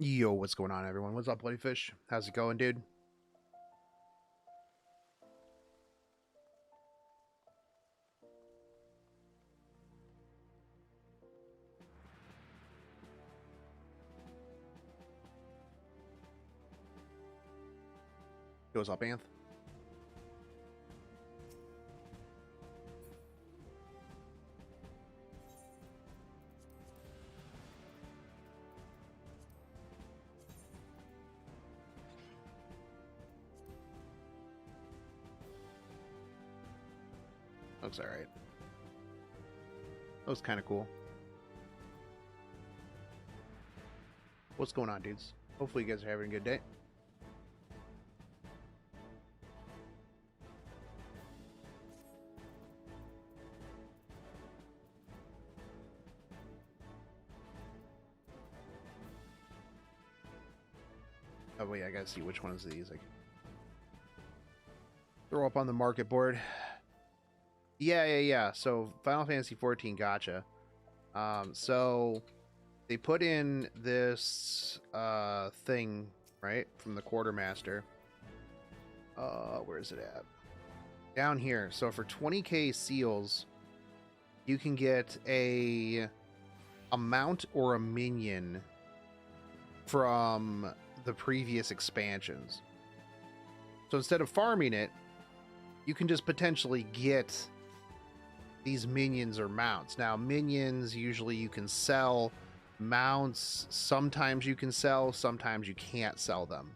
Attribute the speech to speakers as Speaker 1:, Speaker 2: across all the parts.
Speaker 1: Yo, what's going on, everyone? What's up, Bloody Fish? How's it going, dude? Yo, what's up, Anth? Looks alright. That was kind of cool. What's going on, dudes? Hopefully you guys are having a good day. Oh, wait, I gotta see which one is these. Like, throw up on the market board. Yeah. So, Final Fantasy XIV Gacha. So they put in this thing, right, from the quartermaster. Where is it at? Down here. So for 20k seals, you can get a mount or a minion from the previous expansions. So instead of farming it, you can just potentially get these minions or mounts. Now, minions, usually you can sell. Mounts, sometimes you can sell, sometimes you can't sell them.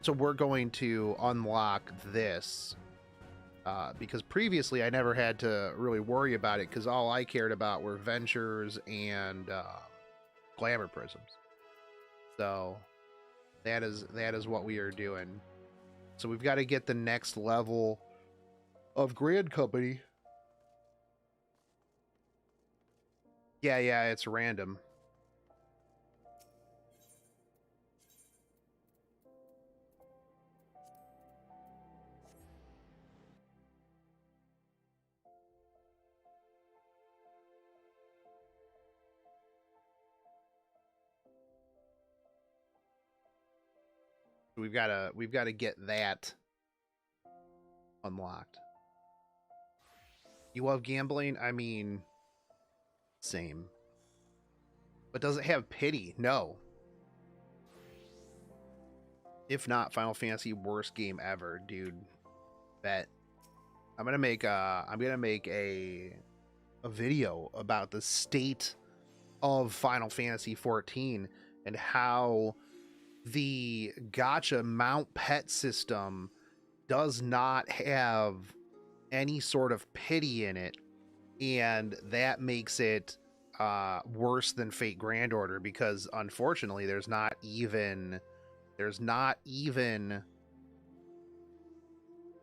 Speaker 1: So we're going to unlock this because previously I never had to really worry about it because all I cared about were ventures and glamour prisms. So that is what we are doing. So we've got to get the next level of Grand Company. Yeah, it's random. We've got to get that unlocked. You love gambling? I mean, same. But does it have pity? No. If not, Final Fantasy worst game ever, dude. Bet. I'm gonna make a video about the state of Final Fantasy 14 and how the gacha mount pet system does not have any sort of pity in it, and that makes it worse than Fate Grand Order because unfortunately there's not even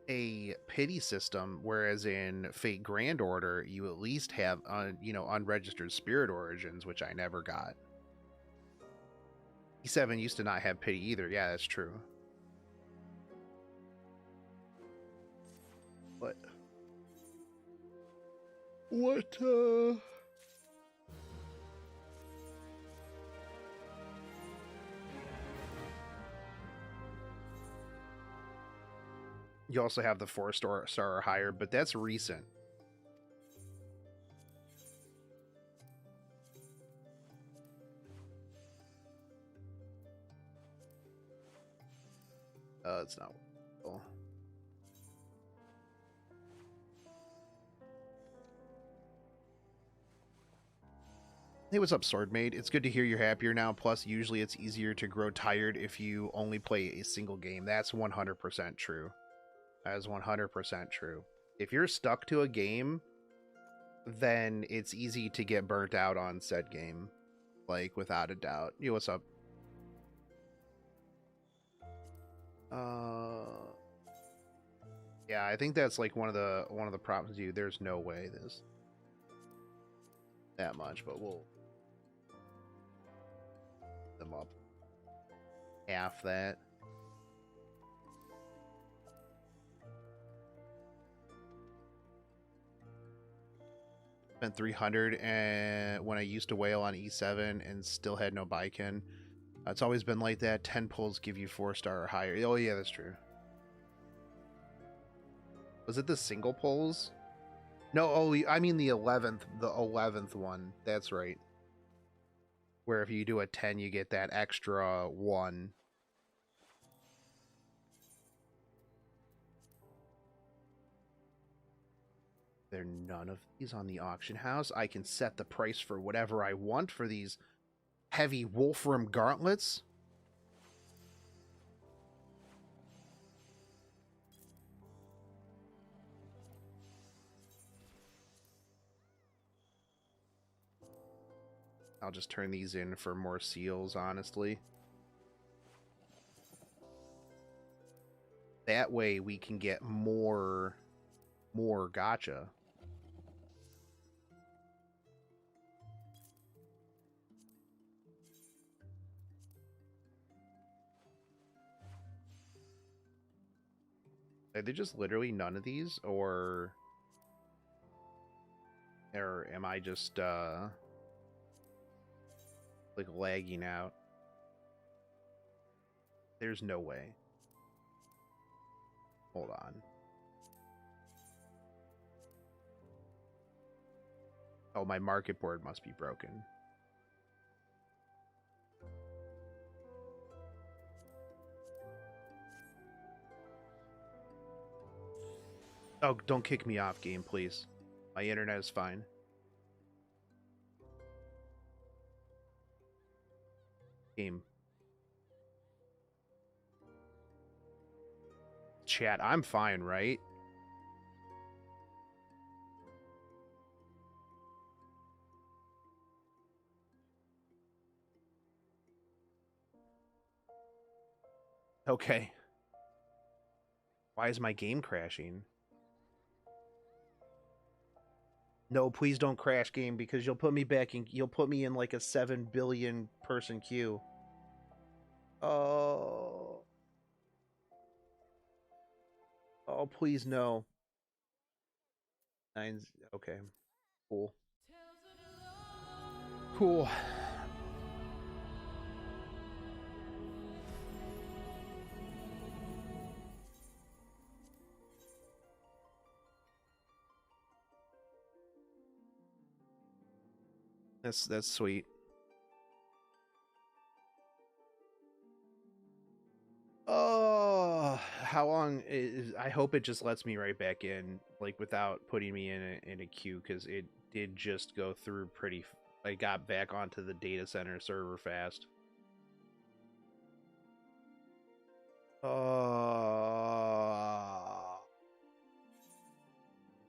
Speaker 1: a pity system, whereas in Fate Grand Order you at least have unregistered spirit origins, which I never got. E7 used to not have pity either. Yeah, that's true. What you also have the 4-star or higher, but that's recent. It's not. Well. Hey, what's up, Swordmaid? It's good to hear you're happier now. Plus, usually it's easier to grow tired if you only play a single game. That's 100% true. That is 100% true. If you're stuck to a game, then it's easy to get burnt out on said game. Like, without a doubt. Yo, what's up? Yeah, I think that's like one of the problems. Dude, there's no way this that much, but we'll them up half that. Spent 300 and when I used to whale on E7 and still had no Baiken. It's always been like that. 10 pulls give you 4-star or higher. Oh yeah, that's true. Was it the single pulls? No, oh, I mean the 11th one. That's right. Where if you do a 10, you get that extra 1. There are none of these on the auction house. I can set the price for whatever I want for these heavy Wolfram gauntlets. I'll just turn these in for more seals, honestly. That way we can get more gacha. Are there just literally none of these, or am I just like lagging out? There's no way. Hold on. Oh, my market board must be broken. Oh, don't kick me off, game, please. My internet is fine. Game. Chat, I'm fine, right? Okay. Why is my game crashing? No, please don't crash, game, because you'll put me back in. You'll put me in like a 7 billion person queue. Oh. Oh, please no. Nines. Okay. Cool. Cool. That's sweet. Oh, how long is? I hope it just lets me right back in, like without putting me in a queue, because it did just go through pretty. I got back onto the data center server fast.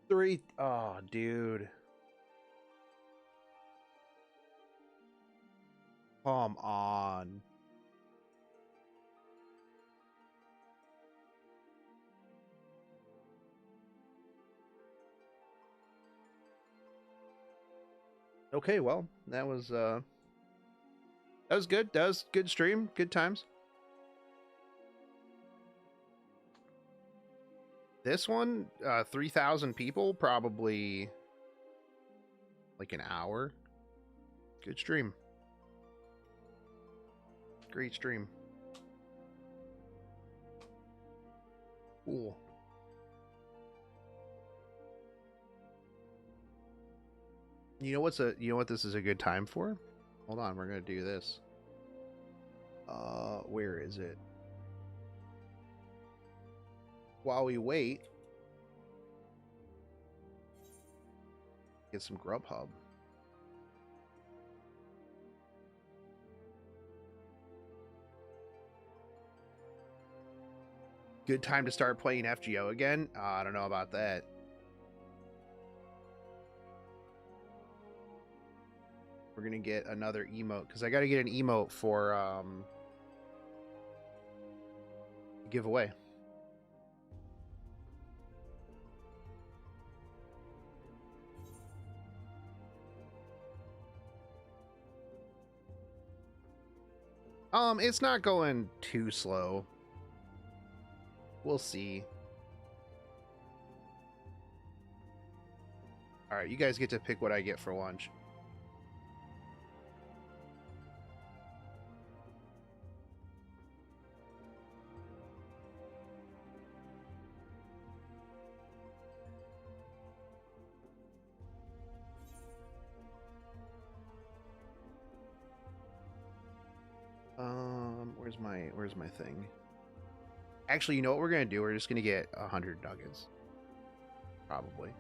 Speaker 1: Three. Oh, dude. Come on. Okay, well, that was good. That was good stream. Good times. This one, 3,000 people, probably like an hour. Good stream. Great stream. Cool. You know what this is a good time for? Hold on, we're gonna do this. Where is it? While we wait, get some GrubHub. Good time to start playing FGO again? I don't know about that. We're gonna get another emote, because I gotta get an emote for giveaway. It's not going too slow. We'll see. All right, you guys get to pick what I get for lunch. Where's my thing? Actually, you know what we're gonna do? We're just gonna get 100 nuggets. Probably.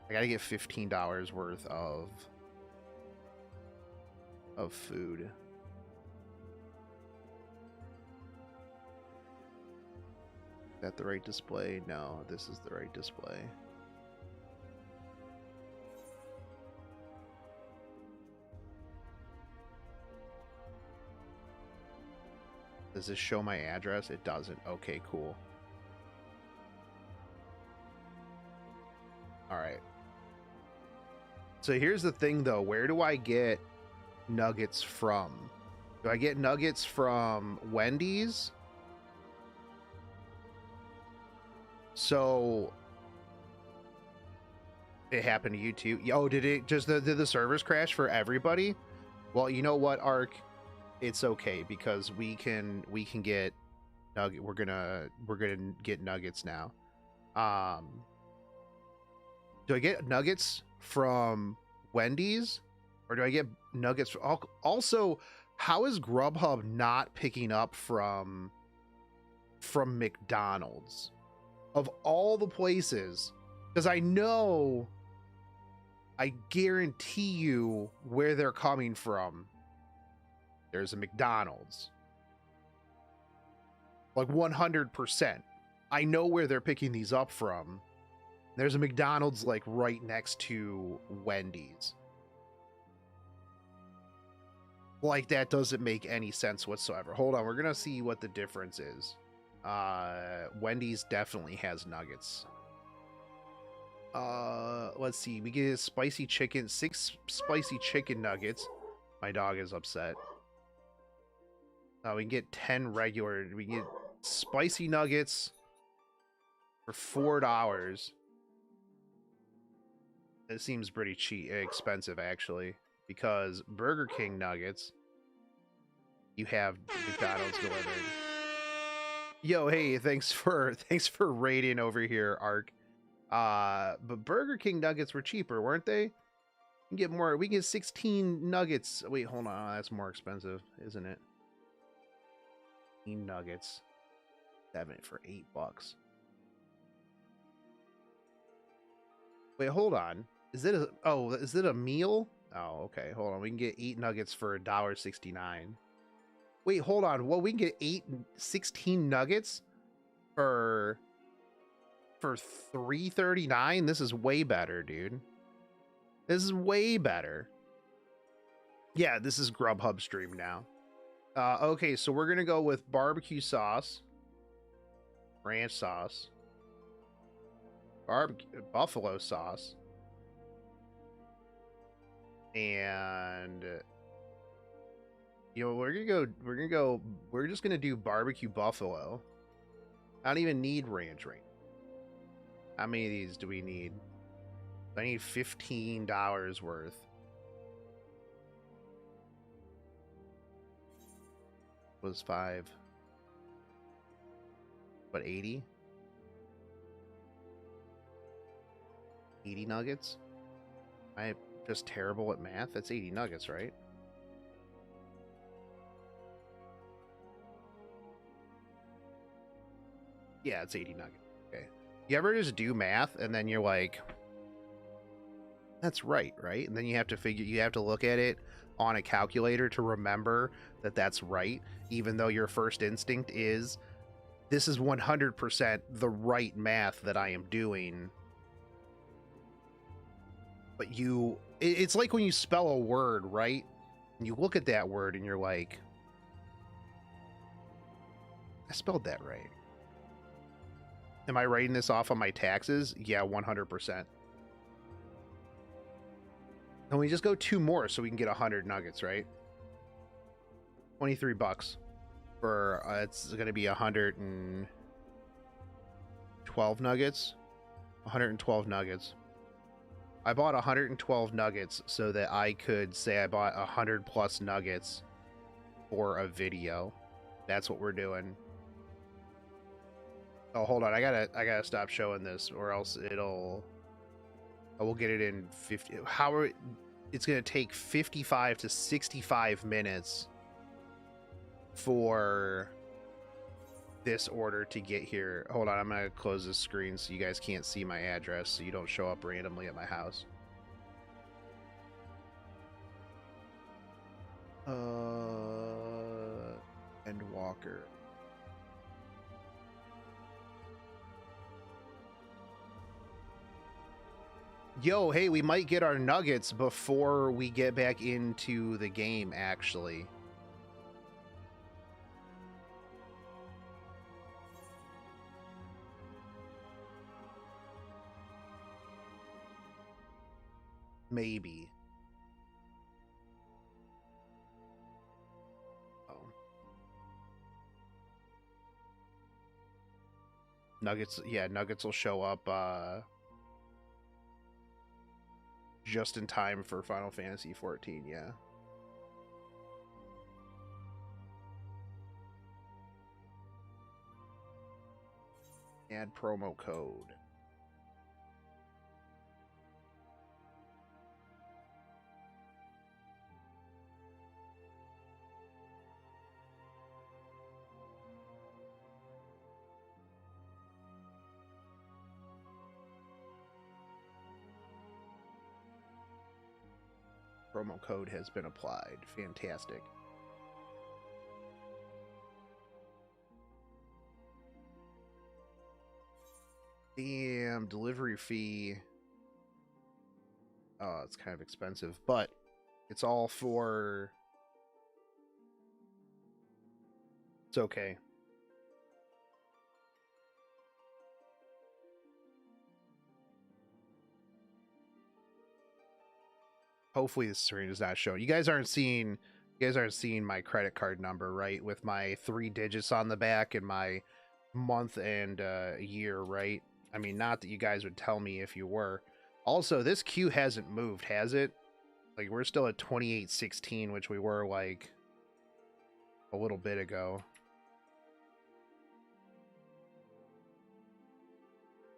Speaker 1: I gotta get $15 worth of food. Is that the right display? No, this is the right display. Does this show my address? It doesn't. Okay, cool. All right. So here's the thing, though. Where do I get nuggets from? Do I get nuggets from Wendy's? So it happened to you too. Oh, did it just did the servers crash for everybody? Well, you know what, Ark? It's okay because we can get nugget. We're gonna get nuggets now. Do I get nuggets from Wendy's or do I get nuggets from, also, how is GrubHub not picking up from McDonald's of all the places? Because I guarantee you where they're coming from. There's a McDonald's. Like 100%. I know where they're picking these up from. There's a McDonald's like right next to Wendy's. Like, that doesn't make any sense whatsoever. Hold on, we're gonna see what the difference is. Wendy's definitely has nuggets. Let's see. We get spicy chicken, 6 spicy chicken nuggets. My dog is upset. We can get 10 regular. We can get spicy nuggets for $4. It seems pretty cheap, expensive actually, because Burger King nuggets, you have McDonald's delivered. Yo, hey, thanks for raiding over here, Ark. But Burger King nuggets were cheaper, weren't they? We can get more. We can get 16 nuggets. Wait, hold on. That's more expensive, isn't it? Nuggets, 7 for $8. Wait, hold on. Is it a meal? Oh, okay. Hold on. We can get 8 nuggets for $1.69. Wait, hold on. Well, we can get 16 nuggets for $3.39. This is way better, dude. This is way better. Yeah, this is GrubHub stream now. Okay, so we're gonna go with barbecue sauce, ranch sauce, buffalo sauce, and we're just gonna do barbecue buffalo. I don't even need ranch. How many of these do we need? I need $15 worth. Was 5, but 80 nuggets. I'm just terrible at math. That's 80 nuggets, right? Yeah, it's 80 nuggets. Okay. You ever just do math and then you're like, that's right? And then you have to look at it on a calculator to remember that that's right, even though your first instinct is, this is 100% the right math that I am doing. But it's like when you spell a word, right? And you look at that word and you're like, I spelled that right. Am I writing this off on my taxes? Yeah, 100%. And we just go 2 more so we can get 100 nuggets, right? $23 for it's gonna be 112 nuggets. 112 nuggets. I bought 112 nuggets so that I could say I bought 100 plus nuggets for a video. That's what we're doing. Oh, hold on. I gotta stop showing this, or else it'll. I will get it in 50. It's gonna take 55 to 65 minutes for this order to get here. Hold on, I'm gonna close this screen so you guys can't see my address, so you don't show up randomly at my house. And Walker. Yo, hey, we might get our nuggets before we get back into the game, actually. Maybe. Oh. Nuggets, yeah, nuggets will show up, just in time for Final Fantasy XIV, yeah. Add promo code. Promo code has been applied. Fantastic. Damn, delivery fee. Oh, it's kind of expensive, but it's all for... It's okay. Hopefully this screen is not showing. You guys aren't seeing my credit card number, right? With my 3 digits on the back and my month and year, right? I mean, not that you guys would tell me if you were. Also, this queue hasn't moved, has it? Like, we're still at 2816, which we were like a little bit ago.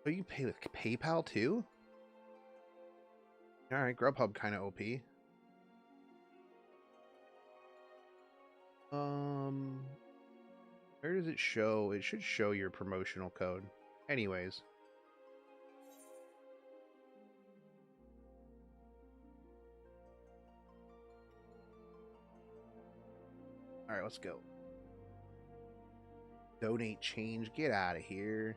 Speaker 1: So you pay with PayPal too? All right, GrubHub kind of OP. Where does it show? It should show your promotional code. Anyways. All right, let's go. Donate change. Get out of here.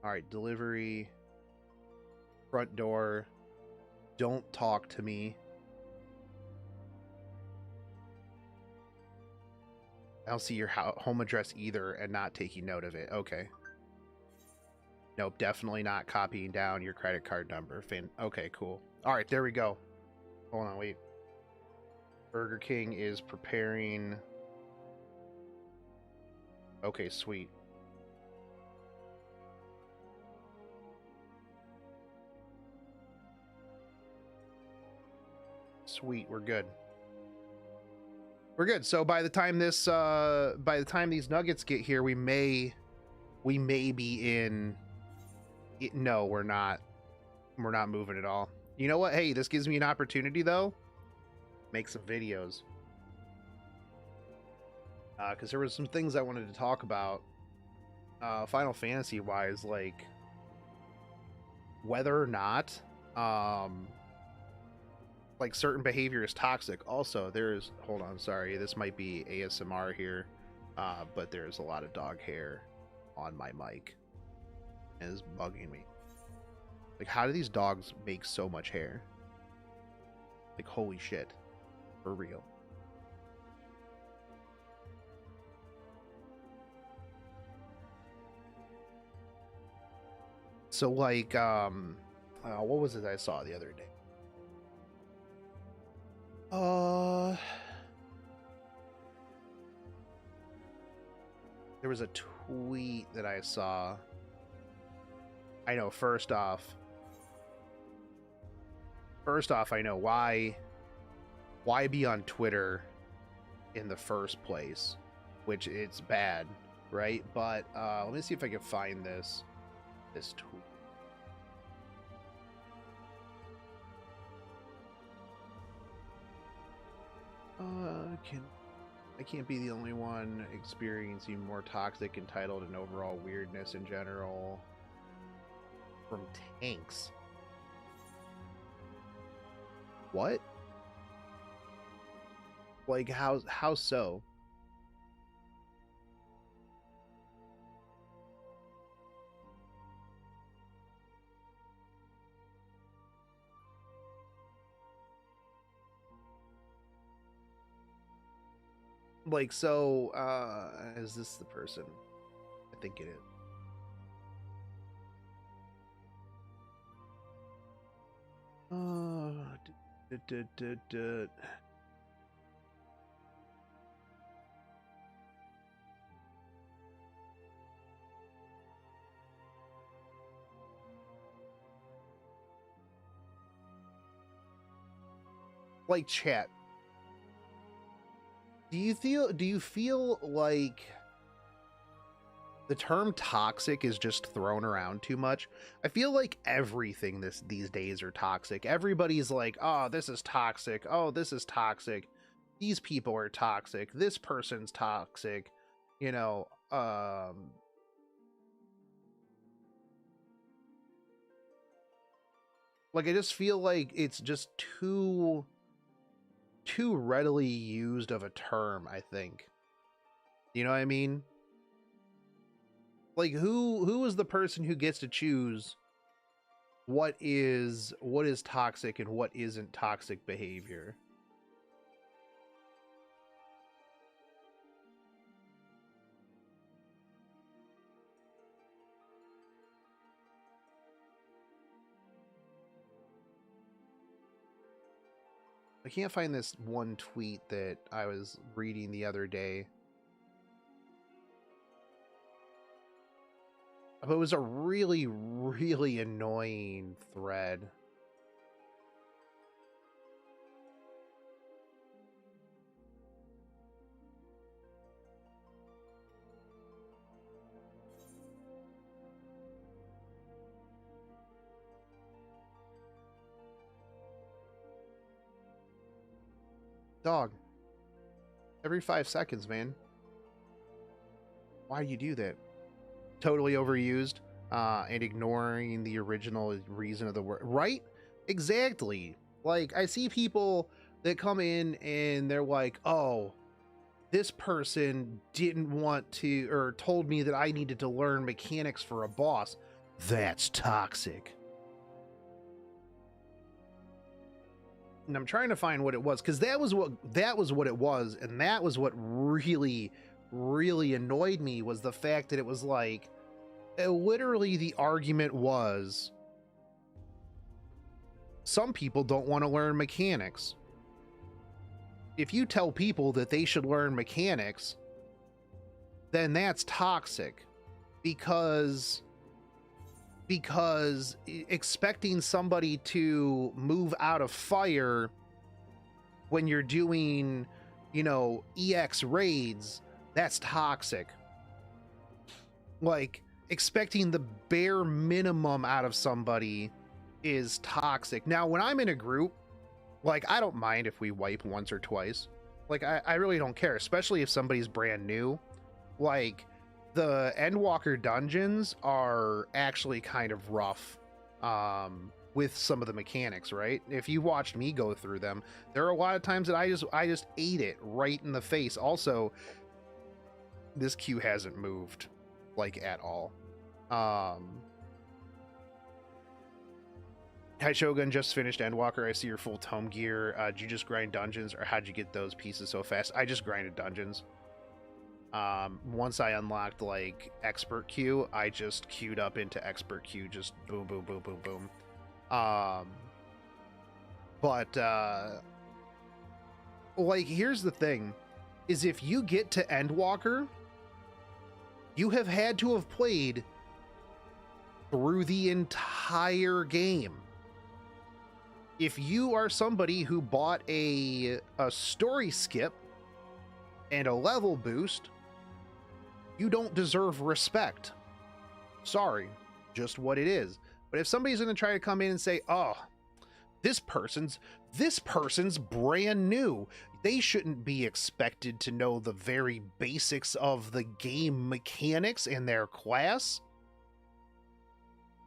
Speaker 1: All right, delivery. Front door. Don't talk to me. I don't see your home address either and not taking note of it. Okay. Nope, definitely not copying down your credit card number. Okay, cool. All right, there we go. Hold on, wait. Burger King is preparing. Okay, sweet. Sweet, we're good. We're good. So by the time these nuggets get here, we may be in. No, we're not. We're not moving at all. You know what? Hey, this gives me an opportunity though. Make some videos. Because there was some things I wanted to talk about. Final Fantasy wise, like whether or not, like certain behavior is toxic. Also, there's, hold on, sorry, this might be ASMR here, but there's a lot of dog hair on my mic and it's bugging me. Like, how do these dogs make so much hair? Like, holy shit, for real. So like, what was it I saw the other day? There was a tweet that I saw. I know first off, I know why be on Twitter in the first place, which it's bad, right? But let me see if I can find this tweet. I can't be the only one experiencing more toxic, entitled, and overall weirdness in general from tanks. What? Like, how so? Like, so, is this the person? I think it is. Like, chat. Do you feel like the term toxic is just thrown around too much? I feel like everything these days are toxic. Everybody's like, oh, this is toxic. Oh, this is toxic. These people are toxic. This person's toxic. You know, like, I just feel like it's just too readily used of a term, I think. You know what I mean? Like, who is the person who gets to choose what is toxic and what isn't toxic behavior? I can't find this one tweet that I was reading the other day. But it was a really, really annoying thread. Dog. Every 5 seconds, man. Why do you do that? Totally overused, and ignoring the original reason of the word. Right? Exactly. Like, I see people that come in and they're like, oh, this person didn't want to, or told me that I needed to learn mechanics for a boss. That's toxic. And I'm trying to find what it was, because that was what it was, and that was what really, really annoyed me, was the fact that it was like, literally the argument was, some people don't want to learn mechanics. If you tell people that they should learn mechanics, then that's toxic, because expecting somebody to move out of fire when you're doing, you know, EX raids, that's toxic. Like, expecting the bare minimum out of somebody is toxic. Now, when I'm in a group, like, I don't mind if we wipe once or twice. Like, I really don't care, especially if somebody's brand new. Like, the Endwalker dungeons are actually kind of rough with some of the mechanics, right? If you watched me go through them, there are a lot of times that I just ate it right in the face. Also, this queue hasn't moved, like, at all. Hi Shogun, just finished Endwalker. I see your full tome gear. Did you just grind dungeons, or how'd you get those pieces so fast? I just grinded dungeons. Once I unlocked, like, expert queue, I just queued up into expert queue, just boom, boom, boom, boom, boom. Like, here's the thing, is if you get to Endwalker, you have had to have played through the entire game. If you are somebody who bought a story skip and a level boost, you don't deserve respect. Sorry, just what it is. But if somebody's going to try to come in and say, oh, this person's brand new, they shouldn't be expected to know the very basics of the game mechanics in their class.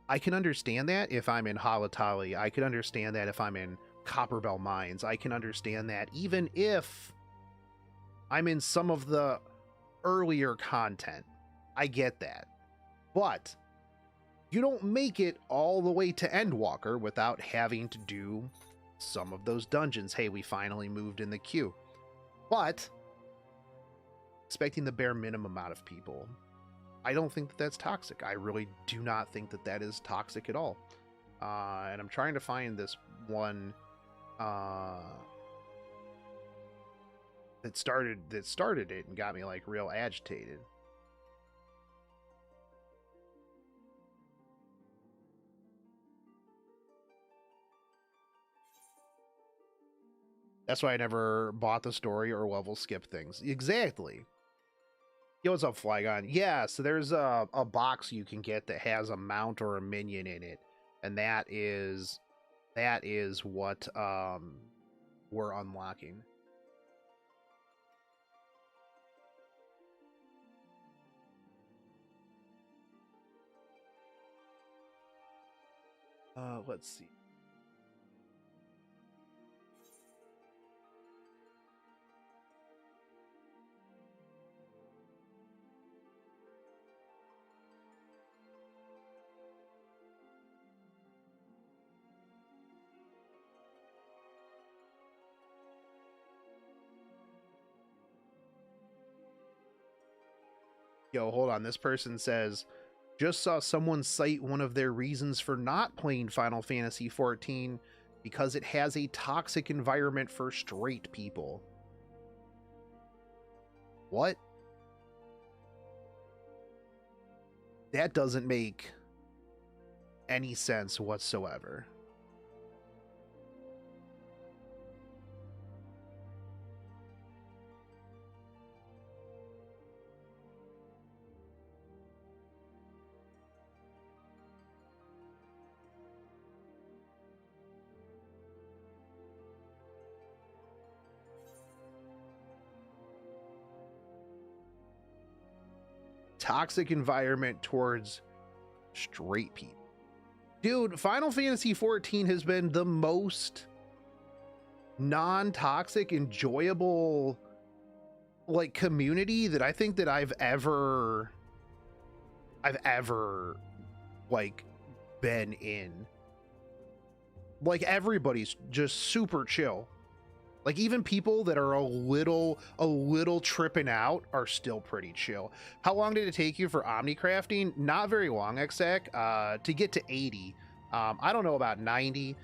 Speaker 1: I can understand that if I'm in Halatali. I can understand that if I'm in Copperbell Mines. I can understand that even if I'm in some of the earlier content. I get that. But you don't make it all the way to Endwalker without having to do some of those dungeons. Hey, we finally moved in the queue. But expecting the bare minimum out of people, I don't think that that's toxic. I really do not think that that is toxic at all. And I'm trying to find this one that started it and got me like real agitated. That's why I never bought the story or level skip things. Exactly. Yo, what's up, Flygon? Yeah, so there's a box you can get that has a mount or a minion in it, and that is what we're unlocking. Let's see. Yo, hold on. This person says, just saw someone cite one of their reasons for not playing Final Fantasy XIV because it has a toxic environment for straight people. What? That doesn't make any sense whatsoever. Toxic environment towards straight people. Dude, Final Fantasy XIV has been the most non-toxic, enjoyable like community that I think that I've ever like been in. Like everybody's just super chill. Like even people that are a little tripping out are still pretty chill. How long did it take you for Omnicrafting? Not very long, exec. To get to 80. I don't know about 90.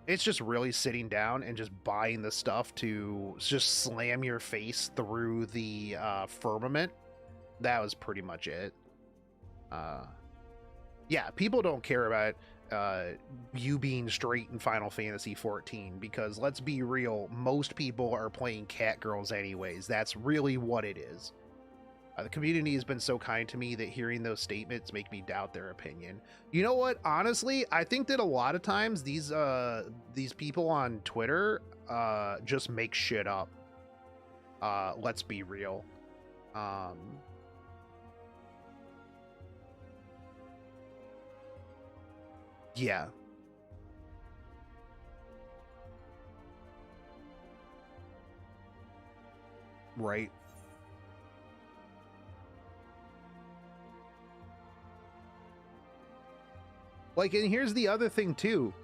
Speaker 1: It's just really sitting down and just buying the stuff to just slam your face through the firmament. That was pretty much it. Yeah, people don't care about you being straight in Final Fantasy XIV because let's be real, most people are playing cat girls anyways. That's really what it is. The community has been so kind to me that hearing those statements make me doubt their opinion. You know what? Honestly, I think that a lot of times these people on Twitter just make shit up. Let's be real. Yeah. Right. Like, and here's the other thing too.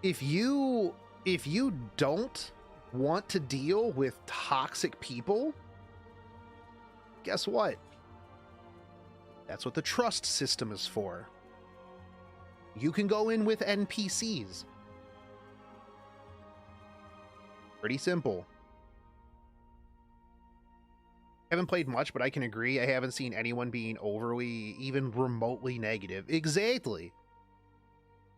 Speaker 1: If you don't want to deal with toxic people, guess what? That's what the trust system is for. You can go in with NPCs. Pretty simple. Haven't played much, but I can agree. I haven't seen anyone being overly, even remotely negative. Exactly.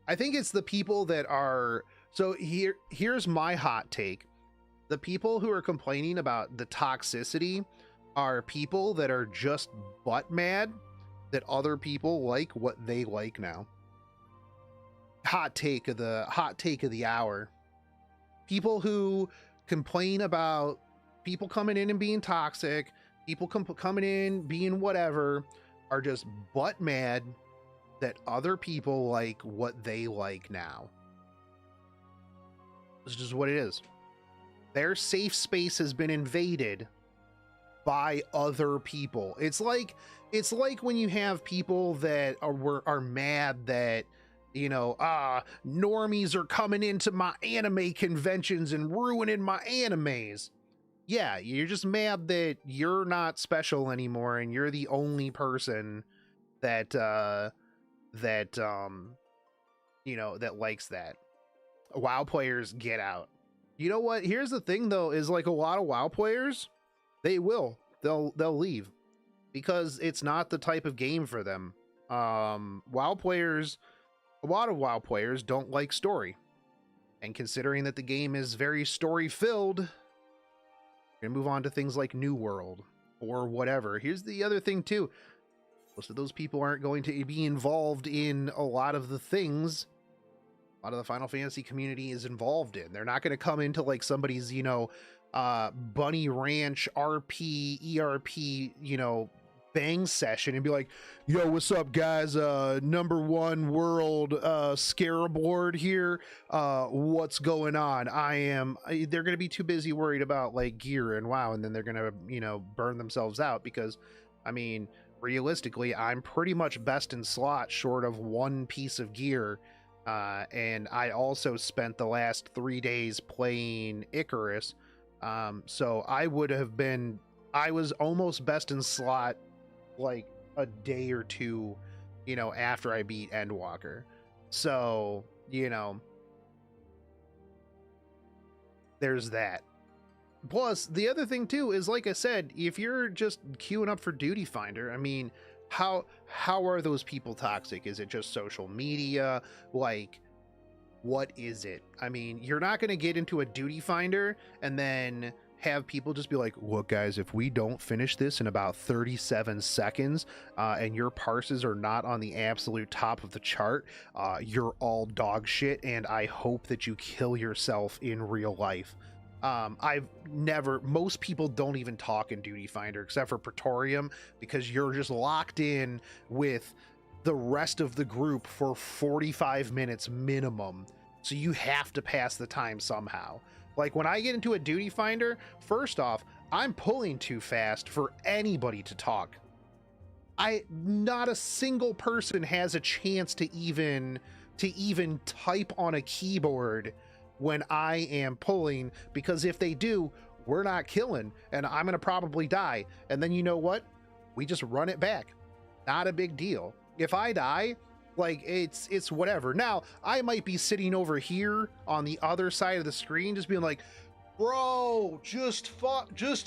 Speaker 1: I think it's the people that are... So here's my hot take. The people who are complaining about the toxicity are people that are just butt mad that other people like what they like now. Hot take of the hour. People who complain about people coming in and being toxic, people coming in being whatever, are just butt mad that other people like what they like now. It's just what it is. Their safe space has been invaded by other people. It's like when you have people that are mad that, you know, normies are coming into my anime conventions and ruining my animes. Yeah, you're just mad that you're not special anymore and you're the only person that you know, that likes that. WoW players, get out. You know what? Here's the thing though, is like a lot of WoW players, they'll leave because it's not the type of game for them. WoW players, a lot of WoW players don't like story. And considering that the game is very story filled, we're gonna move on to things like New World or whatever. Here's the other thing too. Most of those people aren't going to be involved in a lot of the things a lot of the Final Fantasy community is involved in. They're not going to come into like somebody's, you know, Bunny Ranch RP, ERP, you know, bang session and be like, yo, what's up guys? #1 world scareboard here. What's going on? They're going to be too busy worried about like gear and WoW, and then they're going to, you know, burn themselves out because, I mean, realistically, I'm pretty much best in slot short of one piece of gear. And I also spent the last 3 days playing Icarus. So I was almost best in slot like a day or two, you know, after I beat Endwalker. So, you know, there's that. Plus, the other thing too is, like I said, if you're just queuing up for Duty Finder, I mean, how are those people toxic? Is it just social media? Like, what is it? I mean, you're not going to get into a Duty Finder and then have people just be like, look guys, if we don't finish this in about 37 seconds and your parses are not on the absolute top of the chart, you're all dog shit and I hope that you kill yourself in real life. Most people don't even talk in Duty Finder except for Praetorium because you're just locked in with the rest of the group for 45 minutes minimum. So you have to pass the time somehow. Like when I get into a Duty Finder, first off, I'm pulling too fast for anybody to talk. Not a single person has a chance to even type on a keyboard when I am pulling, because if they do, we're not killing and I'm gonna probably die. And then you know what? We just run it back. Not a big deal. If I die, like it's whatever. Now, I might be sitting over here on the other side of the screen just being like, bro, just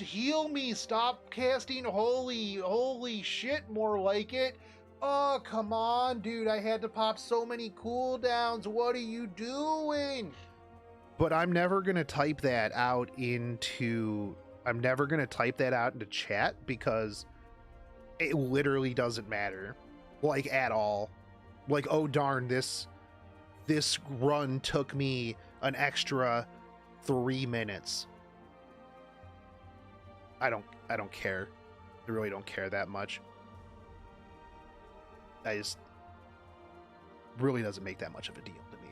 Speaker 1: heal me. Stop casting holy shit, more like it. Oh, come on, dude. I had to pop so many cooldowns. What are you doing? But I'm never going to type that out into chat because it literally doesn't matter, like, at all. Like, oh darn, this run took me an extra 3 minutes. I don't care. I really don't care that much. I just really doesn't make that much of a deal to me.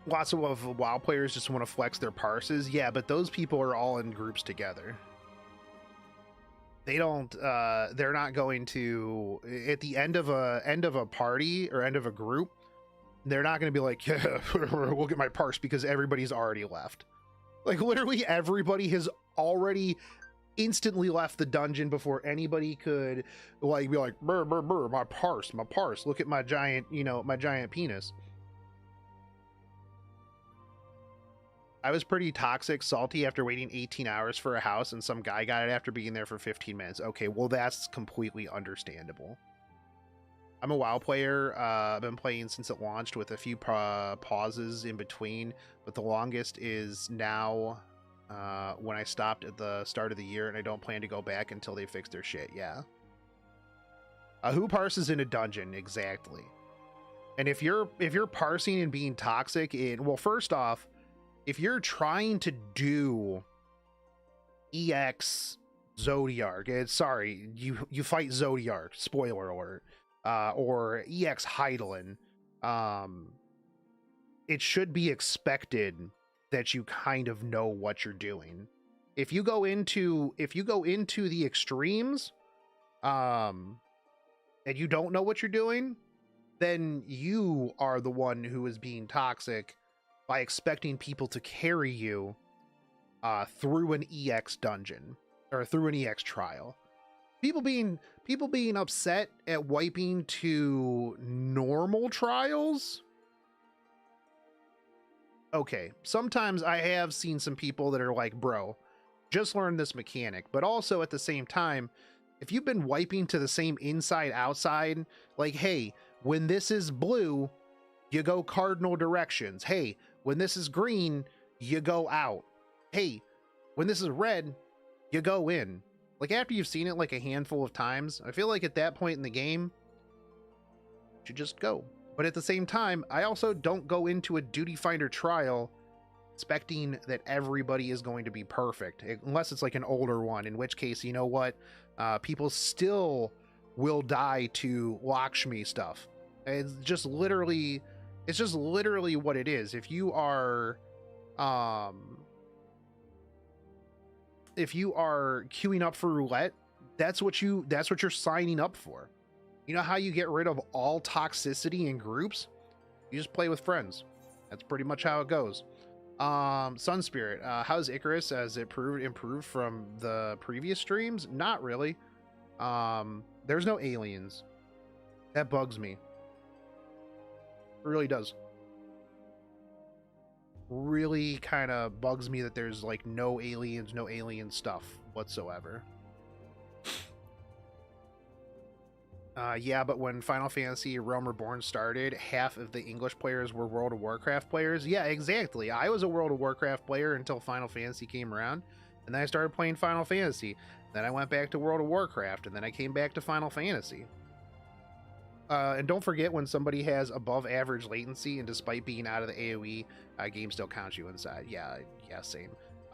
Speaker 1: Lots of WoW players just want to flex their parses. Yeah, but those people are all in groups together. They don't, they're not going to, at the end of a party or end of a group, they're not going to be like, yeah, we'll get my parse because everybody's already left. Like literally everybody has already instantly left the dungeon before anybody could like be like, brr, brr, brr, my parse, look at my giant, you know, my giant penis. I was pretty toxic, salty after waiting 18 hours for a house, and some guy got it after being there for 15 minutes. Okay, well, that's completely understandable. I'm a WoW player. I've been playing since it launched with a few pauses in between, but the longest is now when I stopped at the start of the year, and I don't plan to go back until they fix their shit. Yeah. Who parses in a dungeon? Exactly. And if you're parsing and being toxic, well, first off, if you're trying to do EX Zodiark, sorry, you fight Zodiark, spoiler alert, or EX Hydaelyn, it should be expected that you kind of know what you're doing. If you go into the extremes, and you don't know what you're doing, then you are the one who is being toxic by expecting people to carry you through an EX dungeon or through an EX trial. People being upset at wiping to normal trials. Okay, sometimes I have seen some people that are like, bro, just learn this mechanic. But also at the same time, if you've been wiping to the same inside outside, like, hey, when this is blue, you go cardinal directions. Hey, when this is green, you go out. Hey, when this is red, you go in. Like, after you've seen it like a handful of times, I feel like at that point in the game, you should just go. But at the same time, I also don't go into a duty finder trial expecting that everybody is going to be perfect, unless it's like an older one, in which case, you know what? People still will die to Lakshmi stuff. It's just literally what it is. If you are queuing up for roulette, that's what you're signing up for. You know how you get rid of all toxicity in groups? You just play with friends. That's pretty much how it goes. Sun Spirit, how's Icarus? Has it improved from the previous streams? Not really. There's no aliens. That bugs me. It really does. Really kind of bugs me that there's like no aliens, no alien stuff whatsoever. Yeah, but when Final Fantasy Realm Reborn started, half of the English players were World of Warcraft players. Yeah, exactly. I was a World of Warcraft player until Final Fantasy came around, and then I started playing Final Fantasy. Then I went back to World of Warcraft, and then I came back to Final Fantasy. And don't forget, when somebody has above average latency, and despite being out of the AoE, game still counts you inside. Yeah, same.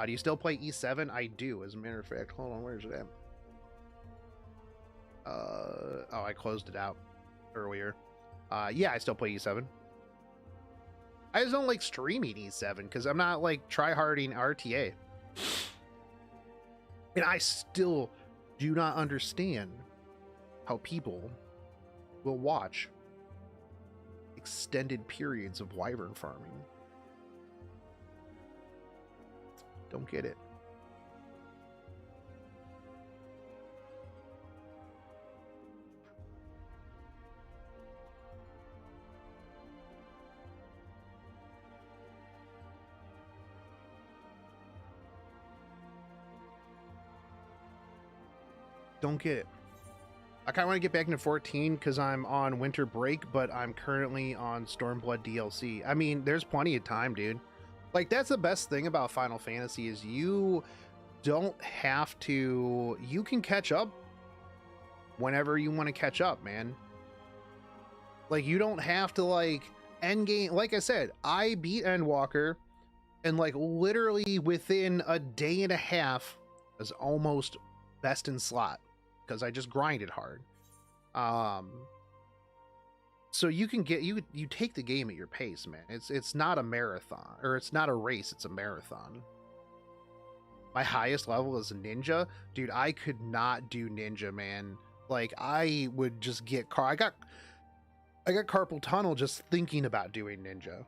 Speaker 1: Do you still play E7? I do, as a matter of fact. Hold on, where's it at? Oh, I closed it out earlier. Yeah, I still play E7. I just don't like streaming E7 because I'm not like tryharding RTA. And I still do not understand how people will watch extended periods of wyvern farming. Don't get it. Don't get it. I kind of want to get back into 14 because I'm on winter break, but I'm currently on Stormblood DLC. I mean, there's plenty of time, dude. Like, that's the best thing about Final Fantasy is you don't have to... You can catch up whenever you want to catch up, man. Like, you don't have to, like, endgame... Like I said, I beat Endwalker, and, like, literally within a day and a half, I was almost best in slot. Because I just grinded hard. So you can get you take the game at your pace, man. It's not a marathon, or it's not a race, it's a marathon. My highest level is ninja. Dude, I could not do ninja, man. Like, I would just get I got carpal tunnel just thinking about doing ninja.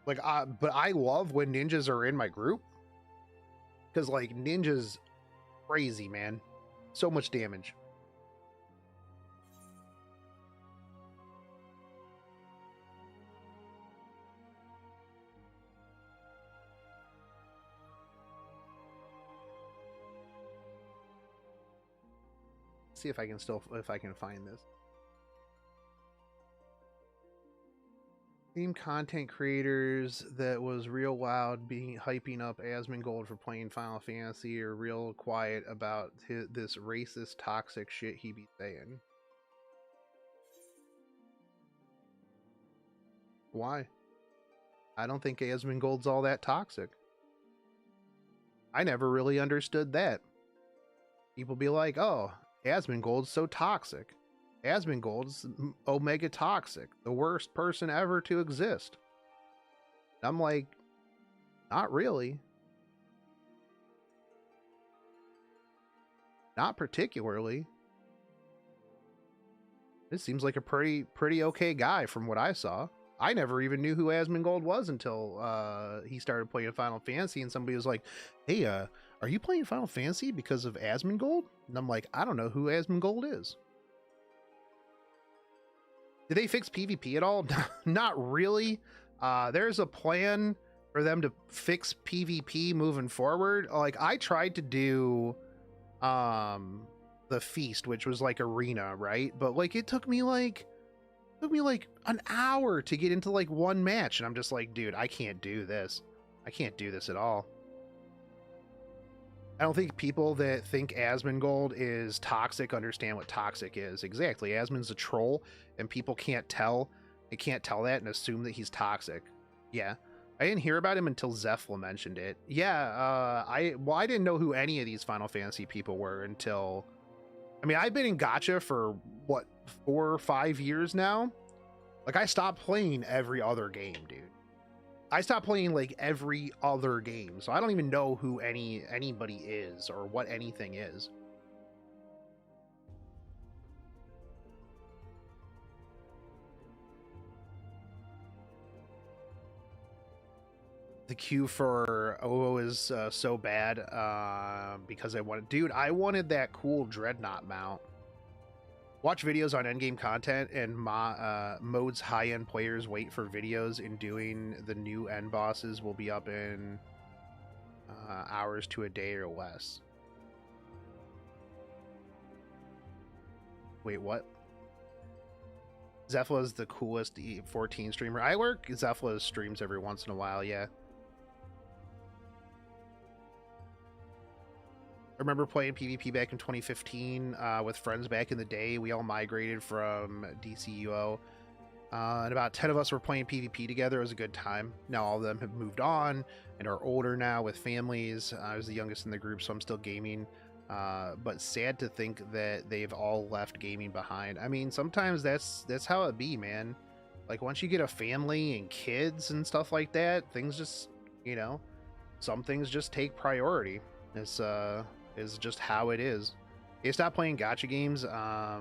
Speaker 1: Like, but I love when ninjas are in my group. Because, like, ninja's crazy, man. So much damage. Let's see if I can find this. Theme content creators that was real loud being hyping up Asmongold for playing Final Fantasy or real quiet about this racist toxic shit he be saying. Why? I don't think Asmongold's all that toxic. I never really understood that. People be like, oh, Asmongold's so toxic. Asmongold's omega toxic, the worst person ever to exist. I'm like, not really. Not particularly. This seems like a pretty okay guy from what I saw. I never even knew who Asmongold was until he started playing Final Fantasy, and somebody was like, hey, are you playing Final Fantasy because of Asmongold? And I'm like, I don't know who Asmongold is. Did they fix PvP at all? Not really. There's a plan for them to fix PvP moving forward. Like, I tried to do the feast, which was like arena, right? But like it took me like an hour to get into like one match, and I'm just like, dude, I can't do this. I can't do this at all. I don't think people that think Asmongold is toxic understand what toxic is. Exactly. Asmon's a troll, and people can't tell. They can't tell that and assume that he's toxic. Yeah. I didn't hear about him until Zefla mentioned it. Yeah, I didn't know who any of these Final Fantasy people were until... I mean, I've been in Gacha for, what, 4 or 5 years now? Like, I stopped playing every other game, dude. I stopped playing like every other game, so I don't even know who anybody is or what anything is. The queue for OO is so bad because I wanted that cool Dreadnought mount. Watch videos on endgame content, and modes high-end players wait for videos in doing the new end bosses will be up in hours to a day or less. Wait, what? Zefla is the coolest E14 streamer. I work Zefla's streams every once in a while, yeah. I remember playing PvP back in 2015 with friends back in the day. We all migrated from DCUO, and about 10 of us were playing PvP together. It was a good time. Now all of them have moved on and are older now with families. I was the youngest in the group, so I'm still gaming. But sad to think that they've all left gaming behind. I mean, sometimes that's how it be, man. Like, once you get a family and kids and stuff like that, things just, you know, some things just take priority. It's is just how it is. I stopped playing gacha games. I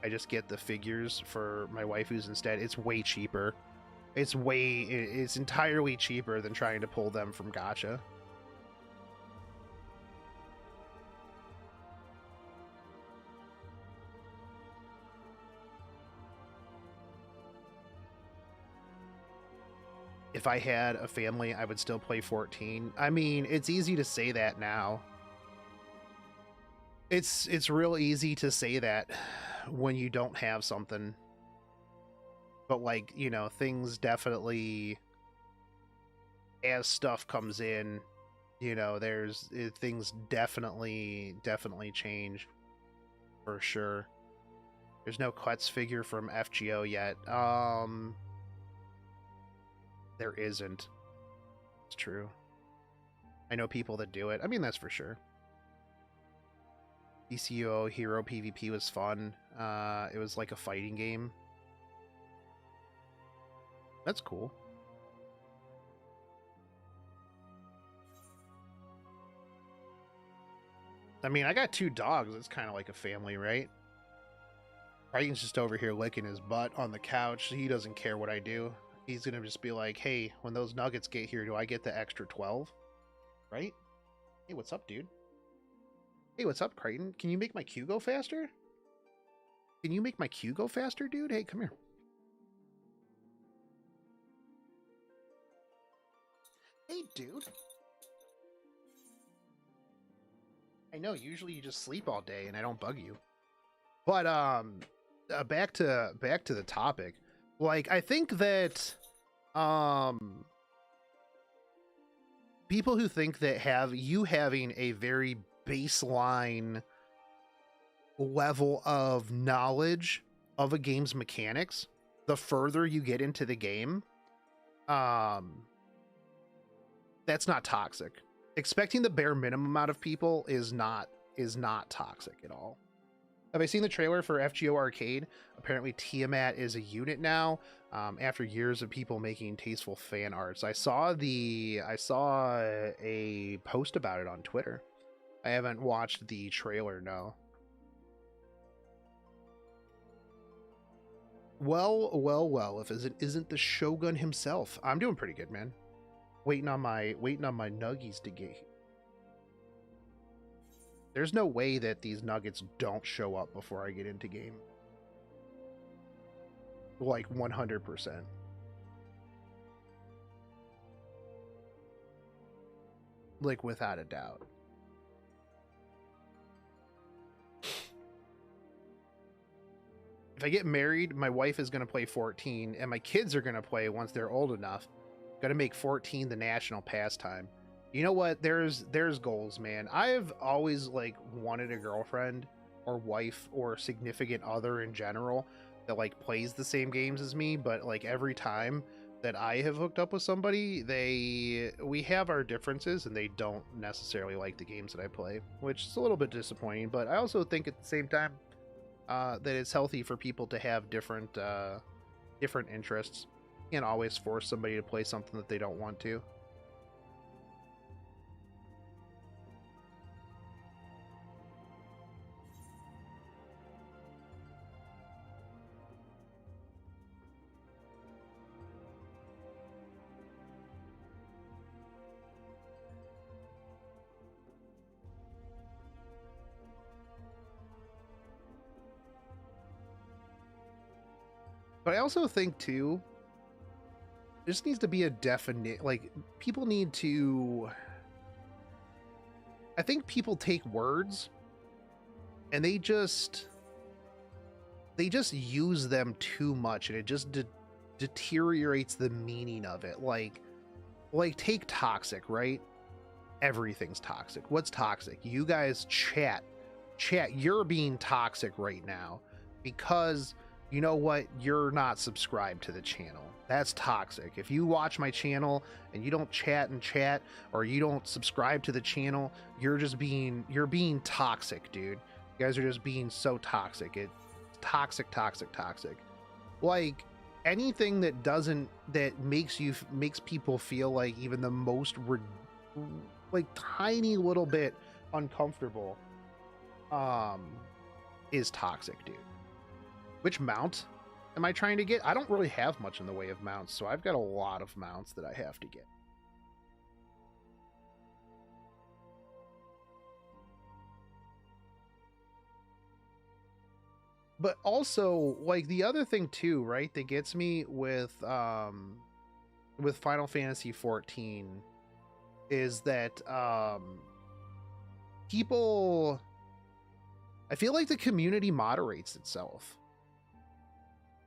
Speaker 1: just get the figures for my waifus instead. It's way cheaper. It's entirely cheaper than trying to pull them from gacha. If I had a family, I would still play 14. I mean, it's easy to say that now. It's real easy to say that when you don't have something. But, like, you know, things definitely, as stuff comes in, you know, things definitely change for sure. There's no Quetz figure from FGO yet. There isn't. It's true. I know people that do it. I mean, that's for sure. DCUO Hero PvP was fun. It was like a fighting game. That's cool. I mean, I got 2 dogs. It's kind of like a family, right? Crichton's just over here licking his butt on the couch. He doesn't care what I do. He's gonna just be like, hey, when those nuggets get here, do I get the extra 12? Right? Hey, what's up, dude? Hey, what's up, Crichton? Can you make my queue go faster? Can you make my queue go faster, dude? Hey, come here. Hey, dude. I know, usually you just sleep all day and I don't bug you. But back to the topic. Like, I think that people who think that having a very baseline level of knowledge of a game's mechanics, the further you get into the game, that's not toxic. Expecting the bare minimum out of people is not toxic at all. Have I seen the trailer for FGO Arcade? Apparently Tiamat is a unit now, after years of people making tasteful fan arts. I saw a post about it on Twitter. I haven't watched the trailer, no. Well, if it isn't the Shogun himself. I'm doing pretty good, man. Waiting on my nuggies to get here. There's no way that these nuggets don't show up before I get into game. Like 100%. Like without a doubt. If I get married, my wife is going to play 14 and my kids are going to play once they're old enough. Got to make 14 the national pastime. You know what? There's goals, man. I've always like wanted a girlfriend or wife or significant other in general that like plays the same games as me, but like every time that I have hooked up with somebody, we have our differences and they don't necessarily like the games that I play, which is a little bit disappointing, but I also think at the same time that it's healthy for people to have different interests. You can't always force somebody to play something that they don't want to. But I also think too, there just needs to be a definite, like, people need to, I think people take words and they just use them too much and it just deteriorates the meaning of it. Like take toxic, right? Everything's toxic. What's toxic? You guys chat, you're being toxic right now because you know what? You're not subscribed to the channel. That's toxic. If you watch my channel and you don't chat, or you don't subscribe to the channel, you're being toxic, dude. You guys are just being so toxic. It's toxic. Like anything that makes people feel like even the most like tiny little bit uncomfortable is toxic, dude. Which mount am I trying to get? I don't really have much in the way of mounts, so I've got a lot of mounts that I have to get. But also, like, the other thing too, right, that gets me with Final Fantasy XIV is that people, I feel like the community moderates itself.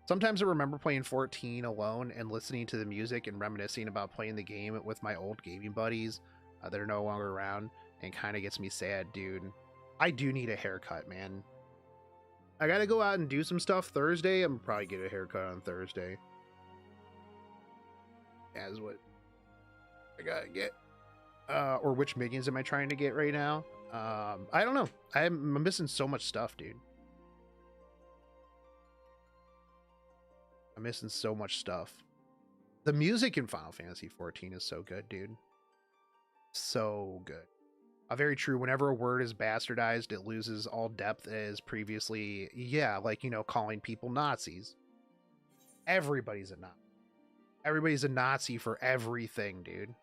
Speaker 1: Sometimes I remember playing 14 alone and listening to the music and reminiscing about playing the game with my old gaming buddies that are no longer around, and kind of gets me sad, dude. I do need a haircut, man. I gotta go out and do some stuff Thursday. I'm probably get a haircut on Thursday. As what I gotta get. Or which minions am I trying to get right now? I don't know. I'm missing so much stuff, dude. I'm missing so much stuff. The music in Final Fantasy XIV is so good, dude. So good. Very true. Whenever a word is bastardized, it loses all depth as previously. Yeah, like, you know, calling people Nazis. Everybody's a Nazi. Everybody's a Nazi for everything, dude.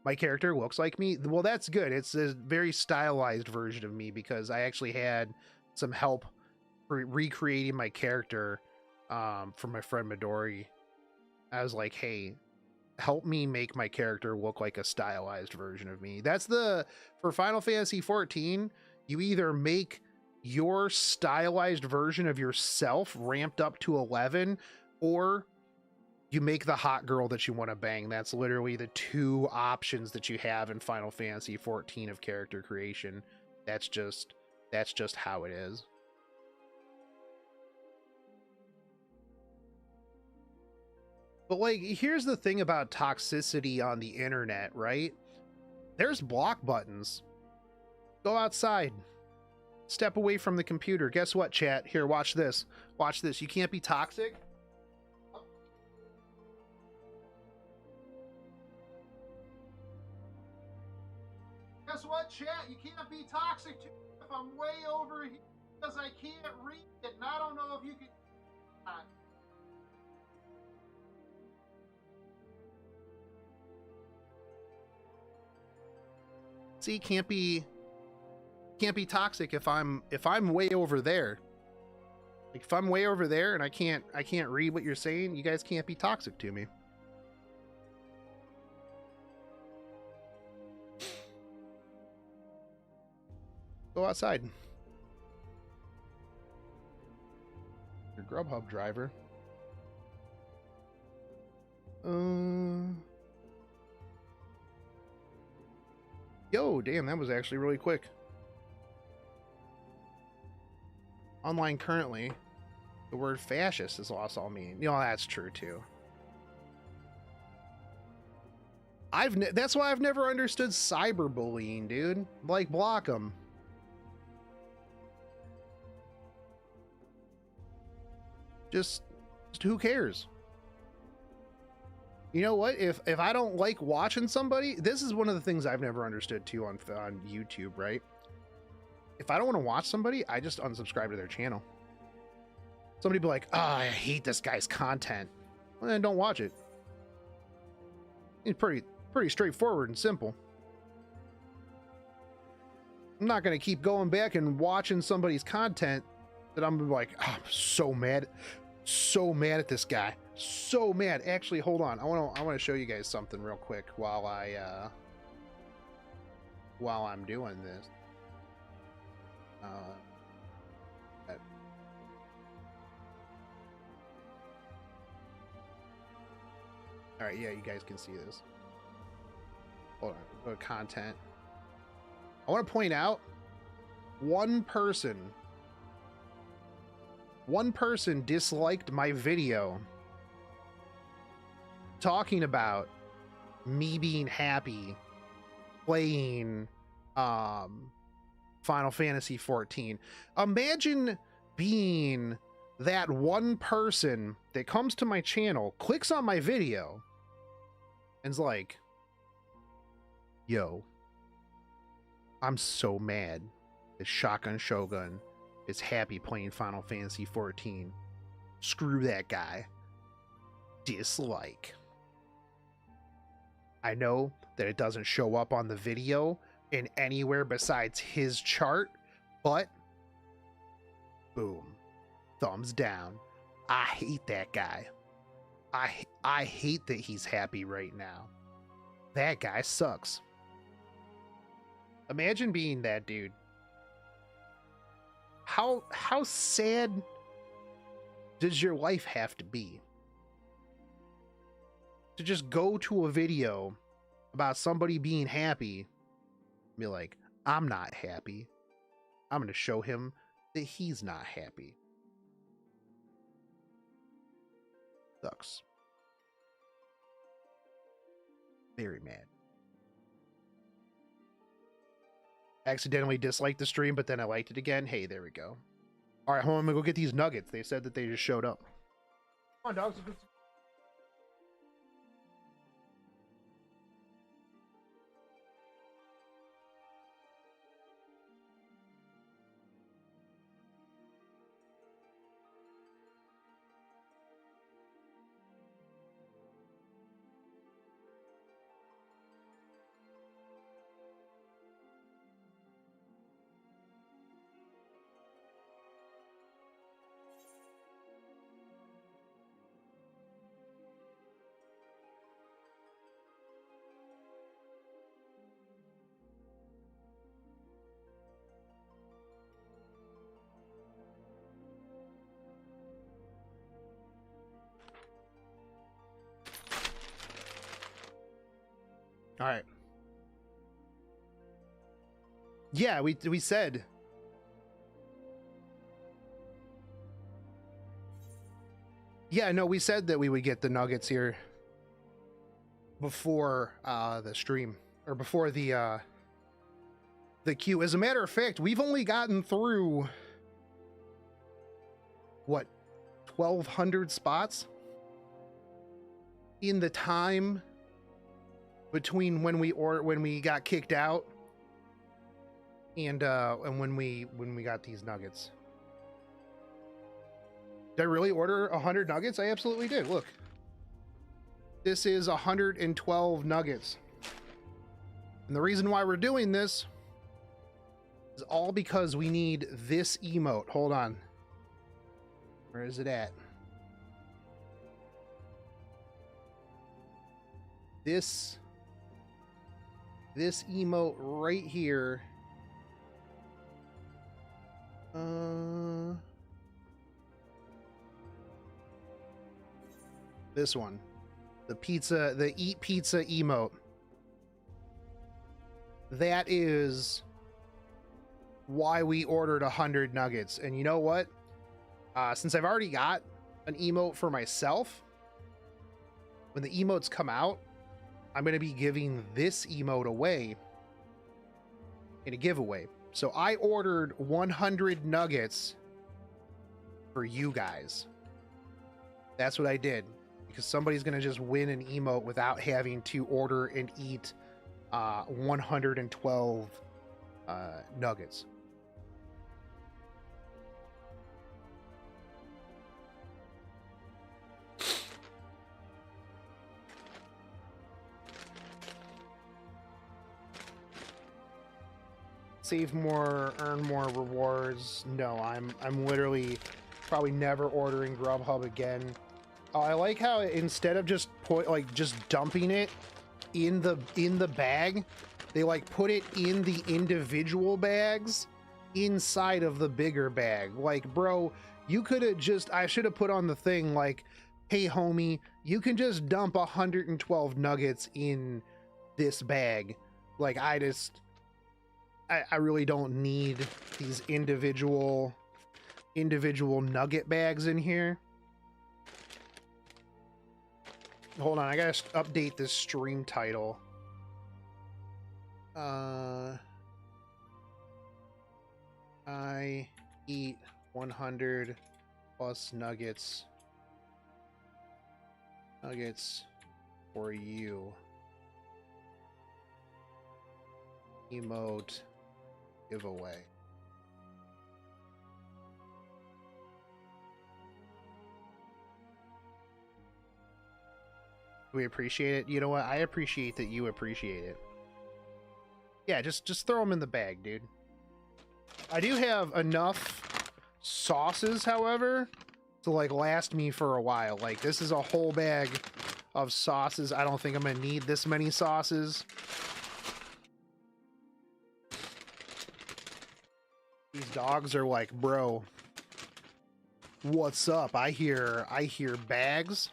Speaker 1: My character looks like me. Well, that's good. It's a very stylized version of me because I actually had some help recreating my character from my friend Midori. I was like, hey, help me make my character look like a stylized version of me. That's for Final Fantasy XIV, You either make your stylized version of yourself ramped up to 11, or you make the hot girl that you want to bang. That's literally the two options that you have in Final Fantasy 14 of character creation. That's just how it is. But like, here's the thing about toxicity on the internet, right? There's block buttons. Go outside. Step away from the computer. Guess what, chat? Here, watch this. Watch this. You can't be toxic. Guess what, chat? You can't be toxic to me if I'm way over here because I can't read it, and I don't know if you can. See, can't be toxic if I'm way over there. Like if I'm way over there and I can't read what you're saying, you guys can't be toxic to me. Go outside. Your GrubHub driver. Yo, damn, that was actually really quick. Online currently, the word fascist is lost all meaning. You know, that's true too. That's why I've never understood cyberbullying, dude. Like, block them. Just who cares? You know what? If I don't like watching somebody, this is one of the things I've never understood too on YouTube, right? If I don't want to watch somebody, I just unsubscribe to their channel. Somebody be like, "Oh, I hate this guy's content." Well, then don't watch it. It's pretty straightforward and simple. I'm not going to keep going back and watching somebody's content that I'm like, oh, I'm so mad at this guy. So mad. Actually, hold on. I want to show you guys something real quick while I'm doing this. All right, yeah, you guys can see this. Hold on, go to content. I want to point out one person disliked my video talking about me being happy playing Final Fantasy 14. Imagine being that one person that comes to my channel, clicks on my video, and's like, yo, I'm so mad that Shotgun Shogun is happy playing Final Fantasy 14. Screw that guy. Dislike. I know that it doesn't show up on the video in anywhere besides his chart, but boom, thumbs down. I hate that guy. I hate that he's happy right now. That guy sucks. Imagine being that dude. How sad does your life have to be to just go to a video about somebody being happy, be like, I'm not happy. I'm going to show him that he's not happy. Sucks. Very mad. Accidentally disliked the stream, but then I liked it again. Hey, there we go. All right, hold on, I'm gonna go get these nuggets. They said that they just showed up. Come on, dogs. All right. Yeah, we said. Yeah, no, we said that we would get the nuggets here before the stream, or before the queue. As a matter of fact, we've only gotten through what, 1,200 spots in the time between when we got kicked out and when we got these nuggets. Did I really order 100 nuggets? I absolutely did. Look, this is 112 nuggets, and the reason why we're doing this is all because we need this emote. Hold on, where is it at? This emote right here. This one, the eat pizza emote. That is why we ordered 100 nuggets. And you know what? Since I've already got an emote for myself, when the emotes come out, I'm going to be giving this emote away in a giveaway. So I ordered 100 nuggets for you guys. That's what I did, because somebody's going to just win an emote without having to order and eat 112 nuggets. Save more, earn more rewards. No, I'm literally probably never ordering GrubHub again. I like how instead of just just dumping it in the bag, they like put it in the individual bags inside of the bigger bag. Like, bro, you could have just, I should have put on the thing like, hey homie, you can just dump 112 nuggets in this bag. Like, I really don't need these individual nugget bags in here. Hold on, I gotta update this stream title. I eat 100 plus nuggets for you. Emote giveaway. We appreciate it. You know what? I appreciate that you appreciate it. Yeah, just throw them in the bag, dude. I do have enough sauces, however, to like last me for a while. Like, this is a whole bag of sauces. I don't think I'm gonna need this many sauces. These dogs are like, bro, what's up? I hear bags.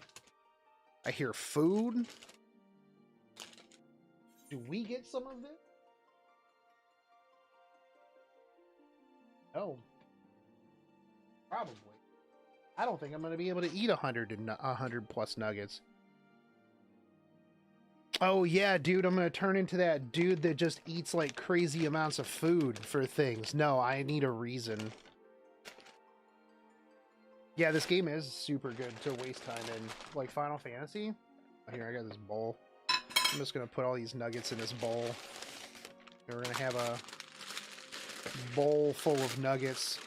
Speaker 1: I hear food. Do we get some of this? No. Probably. I don't think I'm going to be able to eat 100 plus nuggets. Oh yeah, dude, I'm going to turn into that dude that just eats like crazy amounts of food for things. No, I need a reason. Yeah, this game is super good to waste time in. Like Final Fantasy. Here, I got this bowl. I'm just going to put all these nuggets in this bowl. And we're going to have a bowl full of nuggets.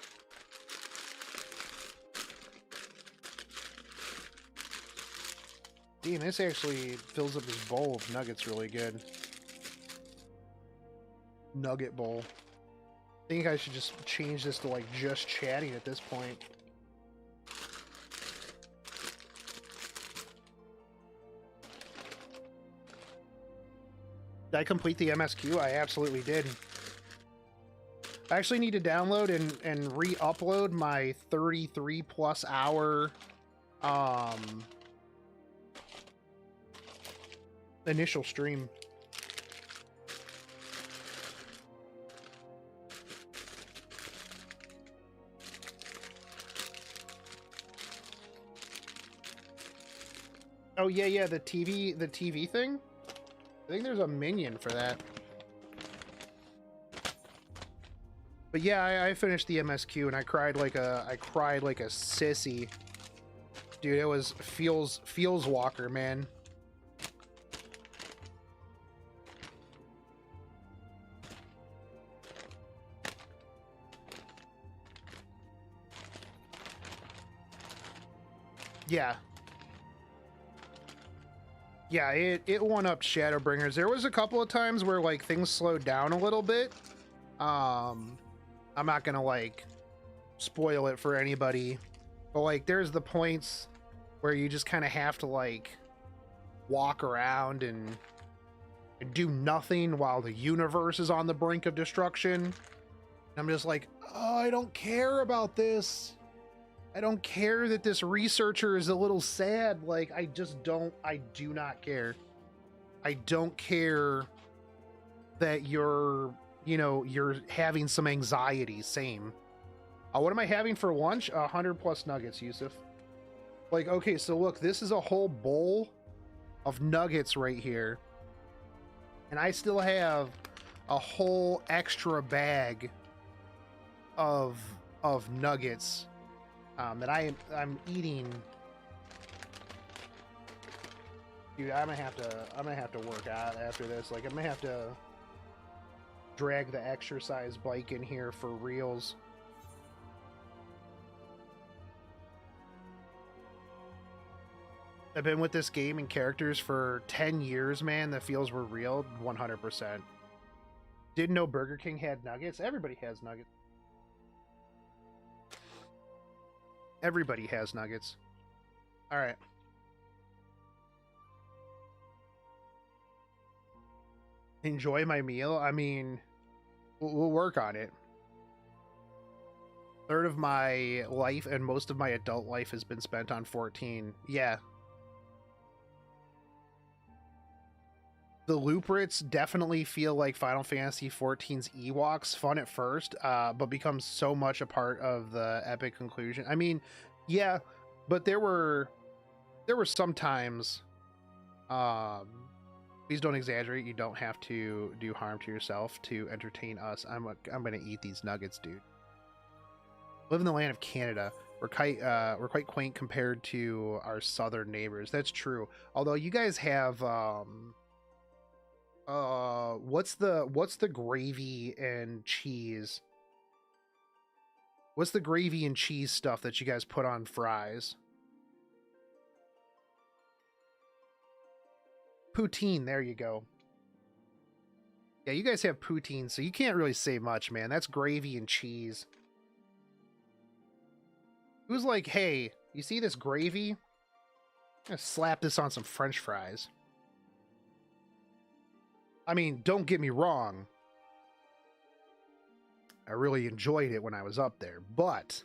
Speaker 1: Damn, this actually fills up this bowl of nuggets really good. Nugget bowl. I think I should just change this to like just chatting at this point. Did I complete the MSQ? I absolutely did. I actually need to download and re-upload my 33 plus hour initial stream. Oh yeah, yeah, the TV thing. I think there's a minion for that. But yeah, I finished the MSQ and I cried like a sissy. Dude, it was feels Walker, man. Yeah. Yeah, it won up Shadowbringers. There was a couple of times where like things slowed down a little bit. I'm not gonna like spoil it for anybody, but like there's the points where you just kind of have to like walk around and do nothing while the universe is on the brink of destruction. I'm just like, oh, I don't care about this. I don't care that this researcher is a little sad. Like, I do not care. I don't care that you're having some anxiety. Same. What am I having for lunch? 100+ nuggets, Yusuf. Like, okay, so look, this is a whole bowl of nuggets right here. And I still have a whole extra bag of nuggets that I'm eating. Dude, I'm gonna have to work out after this. Like, I'm gonna have to drag the exercise bike in here for reals. I've been with this game and characters for 10 years, man. The feels were real, 100%. Didn't know Burger King had nuggets. Everybody has nuggets. Everybody has nuggets. All right. Enjoy my meal. I mean, we'll work on it. Third of my life and most of my adult life has been spent on 14. Yeah. The Looprits definitely feel like Final Fantasy XIV's Ewoks, fun at first, but becomes so much a part of the epic conclusion. I mean, yeah, but there were some times, please don't exaggerate. You don't have to do harm to yourself to entertain us. I'm gonna eat these nuggets, dude. Live in the land of Canada. We're quite quaint compared to our southern neighbors. That's true. Although you guys have what's the gravy and cheese? What's the gravy and cheese stuff that you guys put on fries? Poutine, there you go. Yeah, you guys have poutine, so you can't really say much, man. That's gravy and cheese. Who's like, hey, you see this gravy? I'm gonna slap this on some French fries. I mean, don't get me wrong. I really enjoyed it when I was up there, but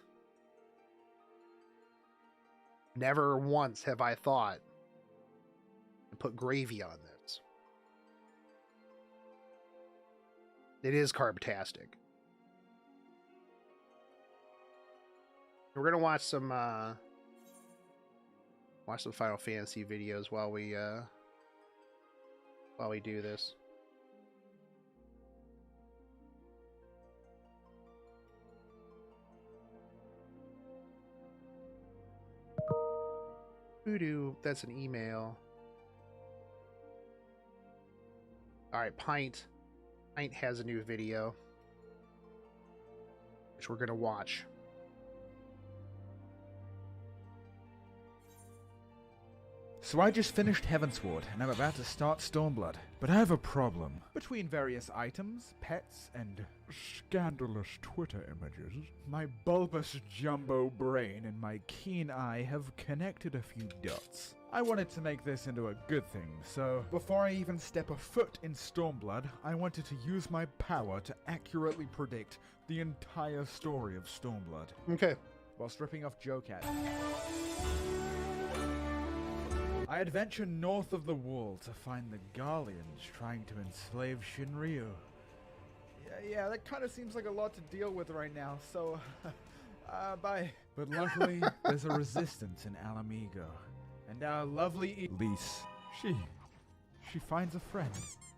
Speaker 1: never once have I thought to put gravy on this. It is carb-tastic. We're gonna watch some Final Fantasy videos while we do this. Voodoo, that's an email. All right, Pint has a new video, which we're gonna watch.
Speaker 2: So I just finished Heavensward, and I'm about to start Stormblood. But I have a problem. Between various items, pets, and scandalous Twitter images, my bulbous jumbo brain and my keen eye have connected a few dots. I wanted to make this into a good thing, so before I even step a foot in Stormblood, I wanted to use my power to accurately predict the entire story of Stormblood.
Speaker 1: Okay.
Speaker 2: While stripping off Jocat. I adventure north of the wall to find the Garleans trying to enslave Shinryu. Yeah, that kind of seems like a lot to deal with right now, so, bye. But luckily, there's a resistance in Alamigo. And our lovely Elise, she finds a friend.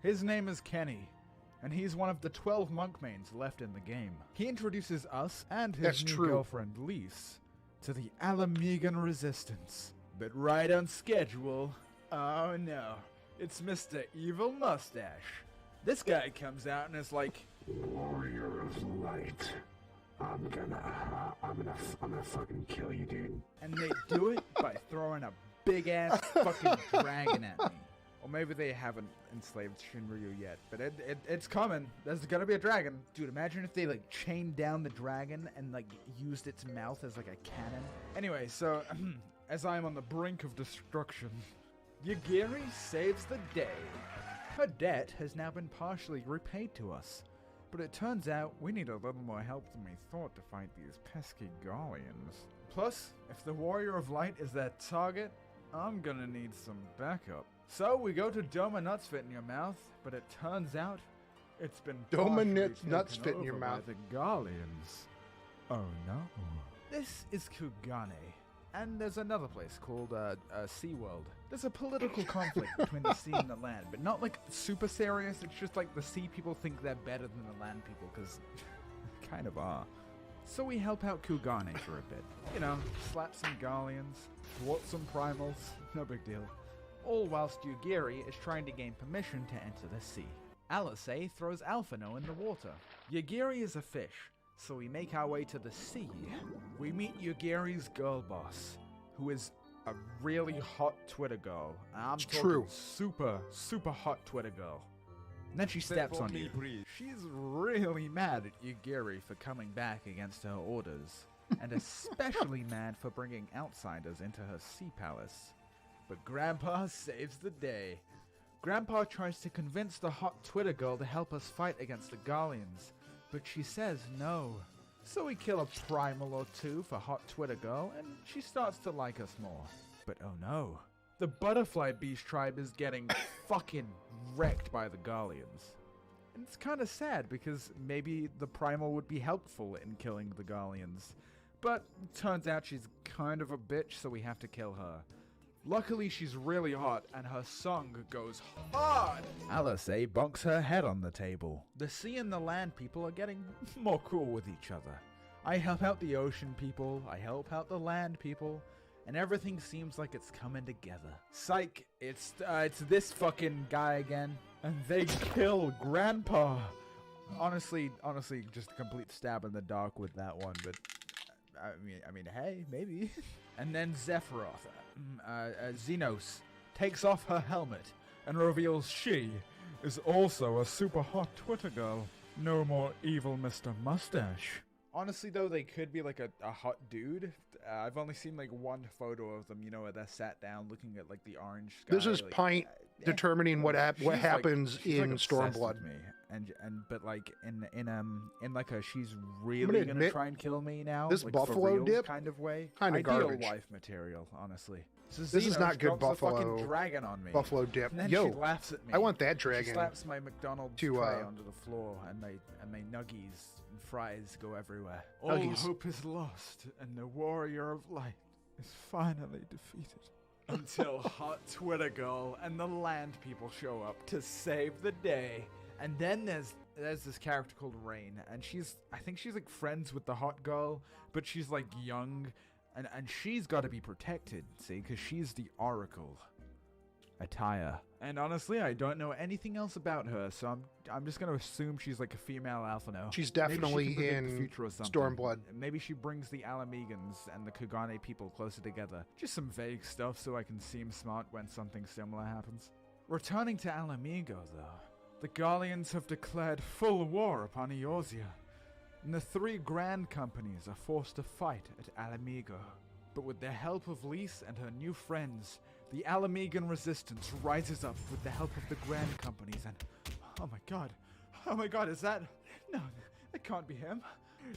Speaker 2: His name is Kenny, and he's one of the 12 monk mains left in the game. He introduces us and his new girlfriend, Lise, to the Alamegan Resistance. But right on schedule, oh no, it's Mr. Evil Mustache. This guy comes out and is like,
Speaker 3: Warrior of Light. I'm gonna fucking kill you, dude.
Speaker 2: And they do it by throwing a big-ass fucking dragon at me. Or maybe they haven't enslaved Shinryu yet, but it's coming. There's gonna be a dragon. Dude, imagine if they, like, chained down the dragon and, like, used its mouth as, like, a cannon. Anyway, so, as I am on the brink of destruction, Yagiri saves the day. Her debt has now been partially repaid to us. But it turns out we need a little more help than we thought to fight these pesky Gallians. Plus, if the Warrior of Light is their target, I'm gonna need some backup. So we go to Doma Nuts Fit in Your Mouth, but it turns out it's been
Speaker 1: Doma Nuts Fit in Your Mouth
Speaker 2: by the Gallians. Oh no. This is Kugane. And there's another place called SeaWorld. There's a political conflict between the sea and the land, but not like super serious. It's just like the sea people think they're better than the land people, because they kind of are. So we help out Kugane for a bit. You know, slap some Gallians, thwart some primals, no big deal. All whilst Yagiri is trying to gain permission to enter the sea. Alice throws Alphino in the water. Yagiri is a fish, so we make our way to the sea. We meet Yagiri's girl boss, who is a really hot Twitter girl. I'm talking super, super hot Twitter girl. And then she steps on you. She's really mad at Yagiri for coming back against her orders, and especially mad for bringing outsiders into her sea palace. But Grandpa saves the day. Grandpa tries to convince the hot Twitter girl to help us fight against the Gallians, but she says no. So we kill a primal or two for hot Twitter girl, and she starts to like us more. But oh no, the Butterfly Beast tribe is getting fucking wrecked by the Gallians. And it's kind of sad, because maybe the primal would be helpful in killing the Gallians. But it turns out she's kind of a bitch, so we have to kill her. Luckily, she's really hot, and her song goes hard! Alice bonks her head on the table. The sea and the land people are getting more cool with each other. I help out the ocean people, I help out the land people, and everything seems like it's coming together. Psych, it's this fucking guy again, and they kill Grandpa! Honestly, just a complete stab in the dark with that one, but I mean, hey, maybe. And then Zephyroth, Xenos, takes off her helmet and reveals she is also a super hot Twitter girl. No more evil Mr. Mustache. Honestly, though, they could be like a hot dude. I've only seen like one photo of them, you know, where they're sat down looking at like the orange sky.
Speaker 1: This is
Speaker 2: like,
Speaker 1: Pint determining what happens in Stormblood.
Speaker 2: But like in like a she's really gonna try and kill me now.
Speaker 1: This
Speaker 2: like,
Speaker 1: buffalo
Speaker 2: real
Speaker 1: dip
Speaker 2: kind of way.
Speaker 1: Kind of
Speaker 2: Ideal
Speaker 1: garbage.
Speaker 2: wife material, honestly. So
Speaker 1: this is not good buffalo.
Speaker 2: Fucking dragon on me.
Speaker 1: Buffalo dip.
Speaker 2: And then
Speaker 1: Yo,
Speaker 2: she laughs at me.
Speaker 1: I want that dragon.
Speaker 2: She slaps my McDonald's tray onto the floor, and my nuggies and fries go everywhere. All hope is lost, and the Warrior of Light is finally defeated. Until hot Twitter girl and the land people show up to save the day. And then there's this character called Rain, and I think she's like friends with the hot girl, but she's like young, and she's got to be protected, see, because she's the Oracle. Attire. And honestly, I don't know anything else about her, so I'm just gonna assume she's like a female Alphino.
Speaker 1: She's definitely
Speaker 2: in
Speaker 1: Stormblood.
Speaker 2: Maybe she brings the Alamegans and the Kugane people closer together. Just some vague stuff so I can seem smart when something similar happens. Returning to Alamigo, though, the Gallians have declared full war upon Eorzea, and the three grand companies are forced to fight at Alamigo. But with the help of Lise and her new friends, the Alamegan resistance rises up with the help of the grand companies, and oh my god, is that? No, that can't be him.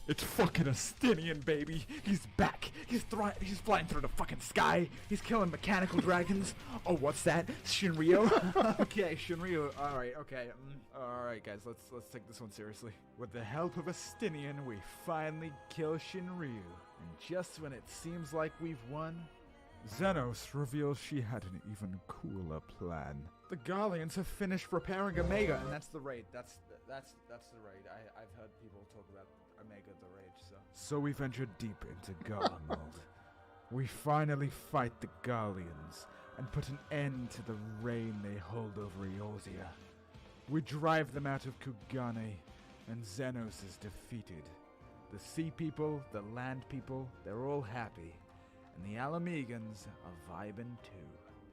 Speaker 2: It's fucking Astinian, baby. He's back. He's flying through the fucking sky. He's killing mechanical dragons. Oh, what's that? Shinryu? Okay, Shinryu. All right, okay. All right, guys, let's take this one seriously. With the help of Astinian, we finally kill Shinryu. And just when it seems like we've won, Xenos reveals she had an even cooler plan. The Garleans have finished repairing Omega, and that's the raid. That's the raid. I've heard people talk about Omega the raid, so we venture deep into Garlemald. We finally fight the Garleans and put an end to the reign they hold over Eorzea. We drive them out of Kugane, and Xenos is defeated. The sea people, the land people, they're all happy. And the Alamegans are vibing too.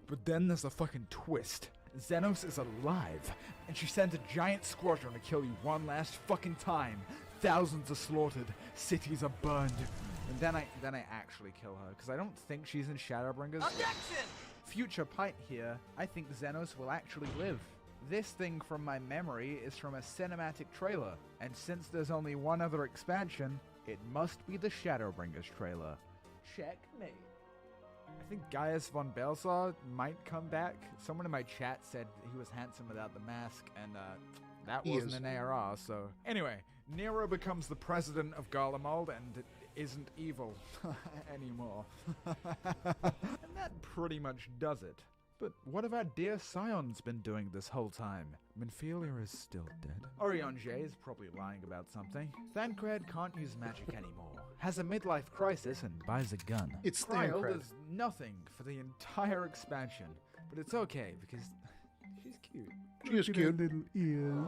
Speaker 2: But then there's a fucking twist. Xenos is alive, and she sends a giant squadron to kill you one last fucking time. Thousands are slaughtered, cities are burned. And then I actually kill her, because I don't think she's in Shadowbringers. Objection! Future Pint here, I think Xenos will actually live. This thing from my memory is from a cinematic trailer, and since there's only one other expansion, it must be the Shadowbringers trailer. Checkmate. I think Gaius von Belsar might come back. Someone in my chat said he was handsome without the mask, and that wasn't an ARR, so... Anyway, Nero becomes the president of Garlemald and isn't evil anymore. And that pretty much does it. But what have our dear Scions been doing this whole time? Minfilia is still dead. Orionge is probably lying about something. Thancred can't use magic anymore. Has a midlife crisis and buys a gun.
Speaker 1: It's
Speaker 2: Kryl
Speaker 1: Thancred.
Speaker 2: does nothing for the entire expansion. But it's okay, because she's cute.
Speaker 1: She is
Speaker 2: Look at her
Speaker 1: cute.
Speaker 2: little ears.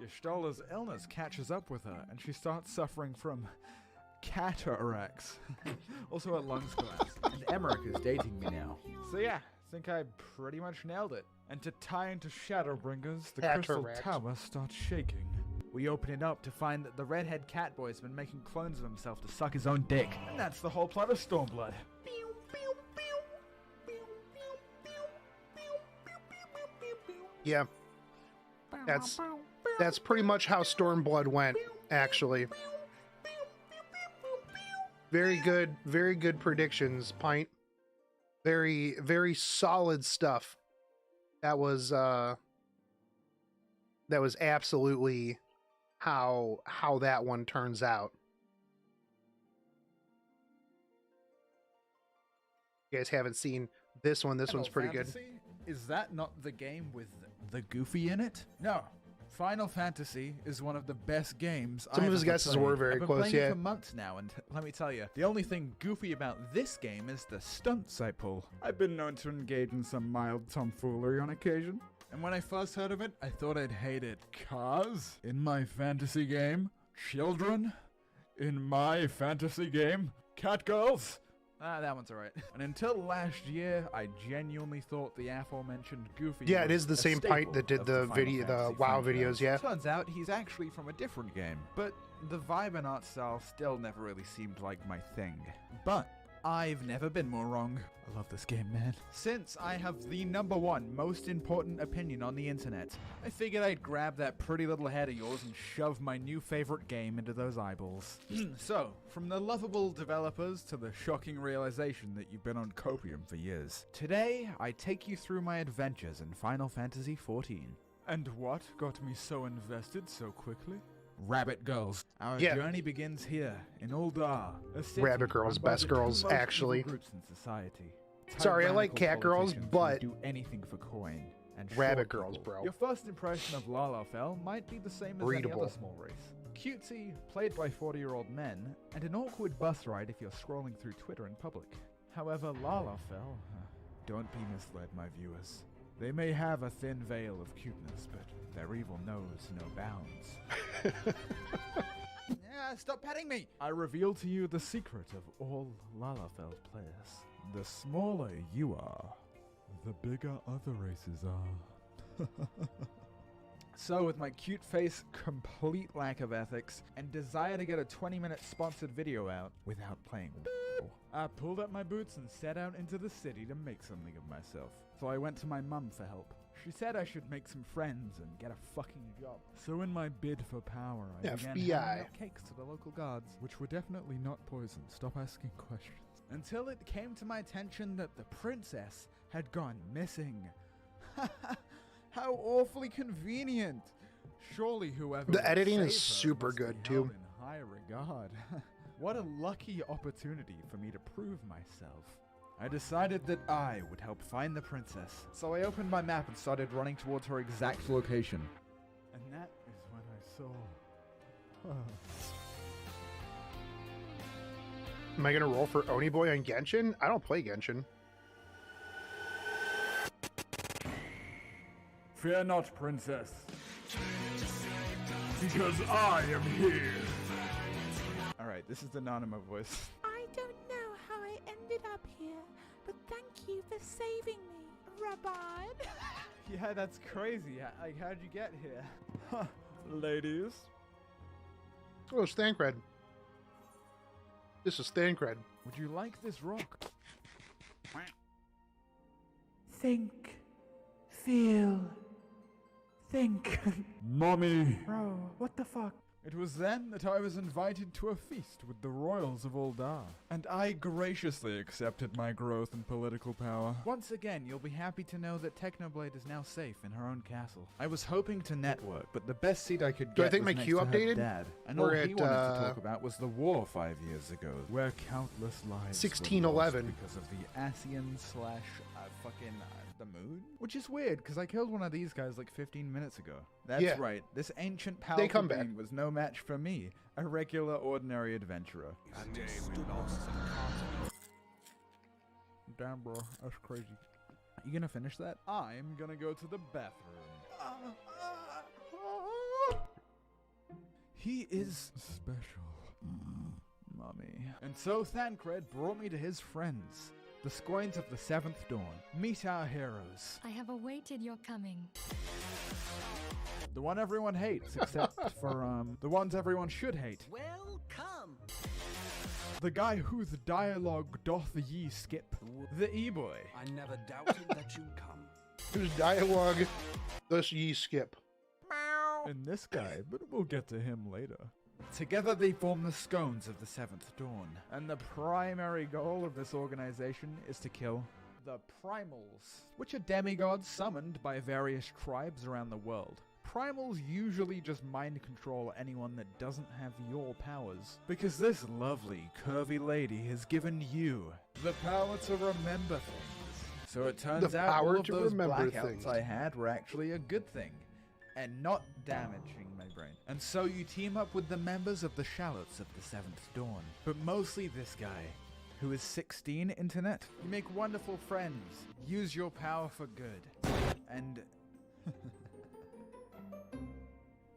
Speaker 2: Yshtola's illness catches up with her, and she starts suffering from cataracts. Also a lungs collapse. And Emmerich is dating me now. So yeah, I think I pretty much nailed it. And to tie into Shadowbringers, the crystal
Speaker 1: Cataracts.
Speaker 2: tower starts shaking. We open it up to find that the redhead cat boy's been making clones of himself to suck his own dick. And that's the whole plot of Stormblood.
Speaker 1: Yeah. That's pretty much how Stormblood went, actually. Very good predictions, Pint. Very, very solid stuff. That was absolutely how that one turns out. You guys haven't seen this one. This one's pretty good.
Speaker 2: Is that not the game with the Goofy in it? No. Final Fantasy is one of the best games
Speaker 1: Some of his guesses were very
Speaker 2: I've been
Speaker 1: close,
Speaker 2: playing
Speaker 1: yeah.
Speaker 2: it for months now, and let me tell you, the only thing goofy about this game is the stunts I pull. I've been known to engage in some mild tomfoolery on occasion, and when I first heard of it, I thought I'd hate it, 'cause in my fantasy game, children, in my fantasy game, catgirls. That one's alright. And until last year, I genuinely thought the aforementioned Goofy.
Speaker 1: Yeah, it
Speaker 2: was
Speaker 1: is the
Speaker 2: a
Speaker 1: same Pint that did
Speaker 2: staple
Speaker 1: the
Speaker 2: of Final
Speaker 1: video, the
Speaker 2: Fantasy
Speaker 1: WoW
Speaker 2: franchise.
Speaker 1: videos, yeah.
Speaker 2: Turns out he's actually from a different game. But the vibe and art style still never really seemed like my thing. But I've never been more wrong. I love this game, man. Since I have the #1 most important opinion on the internet, I figured I'd grab that pretty little head of yours and shove my new favorite game into those eyeballs. So, from the lovable developers to the shocking realization that you've been on copium for years, today I take you through my adventures in Final Fantasy XIV. And what got me so invested so quickly? Rabbit Girls. Our
Speaker 1: Yeah.
Speaker 2: journey begins here, in Uldar, a city
Speaker 1: Rabbit Girls,
Speaker 2: run by
Speaker 1: best
Speaker 2: the two
Speaker 1: girls,
Speaker 2: most evil
Speaker 1: actually.
Speaker 2: groups in society.
Speaker 1: Sorry, I like
Speaker 2: Tyrannical
Speaker 1: cat girls,
Speaker 2: politicians who
Speaker 1: but
Speaker 2: do anything for coin. And
Speaker 1: Rabbit
Speaker 2: short
Speaker 1: Girls,
Speaker 2: people.
Speaker 1: bro.
Speaker 2: Your first impression of Lalafell might be the same as any
Speaker 1: Readable.
Speaker 2: other small race. Cutesy, played by 40-year-old men, and an awkward bus ride if you're scrolling through Twitter in public. However, Lalafell, don't be misled, my viewers. They may have a thin veil of cuteness, but their evil knows no bounds. Yeah, stop petting me! I reveal to you the secret of all Lalafell players. The smaller you are, the bigger other races are. So, with my cute face, complete lack of ethics, and desire to get a 20-minute sponsored video out without playing I pulled up my boots and set out into the city to make something of myself. So I went to my mum for help. She said I should make some friends and get a fucking job. So in my bid for power, I began handing
Speaker 1: FBI.
Speaker 2: out cakes to the local guards, which were definitely not poison. Stop asking questions. Until it came to my attention that the princess had gone missing. How awfully convenient. Surely whoever
Speaker 1: The
Speaker 2: would
Speaker 1: editing
Speaker 2: save
Speaker 1: is
Speaker 2: her
Speaker 1: super
Speaker 2: must be
Speaker 1: good,
Speaker 2: held
Speaker 1: too.
Speaker 2: in high regard. What a lucky opportunity for me to prove myself. I decided that I would help find the princess. So I opened my map and started running towards her exact location. And that is when I saw...
Speaker 1: Am I gonna roll for Oni Boy on Genshin? I don't play Genshin.
Speaker 2: Fear not, princess. Because I am here. Alright, this is the Nanima voice.
Speaker 4: I don't know how I ended up here, but thank you for saving me, Rabban.
Speaker 2: Yeah, that's crazy. Like, how'd you get here? Huh, ladies.
Speaker 1: Oh, it's Thancred. This is Thancred.
Speaker 2: Would you like this rock?
Speaker 4: Think. Feel. Think.
Speaker 2: Mommy.
Speaker 4: Bro, what the fuck?
Speaker 2: It was then that I was invited to a feast with the royals of Uldar, and I graciously accepted my growth in political power. Once again, you'll be happy to know that Technoblade is now safe in her own castle. I was hoping to network, but the best seat I could
Speaker 1: Do I
Speaker 2: get
Speaker 1: think
Speaker 2: was
Speaker 1: my
Speaker 2: next
Speaker 1: queue
Speaker 2: to her
Speaker 1: updated?
Speaker 2: dad, and
Speaker 1: We're
Speaker 2: all he
Speaker 1: at,
Speaker 2: wanted to talk about was the war 5 years ago, where countless lives
Speaker 1: 1611.
Speaker 2: were lost because of the Asian slash the moon? Which is weird, because I killed one of these guys like 15 minutes ago. That's
Speaker 1: Yeah.
Speaker 2: right, this ancient powerful
Speaker 1: come back.
Speaker 2: being was no match for me, a regular ordinary adventurer. Damn, bro, that's crazy. You gonna finish that? I'm gonna go to the bathroom. He is special. Mommy. And so Thancred brought me to his friends, the Squines of the Seventh Dawn. Meet our heroes.
Speaker 5: I have awaited your coming.
Speaker 2: The one everyone hates, except for, the ones everyone should hate.
Speaker 6: Welcome.
Speaker 2: The guy whose dialogue doth ye skip. The E-boy.
Speaker 6: I never doubted that you'd come.
Speaker 1: Whose dialogue does ye skip?
Speaker 2: And this guy, but we'll get to him later. Together they form the Scones of the Seventh Dawn, and the primary goal of this organization is to kill the Primals, which are demigods summoned by various tribes around the world. Primals usually just mind control anyone that doesn't have your powers, because this lovely, curvy lady has given you the power to remember things. So it turns
Speaker 1: The
Speaker 2: out
Speaker 1: power
Speaker 2: all of
Speaker 1: to
Speaker 2: those
Speaker 1: remember
Speaker 2: blackouts
Speaker 1: things.
Speaker 2: I had were actually a good thing, and not damaging my brain. And so you team up with the members of the Shallots of the Seventh Dawn, but mostly this guy, who is 16, internet. You make wonderful friends, use your power for good, and...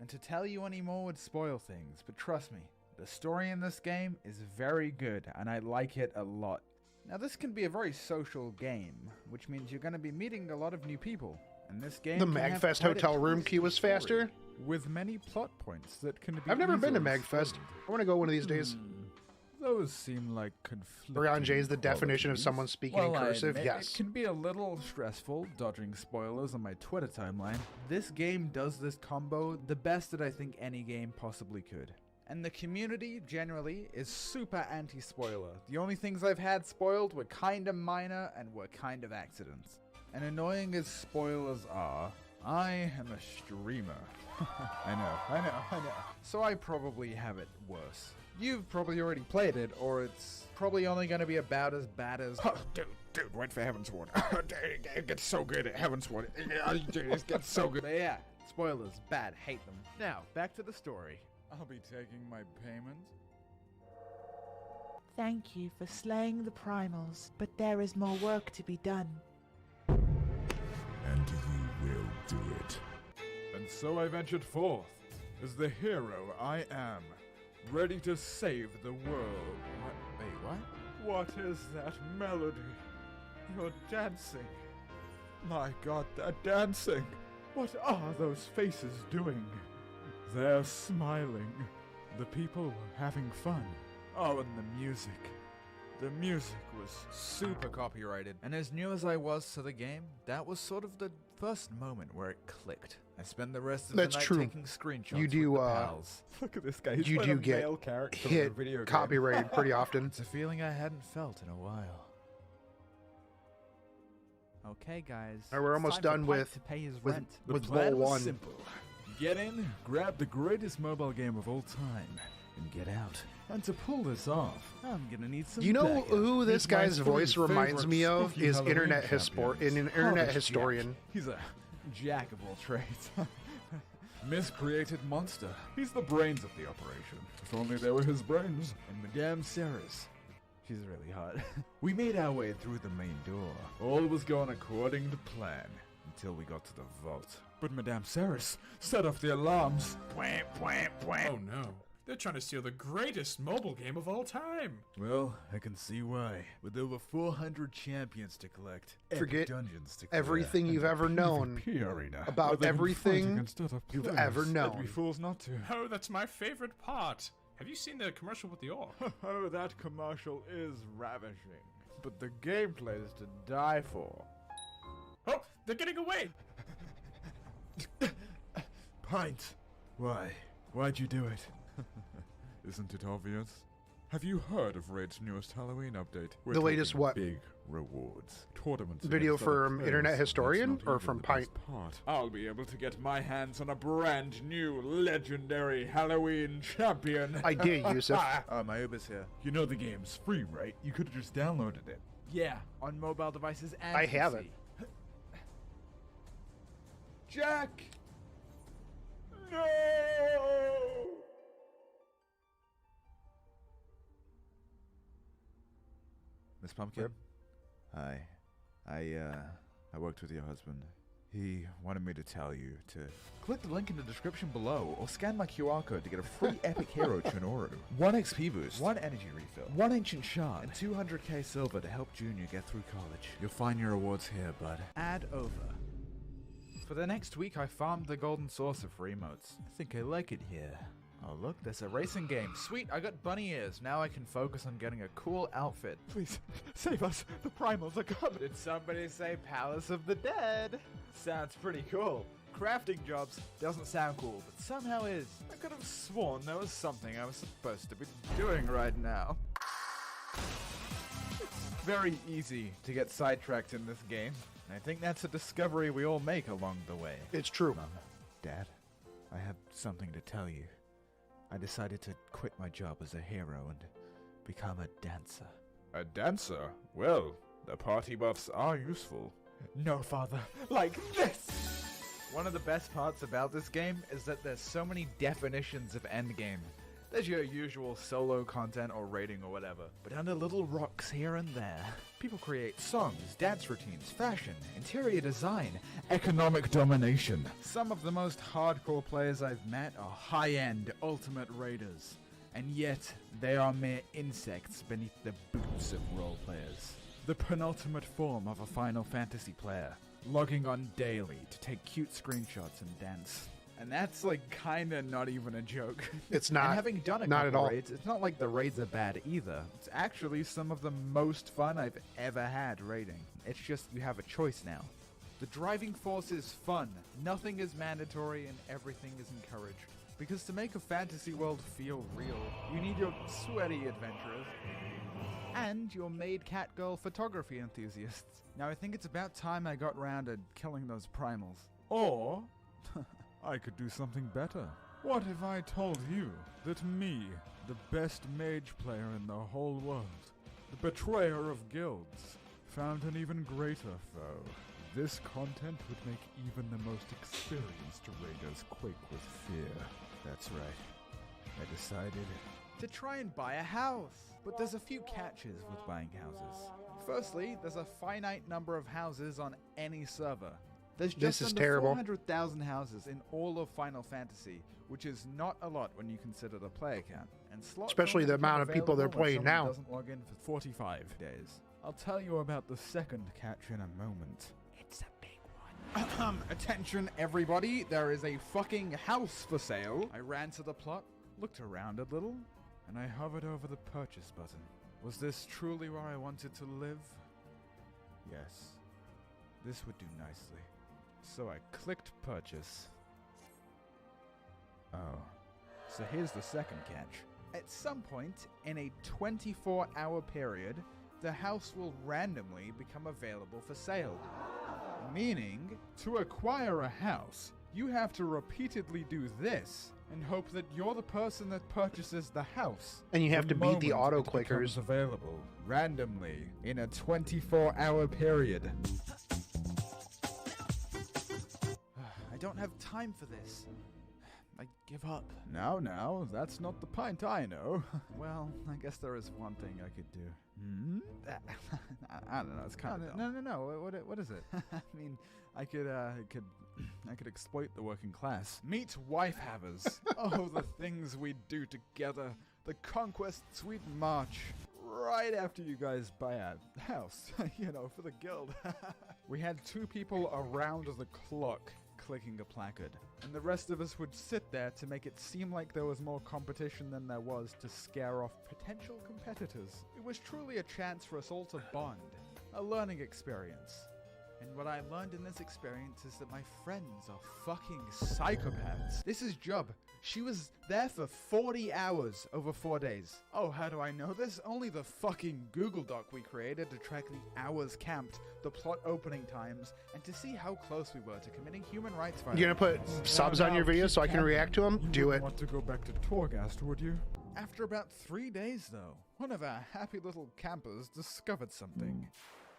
Speaker 2: And to tell you any more would spoil things, but trust me, the story in this game is very good, and I like it a lot. Now this can be a very social game, which means you're going to be meeting a lot of new people. And this game
Speaker 1: The
Speaker 2: can have
Speaker 1: Magfest
Speaker 2: quite a
Speaker 1: hotel room
Speaker 2: twisty
Speaker 1: queue was
Speaker 2: story,
Speaker 1: faster?
Speaker 2: with many plot points that can be
Speaker 1: I've never been to
Speaker 2: easily
Speaker 1: Magfest.
Speaker 2: spoiled.
Speaker 1: I want to go one of these days.
Speaker 2: Those seem like conflicting
Speaker 1: Brian J is the definition of
Speaker 2: qualities.
Speaker 1: someone speaking in
Speaker 2: Well, I
Speaker 1: cursive,
Speaker 2: admit
Speaker 1: yes.
Speaker 2: It can be a little stressful dodging spoilers on my Twitter timeline. This game does this combo the best that I think any game possibly could. And the community, generally, is super anti-spoiler. The only things I've had spoiled were kinda minor and were kind of accidents. And annoying as spoilers are, I am a streamer. I know. So I probably have it worse. You've probably already played it, or it's probably only going to be about as bad as...
Speaker 7: Oh, dude, wait for Heavensward. It gets so good at Heavensward. It gets so good.
Speaker 2: But yeah, spoilers, bad, hate them. Now, back to the story. I'll be taking my payment.
Speaker 4: Thank you for slaying the primals, but there is more work to be done.
Speaker 3: And you will do it.
Speaker 2: And so I ventured forth, as the hero I am, ready to save the world. Wait, what? What is that melody? You're dancing. My god, they're dancing. What are those faces doing? They're smiling. The people were having fun. Oh, and the music. The music was super copyrighted. And as new as I was to the game, that was sort of the first moment where it clicked. I spent the rest of
Speaker 1: That's
Speaker 2: the night
Speaker 1: true.
Speaker 2: taking screenshots
Speaker 1: You do,
Speaker 2: with the pals. Look at this guy. He's
Speaker 1: you
Speaker 2: playing
Speaker 1: do
Speaker 2: a
Speaker 1: get
Speaker 2: male character in a
Speaker 1: hit
Speaker 2: video game.
Speaker 1: copyrighted pretty often.
Speaker 2: It's a feeling I hadn't felt in a while. Okay, guys.
Speaker 1: Alright, we're
Speaker 2: it's
Speaker 1: almost
Speaker 2: time for
Speaker 1: done
Speaker 2: Pike
Speaker 1: with-
Speaker 2: to pay his
Speaker 1: with-
Speaker 2: rent.
Speaker 1: with
Speaker 2: the plan
Speaker 1: Vol
Speaker 2: was
Speaker 1: 1.
Speaker 2: simple. Get in, grab the greatest mobile game of all time, and get out And to pull this off, I'm gonna need some
Speaker 1: You know
Speaker 2: backup.
Speaker 1: who this
Speaker 2: Meet my
Speaker 1: guy's voice
Speaker 2: three
Speaker 1: reminds
Speaker 2: favorite
Speaker 1: me of
Speaker 2: spooky
Speaker 1: is
Speaker 2: Halloween
Speaker 1: internet
Speaker 2: champions.
Speaker 1: internet
Speaker 2: Harvest
Speaker 1: historian.
Speaker 2: Jack. He's a jack of all trades. Miscreated monster. He's the brains of the operation. If only they were his brains. And Madame Saris. She's really hot. We made our way through the main door. All was going according to plan until we got to the vault. But Madame Saris set off the alarms. Wham, wham, wham.
Speaker 5: Oh no. They're trying to steal the greatest mobile game of all time.
Speaker 2: Well, I can see why. With over 400 champions to collect, epic
Speaker 1: Forget
Speaker 2: dungeons to clear,
Speaker 1: everything
Speaker 2: and
Speaker 1: you've
Speaker 2: a
Speaker 1: ever known
Speaker 2: PvP arena
Speaker 1: about
Speaker 2: where they can
Speaker 1: everything
Speaker 2: fight against other
Speaker 1: you've
Speaker 2: players.
Speaker 1: ever
Speaker 2: They'd
Speaker 1: known.
Speaker 2: be fools not to.
Speaker 5: Oh, that's my favorite part. Have you seen the commercial with the orc?
Speaker 2: Oh, that commercial is ravishing. But the gameplay is to die for.
Speaker 5: Oh, they're getting away.
Speaker 2: Pint. Why? Why'd you do it? Isn't it obvious? Have you heard of Raid's newest Halloween update? We're
Speaker 1: The latest
Speaker 2: talking
Speaker 1: what?
Speaker 2: Big rewards. Tournaments.
Speaker 1: Video
Speaker 2: against other
Speaker 1: from
Speaker 2: players.
Speaker 1: Internet
Speaker 2: That's
Speaker 1: Historian
Speaker 2: not
Speaker 1: or
Speaker 2: even
Speaker 1: from
Speaker 2: the
Speaker 1: Pint?
Speaker 2: best part. I'll be able to get my hands on a brand new legendary Halloween champion.
Speaker 1: I did, Yusuf.
Speaker 2: My Uber's here. You know the game's free, right? You could have just downloaded it. Yeah, on mobile devices and
Speaker 1: I have it.
Speaker 2: Jack! No! Miss Pumpkin?
Speaker 1: Yep.
Speaker 2: Hi. I worked with your husband. He wanted me to tell you to click the link in the description below or scan my QR code to get a free epic hero Chinoru, 1 XP boost, 1 energy refill, 1 ancient shard, and 200k silver to help Junior get through college. You'll find your rewards here, bud. Add over. For the next week, I farmed the golden source of free emotes. I think I like it here. Oh look, there's a racing game. Sweet, I got bunny ears. Now I can focus on getting a cool outfit. Please, save us. The primals are coming. Did somebody say Palace of the Dead? Sounds pretty cool. Crafting jobs doesn't sound cool, but somehow is. I could have sworn there was something I was supposed to be doing right now. It's very easy to get sidetracked in this game. And I think that's a discovery we all make along the way.
Speaker 1: It's true.
Speaker 2: Mom, Dad, I have something to tell you. I decided to quit my job as a hero and become a dancer. A dancer? Well, the party buffs are useful. No, Father. Like this! One of the best parts about this game is that there's so many definitions of endgame. There's your usual solo content or raiding or whatever, but under little rocks here and there, people create songs, dance routines, fashion, interior design, economic domination. Some of the most hardcore players I've met are high-end ultimate raiders, and yet they are mere insects beneath the boots of role players. The penultimate form of a Final Fantasy player, logging on daily to take cute screenshots and dance. And that's like kinda not even a joke.
Speaker 1: It's not.
Speaker 2: And having done a
Speaker 1: Not
Speaker 2: couple
Speaker 1: at all.
Speaker 2: raids, it's not like the raids are bad either. It's actually some of the most fun I've ever had raiding. It's just you have a choice now. The driving force is fun. Nothing is mandatory and everything is encouraged. Because to make a fantasy world feel real, you need your sweaty adventurers and your maid cat girl photography enthusiasts. Now I think it's about time I got round to killing those primals. Or I could do something better. What if I told you that me, the best mage player in the whole world, the betrayer of guilds, found an even greater foe? This content would make even the most experienced raiders quake with fear. That's right. I decided to try and buy a house. But there's a few catches with buying houses. Firstly, there's a finite number of houses on any server. There's just
Speaker 1: This is
Speaker 2: under
Speaker 1: terrible.
Speaker 2: 400,000 houses in all of Final Fantasy, which is not a lot when you consider the player count. And slots
Speaker 1: Especially
Speaker 2: only
Speaker 1: the
Speaker 2: become
Speaker 1: amount of people they're
Speaker 2: available when
Speaker 1: playing
Speaker 2: someone
Speaker 1: now.
Speaker 2: doesn't log in for 45 days. I'll tell you about the second catch in a moment.
Speaker 4: It's a big one.
Speaker 2: Attention everybody, there is a fucking house for sale. I ran to the plot, looked around a little, and I hovered over the purchase button. Was this truly where I wanted to live? Yes. This would do nicely. So I clicked purchase. Oh. So here's the second catch. At some point in a 24-hour period, the house will randomly become available for sale. Meaning, to acquire a house, you have to repeatedly do this and hope that you're the person that purchases the house.
Speaker 1: And you have to beat the auto
Speaker 2: It becomes
Speaker 1: clickers.
Speaker 2: available randomly in a 24-hour period. I don't have time for this. I give up. Now, that's not the pint I know. Well, I guess there is one thing I could do. I don't know. It's kind of no. What is it? I mean, I could exploit the working class. Meet wife havers. Oh, the things we'd do together. The conquests we'd march. Right after you guys buy a house, for the guild. We had 2 people around the clock clicking a placard, and the rest of us would sit there to make it seem like there was more competition than there was to scare off potential competitors. It was truly a chance for us all to bond, a learning experience. And what I learned in this experience is that my friends are fucking psychopaths. This is Jub. She was there for 40 hours over 4 days. Oh, how do I know this? Only the fucking Google Doc we created to track the hours camped, the plot opening times, and to see how close we were to committing human rights violations.
Speaker 1: You're gonna put subs on your video so I can react to them? Do it.
Speaker 2: Want to go back to Torghast, would you? After about 3 days, though, one of our happy little campers discovered something.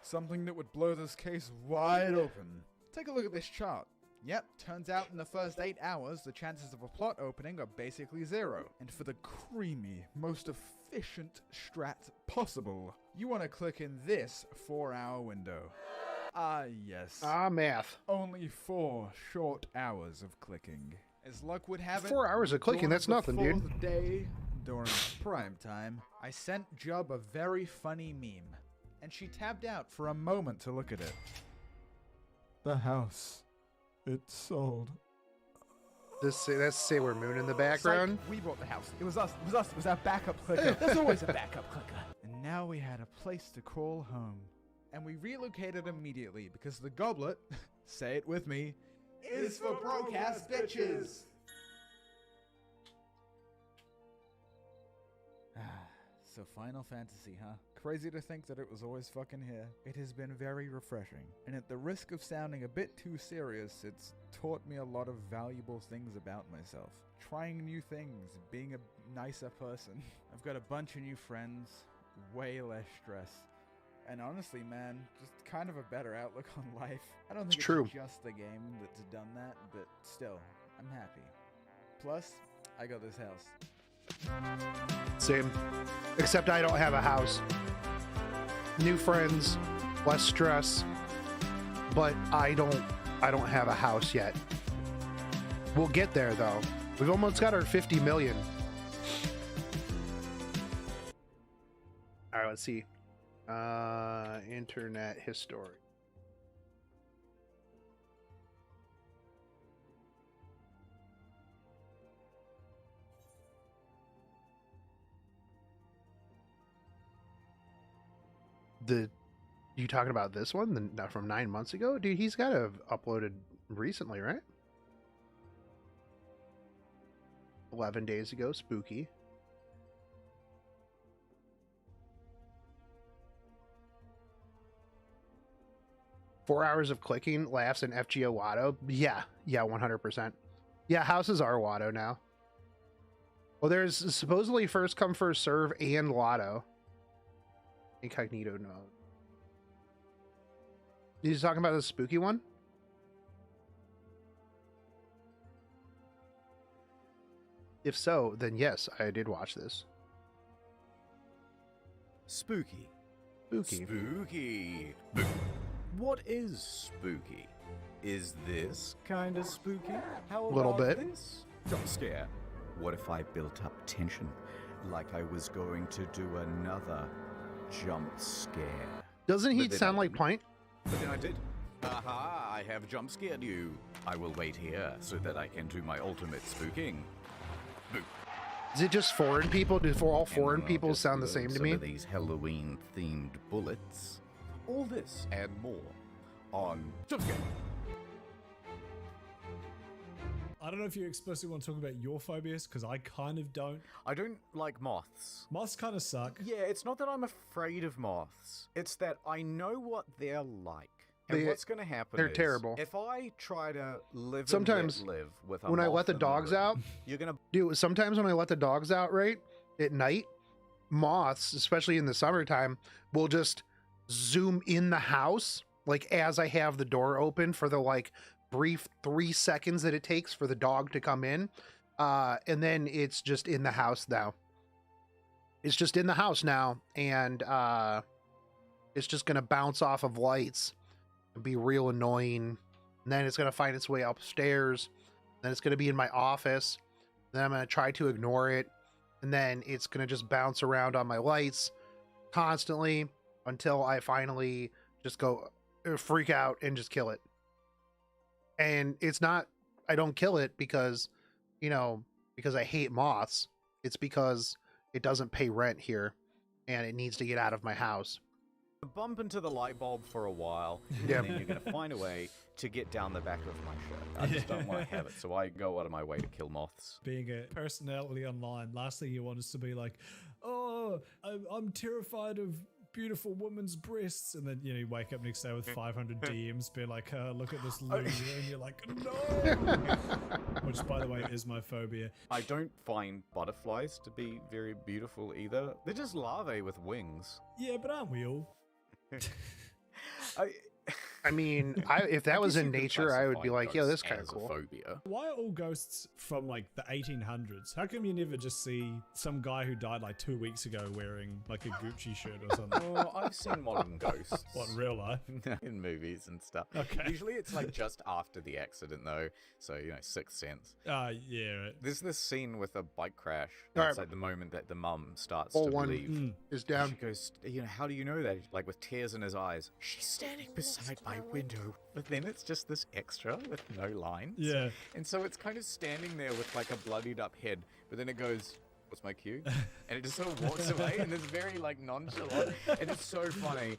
Speaker 2: Something that would blow this case wide open. Take a look at this chart. Yep, turns out in the first 8 hours, the chances of a plot opening are basically 0. And for the creamy, most efficient strat possible, you want to click in this 4-hour window. Ah, yes.
Speaker 1: Ah, math.
Speaker 2: Only 4 short hours of clicking. As luck would have it,
Speaker 1: 4 hours of clicking,
Speaker 2: during
Speaker 1: that's
Speaker 2: the
Speaker 1: nothing, dude.
Speaker 2: 4th day, during prime time, I sent Jub a very funny meme, and she tabbed out for a moment to look at it. The house. It's sold.
Speaker 1: Let's say we're Moon in the background.
Speaker 2: Psych, we bought the house. It was us. It was our backup clicker. There's always a backup clicker. And now we had a place to call home. And we relocated immediately because the goblet, say it with me, is for broke-ass bitches. So Final Fantasy, huh? Crazy to think that it was always fucking here. It has been very refreshing. And at the risk of sounding a bit too serious, it's taught me a lot of valuable things about myself. Trying new things, being a nicer person. I've got a bunch of new friends, way less stress. And honestly, man, just kind of a better outlook on life. I don't think it's
Speaker 1: true.
Speaker 2: Just the game that's done that, but still, I'm happy. Plus, I got this house.
Speaker 1: Same. Except I don't have a house. New friends, less stress, but I don't have a house yet. We'll get there though. We've almost got our 50 million. All right, let's see. Internet history. You talking about this one from 9 months ago? Dude, he's got to have uploaded recently, right? 11 days ago, spooky. Four hours of clicking, laughs, and FGO Watto. Yeah, 100%. Yeah, houses are Watto now. Well, there's supposedly first come, first serve and Watto. Incognito mode. He's talking about the spooky one? If so, then yes, I did watch this.
Speaker 8: Spooky.
Speaker 1: Spooky.
Speaker 8: Spooky. What is spooky? Is this kind of spooky? How about
Speaker 1: Little bit.
Speaker 8: This? Jump scare. What if I built up tension, like I was going to do another jump scare?
Speaker 1: Doesn't he
Speaker 8: But then
Speaker 1: sound
Speaker 8: I
Speaker 1: like
Speaker 8: didn't.
Speaker 1: Pint?
Speaker 8: But then I did. Aha, I have jump scared you. I will wait here so that I can do my ultimate spooking. Boo.
Speaker 1: Is it just foreign people? Do all
Speaker 8: And
Speaker 1: foreign
Speaker 8: then I'll
Speaker 1: people
Speaker 8: just
Speaker 1: sound the
Speaker 8: load
Speaker 1: same to
Speaker 8: some
Speaker 1: me?
Speaker 8: of these Halloween-themed bullets. All this and more on Jump Scare.
Speaker 5: I don't know if you explicitly want to talk about your phobias, because I kind of don't.
Speaker 8: I don't like moths.
Speaker 5: Moths kind of suck.
Speaker 8: Yeah, it's not that I'm afraid of moths. It's that I know what they're like. And what's going to happen
Speaker 1: they're
Speaker 8: is,
Speaker 1: terrible.
Speaker 8: if I try to live
Speaker 1: Sometimes
Speaker 8: and let live with a
Speaker 1: when I let
Speaker 8: moth
Speaker 1: the
Speaker 8: in
Speaker 1: dogs
Speaker 8: room,
Speaker 1: out,
Speaker 8: you're going to...
Speaker 1: dude, sometimes when I let the dogs out, right, at night, moths, especially in the summertime, will just zoom in the house, like as I have the door open for the like brief 3 seconds that it takes for the dog to come in. And then it's just in the house now. It's just in the house now, and it's just gonna bounce off of lights and be real annoying. And then it's gonna find its way upstairs. Then it's gonna be in my office. Then I'm gonna try to ignore it, and then it's gonna just bounce around on my lights constantly until I finally just go freak out and just kill it. And it's not, I don't kill it because, you know, because I hate moths. It's because it doesn't pay rent here and it needs to get out of my house.
Speaker 8: bump into the light bulb for a while,
Speaker 1: Yeah.
Speaker 8: and then you're going to find a way to get down the back of my shirt. I just don't want to have it, so I go out of my way to kill moths.
Speaker 5: Being a personality online, last thing you want is to be like, oh, I'm terrified of beautiful woman's breasts, and then you wake up next day with 500 DMs being like, look at this loser, and you're like, no. Which, by the way, is my phobia.
Speaker 8: I don't find butterflies to be very beautiful either. They're just larvae with wings.
Speaker 5: Yeah, but aren't we all?
Speaker 1: I mean, if that was in nature, I would be like, yo, this is kind of
Speaker 8: as a
Speaker 1: cool.
Speaker 8: phobia.
Speaker 5: Why are all ghosts from like the 1800s? How come you never just see some guy who died like 2 weeks ago wearing like a Gucci shirt or something?
Speaker 8: Well, I've seen modern ghosts.
Speaker 5: What, in real life?
Speaker 8: In movies and stuff.
Speaker 5: Okay.
Speaker 8: Usually it's like just after the accident though, so Sixth Sense.
Speaker 5: Yeah. Right.
Speaker 8: There's this scene with a bike crash.
Speaker 1: All right.
Speaker 8: It's like the moment that the mum starts
Speaker 1: All
Speaker 8: to
Speaker 1: one
Speaker 8: believe.
Speaker 1: is down.
Speaker 8: She goes, how do you know that? Like with tears in his eyes. She's standing beside my window. But then it's just this extra with no lines.
Speaker 5: Yeah.
Speaker 8: And so it's kind of standing there with like a bloodied up head. But then it goes, what's my cue? And it just sort of walks away and it's very like nonchalant. And it's so funny.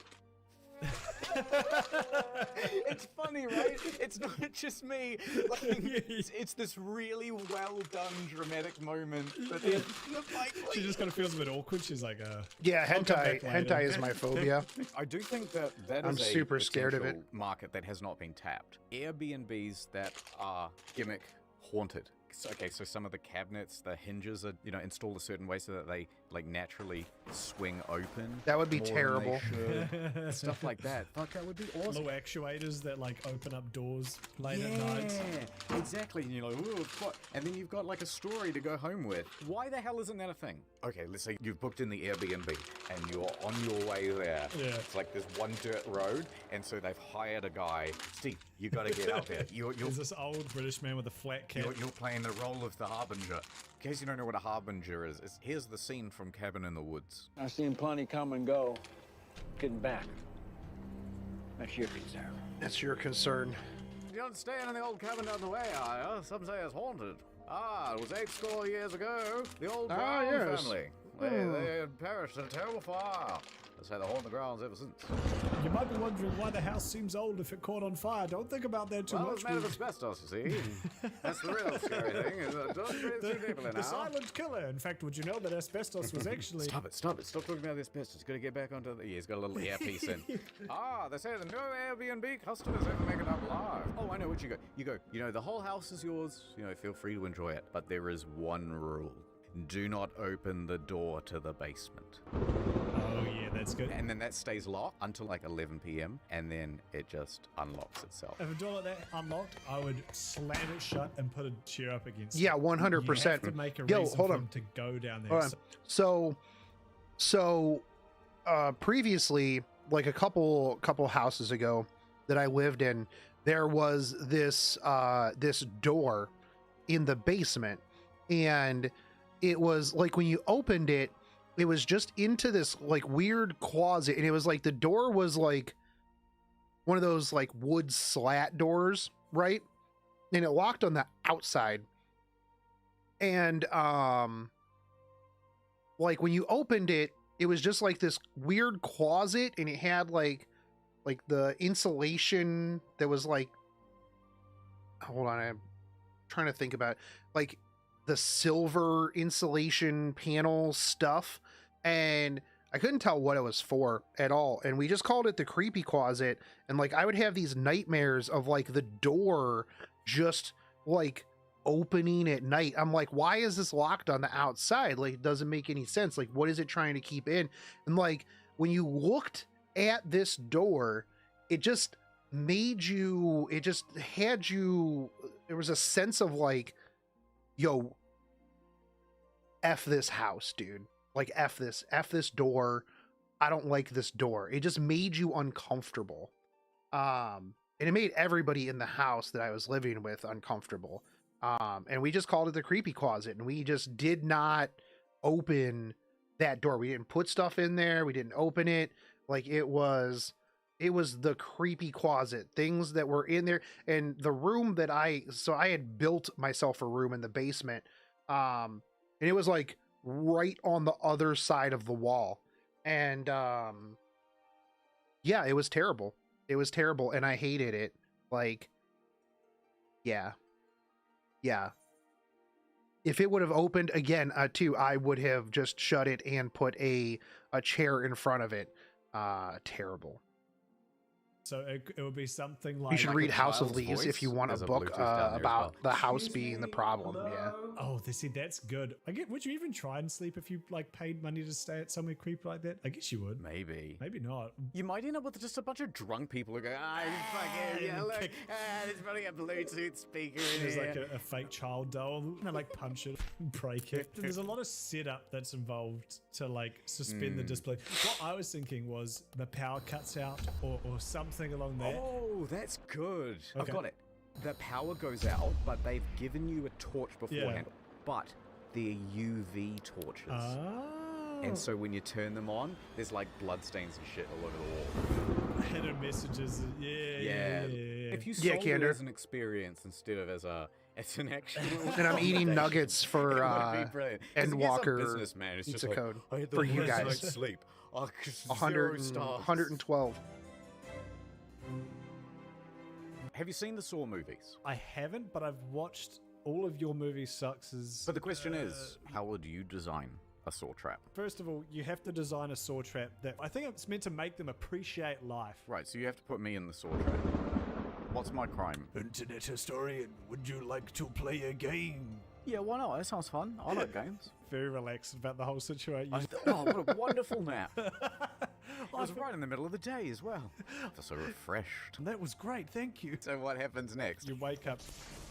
Speaker 8: It's funny, right? It's not just me. Like, it's this really well done dramatic moment. But then the bike
Speaker 5: She just kind of feels a bit awkward. She's like,
Speaker 1: Yeah,
Speaker 5: I'll come back
Speaker 1: hentai
Speaker 5: later.
Speaker 1: is my phobia.
Speaker 8: I do think that
Speaker 1: I'm
Speaker 8: is a
Speaker 1: super scared of it.
Speaker 8: potential market that has not been tapped. Airbnbs that are gimmick haunted. So some of the cabinets, the hinges are, installed a certain way so that they like naturally swing open.
Speaker 1: That would be
Speaker 8: more than
Speaker 1: terrible.
Speaker 8: they should. Stuff like that. Fuck, that would be awesome.
Speaker 5: little actuators that like open up doors late
Speaker 8: Yeah,
Speaker 5: at night.
Speaker 8: exactly. And you're like, ooh, what? And then you've got like a story to go home with. Why the hell isn't that a thing? Okay, let's say you've booked in the Airbnb and you're on your way there.
Speaker 5: Yeah.
Speaker 8: It's like this one dirt road, and so they've hired a guy. Steve, you got to get out there. You're
Speaker 5: There's this old British man with a flat cap.
Speaker 8: you're playing the role of the harbinger. In case you don't know what a harbinger is, here's the scene from Cabin in the Woods.
Speaker 9: I've seen plenty come and go. Getting back. That's your concern.
Speaker 1: That's your concern.
Speaker 8: You're not staying in the old cabin down the way, are you? Some say it's haunted. It was 80 years ago. The old Brown
Speaker 1: yes.
Speaker 8: family. They had perished in a terrible fire. They say they haunt the grounds ever since.
Speaker 5: You might be wondering why the house seems old if it caught on fire. Don't think about that too
Speaker 8: Well,
Speaker 5: much.
Speaker 8: it's made of asbestos, you see. That's the real scary thing. Is that don't breathe through people in
Speaker 5: The
Speaker 8: now.
Speaker 5: silent killer. In fact, would you know that asbestos was actually...
Speaker 8: Stop it. Stop talking about the asbestos. Got to get back onto the... Yeah, he's got a little earpiece in. They say that no Airbnb customers ever make it up live. Oh, I know what you go. The whole house is yours. Feel free to enjoy it. But there is one rule. Do not open the door to the basement.
Speaker 5: Oh, yeah, that's good.
Speaker 8: And then that stays locked until like 11 p.m. and then it just unlocks itself.
Speaker 5: If a door like that unlocked, I would slam it shut and put a chair up against it.
Speaker 1: Yeah, 100%.
Speaker 5: You have to make a
Speaker 1: Yo,
Speaker 5: reason
Speaker 1: hold
Speaker 5: for
Speaker 1: on.
Speaker 5: him to go down there.
Speaker 1: Hold on. So previously, like a couple houses ago that I lived in, there was this door in the basement, and it was like when you opened it, it was just into this like weird closet, and it was like the door was like one of those like wood slat doors, right? And it locked on the outside. And like when you opened it, it was just like this weird closet, and it had like the insulation that was like, hold on, I'm trying to think about it. Like the silver insulation panel stuff. And I couldn't tell what it was for at all. And we just called it the creepy closet. And like, I would have these nightmares of like the door just like opening at night. I'm like, why is this locked on the outside? Like, it doesn't make any sense. Like, what is it trying to keep in? And like, when you looked at this door, it just made you, it just had you, there was a sense of like, yo, F this house, dude. Like, F this door. I don't like this door. It just made you uncomfortable. And it made everybody in the house that I was living with uncomfortable. And we just called it the creepy closet, and we just did not open that door. We didn't put stuff in there. We didn't open it. Like, it was the creepy closet, things that were in there. And the room that I had built myself a room in the basement. And it was like right on the other side of the wall. And, yeah, it was terrible. It was terrible. And I hated it. Like, yeah. If it would have opened again, too, I would have just shut it and put a chair in front of it. Terrible.
Speaker 5: So it would be something like...
Speaker 1: You should read
Speaker 8: a
Speaker 1: House of
Speaker 8: child's
Speaker 1: Leaves
Speaker 8: voice.
Speaker 1: if you want a
Speaker 8: There's a
Speaker 1: book
Speaker 8: Bluetooth down there as
Speaker 1: about
Speaker 8: well.
Speaker 1: the house being the problem. Yeah.
Speaker 5: Oh, see, that's good. Would you even try and sleep if you like paid money to stay at somewhere creepy like that? I guess you would.
Speaker 8: Maybe.
Speaker 5: Maybe not.
Speaker 8: You might end up with just a bunch of drunk people who go, fucking, yeah, look, there's probably a Bluetooth speaker in
Speaker 5: There's
Speaker 8: here.
Speaker 5: like a fake child doll, and they like punch it and break it. There's a lot of setup that's involved to like suspend the display. What I was thinking was the power cuts out or something along that.
Speaker 8: Oh, that's good. I've
Speaker 5: Okay.
Speaker 8: got it. The power goes out, but they've given you a torch beforehand. But they're UV torches.
Speaker 5: Oh.
Speaker 8: And so when you turn them on, there's like bloodstains and shit all over the wall.
Speaker 5: Hidden messages. Yeah.
Speaker 8: If you
Speaker 1: Yeah,
Speaker 8: sold it
Speaker 1: Kander.
Speaker 8: as an experience instead of as an actual...
Speaker 1: And I'm eating nuggets for
Speaker 8: It would be brilliant. 'Cause
Speaker 1: and
Speaker 8: if you're some
Speaker 1: Walker
Speaker 8: businessman, it's
Speaker 1: pizza
Speaker 8: just like,
Speaker 1: code
Speaker 8: I had the
Speaker 1: for you
Speaker 8: worst
Speaker 1: guys.
Speaker 8: night's sleep.
Speaker 1: 100 112.
Speaker 8: Have you seen the Saw movies?
Speaker 5: I haven't, but I've watched all of your movie sucks.
Speaker 8: But the question is, how would you design a saw trap?
Speaker 5: First of all, you have to design a saw trap that I think it's meant to make them appreciate life.
Speaker 8: Right, so you have to put me in the saw trap. What's my crime?
Speaker 2: Internet historian, would you like to play a game?
Speaker 8: Yeah, why not? That sounds fun. I like games.
Speaker 5: Very relaxed about the whole situation.
Speaker 8: Oh, what a wonderful nap. It was right in the middle of the day as well. I feel so refreshed.
Speaker 5: That was great, thank you.
Speaker 8: So what happens next?
Speaker 5: You wake up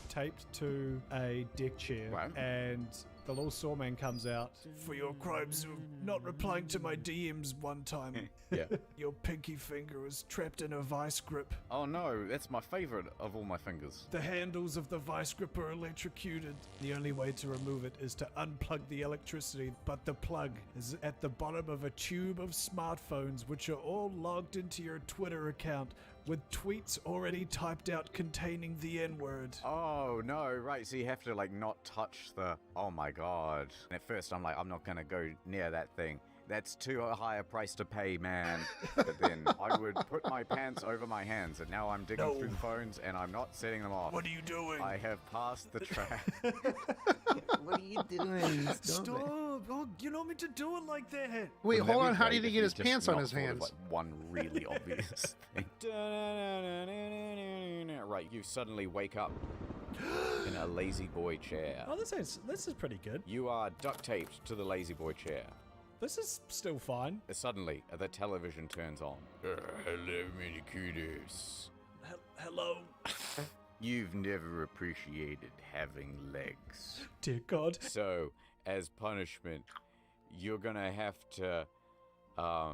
Speaker 5: taped to a deck chair,
Speaker 8: Right.
Speaker 5: and the little sawman comes out. For your crimes of not replying to my DMs one time,
Speaker 8: Yeah.
Speaker 5: your pinky finger was trapped in a vice grip.
Speaker 8: Oh no, that's my favorite of all my fingers.
Speaker 5: The handles of the vice grip are electrocuted. The only way to remove it is to unplug the electricity, but the plug is at the bottom of a tube of smartphones, which are all logged into your Twitter account with tweets already typed out containing the N-word.
Speaker 8: Oh no, right, so you have to like not touch the... Oh my god. And at first I'm like, I'm not gonna go near that thing. That's too high a price to pay, man. But then I would put my pants over my hands, and now I'm digging through the phones, and I'm not setting them off.
Speaker 2: What are you doing?
Speaker 8: I have passed the trap.
Speaker 6: What are you doing?
Speaker 5: Stop! Oh, you don't mean to do it like that.
Speaker 1: Wait,
Speaker 8: Wouldn't
Speaker 1: hold
Speaker 8: that
Speaker 1: on.
Speaker 8: be
Speaker 1: How
Speaker 8: great
Speaker 1: did he
Speaker 8: if
Speaker 1: get his
Speaker 8: just
Speaker 1: pants on
Speaker 8: not
Speaker 1: his
Speaker 8: thought of,
Speaker 1: hands?
Speaker 8: like, one really obvious thing. Right, you suddenly wake up in a lazy boy chair.
Speaker 5: Oh, this is pretty good.
Speaker 8: You are duct taped to the lazy boy chair.
Speaker 5: This is still fine.
Speaker 8: Suddenly, the television turns on. Hello, mini cuties.
Speaker 5: Hello.
Speaker 8: You've never appreciated having legs.
Speaker 5: Dear God.
Speaker 8: So, as punishment, you're gonna have to,
Speaker 5: I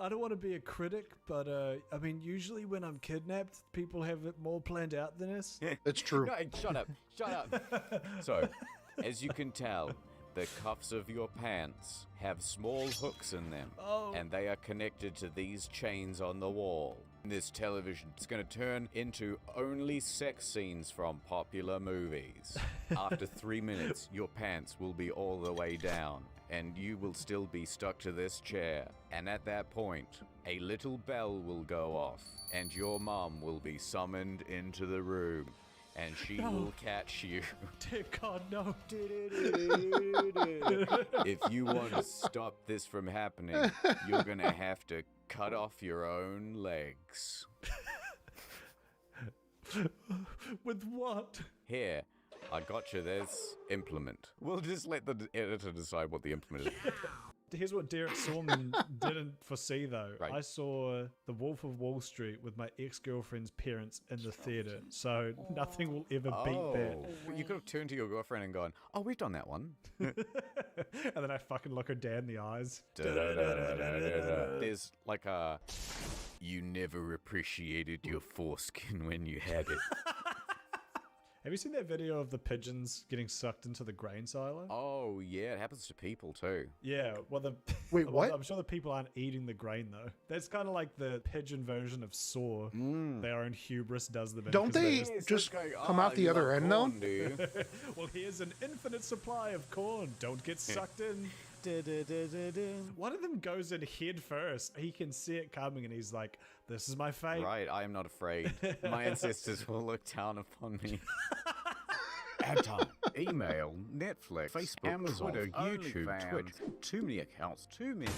Speaker 5: don't want to be a critic, but I mean, usually when I'm kidnapped, people have it more planned out than this.
Speaker 1: It's true.
Speaker 8: No, shut up, shut up. So, as you can tell, the cuffs of your pants have small hooks in them, and they are connected to these chains on the wall. This television is going to turn into only sex scenes from popular movies. After 3 minutes, your pants will be all the way down, and you will still be stuck to this chair. And at that point, a little bell will go off, and your mom will be summoned into the room. and she will catch you.
Speaker 5: Dear God, no.
Speaker 8: If you want to stop this from happening, you're gonna have to cut off your own legs.
Speaker 5: With what?
Speaker 8: Here, I got you this implement. We'll just let the editor decide what the implement is.
Speaker 5: Here's what Derek Sorman didn't foresee, though.
Speaker 8: Right.
Speaker 5: I saw The Wolf of Wall Street with my ex-girlfriend's parents in the theater, so nothing will ever beat that.
Speaker 8: You could have turned to your girlfriend and gone, "Oh, we've done that one."
Speaker 5: And then I fucking look her dad in the eyes.
Speaker 8: There's like a, "You never appreciated your foreskin when you had it."
Speaker 5: Have you seen that video of the pigeons getting sucked into the grain silo?
Speaker 8: Oh yeah, it happens to people too.
Speaker 5: Yeah, well
Speaker 1: Wait, what?
Speaker 5: I'm sure the people aren't eating the grain though. That's kind of like the pigeon version of Saw. Their own hubris does them in.
Speaker 1: Don't
Speaker 5: 'cause
Speaker 1: they
Speaker 5: they're
Speaker 1: just come out the other end though?
Speaker 5: well, here's an infinite supply of corn. Don't get sucked in. One of them goes in head first. He can see it coming and he's like, "This is my fate."
Speaker 8: Right, I am not afraid. My ancestors will look down upon me. Ad time. Email, Netflix, Facebook, Amazon, Twitter, YouTube, Twitch. Too many accounts, too many.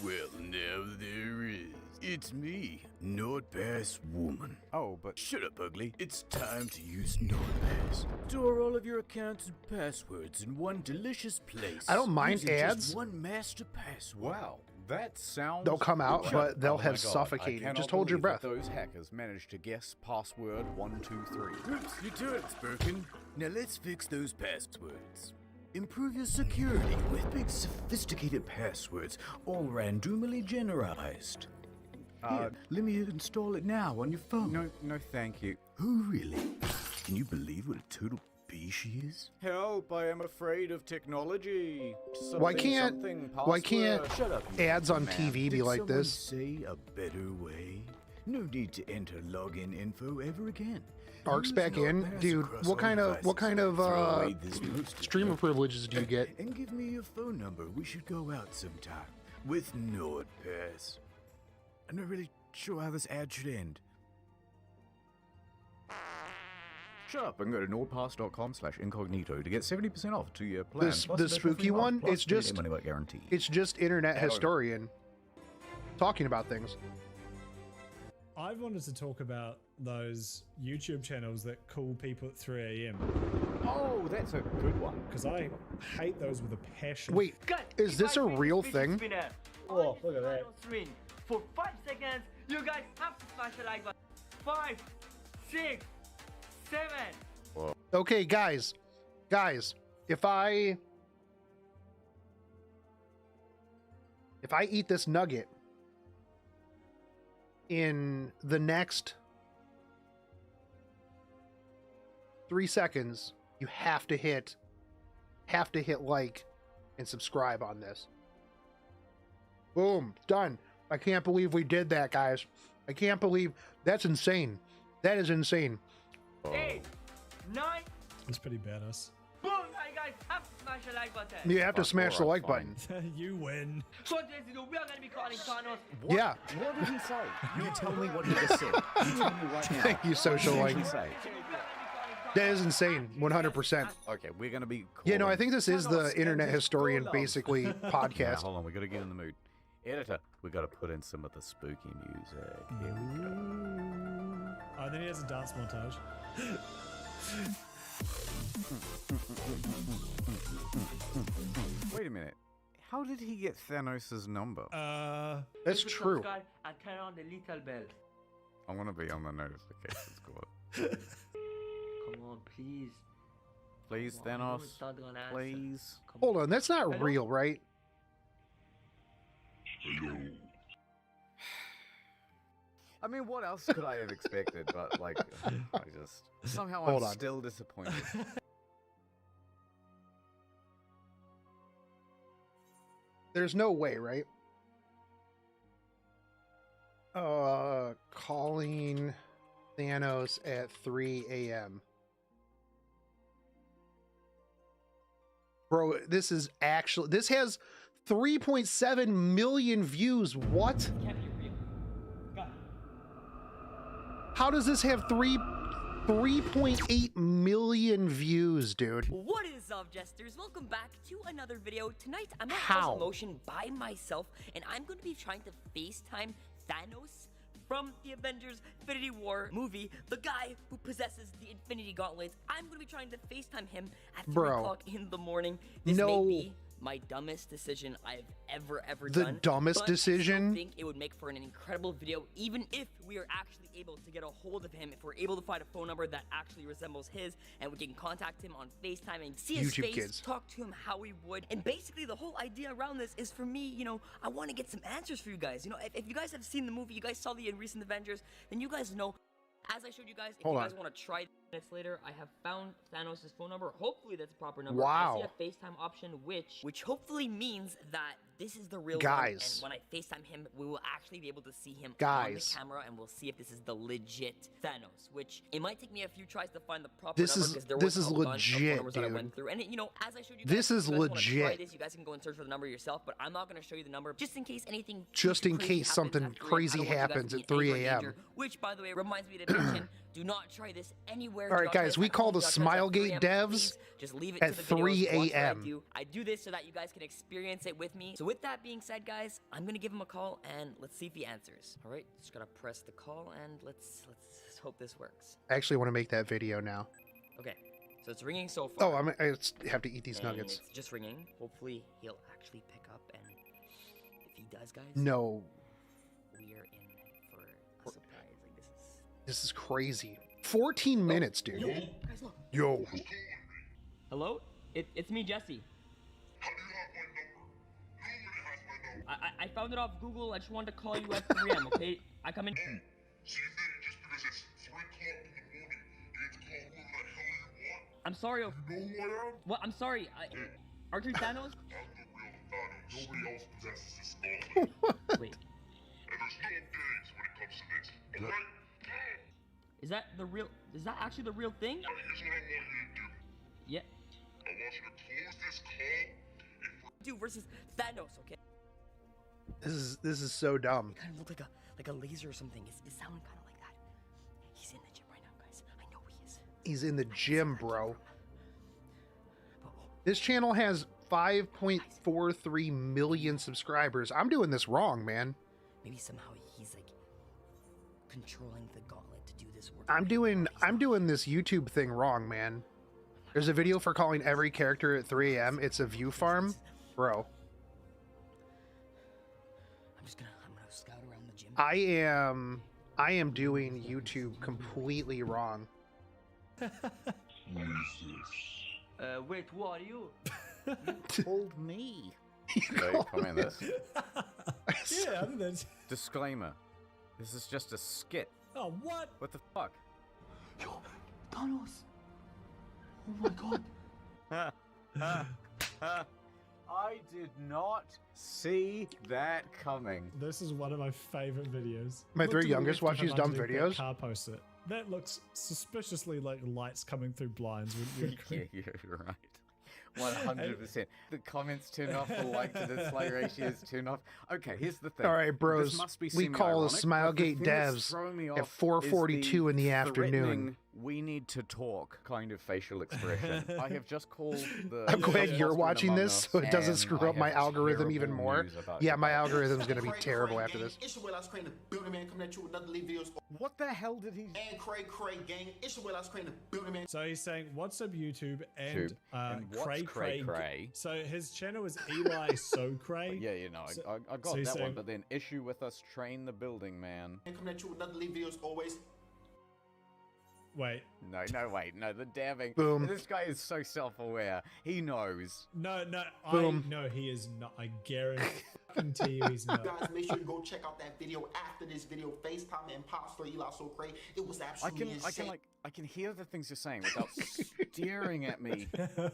Speaker 10: Well, now there is. It's me, NordPass Woman.
Speaker 8: Oh, but
Speaker 10: shut up, ugly. It's time to use NordPass. Store all of your accounts and passwords in one delicious place.
Speaker 1: I don't mind
Speaker 10: using
Speaker 1: ads.
Speaker 10: Just one master password.
Speaker 8: wow, that sounds.
Speaker 1: They'll come out, but they'll
Speaker 8: Oh my
Speaker 1: have
Speaker 8: God,
Speaker 1: suffocated.
Speaker 8: I cannot
Speaker 1: Just hold your
Speaker 8: believe that
Speaker 1: breath.
Speaker 8: Those hackers managed to guess password 123.
Speaker 10: Oops, your turret's broken. Now let's fix those passwords. Improve your security with big sophisticated passwords, all randomly generalized. Here, let me install it now on your phone.
Speaker 8: No, thank you.
Speaker 10: Who really? Can you believe what a total bee she is?
Speaker 8: Help! I am afraid of technology.
Speaker 1: Why can't
Speaker 10: Shut up, you
Speaker 1: ads on
Speaker 10: man.
Speaker 1: TV be
Speaker 10: Did
Speaker 1: like
Speaker 10: someone
Speaker 1: this?
Speaker 10: say a better way? No need to enter login info ever again.
Speaker 1: Arc's
Speaker 10: Use
Speaker 1: back in,
Speaker 10: NordPass
Speaker 1: dude.
Speaker 10: across
Speaker 1: What
Speaker 10: all
Speaker 1: kind of
Speaker 10: devices. Throw away this poster
Speaker 1: streamer
Speaker 10: book
Speaker 1: privileges do you get?
Speaker 10: and give me your phone number. We should go out sometime with NordPass. I'm not really sure how this ad should end.
Speaker 8: Shut up and go to nordpass.com/incognito to get 70% off 2-year plan.
Speaker 1: This
Speaker 8: plus
Speaker 1: the
Speaker 8: additional
Speaker 1: spooky
Speaker 8: 3 months,
Speaker 1: one.
Speaker 8: plus
Speaker 1: It's
Speaker 8: 3-day
Speaker 1: just
Speaker 8: money back guarantee.
Speaker 1: it's just internet
Speaker 8: Hell no.
Speaker 1: historian talking about things.
Speaker 5: I've wanted to talk about those YouTube channels that call people at 3 a.m.
Speaker 8: Oh, that's a good one.
Speaker 5: because I hate those with a passion.
Speaker 1: Wait, is this a real thing?
Speaker 5: Oh, look at that.
Speaker 11: For 5 seconds, you guys have to smash the like button. 5, 6, 7.
Speaker 1: Okay, guys, if I eat this nugget in the next 3 seconds, you have to hit like and subscribe on this. Boom, done. I can't believe we did that, guys. I can't believe that's insane. That is insane.
Speaker 11: 8, 9.
Speaker 5: It's pretty badass.
Speaker 11: Boom! Now you guys have to smash the like button.
Speaker 1: You have to smash the
Speaker 8: alright,
Speaker 1: like button.
Speaker 5: You win.
Speaker 11: So today's video, we are going to be calling Thanos.
Speaker 1: Yeah.
Speaker 8: What did he say?
Speaker 6: You tell me what he just said. You tell me right now.
Speaker 1: Thank you, Social
Speaker 8: What did
Speaker 1: Like.
Speaker 8: he say?
Speaker 1: That is insane. 100%.
Speaker 8: Okay, we're going to be
Speaker 1: Yeah, no, I
Speaker 8: calling-
Speaker 1: think this is the internet historian,
Speaker 8: Hold on.
Speaker 1: basically,
Speaker 8: Now,
Speaker 1: podcast.
Speaker 8: hold on, we got to get in the mood. Editor, we got to put in some of the spooky music. Here we go.
Speaker 5: Oh, and then he has a dance montage.
Speaker 8: Wait a minute. How did he get Thanos' number?
Speaker 1: That's
Speaker 11: Hit the
Speaker 1: true.
Speaker 11: subscribe and turn on the little bell.
Speaker 8: I want to be on the notifications squad.
Speaker 11: Come on, please.
Speaker 8: Please,
Speaker 11: Come on, I know
Speaker 8: Thanos.
Speaker 11: it's not gonna answer.
Speaker 8: Please.
Speaker 11: Come
Speaker 1: Hold on, that's not
Speaker 11: Hello?
Speaker 1: real, right?
Speaker 8: I mean, what else could I have expected? But, like, I just. Somehow
Speaker 1: Hold
Speaker 8: I'm
Speaker 1: on.
Speaker 8: still disappointed.
Speaker 1: There's no way, right? Calling Thanos at 3 a.m. Bro, this is actually, this has 3.7 million views. What?
Speaker 11: Can't be real. God.
Speaker 1: How does this have 3? 3.8 million views, dude.
Speaker 12: What is up, Jesters? Welcome back to another video. Tonight, I'm at
Speaker 1: How?
Speaker 12: House of Motion by myself, and I'm going to be trying to FaceTime Thanos from the Avengers Infinity War movie, the guy who possesses the Infinity Gauntlets. I'm going to be trying to FaceTime him at 3 o'clock in the morning. This may be my dumbest decision I've ever done.
Speaker 1: The dumbest decision?
Speaker 12: I think it would make for an incredible video, even if we are actually able to get a hold of him, if we're able to find a phone number that actually resembles his, and we can contact him on FaceTime and see his face, talk to him how we would. And basically the whole idea around this is for me, you know, I want to get some answers for you guys. You know, if you guys have seen the movie, you guys saw the recent Avengers, then you guys know. As I showed you guys, if you guys want to try minutes later, I have found Thanos' phone number. Hopefully that's a proper number.
Speaker 1: Wow.
Speaker 12: I see a FaceTime option, which hopefully means that this is the real one. And when I FaceTime him, we will actually be able to see him on the camera, and we'll see if this is the legit Thanos. Which it might take me a few tries to find the proper number, because there was a bunch of numbers that I went through. And you know, as I showed you guys,
Speaker 1: this is legit.
Speaker 12: Try this, you guys can go and search for the number yourself, but I'm not going to show you the number just in case anything.
Speaker 1: Just in case something crazy happens at 3 a.m.
Speaker 12: Which, by the way, reminds me to mention. Do not try this anywhere.
Speaker 1: All right, guys, we call the Smilegate devs
Speaker 12: just leave it
Speaker 1: at
Speaker 12: to the
Speaker 1: 3
Speaker 12: videos,
Speaker 1: a.m.
Speaker 12: I do this so that you guys can experience it with me. So with that being said, guys, I'm gonna give him a call and let's see if he answers. All right, just gotta press the call and let's hope this works.
Speaker 1: I actually want to make that video now.
Speaker 12: Okay, so it's ringing so far.
Speaker 1: Oh, I have to eat these nuggets.
Speaker 12: It's just ringing. Hopefully he'll actually pick up, and if he does, guys,
Speaker 1: no,
Speaker 12: we are in for a surprise. Like
Speaker 1: this is crazy. 14 minutes, dude.
Speaker 12: Yo, guys, look.
Speaker 1: Yo.
Speaker 12: Hello? It's me, Jesse. I found it off Google. I just wanted to call you at 3 a.m., okay? I come in.
Speaker 13: So you think just because it's 3 o'clock in the morning, you get to call whoever the hell you want?
Speaker 12: I'm sorry.
Speaker 13: You know who I am?
Speaker 12: What? I'm sorry. Aren't you Thanos?
Speaker 13: I'm the real Thanos. Nobody else possesses this gauntlet.
Speaker 12: Wait.
Speaker 13: And there's no games when it comes to this. Alright?
Speaker 12: Is that the real? Is that actually the real thing?
Speaker 13: Now, here's what I want you to do.
Speaker 12: Yeah.
Speaker 13: I want you to close this call.
Speaker 12: Dude versus Thanos, okay?
Speaker 1: This is so dumb.
Speaker 12: It kind of looked like a laser or something. It sounded kind of like that. He's in the gym right now, guys. I know he is.
Speaker 1: He's in the gym, bro. This channel has 5.43 million subscribers. I'm doing this wrong, man.
Speaker 12: Maybe somehow he's like controlling the gauntlet to do this work.
Speaker 1: I'm doing this YouTube thing wrong, man. There's a video for calling every character at 3 a.m. It's a view farm, bro.
Speaker 12: I'm gonna scout around the gym.
Speaker 1: I am doing YouTube completely wrong.
Speaker 13: Who is this?
Speaker 11: Wait, who are you?
Speaker 8: You told me.
Speaker 1: Comment
Speaker 8: on this.
Speaker 5: Yeah, I think that's...
Speaker 8: Disclaimer. This is just a skit.
Speaker 5: Oh, what?
Speaker 8: What the fuck?
Speaker 11: Yo, Thanos. Oh my god.
Speaker 8: I did not see that coming.
Speaker 5: This is one of my favorite videos.
Speaker 1: My
Speaker 5: Look
Speaker 1: three
Speaker 5: to the
Speaker 1: youngest
Speaker 5: left
Speaker 1: watch these
Speaker 5: of
Speaker 1: dumb
Speaker 5: underneath
Speaker 1: videos.
Speaker 5: that car poster. That looks suspiciously like lights coming through blinds. Wouldn't you agree?
Speaker 8: Yeah, you're right. 100%. The comments turn off, the like to dislike ratios turn off. Okay, here's the thing.
Speaker 1: All right, bros.
Speaker 8: This must be
Speaker 1: We call the
Speaker 8: semi-ironic,
Speaker 1: Smilegate
Speaker 8: but the thing that's
Speaker 1: devs
Speaker 8: throwing me
Speaker 1: at
Speaker 8: off
Speaker 1: 4:42 in the afternoon.
Speaker 8: threatening, we need to talk kind of facial expression. I have just called the...
Speaker 1: I'm glad you're watching this so it doesn't screw up my algorithm even more. Yeah, my algorithm's gonna be terrible after this.
Speaker 14: It's your way I was creating the building man coming at you with another lead videos.
Speaker 8: What the hell did he...
Speaker 14: And Cray gang. It's your way I was creating the building man.
Speaker 5: So he's saying, what's up YouTube and
Speaker 8: what's
Speaker 5: Cray.
Speaker 8: Cray?
Speaker 5: So his channel is Eli So Cray.
Speaker 8: Yeah, you know,
Speaker 5: So-
Speaker 8: I got
Speaker 5: so he's
Speaker 8: that one,
Speaker 5: saying-
Speaker 8: but then issue with us train the building man.
Speaker 14: And coming at you with another lead videos always.
Speaker 5: Wait.
Speaker 8: No, the dabbing.
Speaker 1: Boom.
Speaker 8: This guy is so self-aware. He knows.
Speaker 5: No,
Speaker 1: Boom.
Speaker 5: No, he is not. I guarantee you he's not.
Speaker 14: Guys, make sure you go check out that video after this video. FaceTime Imposter Eli So Cray. It was absolutely insane.
Speaker 8: I can hear the things you're saying without staring at me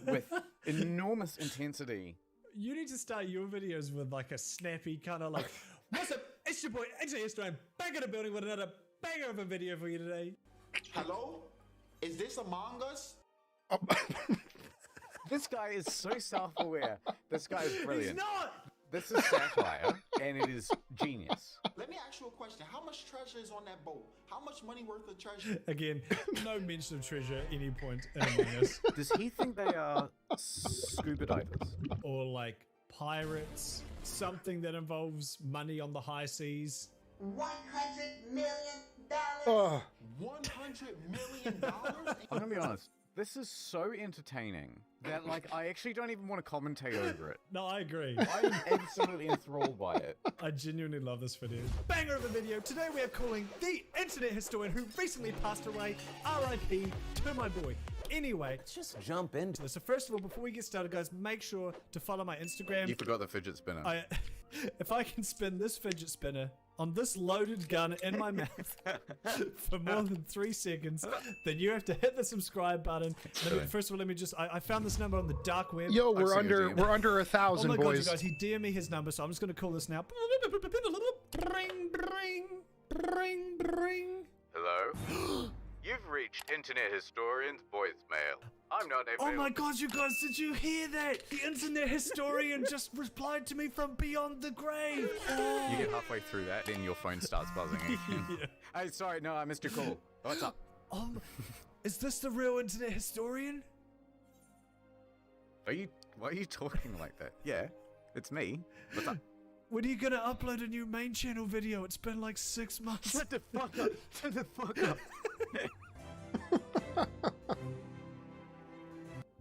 Speaker 8: with enormous intensity.
Speaker 5: You need to start your videos with like a snappy kind of like, what's up? It's your boy AJ I'm back in the building with another banger of a video for you today.
Speaker 14: Hello? Is this Among Us?
Speaker 8: This guy is so self-aware. This guy is brilliant.
Speaker 5: He's not!
Speaker 8: This is satire, and it is genius.
Speaker 14: Let me ask you a question. How much treasure is on that boat? How much money worth of treasure?
Speaker 5: Again, no mention of treasure at any point in Among Us.
Speaker 8: Does he think they are scuba divers?
Speaker 5: Or like pirates, something that involves money on the high seas.
Speaker 14: $100 million?
Speaker 1: Oh.
Speaker 14: $100 million?
Speaker 8: I'm gonna be honest. This is so entertaining that, like, I actually don't even want to commentate over it.
Speaker 5: No, I agree.
Speaker 8: I'm absolutely enthralled by it.
Speaker 5: I genuinely love this video. Banger of a video. Today we are calling the internet historian who recently passed away, RIP, to my boy. Anyway, let's just jump into this. So first of all, before we get started, guys, make sure to follow my Instagram.
Speaker 8: You forgot the fidget spinner.
Speaker 5: If I can spin this fidget spinner on this loaded gun in my mouth for more than 3 seconds, then you have to hit the subscribe button. First of all, let me just, I found this number on the dark web.
Speaker 1: Yo, we're under 1,000,
Speaker 5: oh my
Speaker 1: boys.
Speaker 5: God, you guys, he DM'd me his number, so I'm just going to call this now. Bring, bring, bring, bring.
Speaker 8: Hello? You've reached Internet Historian's voicemail. I'm not able.
Speaker 5: Oh my God, you guys, did you hear that? The internet historian just replied to me from beyond the grave. Oh.
Speaker 8: You get halfway through that, then your phone starts buzzing again. Yeah. Hey, sorry, no, I missed your call. What's up?
Speaker 5: Is this the real internet historian?
Speaker 8: Why are you talking like that? Yeah, it's me. What's up?
Speaker 5: When are you gonna upload a new main channel video? It's been like 6 months.
Speaker 8: Shut the fuck up. Shut the fuck up.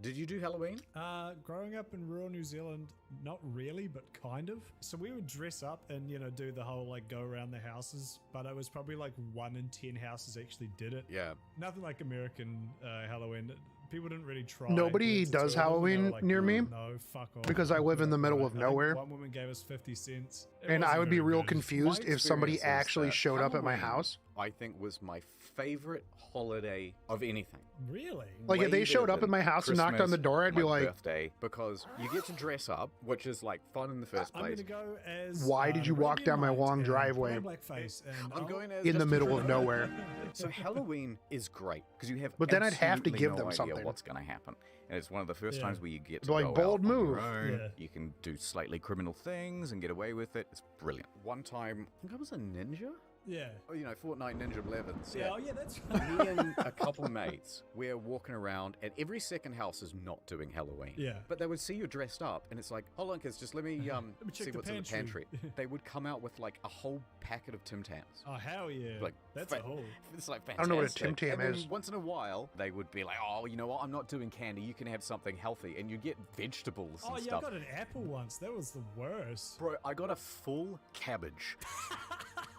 Speaker 8: Did you do Halloween?
Speaker 5: Growing up in rural New Zealand, not really, but kind of. So we would dress up and, you know, do the whole like go around the houses, but it was probably like 1 in 10 houses actually did it.
Speaker 8: Yeah.
Speaker 5: Nothing like American Halloween. People didn't really try.
Speaker 1: Nobody does Halloween near me.
Speaker 5: No, fuck off.
Speaker 1: Because I live in the middle of nowhere.
Speaker 5: One woman gave us 50 cents.
Speaker 1: And I would be real confused if somebody actually showed up at my house.
Speaker 8: I think was my favorite holiday of anything.
Speaker 5: Really?
Speaker 1: Like if they showed up at my house and knocked on the door, I'd be like,
Speaker 8: birthday, because you get to dress up, which is like fun in the first place.
Speaker 5: I'm gonna go as
Speaker 1: why did you walk down my long driveway?
Speaker 8: I'm going as
Speaker 1: in the middle of nowhere.
Speaker 8: So Halloween is great because you have.
Speaker 1: But then I'd have to give
Speaker 8: no
Speaker 1: them
Speaker 8: idea
Speaker 1: something.
Speaker 8: What's going to happen? And it's one of the first times where you get to
Speaker 1: like
Speaker 8: go
Speaker 1: bold
Speaker 8: out
Speaker 1: move.
Speaker 8: on your own.
Speaker 5: Yeah.
Speaker 8: You can do slightly criminal things and get away with it. It's brilliant. One time, I think I was a ninja.
Speaker 5: Yeah.
Speaker 8: Oh, you know, Fortnite Ninja 11s.
Speaker 5: Yeah, oh yeah, that's right.
Speaker 8: Me and a couple of mates, we're walking around, and every second house is not doing Halloween.
Speaker 5: Yeah.
Speaker 8: But they would see you dressed up, and it's like, hold on, kids, just let me
Speaker 5: check
Speaker 8: see
Speaker 5: the
Speaker 8: what's in the
Speaker 5: pantry.
Speaker 8: pantry. They would come out with like a whole packet of Tim Tams.
Speaker 5: Oh, hell yeah.
Speaker 8: Like,
Speaker 5: that's a whole.
Speaker 8: It's like fantastic.
Speaker 1: I don't know what a Tim Tam
Speaker 8: and
Speaker 1: is.
Speaker 8: then once in a while, they would be like, oh, you know what? I'm not doing candy. You can have something healthy. And you get vegetables and
Speaker 5: Oh, yeah,
Speaker 8: stuff.
Speaker 5: I got an apple once. That was the worst.
Speaker 8: Bro, I got a full cabbage.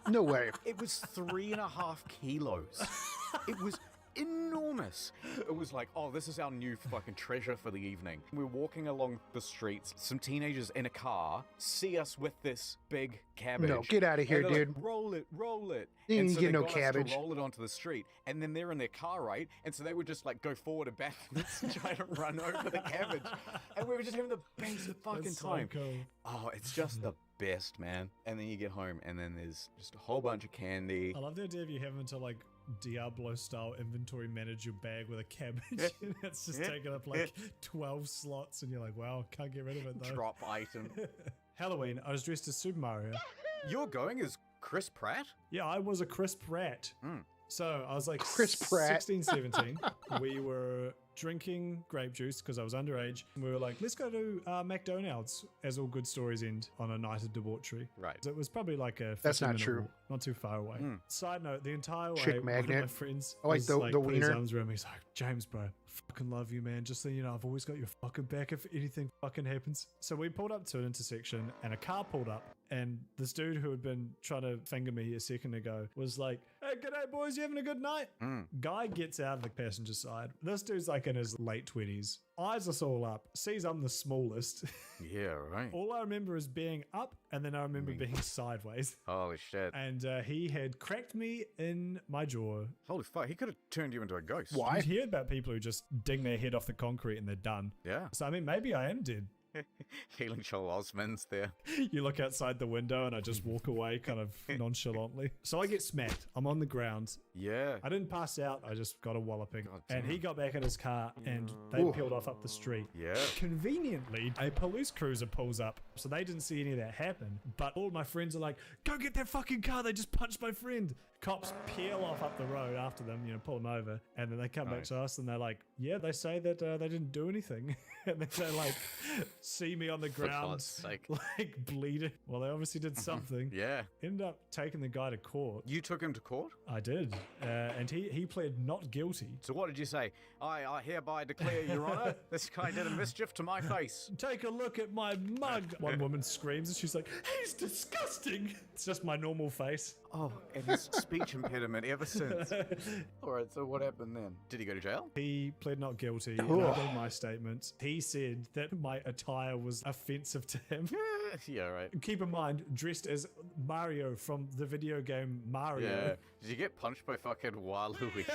Speaker 1: No way.
Speaker 8: It was 3.5 kilos. It was enormous. It was like, oh, this is our new fucking treasure for the evening. We're walking along the streets. Some teenagers in a car see us with this big cabbage.
Speaker 1: No, get out of here,
Speaker 8: And they're
Speaker 1: dude.
Speaker 8: like, roll it, roll it.
Speaker 1: You
Speaker 8: And
Speaker 1: didn't
Speaker 8: so
Speaker 1: get
Speaker 8: they
Speaker 1: no
Speaker 8: got us
Speaker 1: cabbage.
Speaker 8: to roll it onto the street, and then they're in their car, right? And so they would just like go forward and back and try to run over the cabbage. And we were just having the best fucking
Speaker 5: That's so
Speaker 8: time.
Speaker 5: cool.
Speaker 8: Oh, it's just the best, man. And then you get home, and then there's just a whole bunch of candy.
Speaker 5: I love the idea of you having to like Diablo style inventory manage your bag with a cabbage. And it's just taking up like 12 slots, and you're like, wow, can't get rid of it though.
Speaker 8: Drop item.
Speaker 5: Halloween, I was dressed as Super Mario.
Speaker 8: You're going as Chris Pratt?
Speaker 5: Yeah, I was a Chris Pratt. So I was like
Speaker 1: Chris Pratt.
Speaker 5: 16, 17. We were drinking grape juice because I was underage. We were like, let's go to McDonald's, as all good stories end on a night of debauchery.
Speaker 8: Right.
Speaker 5: So it was probably like a
Speaker 1: That's
Speaker 5: 15
Speaker 1: not
Speaker 5: minute
Speaker 1: true.
Speaker 5: walk, not too far away. Side note, the entire way,
Speaker 1: Chick
Speaker 5: one of
Speaker 1: magnet.
Speaker 5: my friends
Speaker 1: I like
Speaker 5: was,
Speaker 1: the
Speaker 5: put his
Speaker 1: wiener.
Speaker 5: arms around me. He's like, James, bro, fucking love you, man. Just so you know, I've always got your fucking back if anything fucking happens. So we pulled up to an intersection and a car pulled up, and this dude who had been trying to finger me a second ago was like, hey, g'day boys, you having a good night? Guy gets out of the passenger side. This dude's like in his late 20s. Eyes us all up, sees I'm the smallest.
Speaker 8: Yeah, right.
Speaker 5: All I remember is being up, and then I remember being sideways.
Speaker 8: Holy shit.
Speaker 5: And he had cracked me in my jaw.
Speaker 8: Holy fuck, he could have turned you into a ghost.
Speaker 1: Why?
Speaker 5: You hear about people who just ding their head off the concrete and they're done.
Speaker 8: Yeah.
Speaker 5: So, I mean, maybe I am dead.
Speaker 8: Healing Joel Osmond's there.
Speaker 5: You look outside the window and I just walk away kind of nonchalantly. So I get smacked. I'm on the ground.
Speaker 8: Yeah.
Speaker 5: I didn't pass out. I just got a walloping. And he got back in his car and they
Speaker 1: Ooh.
Speaker 5: peeled off up the street.
Speaker 8: Yeah.
Speaker 5: Conveniently, a police cruiser pulls up. So they didn't see any of that happen. But all my friends are like, go get that fucking car. They just punched my friend. Cops peel off up the road after them, pull them over. And then they come back to us and they're like, yeah, they say that they didn't do anything. And then they like see me on the ground, like bleeding. Well, they obviously did something.
Speaker 8: Yeah.
Speaker 5: Ended up taking the guy to court.
Speaker 8: You took him to court?
Speaker 5: I did. And he pled not guilty.
Speaker 8: So what did you say? I hereby declare, Your Honor, this guy did a mischief to my face.
Speaker 5: Take a look at my mug. One woman screams and she's like, he's disgusting. It's just my normal face.
Speaker 8: Oh, and his speech impediment ever since. All right, so what happened then? Did he go to jail?
Speaker 5: He pled not guilty. And I gave my statement. He said that my attire was offensive to him.
Speaker 8: Yeah, right.
Speaker 5: Keep in mind, dressed as Mario from the video game Mario.
Speaker 8: Yeah. Did you get punched by fucking Waluigi?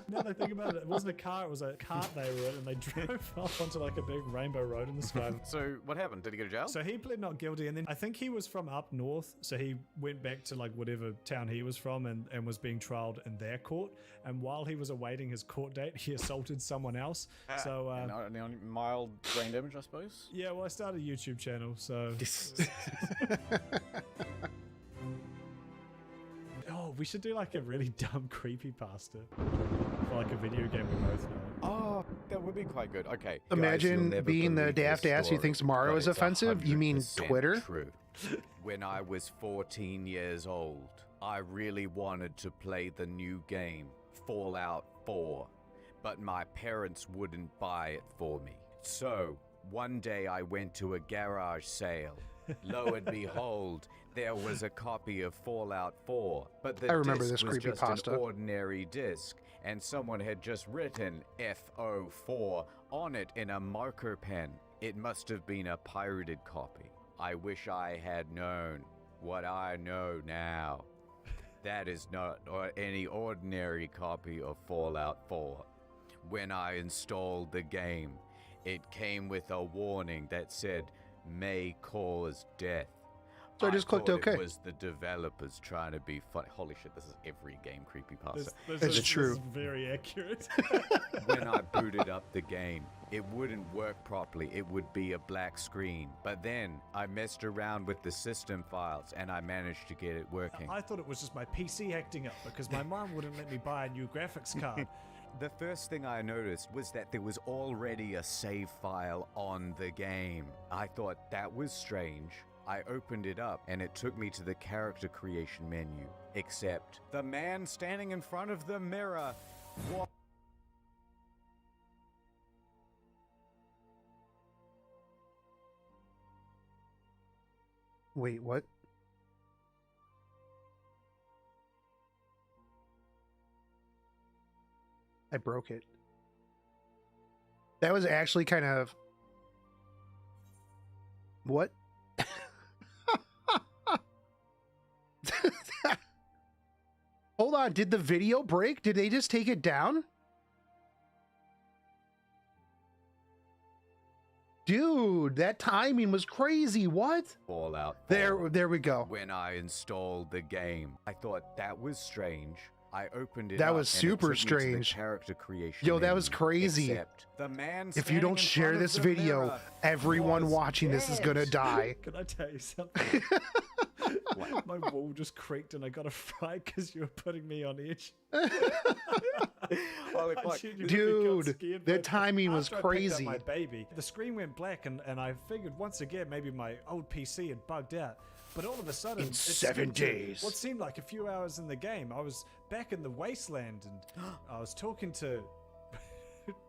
Speaker 5: Now that I think about it, it wasn't a car, it was a cart they were in, and they drove off onto like a big rainbow road in the sky.
Speaker 8: So what happened? Did he go to jail?
Speaker 5: So he pled not guilty, and then I think he was from up north, so he went back to like whatever town he was from and was being trialed in their court. And while he was awaiting his court date, he assaulted someone else. So
Speaker 8: mild brain damage, I suppose?
Speaker 5: Yeah, well, I started a YouTube channel, so... Oh, we should do like a really dumb creepypasta for like a video game we both know.
Speaker 8: Oh, that would be quite good. Okay.
Speaker 1: Imagine being the daft ass who thinks Mario is offensive. You mean Twitter?
Speaker 8: True. When I was 14 years old, I really wanted to play the new game, Fallout 4, but my parents wouldn't buy it for me. So, one day I went to a garage sale. Lo and behold, there was a copy of Fallout 4, but the disc was just an ordinary disc, and someone had just written FO4 on it in a marker pen. It must have been a pirated copy. I wish I had known what I know now. That is not any ordinary copy of Fallout 4. When I installed the game, it came with a warning that said, may cause death.
Speaker 1: So I just clicked OK.
Speaker 8: It was the developers trying to be funny. Holy shit, this is every game creepypasta.
Speaker 1: This is true.
Speaker 5: This is very accurate.
Speaker 8: When I booted up the game, it wouldn't work properly. It would be a black screen. But then I messed around with the system files and I managed to get it working.
Speaker 5: I thought it was just my PC acting up because my mom wouldn't let me buy a new graphics card.
Speaker 8: The first thing I noticed was that there was already a save file on the game. I thought that was strange. I opened it up and it took me to the character creation menu. Except the man standing in front of the mirror was...
Speaker 1: Wait, what? I broke it. That was actually kind of... What? Hold on, did the video break? Did they just take it down? Dude, that timing was crazy. What?
Speaker 8: Fallout
Speaker 1: 4. There we go.
Speaker 8: When I installed the game, I thought that was strange. I opened it
Speaker 1: that
Speaker 8: up
Speaker 1: was
Speaker 8: and
Speaker 1: super
Speaker 8: it took me to the
Speaker 1: strange.
Speaker 8: character creation
Speaker 1: Yo, that
Speaker 8: menu.
Speaker 1: was crazy.
Speaker 8: Except the man
Speaker 1: if you don't share this video, everyone watching this is gonna die.
Speaker 5: Can I tell you something? My wall just creaked and I got a fright because you were putting me on edge.
Speaker 1: Dude, the timing was crazy.
Speaker 5: My baby, the screen went black and I figured once again maybe my old PC had bugged out. But all of a sudden,
Speaker 1: in 7 days,
Speaker 5: what seemed like a few hours in the game, I was back in the wasteland and I was talking to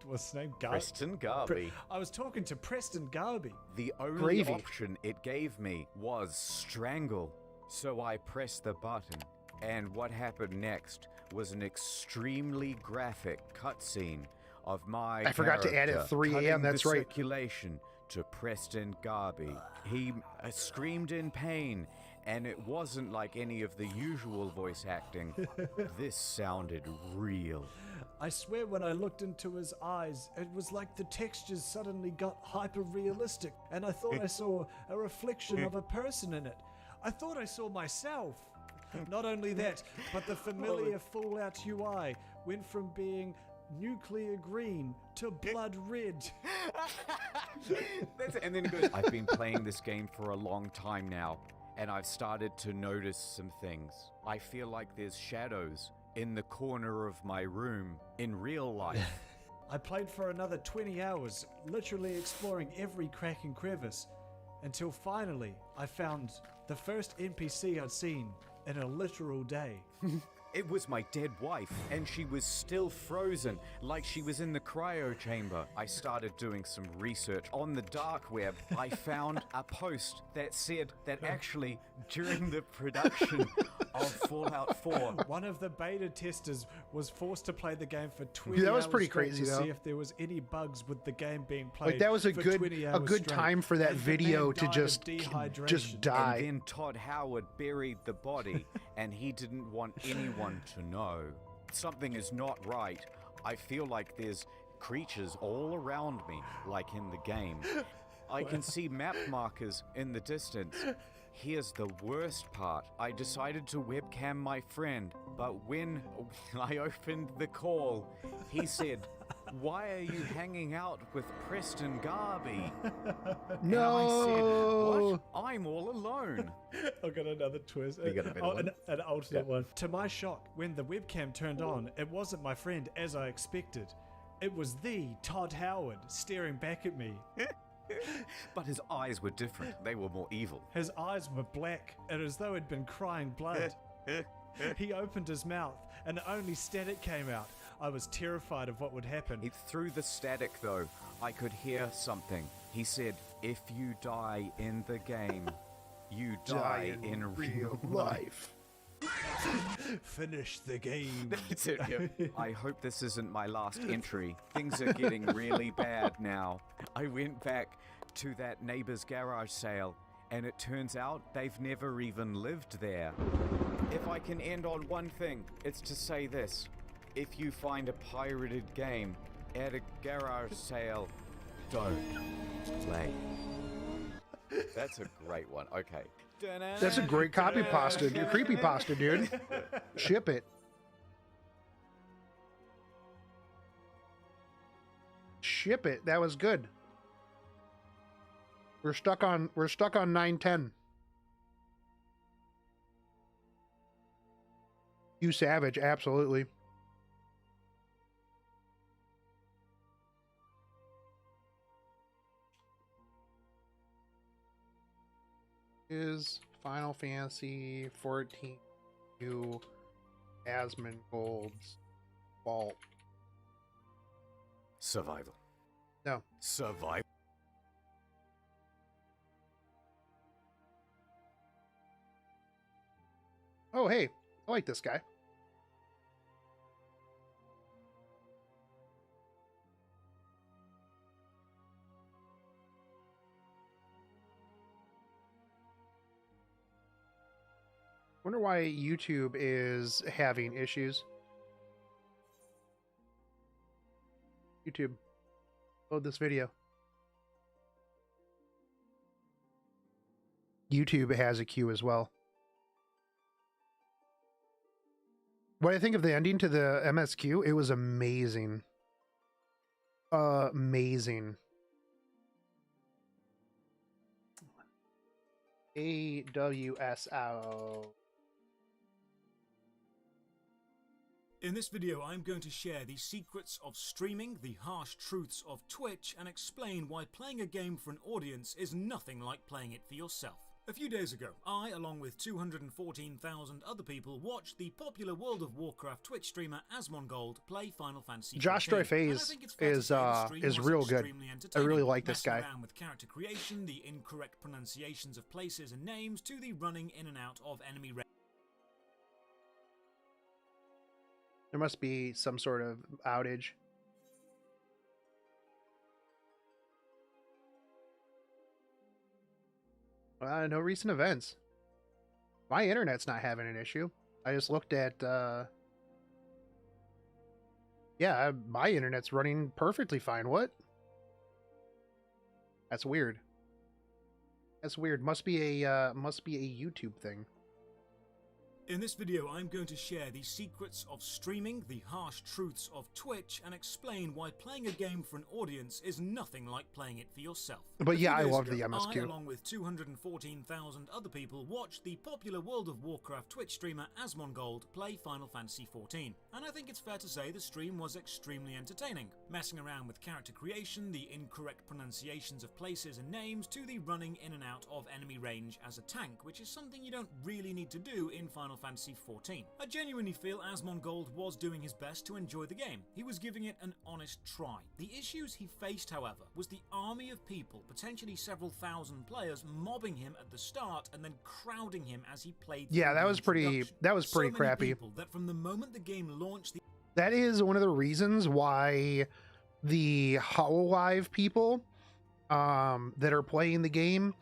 Speaker 5: what's his name?
Speaker 8: Preston Garby.
Speaker 5: I was talking to Preston Garby.
Speaker 8: The only option it gave me was strangle. So I pressed the button, and what happened next was an extremely graphic cutscene of my
Speaker 1: I forgot to add it 3 a.m. That's right.
Speaker 8: Circulation to Preston Garby. He screamed in pain and it wasn't like any of the usual voice acting. This sounded real.
Speaker 5: I swear when I looked into his eyes, it was like the textures suddenly got hyper-realistic, and I thought I saw a reflection of a person in it. I thought I saw myself. Not only that, but the familiar Fallout UI went from being nuclear green to blood red.
Speaker 8: And then he goes, I've been playing this game for a long time now, and I've started to notice some things. I feel like there's shadows in the corner of my room in real life.
Speaker 5: I played for another 20 hours, literally exploring every crack and crevice, until finally I found the first NPC I'd seen in a literal day.
Speaker 8: It was my dead wife, and she was still frozen, like she was in the cryo chamber. I started doing some research on the dark web. I found a post that said that actually, during the production of Fallout 4,
Speaker 5: one of the beta testers was forced to play the game for 20
Speaker 1: Dude, that was
Speaker 5: hours
Speaker 1: pretty
Speaker 5: straight
Speaker 1: crazy,
Speaker 5: to
Speaker 1: though.
Speaker 5: see if there was any bugs with the game being played.
Speaker 1: Like, that was a
Speaker 5: for
Speaker 1: good
Speaker 5: 20 hours straight.
Speaker 1: time for that
Speaker 5: And the
Speaker 1: video
Speaker 5: man
Speaker 1: to
Speaker 5: died of
Speaker 1: just
Speaker 5: dehydration.
Speaker 1: die.
Speaker 8: And then Todd Howard buried the body, and he didn't want anyone to know. Something is not right. I feel like there's creatures all around me, like in the game. I can see map markers in the distance. Here's the worst part. I decided to webcam my friend, but when I opened the call, he said, "Why are you hanging out with Preston Garvey?"
Speaker 1: No.
Speaker 8: And I said, "What? I'm all alone."
Speaker 5: I've got another twist.
Speaker 8: You got a better one?
Speaker 5: An alternate one. To my shock, when the webcam turned on, it wasn't my friend as I expected. It was the Todd Howard staring back at me.
Speaker 8: But his eyes were different. They were more evil.
Speaker 5: His eyes were black, and as though he'd been crying blood. He opened his mouth, and only static came out. I was terrified of what would happen.
Speaker 8: Through the static, though, I could hear something. He said, "If you die in the game, you die in real life."
Speaker 5: Finish the game.
Speaker 8: That's it, yeah. I hope this isn't my last entry. Things are getting really bad now. I went back to that neighbor's garage sale, and it turns out they've never even lived there. If I can end on one thing, it's to say this. If you find a pirated game at a garage sale, don't play. That's a great one. Okay.
Speaker 1: That's a great copy pasta, dude. Creepy pasta, dude. Ship it. Ship it. That was good. We're stuck on 910. You savage, absolutely. Is Final Fantasy 14 new Asmongold's fault?
Speaker 8: Survival.
Speaker 1: No.
Speaker 8: Survival.
Speaker 1: Oh, hey, I like this guy. Wonder why YouTube is having issues. YouTube, load this video. YouTube has a queue as well. What I think of the ending to the MSQ, it was amazing. Amazing. AWSO.
Speaker 15: In this video, I'm going to share the secrets of streaming, the harsh truths of Twitch, and explain why playing a game for an audience is nothing like playing it for yourself. A few days ago, I, along with 214,000 other people, watched the popular World of Warcraft Twitch streamer Asmongold play Final Fantasy XIV.
Speaker 1: Josh Dreyfus is real good. I really like this guy.
Speaker 15: Around with character creation, the incorrect pronunciations of places and names, to the running in and out of enemy.
Speaker 1: There must be some sort of outage. No recent events. My internet's not having an issue. I just looked at, yeah, my internet's running perfectly fine. What? That's weird. That's weird. Must be a YouTube thing.
Speaker 15: In this video, I'm going to share the secrets of streaming, the harsh truths of Twitch, and explain why playing a game for an audience is nothing like playing it for yourself.
Speaker 1: But yeah, I love the MSQ.
Speaker 15: I, along with 214,000 other people, watched the popular World of Warcraft Twitch streamer Asmongold play Final Fantasy XIV, and I think it's fair to say the stream was extremely entertaining. Messing around with character creation, the incorrect pronunciations of places and names, to the running in and out of enemy range as a tank, which is something you don't really need to do in Final Fantasy XIV. I genuinely feel Asmongold was doing his best to enjoy the game. He was giving it an honest try. The issues he faced, however, was the army of people, potentially several thousand players, mobbing him at the start and then crowding him as he played.
Speaker 1: Yeah, that was pretty crappy.
Speaker 15: That from the moment the game launched,
Speaker 1: that is one of the reasons why the HoloLive people that are playing the game,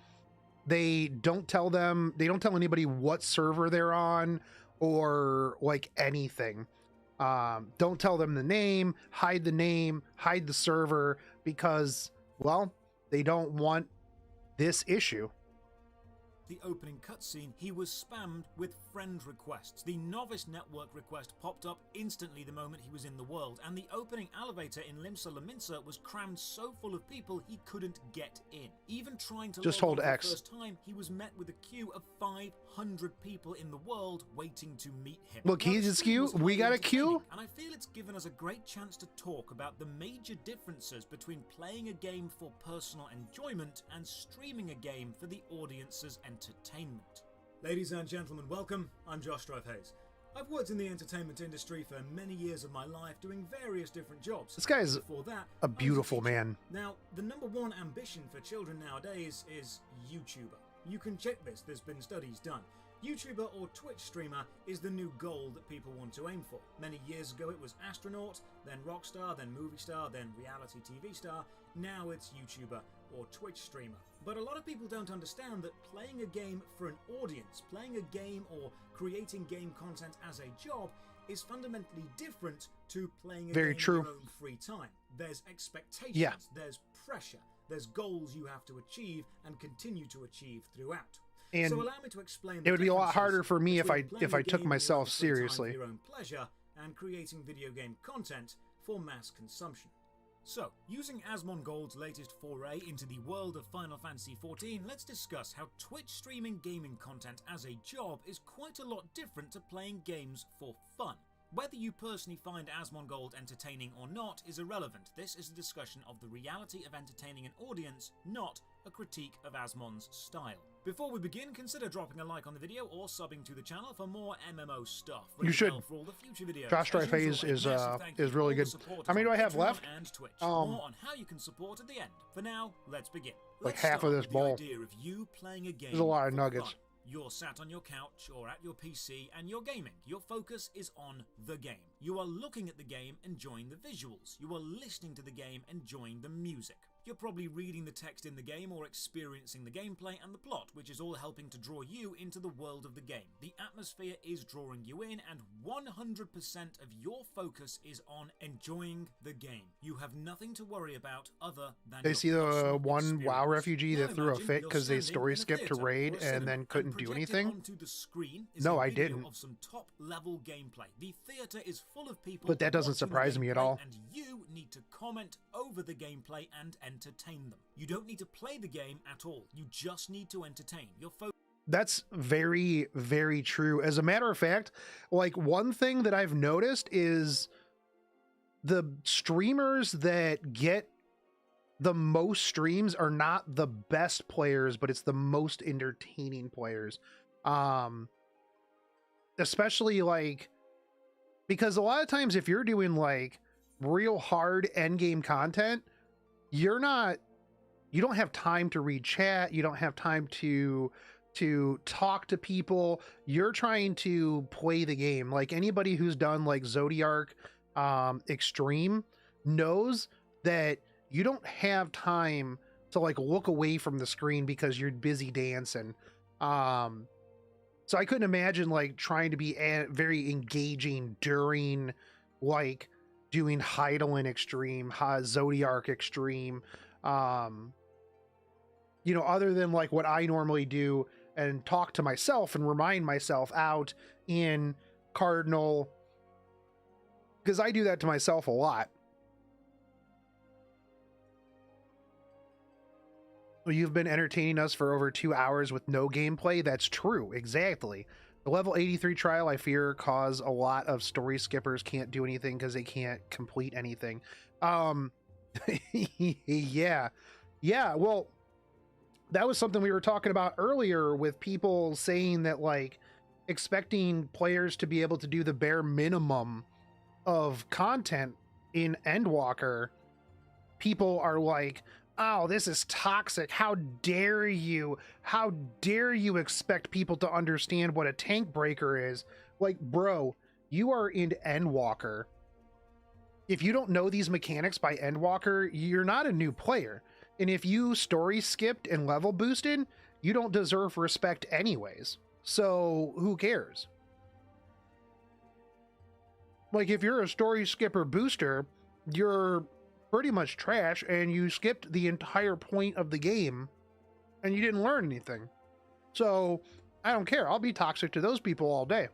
Speaker 1: they don't tell anybody what server they're on or like anything. Don't tell them the name, hide the server, because, well, they don't want this issue.
Speaker 15: the opening cutscene, he was spammed with friend requests. The novice network request popped up instantly the moment he was in the world, and the opening elevator in Limsa Lominsa was crammed so full of people he couldn't get in. Even trying to
Speaker 1: just
Speaker 15: log
Speaker 1: hold
Speaker 15: in for
Speaker 1: X.
Speaker 15: the first time, he was met with a queue of 500 people in the world waiting to meet him.
Speaker 1: Look, he's a queue. We got a queue.
Speaker 15: And I feel it's given us a great chance to talk about the major differences between playing a game for personal enjoyment and streaming a game for the audience's entertainment. Ladies and gentlemen, welcome. I'm Josh Drive-Hayes. I've worked in the entertainment industry for many years of my life doing various different jobs.
Speaker 1: This guy's
Speaker 15: Before that,
Speaker 1: a beautiful man.
Speaker 15: Now, the #1 ambition for children nowadays is YouTuber. You can check this, there's been studies done. YouTuber or Twitch streamer is the new goal that people want to aim for. Many years ago it was astronaut, then rock star, then movie star, then reality TV star. Now it's YouTuber or Twitch streamer. But a lot of people don't understand that playing a game for an audience, playing a game or creating game content as a job is fundamentally different to playing a game in your own free time. There's expectations, there's pressure, there's goals you have to achieve and continue to achieve throughout.
Speaker 1: And
Speaker 15: so allow me to explain
Speaker 1: it would be a lot harder for me if I took myself seriously.
Speaker 15: For your own pleasure and creating video game content for mass consumption. So, using Asmongold's latest foray into the world of Final Fantasy XIV, let's discuss how Twitch streaming gaming content as a job is quite a lot different to playing games for fun. Whether you personally find Asmongold entertaining or not is irrelevant. This is a discussion of the reality of entertaining an audience, not a critique of Asmon's style. Before we begin, consider dropping a like on the video or subbing to the channel for more MMO stuff.
Speaker 1: You should.
Speaker 15: For all the future videos.
Speaker 1: Josh Drive-Hayes is really good. How many do I have left?
Speaker 15: And Twitch. More on how you can support at the end. For now, let's begin.
Speaker 1: Like half of this bowl.
Speaker 15: The idea of you playing a game.
Speaker 1: There's a lot of nuggets.
Speaker 15: Fun. You're sat on your couch or at your PC and you're gaming. Your focus is on the game. You are looking at the game, enjoying the visuals. You are listening to the game, enjoying the music. You're probably reading the text in the game or experiencing the gameplay and the plot, which is all helping to draw you into the world of the game. The atmosphere is drawing you in, and 100% of your focus is on enjoying the game. You have nothing to worry about other than
Speaker 1: They see the one WoW refugee that threw a fit because they story skipped to raid and then couldn't do anything.
Speaker 15: Onto the screen is
Speaker 1: no,
Speaker 15: a
Speaker 1: I
Speaker 15: video
Speaker 1: didn't.
Speaker 15: Of some top-level gameplay. The theater is full of people.
Speaker 1: But that doesn't
Speaker 15: watching the
Speaker 1: surprise me at
Speaker 15: gameplay,
Speaker 1: all.
Speaker 15: And you need to comment over the gameplay and entertain them. You don't need to play the game at all. You just need to entertain. Your focus.
Speaker 1: That's very, very true. As a matter of fact, like one thing that I've noticed is the streamers that get the most streams are not the best players, but it's the most entertaining players. Especially like, because a lot of times if you're doing like real hard end game content, you don't have time to read chat. You don't have time to talk to people. You're trying to play the game. Like anybody who's done like Zodiac Extreme knows that you don't have time to like look away from the screen because you're busy dancing. So I couldn't imagine like trying to be very engaging during like doing Heidelin Extreme, Zodiac Extreme, you know, other than like what I normally do and talk to myself and remind myself out in Cardinal, because I do that to myself a lot. You've been entertaining us for over 2 hours with no gameplay. That's true. Exactly. The level 83 trial, I fear, cause a lot of story skippers can't do anything because they can't complete anything. Yeah. Well, that was something we were talking about earlier with people saying that like expecting players to be able to do the bare minimum of content in Endwalker. People are like, oh, this is toxic. How dare you? How dare you expect people to understand what a tank breaker is? Like, bro, you are in Endwalker. If you don't know these mechanics by Endwalker, you're not a new player. And if you story skipped and level boosted, you don't deserve respect anyways. So who cares? Like, if you're a story skipper booster, you're pretty much trash and you skipped the entire point of the game and you didn't learn anything. So I don't care. I'll be toxic to those people all day.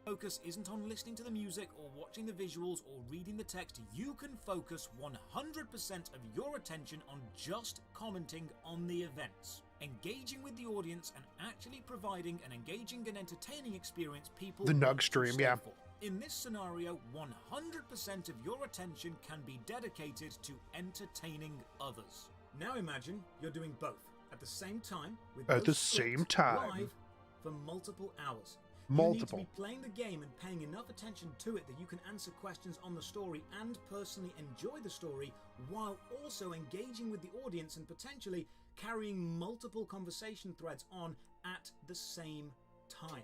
Speaker 15: Focus isn't on listening to the music or watching the visuals or reading the text. You can focus 100% of your attention on just commenting on the events, engaging with the audience and actually providing an engaging and entertaining experience people
Speaker 1: the
Speaker 15: want
Speaker 1: Nug
Speaker 15: to
Speaker 1: stream,
Speaker 15: stay
Speaker 1: yeah.
Speaker 15: for. In this scenario, 100% of your attention can be dedicated to entertaining others. Now imagine you're doing both at the same time with
Speaker 1: At the
Speaker 15: those
Speaker 1: same
Speaker 15: scripts
Speaker 1: time.
Speaker 15: live for multiple hours.
Speaker 1: Multiple.
Speaker 15: You need to be playing the game and paying enough attention to it that you can answer questions on the story and personally enjoy the story while also engaging with the audience and potentially carrying multiple conversation threads on at the same time.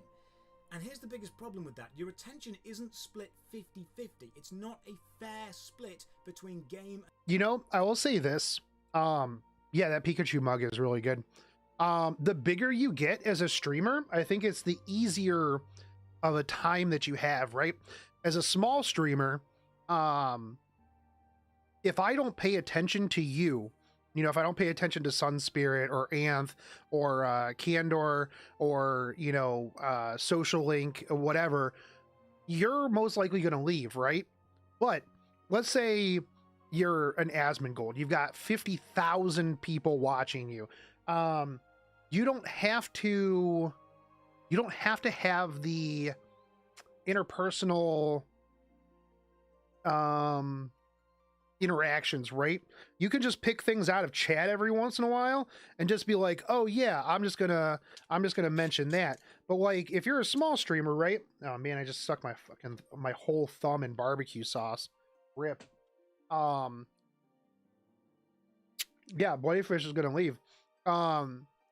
Speaker 15: And here's the biggest problem with that. Your attention isn't split 50-50. It's not a fair split between game.
Speaker 1: You know, I will say this. Yeah, that Pikachu mug is really good. The bigger you get as a streamer, I think it's the easier of a time that you have, right? As a small streamer, if I don't pay attention to you, you know, if I don't pay attention to Sun Spirit or Anth or Candor or, you know, Social Link or whatever, you're most likely going to leave, right? But let's say you're an Asmongold. You've got 50,000 people watching you. You don't have to have the interpersonal interactions, right? You can just pick things out of chat every once in a while and just be like, oh yeah, I'm just gonna mention that. But like if you're a small streamer, right? Oh man, I just sucked my whole thumb in barbecue sauce. Rip. Yeah, Boyfish is gonna leave.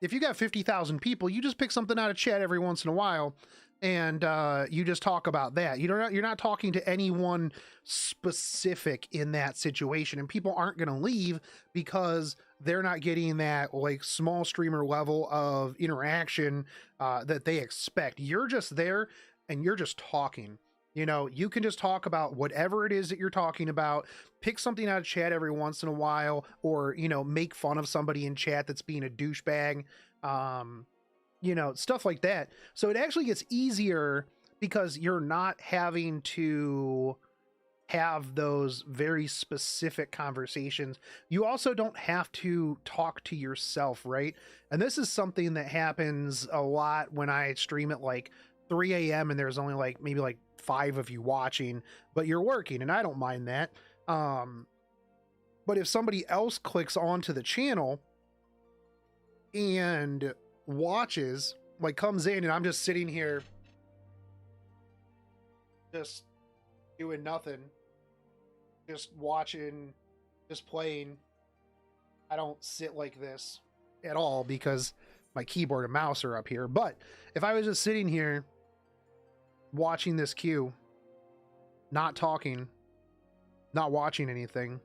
Speaker 1: If you got 50,000 people, you just pick something out of chat every once in a while and you just talk about that. You're not talking to anyone specific in that situation, and people aren't going to leave because they're not getting that like small streamer level of interaction that they expect. You're just there and you're just talking. You know, you can just talk about whatever it is that you're talking about, pick something out of chat every once in a while, or, you know, make fun of somebody in chat that's being a douchebag. You know, stuff like that. So it actually gets easier because you're not having to have those very specific conversations. You also don't have to talk to yourself, right? And this is something that happens a lot when I stream at like 3 a.m. and there's only like maybe like 5 of you watching, but you're working, and I don't mind that. But if somebody else clicks onto the channel and watches, like comes in, and I'm just sitting here just doing nothing, just watching, just playing. I don't sit like this at all because my keyboard and mouse are up here. But if I was just sitting here watching this queue, not talking, not watching anything,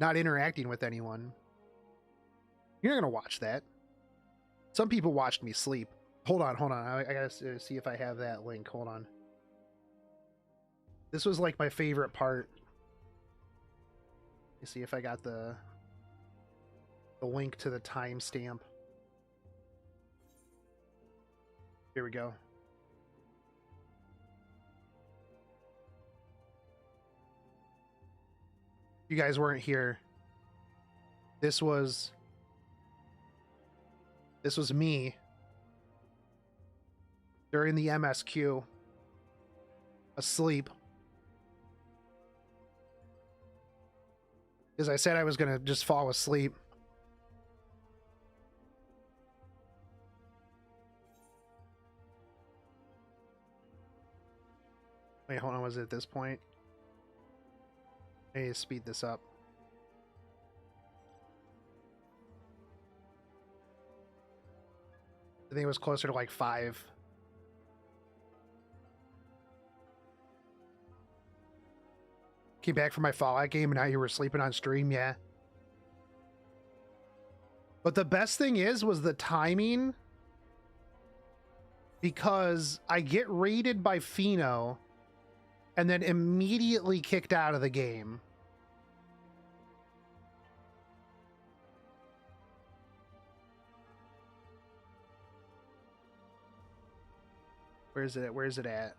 Speaker 1: not interacting with anyone, you're not going to watch that. Some people watched me sleep. Hold on. I gotta see if I have that link. Hold on. This was like my favorite part. You see if I got the link to the timestamp. Here we go. You guys weren't here. This was me during the MSQ, asleep. Because I said I was gonna just fall asleep. Wait, hold on, was it at this point? I need to speed this up. I think it was closer to like 5. Came back from my Fallout game and now you were sleeping on stream, yeah. But the best thing was the timing, because I get raided by Pheno and then immediately kicked out of the game. Where is it? Where is it at?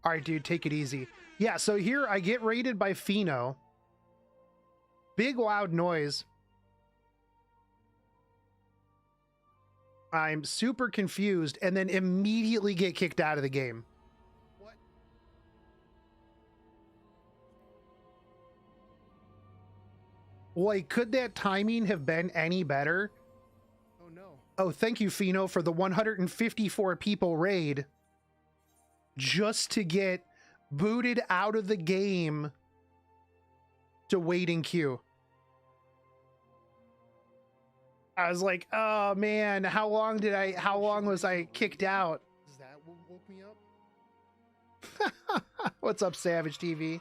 Speaker 1: All right, dude, take it easy. Yeah, so here I get raided by Pheno. Big loud noise. I'm super confused and then immediately get kicked out of the game. What? Like, could that timing have been any better? Oh, no. Oh, thank you, Pheno, for the 154 people raid. Just to get booted out of the game to wait in queue. I was like, oh man, how long was I kicked out? Is that what woke me up? What's up, Savage TV?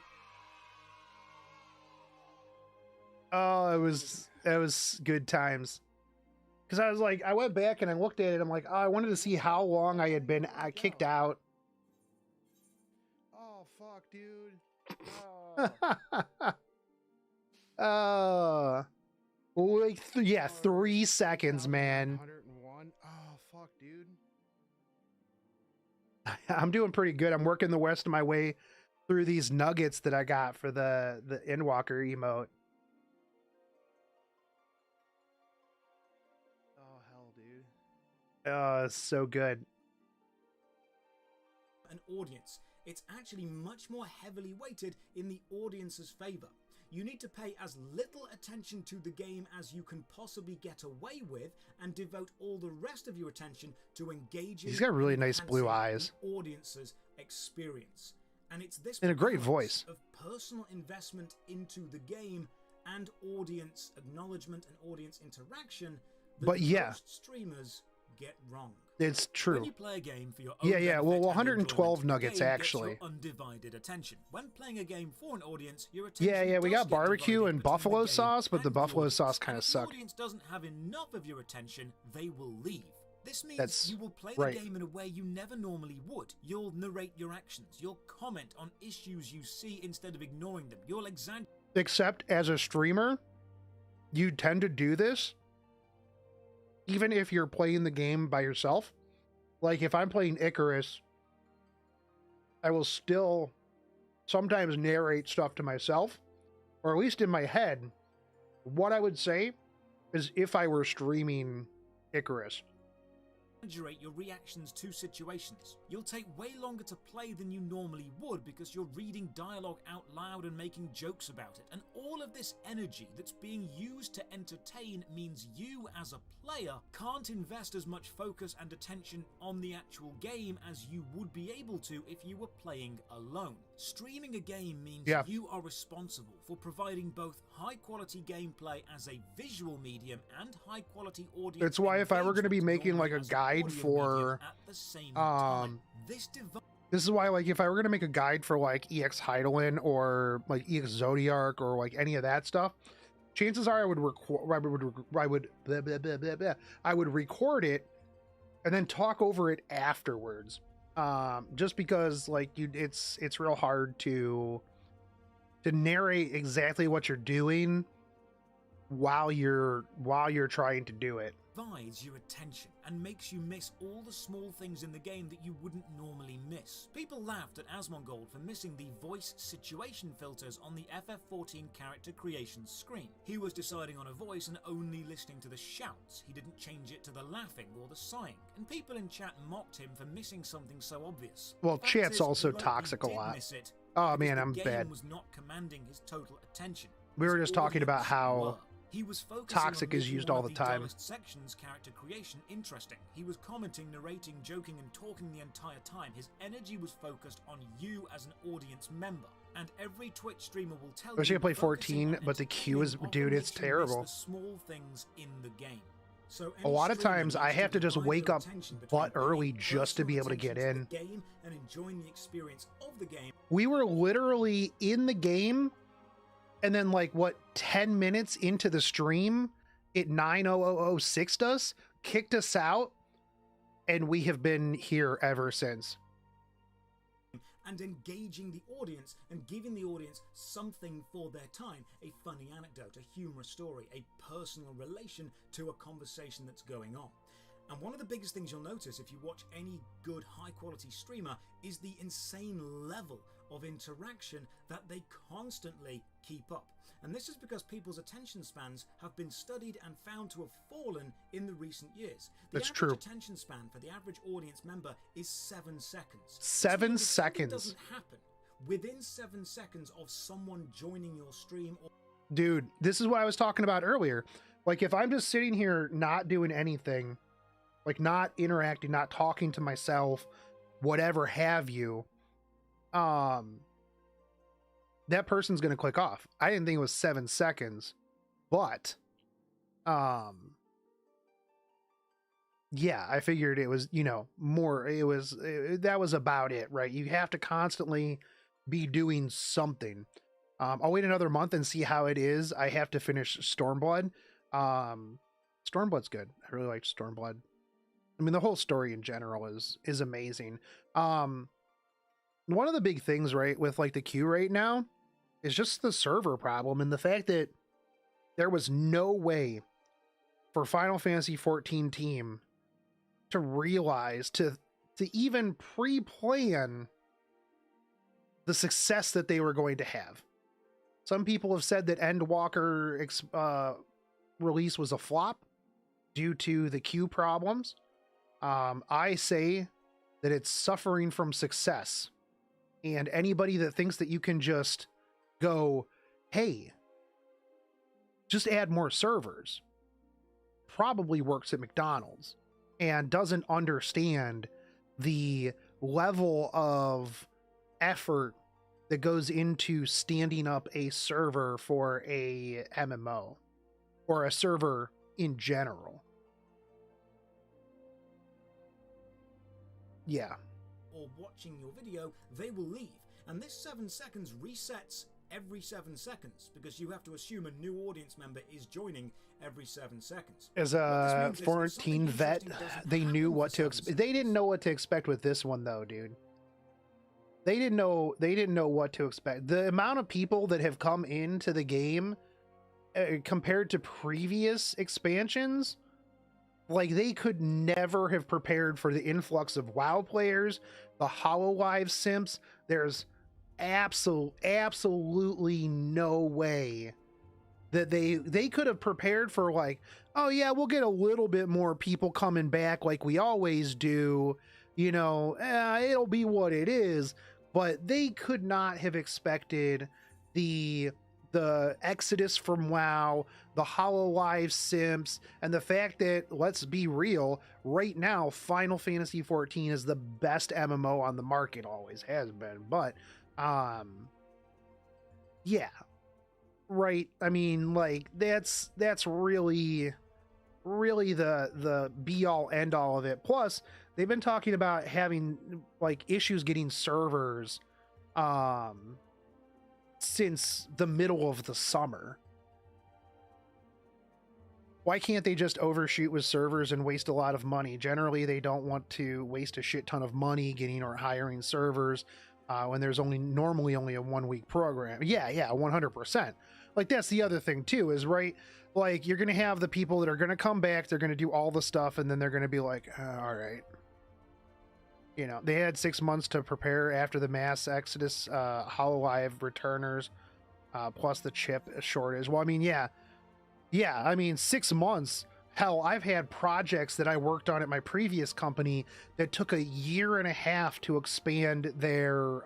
Speaker 1: Oh, it was good times. Because I was like, I went back and I looked at it. I'm like, oh, I wanted to see how long I had been kicked out. Oh, fuck, dude. Oh. Like, yeah, 3 seconds, man. 101. Oh, fuck, dude. I'm doing pretty good. I'm working the rest of my way through these nuggets that I got for the Endwalker emote. Oh, hell, dude. Oh, it's so good.
Speaker 15: An audience. It's actually much more heavily weighted in the audience's favor. You need to pay as little attention to the game as you can possibly get away with and devote all the rest of your attention to engaging.
Speaker 1: He's got really nice blue eyes.
Speaker 15: The audience's experience. And it's this
Speaker 1: and a great voice
Speaker 15: of personal investment into the game and audience acknowledgement and audience interaction that
Speaker 1: but yeah,
Speaker 15: most streamers get wrong.
Speaker 1: It's true.
Speaker 15: When you play a game for your own
Speaker 1: yeah. Well, 112 nuggets actually.
Speaker 15: Gets your undivided attention. When playing a game for an audience, your attention
Speaker 1: yeah. We got barbecue and buffalo sauce, but the buffalo sauce kind of sucked.
Speaker 15: If the audience doesn't have enough of your attention, they will leave. This means you will play the game in a way you never normally would. You'll narrate your actions. You'll comment on issues you see instead of ignoring them. You'll exaggerate.
Speaker 1: Except as a streamer, you tend to do this even if you're playing the game by yourself. Like if I'm playing Icarus, I will still sometimes narrate stuff to myself, or at least in my head, what I would say is if I were streaming Icarus.
Speaker 15: exaggerate your reactions to situations. You'll take way longer to play than you normally would because you're reading dialogue out loud and making jokes about it. And all of this energy that's being used to entertain means you, as a player, can't invest as much focus and attention on the actual game as you would be able to if you were playing alone. Streaming a game means you are responsible for providing both high-quality gameplay as a visual medium and high-quality audio.
Speaker 1: It's why if I were going to be making like a guide for this is why, like, if I were going to make a guide for like EX Heidelin or like EX Zodiac or like any of that stuff, chances are I would record it and then talk over it afterwards. Just because like it's real hard to narrate exactly what you're doing while you're trying to do it.
Speaker 15: Divides your attention and makes you miss all the small things in the game that you wouldn't normally miss. People laughed at Asmongold for missing the voice situation filters on the FF14 character creation screen. He was deciding on a voice and only listening to the shouts. He didn't change it to the laughing or the sighing. And people in chat mocked him for missing something so obvious.
Speaker 1: Well, chat's also toxic a lot. Oh man, I'm bad.
Speaker 15: Was not commanding his total attention.
Speaker 1: We were just talking about how toxic is used all the time.
Speaker 15: Sections character creation interesting. He was commenting, narrating, joking, and talking the entire time. His energy was focused on you as an audience member. And every Twitch streamer will tell you.
Speaker 1: I wish I could play 14, but the queue is, dude, it's terrible.
Speaker 15: The small things in the game. So
Speaker 1: a lot of times I have to just wake up butt early just to be able to get in.
Speaker 15: Game and enjoying the experience of the game.
Speaker 1: We were literally in the game. And then like what 10 minutes into the stream, it 9:0006 us, kicked us out, and we have been here ever since.
Speaker 15: And engaging the audience and giving the audience something for their time, a funny anecdote, a humorous story, a personal relation to a conversation that's going on. And one of the biggest things you'll notice if you watch any good high-quality streamer is the insane level of interaction that they constantly keep up. And this is because people's attention spans have been studied and found to have fallen in the recent years.
Speaker 1: That's true.
Speaker 15: The attention span for the average audience member is 7 seconds.
Speaker 1: 7 seconds.
Speaker 15: It doesn't happen within 7 seconds of someone joining your stream.
Speaker 1: Dude, this is what I was talking about earlier. Like if I'm just sitting here not doing anything, like not interacting, not talking to myself, whatever have you, that person's going to click off. I didn't think it was 7 seconds, but, yeah, I figured it was, you know, more, that was about it, right? You have to constantly be doing something. I'll wait another month and see how it is. I have to finish Stormblood. Stormblood's good. I really liked Stormblood. I mean, the whole story in general is amazing. One of the big things, right, with like the queue right now is just the server problem and the fact that there was no way for Final Fantasy XIV team to realize, to even pre-plan the success that they were going to have. Some people have said that Endwalker release was a flop due to the queue problems. I say that it's suffering from success. And anybody that thinks that you can just go, hey, just add more servers, probably works at McDonald's and doesn't understand the level of effort that goes into standing up a server for a MMO or a server in general. Yeah.
Speaker 15: Or watching your video, they will leave. And this 7 seconds resets every 7 seconds because you have to assume a new audience member is joining every 7 seconds.
Speaker 1: As a 14 vet, they knew what to expect. They didn't know what to expect with this one though, dude. They didn't know what to expect. The amount of people that have come into the game compared to previous expansions, like they could never have prepared for the influx of WoW players, the HoloLive simps. There's absolutely no way that they could have prepared for, like, oh yeah, we'll get a little bit more people coming back like we always do, you know, it'll be what it is. But they could not have expected the exodus from WoW, the HoloLive simps, and the fact that, let's be real, right now Final Fantasy XIV is the best MMO on the market, always has been. But yeah, right, I mean, like, that's really the be all end all of it. Plus they've been talking about having, like, issues getting servers since the middle of the summer. Why can't they just overshoot with servers and waste a lot of money? Generally, they don't want to waste a shit ton of money getting or hiring servers when there's normally only a 1 week program. Yeah, 100%. Like, that's the other thing too, is, right, like, you're gonna have the people that are gonna come back, they're gonna do all the stuff, and then they're gonna be like, all right. You know, they had 6 months to prepare after the mass exodus, HoloLive returners, plus the chip shortage. Well, I mean, yeah, I mean, 6 months. Hell, I've had projects that I worked on at my previous company that took a year and a half to expand their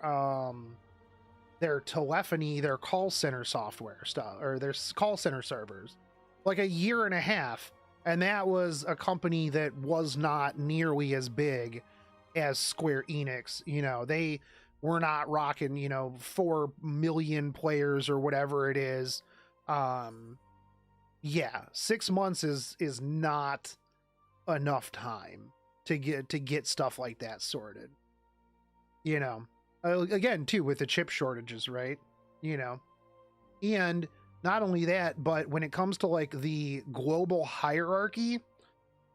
Speaker 1: telephony, their call center software stuff, or their call center servers. Like a year and a half. And that was a company that was not nearly as big as Square Enix. You know, they were not rocking, you know, 4 million players or whatever it is. Yeah, 6 months is not enough time to get stuff like that sorted. You know, again, too, with the chip shortages, right? You know, and not only that, but when it comes to, like, the global hierarchy,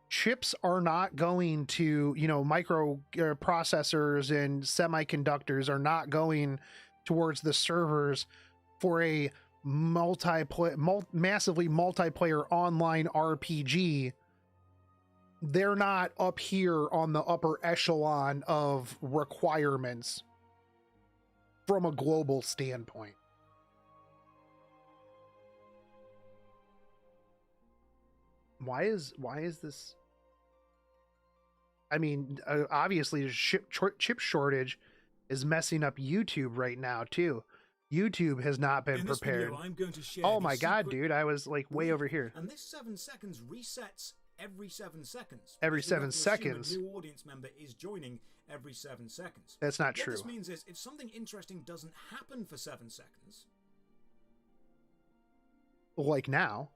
Speaker 1: chips are not going to, you know, microprocessors and semiconductors are not going towards the servers for a massively multiplayer online RPG. They're not up here on the upper echelon of requirements from a global standpoint. Why is this? I mean, obviously the chip shortage is messing up YouTube right now too. YouTube has not been prepared.
Speaker 15: Video, I'm going to share
Speaker 1: oh my god, dude, I was like way over here.
Speaker 15: And this 7 seconds resets every 7 seconds.
Speaker 1: Every 7 seconds.
Speaker 15: A new audience member is joining every 7 seconds.
Speaker 1: That's not true.
Speaker 15: What this means is, if something interesting doesn't happen for 7 seconds,
Speaker 1: like now.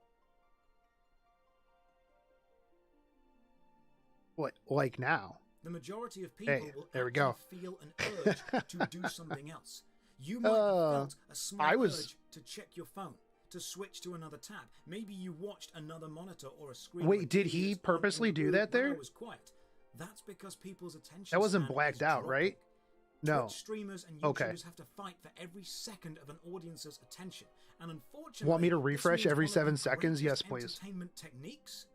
Speaker 1: What, like now?
Speaker 15: The majority of people will
Speaker 1: there we go.
Speaker 15: Feel an urge to do something else. You might have felt a small urge to check your phone, to switch to another tab. Maybe you watched another monitor or a screen.
Speaker 1: Wait, did he purposely do that there?
Speaker 15: Was quiet. That's because people's attention.
Speaker 1: That wasn't blacked out, right? No.
Speaker 15: Twitch streamers and YouTubers have to fight for every second of an audience's attention, and unfortunately,
Speaker 1: want me to refresh every 7 seconds? Yes, please.
Speaker 15: Entertainment techniques.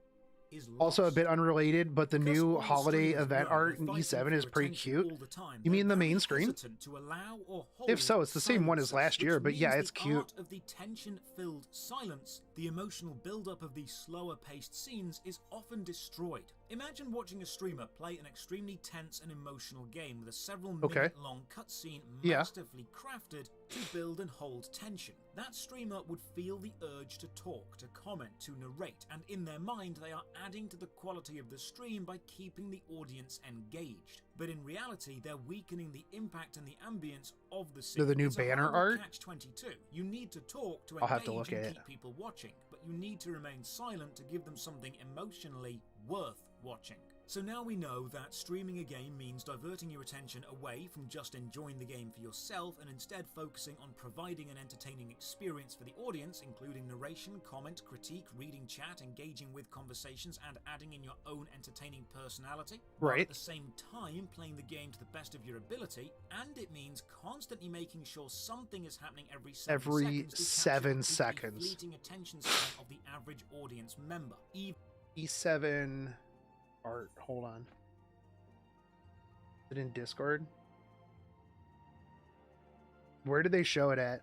Speaker 1: Also a bit unrelated, but the new holiday event art in E7 is pretty cute. You mean the main screen? If so, it's the same one as last year, but yeah, it's cute.
Speaker 15: Art of the tension-filled silence, the emotional build-up of these slower-paced scenes is often destroyed. Imagine watching a streamer play an extremely tense and emotional game with a several-minute-long cutscene masterfully crafted to build and hold tension. That streamer would feel the urge to talk, to comment, to narrate, and in their mind they are adding to the quality of the stream by keeping the audience engaged. But in reality, they're weakening the impact and the ambience of the scene.
Speaker 1: The new banner art?
Speaker 15: Catch-22. You need to talk to
Speaker 1: engage
Speaker 15: and keep people watching, but you need to remain silent to give them something emotionally worth watching. So now we know that streaming a game means diverting your attention away from just enjoying the game for yourself and instead focusing on providing an entertaining experience for the audience, including narration, comment, critique, reading chat, engaging with conversations, and adding in your own entertaining personality.
Speaker 1: Right.
Speaker 15: At the same time, playing the game to the best of your ability, and it means constantly making sure something is happening every 7 seconds. The fleeting attention span of the average audience member.
Speaker 1: E7 art, hold on. Is it in Discord? Where did they show it at?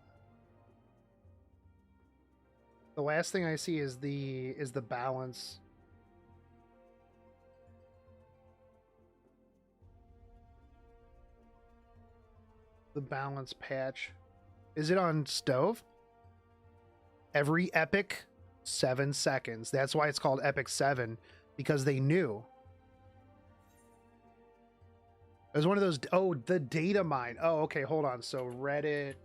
Speaker 1: The last thing I see is the balance. The balance patch. Is it on stove? Every epic 7 seconds. That's why it's called Epic 7, because they knew. It was one of those, oh, the data mine. Oh, okay, hold on. So Reddit.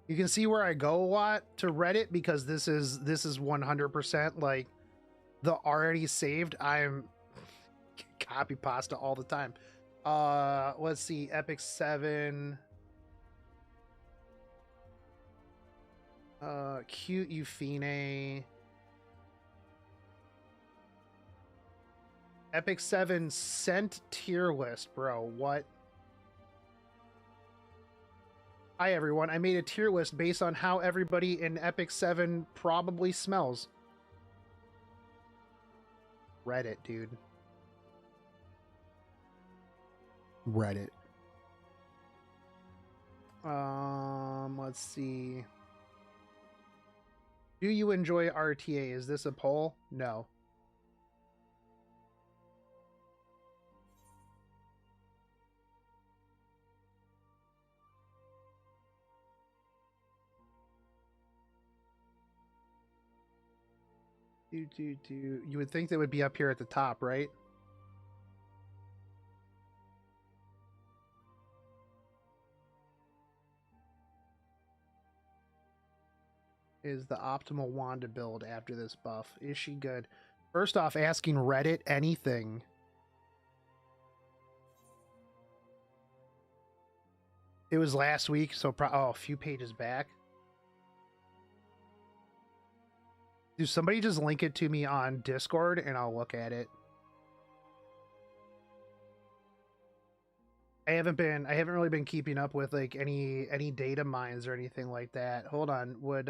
Speaker 1: You can see where I go a lot to Reddit because this is 100% like the already saved. I'm copy pasta all the time. Let's see, Epic 7. Cute Euphine. Epic 7 sent tier list, bro. What? Hi everyone, I made a tier list based on how everybody in Epic 7 probably smells. Reddit, dude. Reddit. Let's see. Do you enjoy RTA? Is this a poll? No. You would think they would be up here at the top, right? Is the optimal wand to build after this buff? Is she good? First off, asking Reddit anything. It was last week, so a few pages back. Do somebody just link it to me on Discord and I'll look at it. I haven't really been keeping up with like any data mines or anything like that. Hold on. Would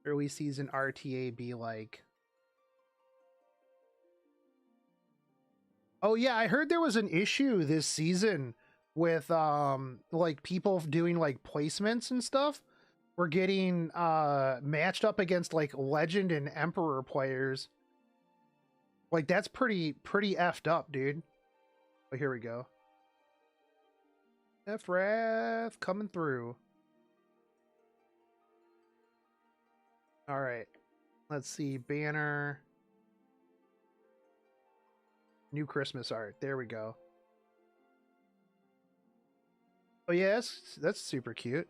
Speaker 1: early season RTA be like? Oh yeah, I heard there was an issue this season with like people doing like placements and stuff. We're getting matched up against like Legend and Emperor players. Like that's pretty effed up, dude. But here we go. FRAF coming through. All right. Let's see, banner. New Christmas art. There we go. Oh yeah, that's super cute.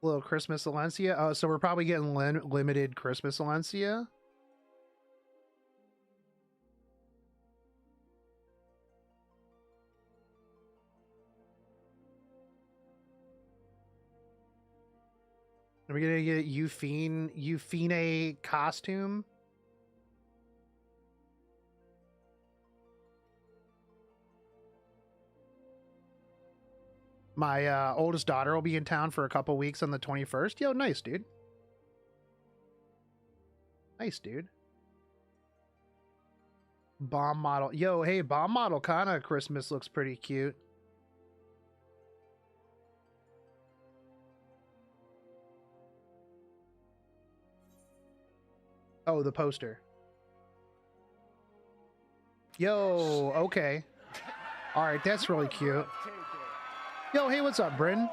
Speaker 1: Little Christmas Valencia. Oh, so we're probably getting limited Christmas Valencia. Are we gonna get Euphine costume? My oldest daughter will be in town for a couple weeks on the 21st. Yo, nice, dude. Nice, dude. Bomb model. Yo, hey, bomb model kind of Christmas looks pretty cute. Oh, the poster. Yo, okay. All right, that's really cute. Yo, hey, what's up, Bryn?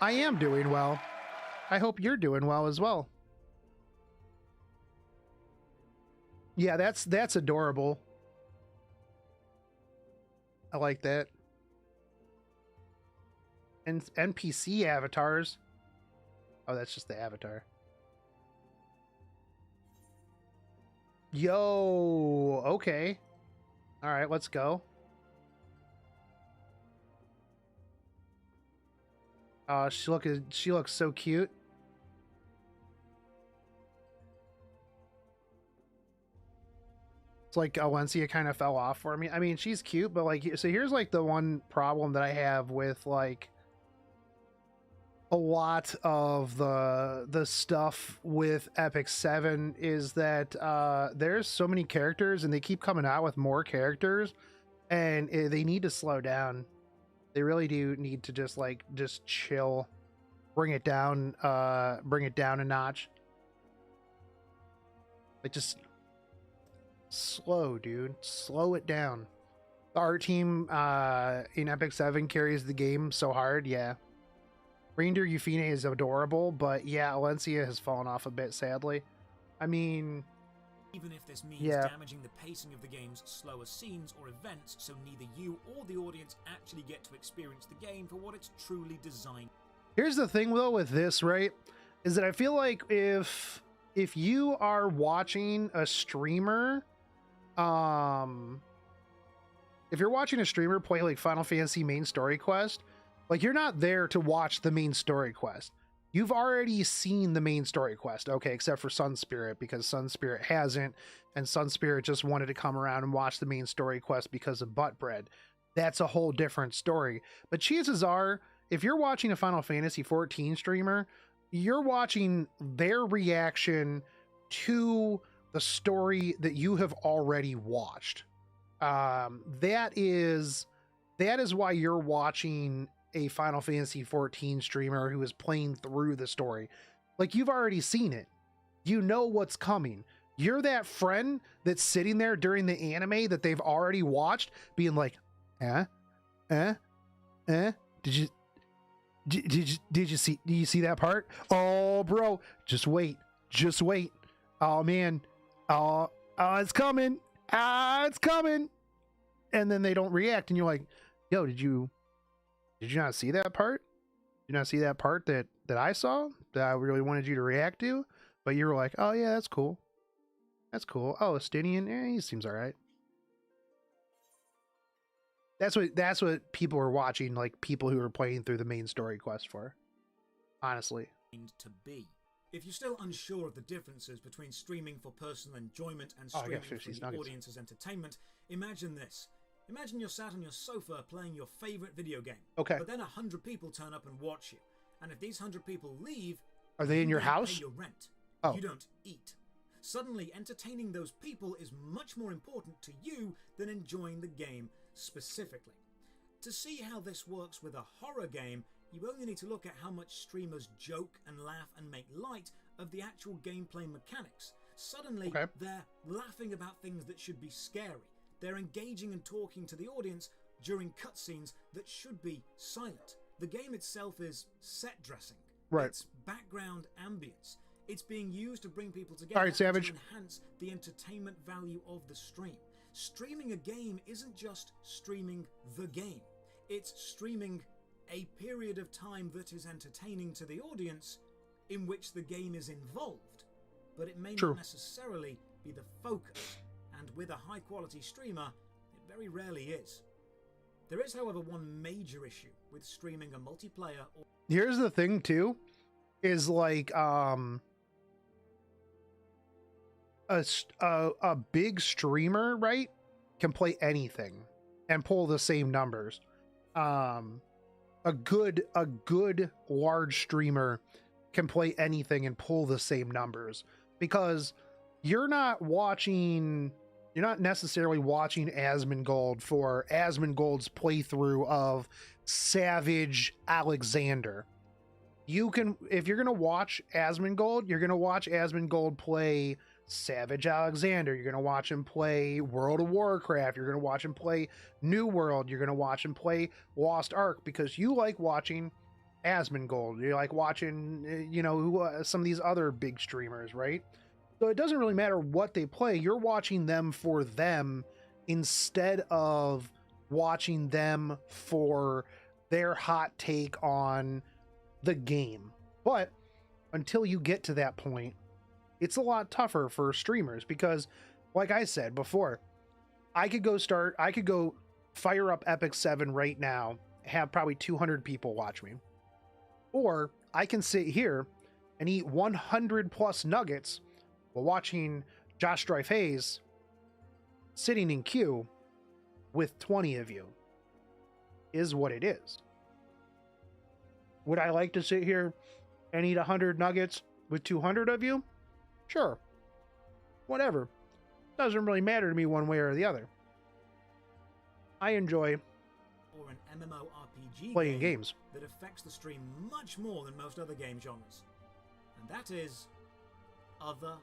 Speaker 1: I am doing well. I hope you're doing well as well. Yeah, that's adorable. I like that. And NPC avatars. Oh, that's just the avatar. Yo, okay. All right, let's go. She looks so cute. It's like Valencia kind of fell off for me. I mean, she's cute, but like, so here's like the one problem that I have with like a lot of the stuff with FFXIV is that there's so many characters and they keep coming out with more characters, and they need to slow down. They really do need to just chill, bring it down a notch. Like, just slow, dude. Slow it down. The art team in FFXIV carries the game so hard, yeah. Reindeer Euphine is adorable, but yeah, Alencia has fallen off a bit, sadly. I mean,
Speaker 15: even if this means
Speaker 1: yeah.
Speaker 15: damaging the pacing of the game's slower scenes or events, so neither you or the audience actually get to experience the game for what it's truly designed.
Speaker 1: Here's the thing, though, with this, right, is that I feel like if you are watching a streamer, if you're watching a streamer play like Final Fantasy main story quest, like, you're not there to watch the main story quest. You've already seen the main story quest, okay, except for Sun Spirit, because Sun Spirit hasn't, and Sun Spirit just wanted to come around and watch the main story quest because of butt bread. That's a whole different story. But chances are, if you're watching a Final Fantasy 14 streamer, you're watching their reaction to the story that you have already watched. That is why you're watching a Final Fantasy 14 streamer who is playing through the story. Like, you've already seen it. You know what's coming. You're that friend that's sitting there during the anime that they've already watched being like, did you see that part? Oh, bro, just wait. Oh, man. Oh, it's coming. It's coming. And then they don't react, and you're like, yo, did you not see that part? Did you not see that part that I saw that I really wanted you to react to? But you were like, oh yeah, that's cool. That's cool. Oh, Estinian, he seems all right. That's what people are watching, like people who are playing through the main story quest for. Honestly.
Speaker 15: To be. If you're still unsure of the differences between streaming for personal enjoyment and streaming for the audience's entertainment, imagine this. Imagine you're sat on your sofa playing your favorite video game.
Speaker 1: Okay.
Speaker 15: But then 100 people turn up and watch you. And if these 100 people leave,
Speaker 1: are they in your house?
Speaker 15: Pay your rent.
Speaker 1: Oh.
Speaker 15: You don't eat. Suddenly, entertaining those people is much more important to you than enjoying the game specifically. To see how this works with a horror game, you only need to look at how much streamers joke and laugh and make light of the actual gameplay mechanics. Suddenly, they're laughing about things that should be scary. They're engaging and talking to the audience during cutscenes that should be silent. The game itself is set dressing.
Speaker 1: Right.
Speaker 15: It's background ambience. It's being used to bring people together
Speaker 1: all right, Savage.
Speaker 15: to enhance the entertainment value of the stream. Streaming a game isn't just streaming the game. It's streaming a period of time that is entertaining to the audience in which the game is involved, but it may not necessarily be the focus. And with a high-quality streamer, it very rarely is. There is, however, one major issue with streaming a multiplayer.
Speaker 1: Here's the thing, too, is like a big streamer, right, can play anything and pull the same numbers. A good large streamer can play anything and pull the same numbers, because you're not necessarily watching Asmongold for Asmongold's playthrough of Savage Alexander. If you're going to watch Asmongold, you're going to watch Asmongold play Savage Alexander. You're going to watch him play World of Warcraft. You're going to watch him play New World. You're going to watch him play Lost Ark, because you like watching Asmongold. You like watching, some of these other big streamers, right? So it doesn't really matter what they play. You're watching them for them instead of watching them for their hot take on the game. But until you get to that point, it's a lot tougher for streamers, because like I said before, I could go fire up FFXIV right now, have probably 200 people watch me. Or I can sit here and eat 100 plus nuggets while watching Josh Dreyfus sitting in queue with 20 of you. Is what it is. Would I like to sit here and eat 100 nuggets with 200 of you? Sure. Whatever. Doesn't really matter to me one way or the other. I enjoy
Speaker 15: or an MMORPG
Speaker 1: playing
Speaker 15: game
Speaker 1: games
Speaker 15: that affects the stream much more than most other game genres. And that is other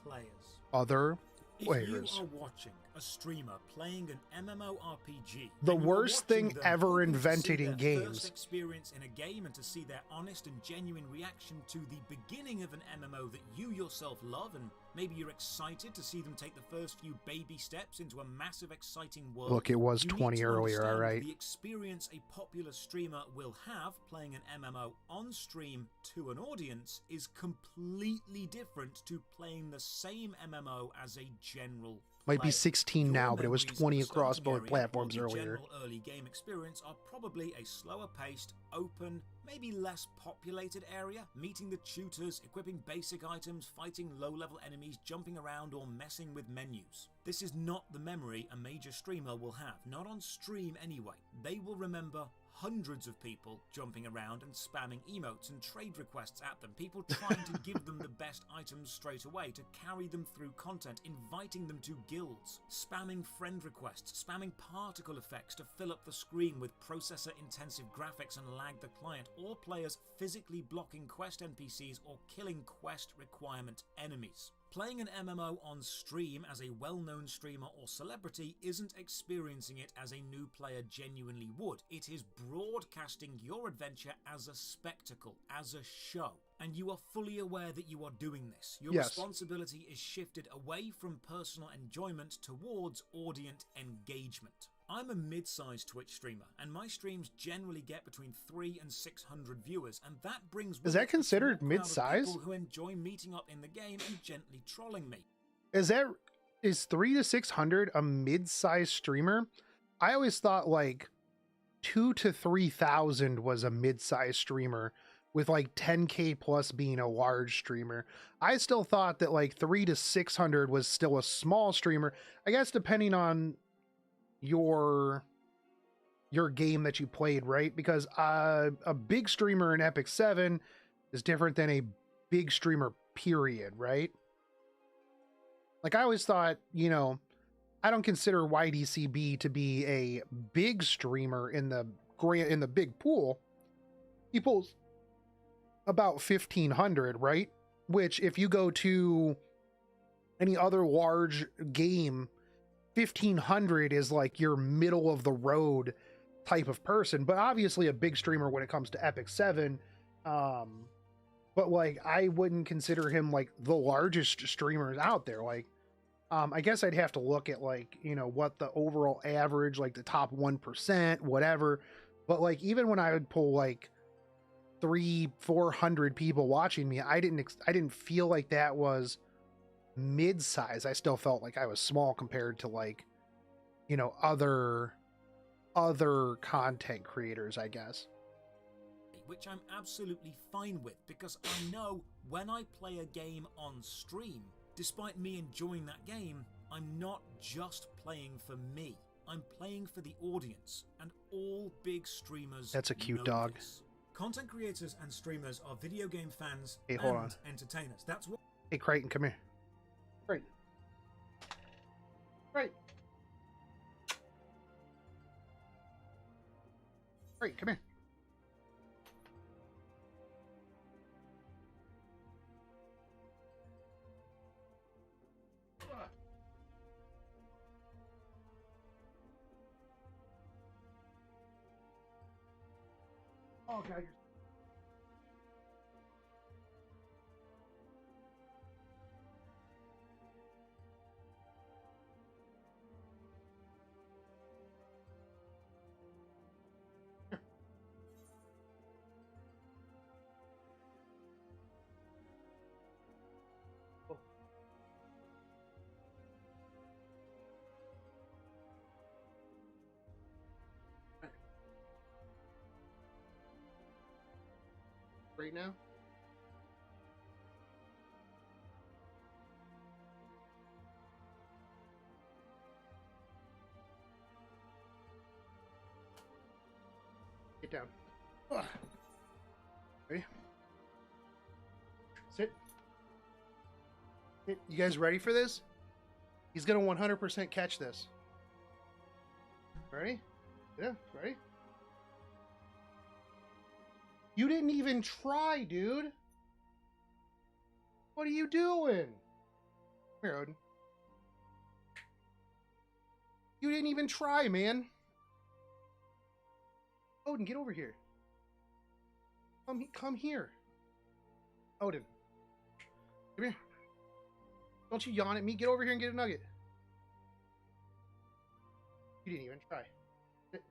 Speaker 15: players.
Speaker 1: Other
Speaker 15: If
Speaker 1: players.
Speaker 15: you are watching a streamer playing an MMORPG,
Speaker 1: The
Speaker 15: and you are
Speaker 1: worst
Speaker 15: watching
Speaker 1: thing
Speaker 15: them
Speaker 1: ever
Speaker 15: hoping to see
Speaker 1: invented in
Speaker 15: their
Speaker 1: games.
Speaker 15: first experience in a game and to see their honest and genuine reaction to the beginning of an MMO that you yourself love, and maybe you're excited to see them take the first few baby steps into a massive exciting world.
Speaker 1: Look, it was
Speaker 15: You need
Speaker 1: 20
Speaker 15: to
Speaker 1: earlier,
Speaker 15: understand
Speaker 1: alright.
Speaker 15: The experience a popular streamer will have playing an MMO on stream to an audience is completely different to playing the same MMO as a general
Speaker 1: Might be
Speaker 15: player.
Speaker 1: 16 now, but it was
Speaker 15: Memories of
Speaker 1: 20
Speaker 15: the
Speaker 1: across
Speaker 15: starting
Speaker 1: both
Speaker 15: area
Speaker 1: platforms
Speaker 15: or the
Speaker 1: earlier.
Speaker 15: general early game experience are probably a slower paced, open, maybe less populated area, meeting the tutors, equipping basic items, fighting low-level enemies, jumping around or messing with menus. This is not the memory a major streamer will have, not on stream anyway. They will remember hundreds of people jumping around and spamming emotes and trade requests at them, people trying to give them the best items straight away, to carry them through content, inviting them to guilds, spamming friend requests, spamming particle effects to fill up the screen with processor-intensive graphics and lag the client, or players physically blocking quest NPCs or killing quest requirement enemies. Playing an MMO on stream as a well-known streamer or celebrity isn't experiencing it as a new player genuinely would. It is broadcasting your adventure as a spectacle, as a show. And you are fully aware that you are doing this. Your
Speaker 1: Yes.
Speaker 15: responsibility is shifted away from personal enjoyment towards audience engagement. I'm a mid-sized Twitch streamer, and my streams generally get between 300 and 600 viewers, and that brings
Speaker 1: Is that
Speaker 15: with it a
Speaker 1: considered
Speaker 15: small crowd of
Speaker 1: mid-size?
Speaker 15: people who enjoy meeting up in the game and gently trolling me.
Speaker 1: Is 300 to 600 a mid-sized streamer? I always thought like 2,000 to 3,000 was a mid-sized streamer, with like 10K plus being a large streamer. I still thought that like 300 to 600 was still a small streamer. I guess depending on your game that you played, right? Because a big streamer in FFXIV is different than a big streamer period, right? Like I always thought, you know, I don't consider YDCB to be a big streamer in the big pool. He pulls about 1,500, right? Which if you go to any other large game, 1,500 is like your middle of the road type of person, but obviously a big streamer when it comes to FFXIV. But like I wouldn't consider him like the largest streamers out there. Like I guess I'd have to look at like, you know, what the overall average, like the top 1%, whatever. But like even when I would pull like 300-400 people watching me, I didn't feel like that was mid-size. I still felt like I was small compared to like, you know, other content creators, I guess.
Speaker 15: Which I'm absolutely fine with, because I know when I play a game on stream, despite me enjoying that game, I'm not just playing for me. I'm playing for the audience, and all big streamers
Speaker 1: That's a cute
Speaker 15: know
Speaker 1: dog.
Speaker 15: this. Content creators and streamers are video game fans
Speaker 1: Hey, hold
Speaker 15: and
Speaker 1: on.
Speaker 15: entertainers. That's what.
Speaker 1: Hey, Crichton, come here. Crichton. Right. Right, come here. Oh, God, you're... Right now? Get down. Ugh. Ready? Sit. Sit. You guys ready for this? He's gonna 100% catch this. Ready? Yeah, ready? You didn't even try, dude. What are you doing? Come here, Odin. You didn't even try, man. Odin, get over here. Come here. Odin. Come here. Don't you yawn at me. Get over here and get a nugget. You didn't even try. Sit.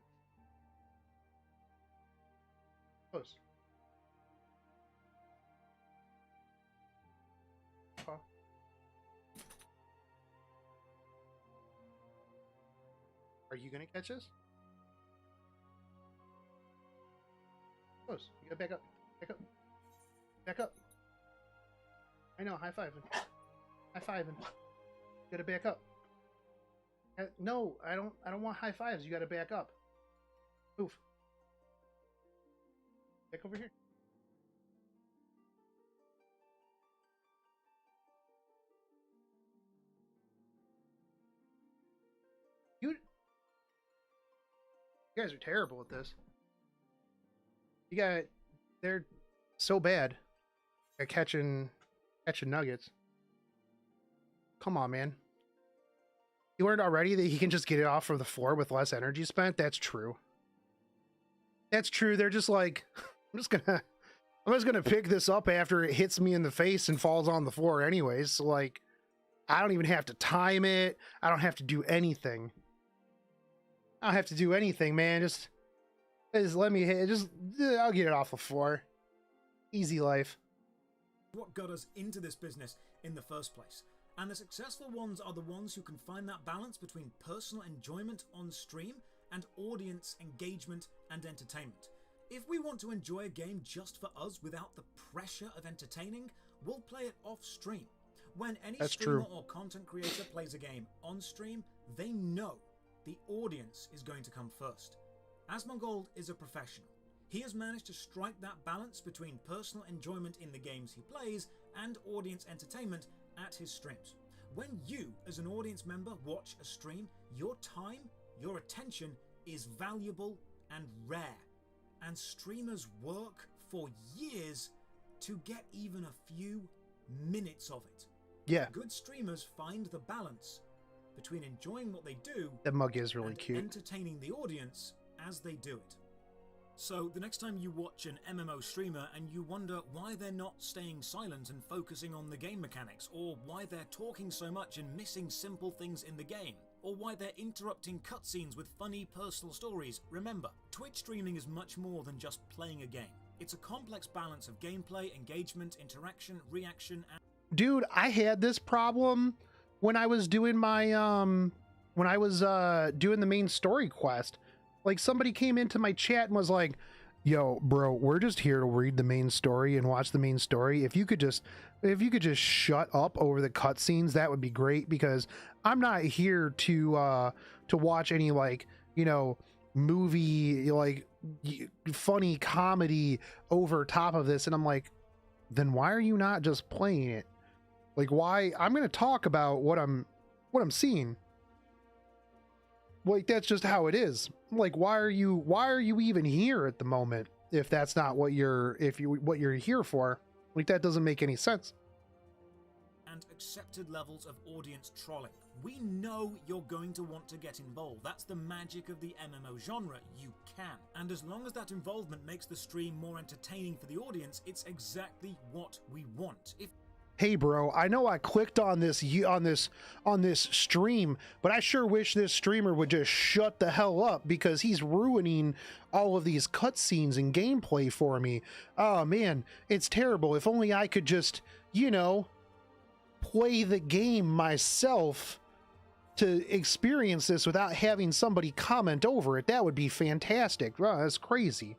Speaker 1: Close. Are you gonna catch this? Close. You gotta back up. Back up. Back up. I know. High fiving. High fiving. You gotta back up. No, I don't want high fives. You gotta back up. Move. Back over here. You guys are terrible at this. They're so bad at catching nuggets. Come on, man. You learned already that he can just get it off from the floor with less energy spent? That's true. That's true. They're just like, I'm just gonna pick this up after it hits me in the face and falls on the floor anyways. So like, I don't even have to time it. I don't have to do anything. I don't have to do anything, man. Just let me hit. I'll get it off the floor. Easy life.
Speaker 15: What got us into this business in the first place. And the successful ones are the ones who can find that balance between personal enjoyment on stream and audience engagement and entertainment. If we want to enjoy a game just for us without the pressure of entertaining, we'll play it off stream. When any streamer or content creator plays a game on stream, they know the audience is going to come first. Asmongold is a professional. He has managed to strike that balance between personal enjoyment in the games he plays and audience entertainment at his streams. When you, as an audience member, watch a stream, your time, your attention is valuable and rare. And streamers work for years to get even a few minutes of it.
Speaker 1: Yeah.
Speaker 15: Good streamers find the balance between enjoying what they do
Speaker 1: that mug is really
Speaker 15: and
Speaker 1: cute.
Speaker 15: Entertaining the audience as they do it. So the next time you watch an MMO streamer and you wonder why they're not staying silent and focusing on the game mechanics, or why they're talking so much and missing simple things in the game, or why they're interrupting cutscenes with funny personal stories, remember, Twitch streaming is much more than just playing a game. It's a complex balance of gameplay, engagement, interaction, reaction, and...
Speaker 1: Dude, I had this problem when I was doing my doing the main story quest. Like, somebody came into my chat and was like, yo, bro, we're just here to read the main story and watch the main story. If you could just shut up over the cutscenes, that would be great, because I'm not here to watch any, like, you know, movie, like, funny comedy over top of this. And I'm like, then why are you not just playing it? Like, why? I'm going to talk about what I'm seeing. Like, that's just how it is. Like, why are you even here at the moment if that's not what you're here for? Like, that doesn't make any sense.
Speaker 15: And accepted levels of audience trolling. We know you're going to want to get involved. That's the magic of the MMO genre. You can. And as long as that involvement makes the stream more entertaining for the audience, it's exactly what we want.
Speaker 1: Hey bro, I know I clicked on this stream, but I sure wish this streamer would just shut the hell up, because he's ruining all of these cutscenes and gameplay for me. Oh man, it's terrible. If only I could just, you know, play the game myself to experience this without having somebody comment over it. That would be fantastic. Oh, that's crazy.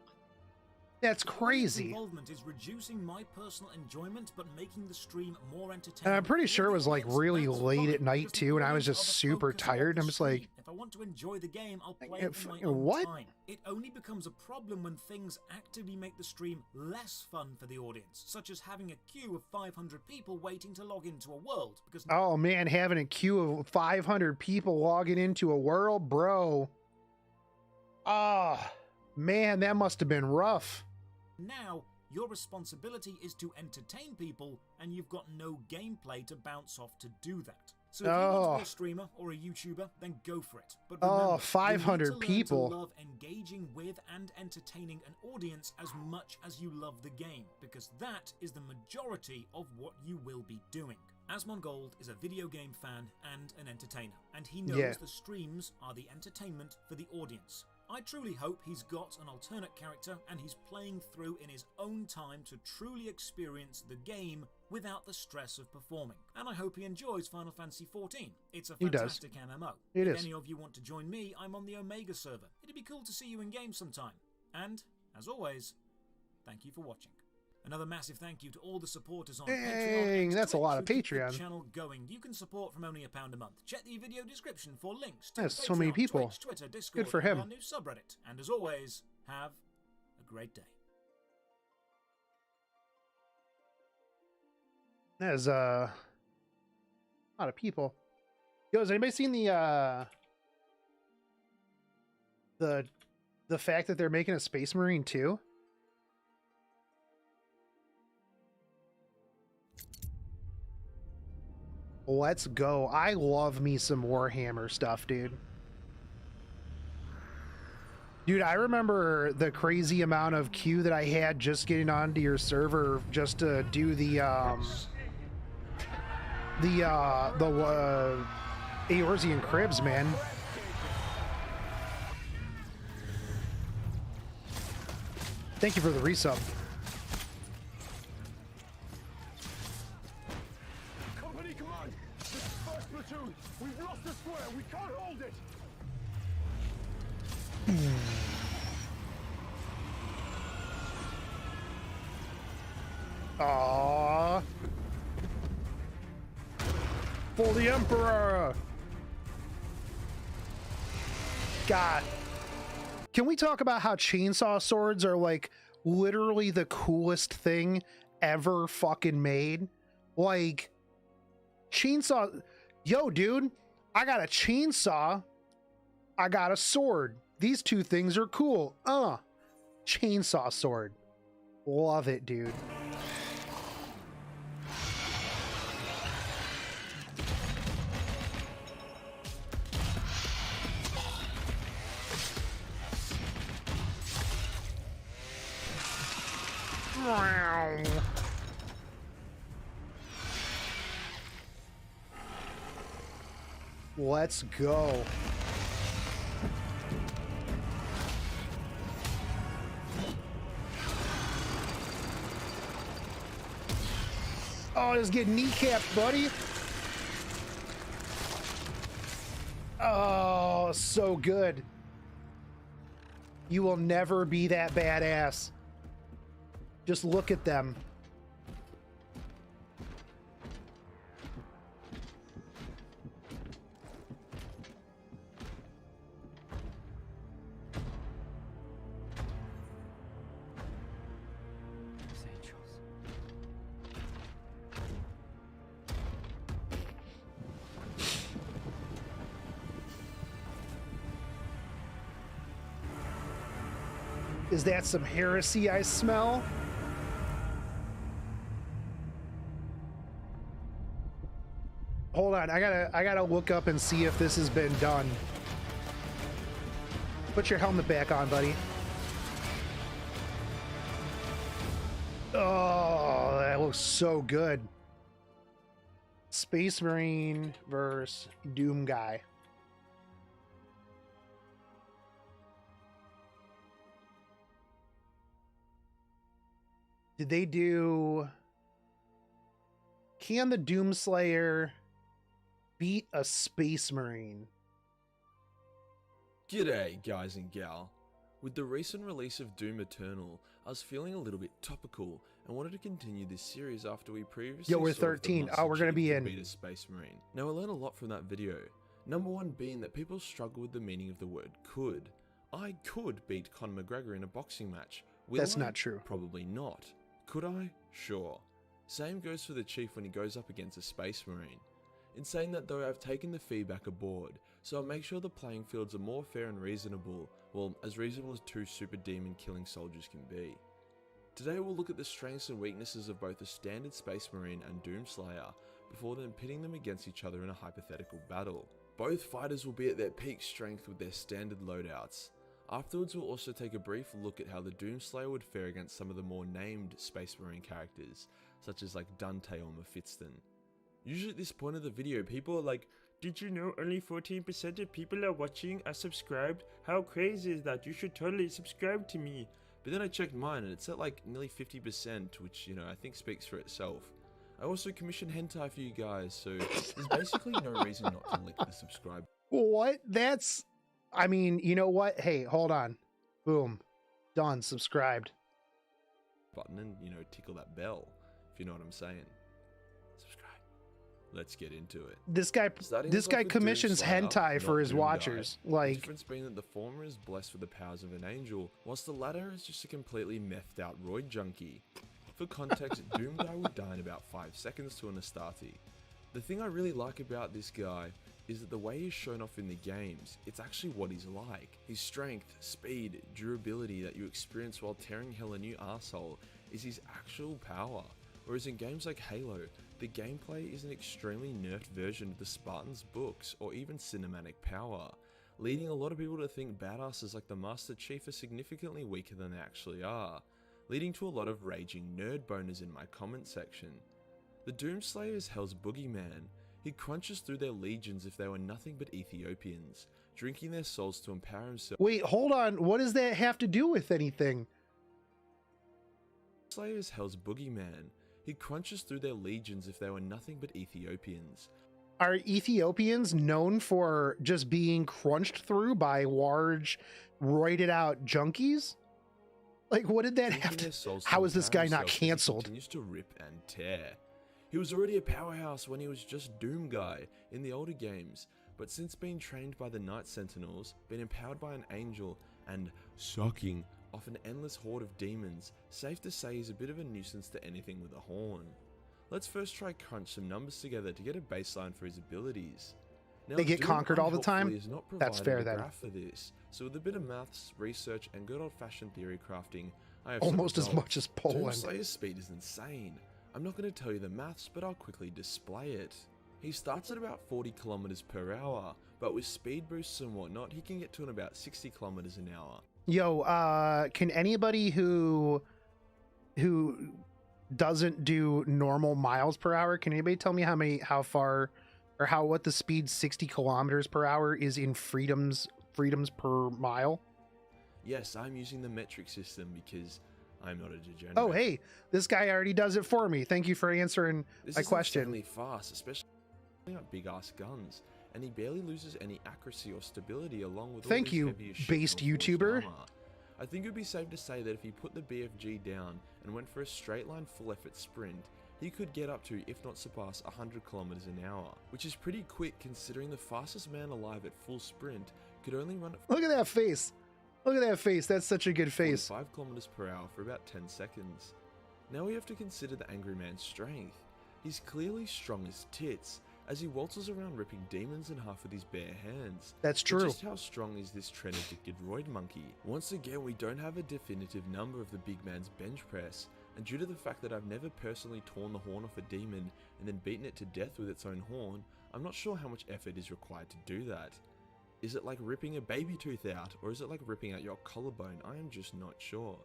Speaker 1: That's crazy.
Speaker 15: Involvement is reducing my personal enjoyment, but making the stream more entertaining.
Speaker 1: And I'm pretty sure it was like really late at night too, and I was just super tired. I'm just like,
Speaker 15: if I want to enjoy the game, I'll play it in my own
Speaker 1: what?
Speaker 15: time. It only becomes a problem when things actively make the stream less fun for the audience, such as having a queue of 500 people waiting to log into a world. Because
Speaker 1: oh man, having a queue of 500 people logging into a world, bro. Ah, man, that must have been rough.
Speaker 15: now, your responsibility is to entertain people, and you've got no gameplay to bounce off to do that. So if you want to be a streamer or a YouTuber, then go for it. But remember,
Speaker 1: 500
Speaker 15: you need to
Speaker 1: people.
Speaker 15: learn to love engaging with and entertaining an audience as much as you love the game, because that is the majority of what you will be doing. Asmongold is a video game fan and an entertainer, and he knows the streams are the entertainment for the audience. I truly hope he's got an alternate character and he's playing through in his own time to truly experience the game without the stress of performing. And I hope he enjoys Final Fantasy XIV. It's a fantastic MMO. If any of you want to join me, I'm on the Omega server. It'd be cool to see you in game sometime. And, as always, thank you for watching. Another massive thank you to all the supporters on Patreon.
Speaker 1: That's a lot of
Speaker 15: Twitch who keep
Speaker 1: Patreon.
Speaker 15: the channel going. You can support from only £1 a month. Check the video description for links to
Speaker 1: That's
Speaker 15: Patreon,
Speaker 1: so many people.
Speaker 15: Twitch, Twitter, Discord,
Speaker 1: Good for
Speaker 15: and
Speaker 1: him.
Speaker 15: our new subreddit. And as always, have a great day.
Speaker 1: That is a lot of people. Yo, has anybody seen the fact that they're making a Space Marine too? Let's go. I love me some Warhammer stuff, dude. Dude, I remember the crazy amount of queue that I had just getting onto your server just to do the Eorzean Cribs, man. Thank you for the resub.
Speaker 3: Company command! This is first platoon! We've lost the square! We can't hold it!
Speaker 1: Aww. For the Emperor! God. Can we talk about how chainsaw swords are like literally the coolest thing ever fucking made? Like, chainsaw. Yo, dude, I got a chainsaw. I got a sword. These two things are cool. Chainsaw sword. Love it, dude. Let's go. Oh, just get kneecapped, buddy. Oh, so good. You will never be that badass. Just look at them. Is that some heresy I smell? Hold on, I gotta look up and see if this has been done. Put your helmet back on, buddy. Oh, that looks so good. Space Marine versus Doom guy. Did they do... Can the Doomslayer beat a Space Marine?
Speaker 16: G'day, guys and gal. With the recent release of Doom Eternal, I was feeling a little bit topical and wanted to continue this series after we previously
Speaker 1: Yo, we're
Speaker 16: saw if the
Speaker 1: 13.
Speaker 16: must
Speaker 1: Oh, we're gonna
Speaker 16: achieve
Speaker 1: be
Speaker 16: to
Speaker 1: in.
Speaker 16: beat a Space Marine. Now I learned a lot from that video. Number one being that people struggle with the meaning of the word could. I could beat Conor McGregor in a boxing match. Will
Speaker 1: That's
Speaker 16: I?
Speaker 1: not true.
Speaker 16: Probably not. Could I? Sure. Same goes for the Chief when he goes up against a Space Marine. In saying that though, I've taken the feedback aboard, so I'll make sure the playing fields are more fair and reasonable, well, as reasonable as two super demon killing soldiers can be. Today we'll look at the strengths and weaknesses of both the standard Space Marine and Doomslayer, before then pitting them against each other in a hypothetical battle. Both fighters will be at their peak strength with their standard loadouts. Afterwards we'll also take a brief look at how the Doomslayer would fare against some of the more named Space Marine characters, such as like Dante or Mephiston. Usually at this point of the video, people are like, "Did you know only 14% of people are watching are subscribed? How crazy is that? You should totally subscribe to me." But then I checked mine and it's at like nearly 50%, which, you know, I think speaks for itself. I also commission hentai for you guys, so there's basically no reason not to lick the subscribe
Speaker 1: What? That's... I mean, you know what? Hey, hold on. Boom. Done. Subscribed.
Speaker 16: button and, you know, tickle that bell, if you know what I'm saying. Subscribe. Let's get into it.
Speaker 1: This guy commissions hentai for his watchers. Like,
Speaker 16: the difference being that the former is blessed with the powers of an angel, whilst the latter is just a completely methed out roid junkie. For context, Doom Guy would die in about 5 seconds to an Astarte. The thing I really like about this guy is that the way he's shown off in the games, it's actually what he's like. His strength, speed, durability that you experience while tearing hell a new arsehole is his actual power. Whereas in games like Halo, the gameplay is an extremely nerfed version of the Spartan's books or even cinematic power, leading a lot of people to think badasses like the Master Chief are significantly weaker than they actually are, leading to a lot of raging nerd boners in my comment section. The Doomslayer is Hell's boogeyman. He crunches through their legions if they were nothing but Ethiopians, drinking their souls to empower himself.
Speaker 1: wait, hold on. What does that have to do with anything?
Speaker 16: Doomslayer is Hell's boogeyman. He crunches through their legions if they were nothing but Ethiopians.
Speaker 1: Are Ethiopians known for just being crunched through by large, roided out junkies? Like, what did that have to... How is this guy not canceled?
Speaker 16: He continues to rip and tear. He was already a powerhouse when he was just Doom Guy in the older games, but since being trained by the Night Sentinels, been empowered by an angel, and sucking off an endless horde of demons, safe to say he's a bit of a nuisance to anything with a horn. Let's first try crunch some numbers together to get a baseline for his abilities. Now,
Speaker 1: They get
Speaker 16: Doom
Speaker 1: conquered all the
Speaker 16: unhelpfully
Speaker 1: time?
Speaker 16: has not
Speaker 1: That's
Speaker 16: provided
Speaker 1: fair
Speaker 16: a
Speaker 1: then.
Speaker 16: graph for this, so with a bit of maths, research, and good old-fashioned theory crafting, I have
Speaker 1: Almost
Speaker 16: some
Speaker 1: as
Speaker 16: results.
Speaker 1: much as Poland.
Speaker 16: Doomslayer's speed is insane. I'm not going to tell you the maths, but I'll quickly display it. He starts at about 40 kilometers per hour, but with speed boosts and whatnot, he can get to about 60 kilometers an hour.
Speaker 1: Yo, can anybody who doesn't do normal miles per hour, can anybody tell me what the speed 60 kilometers per hour is in freedoms per mile?
Speaker 16: Yes, I'm using the metric system because I'm not a degenerate.
Speaker 1: Oh, hey, this guy already does it for me. Thank you for answering my question.
Speaker 16: This is insanely fast, especially out big-ass guns, and he barely loses any accuracy or stability along with all
Speaker 1: Thank
Speaker 16: his
Speaker 1: you,
Speaker 16: heavy as shit
Speaker 1: based
Speaker 16: North Force
Speaker 1: YouTuber.
Speaker 16: armor. I think it would be safe to say that if he put the BFG down and went for a straight line full effort sprint, he could get up to, if not surpass, 100 kilometers an hour, which is pretty quick considering the fastest man alive at full sprint could only run at
Speaker 1: Look at that face. Look at that face. That's such a good face.
Speaker 16: 5 kilometers per hour for about 10 seconds. Now we have to consider the angry man's strength. He's clearly strong as tits, as he waltzes around ripping demons in half with his bare hands.
Speaker 1: That's
Speaker 16: But
Speaker 1: true.
Speaker 16: just how strong is this trend-addicted roid monkey? Once again, we don't have a definitive number of the big man's bench press, and due to the fact that I've never personally torn the horn off a demon and then beaten it to death with its own horn, I'm not sure how much effort is required to do that. Is it like ripping a baby tooth out, or is it like ripping out your collarbone? I am just not sure.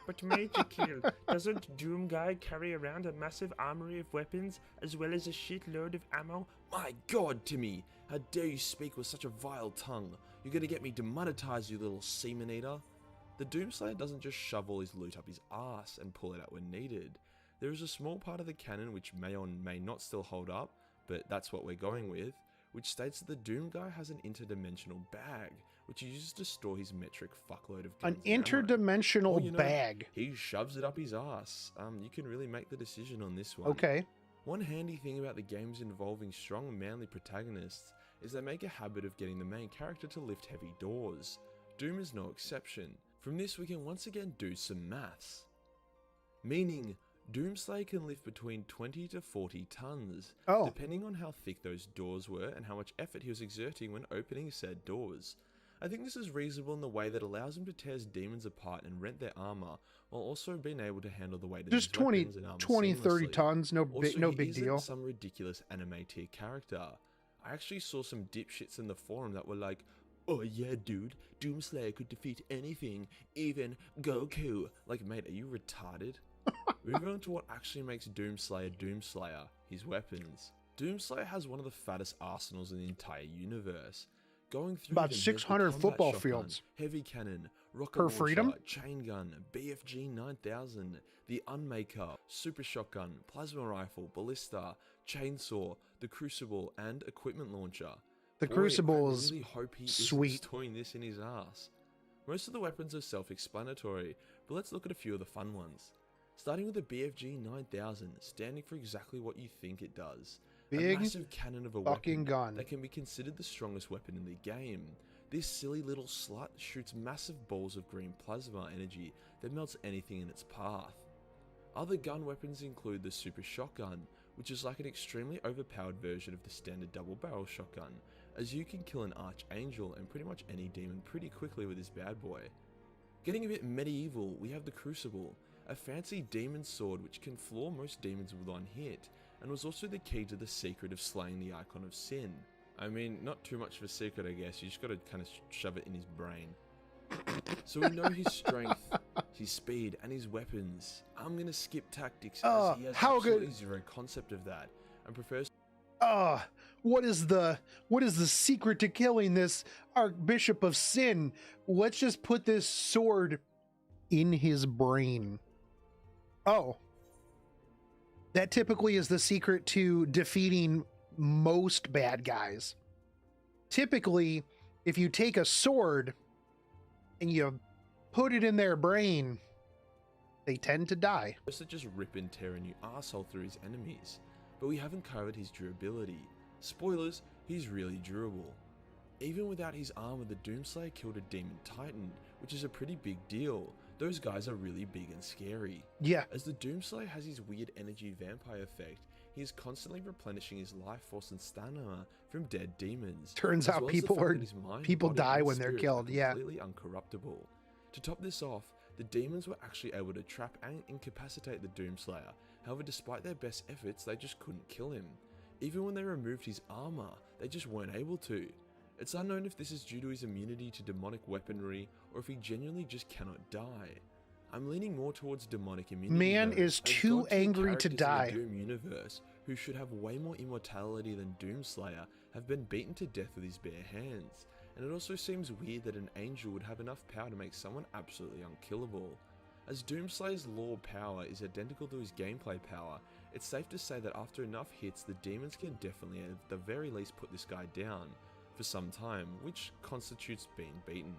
Speaker 17: But Major Kill, doesn't Doom Guy carry around a massive armory of weapons as well as a shitload of ammo?
Speaker 16: My god, Timmy! How dare you speak with such a vile tongue? You're gonna get me demonetized, you little semen eater! The Doomslayer doesn't just shove all his loot up his ass and pull it out when needed. There is a small part of the canon which may or may not still hold up, but that's what we're going with, which states that the Doom Guy has an interdimensional bag, which he uses to store his metric fuckload of
Speaker 1: An
Speaker 16: guns and ammo.
Speaker 1: interdimensional
Speaker 16: Or, you know,
Speaker 1: bag.
Speaker 16: He shoves it up his ass. You can really make the decision on this one.
Speaker 1: Okay.
Speaker 16: One handy thing about the games involving strong manly protagonists is they make a habit of getting the main character to lift heavy doors. Doom is no exception. From this we can once again do some maths. Meaning, Doomslayer can lift between 20 to 40 tons, depending on how thick those doors were and how much effort he was exerting when opening said doors. I think this is reasonable in the way that allows him to tear his demons apart and rent their armor, while also being able to handle the weight of
Speaker 1: Just
Speaker 16: his
Speaker 1: 20,
Speaker 16: weapons and armor
Speaker 1: 20 30
Speaker 16: seamlessly.
Speaker 1: tons, no
Speaker 16: Also,
Speaker 1: big
Speaker 16: he isn't
Speaker 1: deal.
Speaker 16: some ridiculous anime tier character. I actually saw some dipshits in the forum that were like, "Oh yeah, dude, Doomslayer could defeat anything, even Goku." Like, mate, are you retarded? Moving on to what actually makes Doomslayer, his weapons. Doomslayer has one of the fattest arsenals in the entire universe. Going through
Speaker 1: About
Speaker 16: them,
Speaker 1: 600
Speaker 16: there's the combat
Speaker 1: football
Speaker 16: shotgun,
Speaker 1: fields.
Speaker 16: heavy cannon, rocket
Speaker 1: Per
Speaker 16: launcher,
Speaker 1: freedom?
Speaker 16: chain gun, BFG 9000, the Unmaker, super shotgun, plasma rifle, ballista, chainsaw, the Crucible, and equipment launcher.
Speaker 1: The
Speaker 16: Boy,
Speaker 1: Crucible
Speaker 16: I
Speaker 1: is
Speaker 16: really hope he
Speaker 1: sweet.
Speaker 16: isn't storing this in his ass. Most of the weapons are self-explanatory, but let's look at a few of the fun ones. Starting with the BFG 9000, standing for exactly what you think it does.
Speaker 1: Big
Speaker 16: a massive cannon of a
Speaker 1: fucking
Speaker 16: weapon
Speaker 1: gun.
Speaker 16: that can be considered the strongest weapon in the game. This silly little slut shoots massive balls of green plasma energy that melts anything in its path. Other gun weapons include the super shotgun, which is like an extremely overpowered version of the standard double barrel shotgun, as you can kill an archangel and pretty much any demon pretty quickly with this bad boy. Getting a bit medieval, we have the Crucible, a fancy demon sword which can floor most demons with one hit, and was also the key to the secret of slaying the Icon of Sin. I mean, not too much of a secret, I guess, you just gotta kind of shove it in his brain. So we know his strength, his speed, and his weapons. I'm gonna skip tactics as he has absolutely zero concept of that, and prefers...
Speaker 1: What is the secret to killing this Archbishop of Sin? Let's just put this sword in his brain. Oh. That typically is the secret to defeating most bad guys. Typically, if you take a sword and you put it in their brain, they tend to die.
Speaker 16: To just rip and tear a new arsehole through his enemies. But we haven't covered his durability. Spoilers, he's really durable. Even without his armor, the Doomslayer killed a Demon Titan, which is a pretty big deal. Those guys are really big and scary.
Speaker 1: Yeah.
Speaker 16: As the Doomslayer has his weird energy vampire effect, he is constantly replenishing his life force and stamina from dead demons.
Speaker 1: Turns out people die when they're killed, yeah.
Speaker 16: Completely uncorruptible. To top this off, the demons were actually able to trap and incapacitate the Doomslayer. However, despite their best efforts, they just couldn't kill him. Even when they removed his armor, they just weren't able to. It's unknown if this is due to his immunity to demonic weaponry, or if he genuinely just cannot die. I'm leaning more towards demonic immunity.
Speaker 1: Man
Speaker 16: though,
Speaker 1: is
Speaker 16: as
Speaker 1: too
Speaker 16: God-tier
Speaker 1: angry to
Speaker 16: characters
Speaker 1: die.
Speaker 16: in the Doom universe, who should have way more immortality than Doomslayer, have been beaten to death with his bare hands. And it also seems weird that an angel would have enough power to make someone absolutely unkillable. As Doomslayer's lore power is identical to his gameplay power, it's safe to say that after enough hits, the demons can definitely at the very least put this guy down for some time, which constitutes being beaten.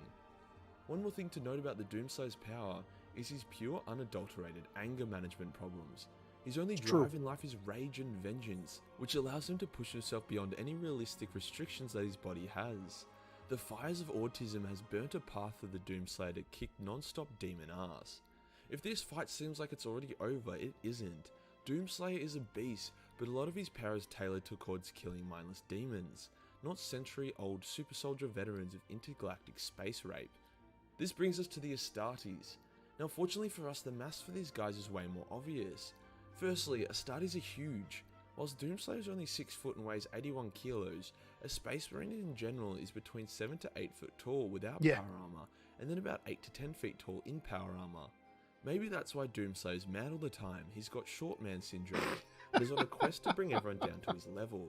Speaker 16: One more thing to note about the Doomslayer's power is his pure unadulterated anger management problems. His only drive in life is rage and vengeance, which allows him to push himself beyond any realistic restrictions that his body has. The fires of autism has burnt a path for the Doomslayer to kick non-stop demon ass. If this fight seems like it's already over, it isn't. Doomslayer is a beast, but a lot of his power is tailored towards killing mindless demons, not century-old super soldier veterans of intergalactic space rape. This brings us to the Astartes. Now fortunately for us, the mass for these guys is way more obvious. Firstly, Astartes are huge. Whilst Doomslayer is only 6 foot and weighs 81 kilos, a Space Marine in general is between 7 to 8 foot tall without power armor, and then about 8 to 10 feet tall in power armor. Maybe that's why Doomslayer's mad all the time. He's got short man syndrome, and is on a quest to bring everyone down to his level.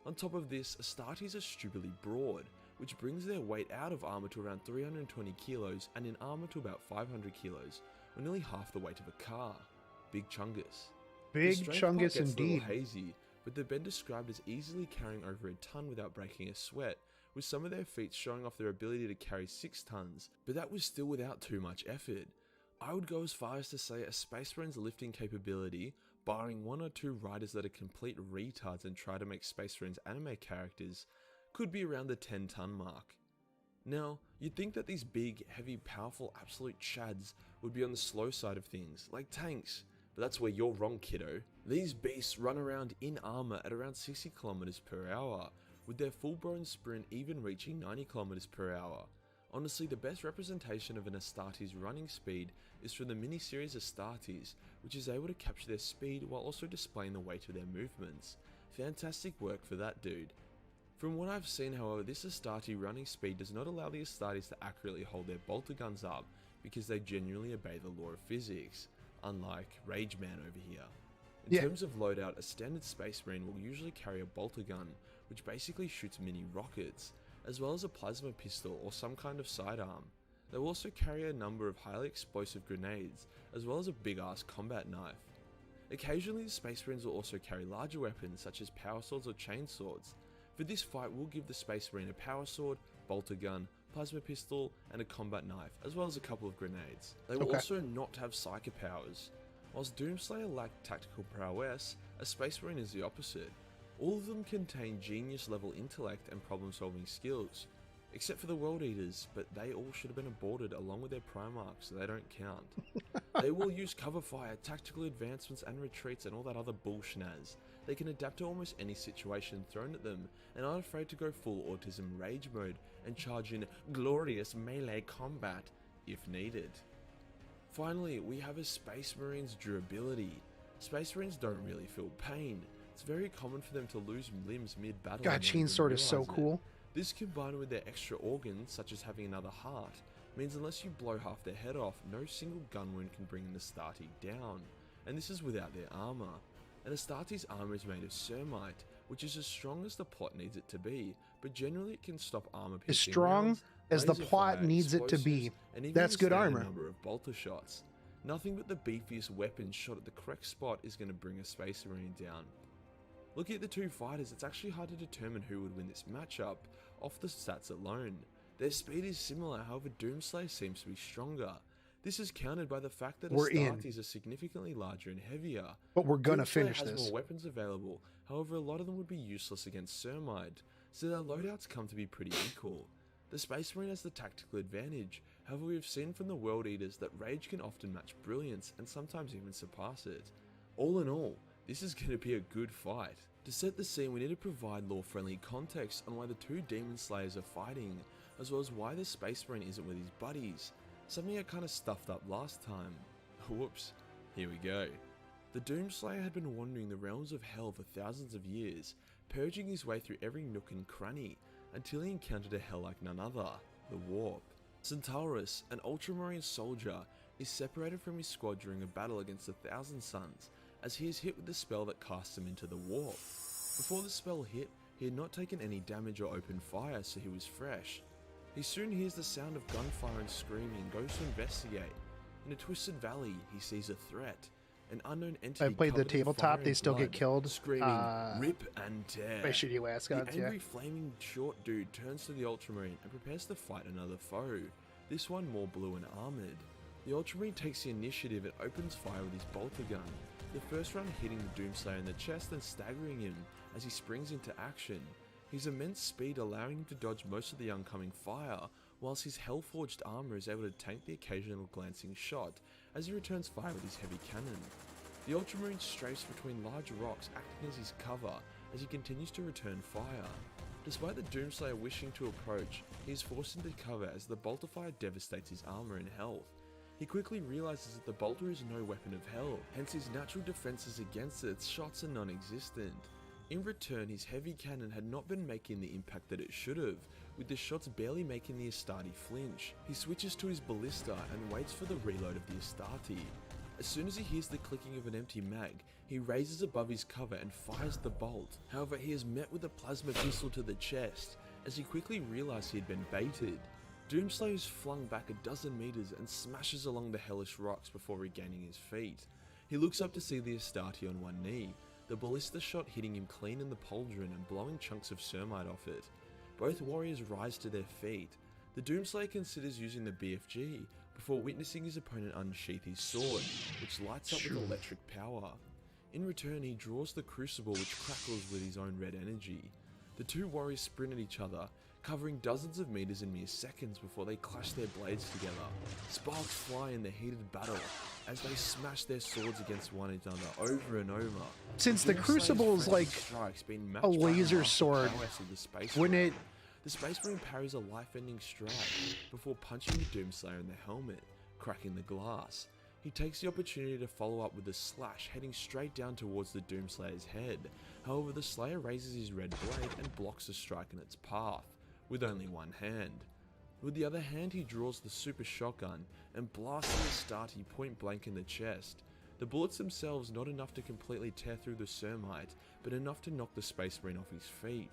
Speaker 16: On top of this, Astartes are stupidly broad, which brings their weight out of armor to around 320 kilos and in armor to about 500 kilos, or nearly half the weight of a car. Big chungus.
Speaker 1: Big
Speaker 16: The strength part
Speaker 1: chungus
Speaker 16: gets a little
Speaker 1: indeed.
Speaker 16: hazy, but they've been described as easily carrying over a ton without breaking a sweat, with some of their feats showing off their ability to carry 6 tons, but that was still without too much effort. I would go as far as to say a Space Marine's lifting capability, barring 1 or 2 riders that are complete retards and try to make Space Marine's anime characters, could be around the 10-ton mark. Now, you'd think that these big, heavy, powerful, absolute chads would be on the slow side of things, like tanks, but that's where you're wrong, kiddo. These beasts run around in armor at around 60 km per hour, with their full-blown sprint even reaching 90 km per hour. Honestly, the best representation of an Astarte's running speed is from the mini-series Astartes, which is able to capture their speed while also displaying the weight of their movements. Fantastic work for that dude. From what I've seen, however, this Astarte running speed does not allow the Astartes to accurately hold their bolter guns up because they genuinely obey the law of physics, unlike Rage Man over here. In terms of loadout, a standard Space Marine will usually carry a bolter gun, which basically shoots mini rockets, as well as a plasma pistol or some kind of sidearm. They will also carry a number of highly explosive grenades, as well as a big ass combat knife. Occasionally the Space Marines will also carry larger weapons such as power swords or chain swords. For this fight, we'll give the Space Marine a power sword, bolter gun, plasma pistol, and a combat knife, as well as a couple of grenades. They will also not have psychic powers. Whilst Doomslayer lack tactical prowess, a Space Marine is the opposite. All of them contain genius level intellect and problem solving skills, except for the World Eaters, but they all should have been aborted along with their Primarchs, so they don't count. They will use cover fire, tactical advancements and retreats and all that other bullshnaz. They can adapt to almost any situation thrown at them, and aren't afraid to go full autism rage mode and charge in glorious melee combat if needed. Finally, we have a Space Marine's durability. Space Marines don't really feel pain. It's very common for them to lose limbs mid-battle.
Speaker 1: God, Chainsword is so cool.
Speaker 16: This combined with their extra organs, such as having another heart, means unless you blow half their head off, no single gun wound can bring an Astarte down, and this is without their armor. An Astarte's armor is made of Cermite, which is as strong as the plot needs it to be, but generally it can stop armor piercing
Speaker 1: as strong
Speaker 16: rounds,
Speaker 1: as the
Speaker 16: laser
Speaker 1: plot
Speaker 16: fire,
Speaker 1: needs it to be.
Speaker 16: explosives, and even
Speaker 1: That's good
Speaker 16: withstand
Speaker 1: armor.
Speaker 16: A number of bolter shots. Nothing but the beefiest weapon shot at the correct spot is going to bring a Space Marine down. Looking at the two fighters, it's actually hard to determine who would win this matchup off the stats alone. Their speed is similar, however Doomslayer seems to be stronger. This is countered by the fact that Astartes are significantly larger and heavier.
Speaker 1: But we're gonna
Speaker 16: Doomslayer
Speaker 1: finish
Speaker 16: has
Speaker 1: this.
Speaker 16: more weapons available, however a lot of them would be useless against Cermite, so their loadouts come to be pretty equal. The Space Marine has the tactical advantage, however we have seen from the World Eaters that Rage can often match Brilliance and sometimes even surpass it. All in all, this is going to be a good fight. To set the scene, we need to provide lore-friendly context on why the two Demon Slayers are fighting, as well as why the Space Marine isn't with his buddies, something I kind of stuffed up last time. Whoops, here we go. The Doomslayer had been wandering the realms of hell for thousands of years, purging his way through every nook and cranny, until he encountered a hell like none other, the Warp. Centaurus, an ultramarine soldier, is separated from his squad during a battle against the Thousand Suns, as he is hit with the spell that casts him into the Warp. Before the spell hit, he had not taken any damage or opened fire, so he was fresh. He soon hears the sound of gunfire and screaming and goes to investigate. In a twisted valley, he sees a threat. An unknown entity.
Speaker 1: I played the
Speaker 16: covered in
Speaker 1: tabletop,
Speaker 16: fire
Speaker 1: they
Speaker 16: and
Speaker 1: still get
Speaker 16: blood,
Speaker 1: killed.
Speaker 16: Screaming, rip and tear.
Speaker 1: by shitty Ascots,
Speaker 16: The angry flaming short dude turns to the Ultramarine and prepares to fight another foe, this one more blue and armoured. The Ultramarine takes the initiative and opens fire with his bolter gun, the first round hitting the Doomslayer in the chest and staggering him as he springs into action. His immense speed allowing him to dodge most of the oncoming fire, whilst his hell-forged armour is able to tank the occasional glancing shot as he returns fire with his heavy cannon. The Ultramarine strafes between large rocks acting as his cover as he continues to return fire. Despite the Doomslayer wishing to approach, he is forced into cover as the bolter fire devastates his armour and health. He quickly realises that the bolter is no weapon of hell, hence his natural defences against its shots are non-existent. In return, his heavy cannon had not been making the impact that it should have, with the shots barely making the Astarte flinch. He switches to his ballista and waits for the reload of the Astarte. As soon as he hears the clicking of an empty mag, he raises above his cover and fires the bolt. However, he is met with a plasma pistol to the chest, as he quickly realizes he had been baited. Doomslayer is flung back a dozen meters and smashes along the hellish rocks before regaining his feet. He looks up to see the Astarte on one knee, the ballista shot hitting him clean in the pauldron and blowing chunks of Cermite off it. both warriors rise to their feet. The Doomslayer considers using the BFG before witnessing his opponent unsheath his sword, which lights up with electric power. In return, he draws the Crucible, which crackles with his own red energy. The two warriors sprint at each other, covering dozens of meters in mere seconds before they clash their blades together. Sparks fly in the heated battle as they smash their swords against one another over and over.
Speaker 1: Since the Crucible is like a laser sword, wouldn't it?
Speaker 16: The Space Marine parries a life-ending strike before punching the Doomslayer in the helmet, cracking the glass. He takes the opportunity to follow up with a slash heading straight down towards the Doomslayer's head. However, the Slayer raises his red blade and blocks the strike in its path, with only one hand. With the other hand, he draws the super shotgun and blasts the Astarte point blank in the chest. The bullets themselves not enough to completely tear through the Sermite, but enough to knock the Space Marine off his feet.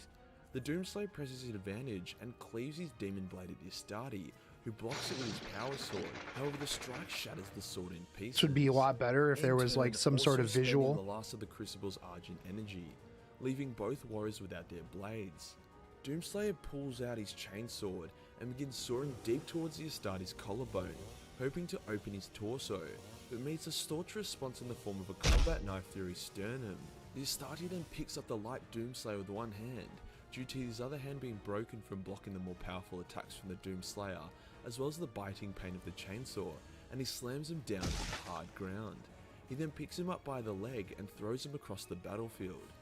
Speaker 16: The Doomslayer presses his advantage and cleaves his demon blade at Astarte, who blocks it with his power sword. However, the strike shatters the sword in pieces.
Speaker 1: This would be a lot better if there was like some sort of visual.
Speaker 16: The last of the Crucible's Argent energy, leaving both warriors without their blades. Doomslayer pulls out his chainsword and begins soaring deep towards the Astarte's collarbone, hoping to open his torso, but meets a staunch response in the form of a combat knife through his sternum. The Astarte then picks up the light Doomslayer with one hand, due to his other hand being broken from blocking the more powerful attacks from the Doomslayer, as well as the biting pain of the chainsaw, and he slams him down to the hard ground. He then picks him up by the leg and throws him across the battlefield.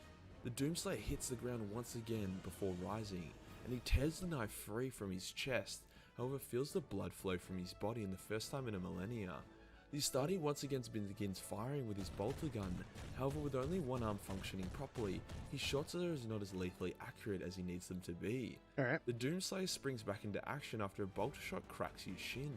Speaker 16: The Doomslayer hits the ground once again before rising, and he tears the knife free from his chest, however feels the blood flow from his body in the first time in a millennia. The Astarte once again begins firing with his bolter gun, however with only one arm functioning properly, his shots are not as lethally accurate as he needs them to be. The Doomslayer springs back into action after a bolter shot cracks his shin.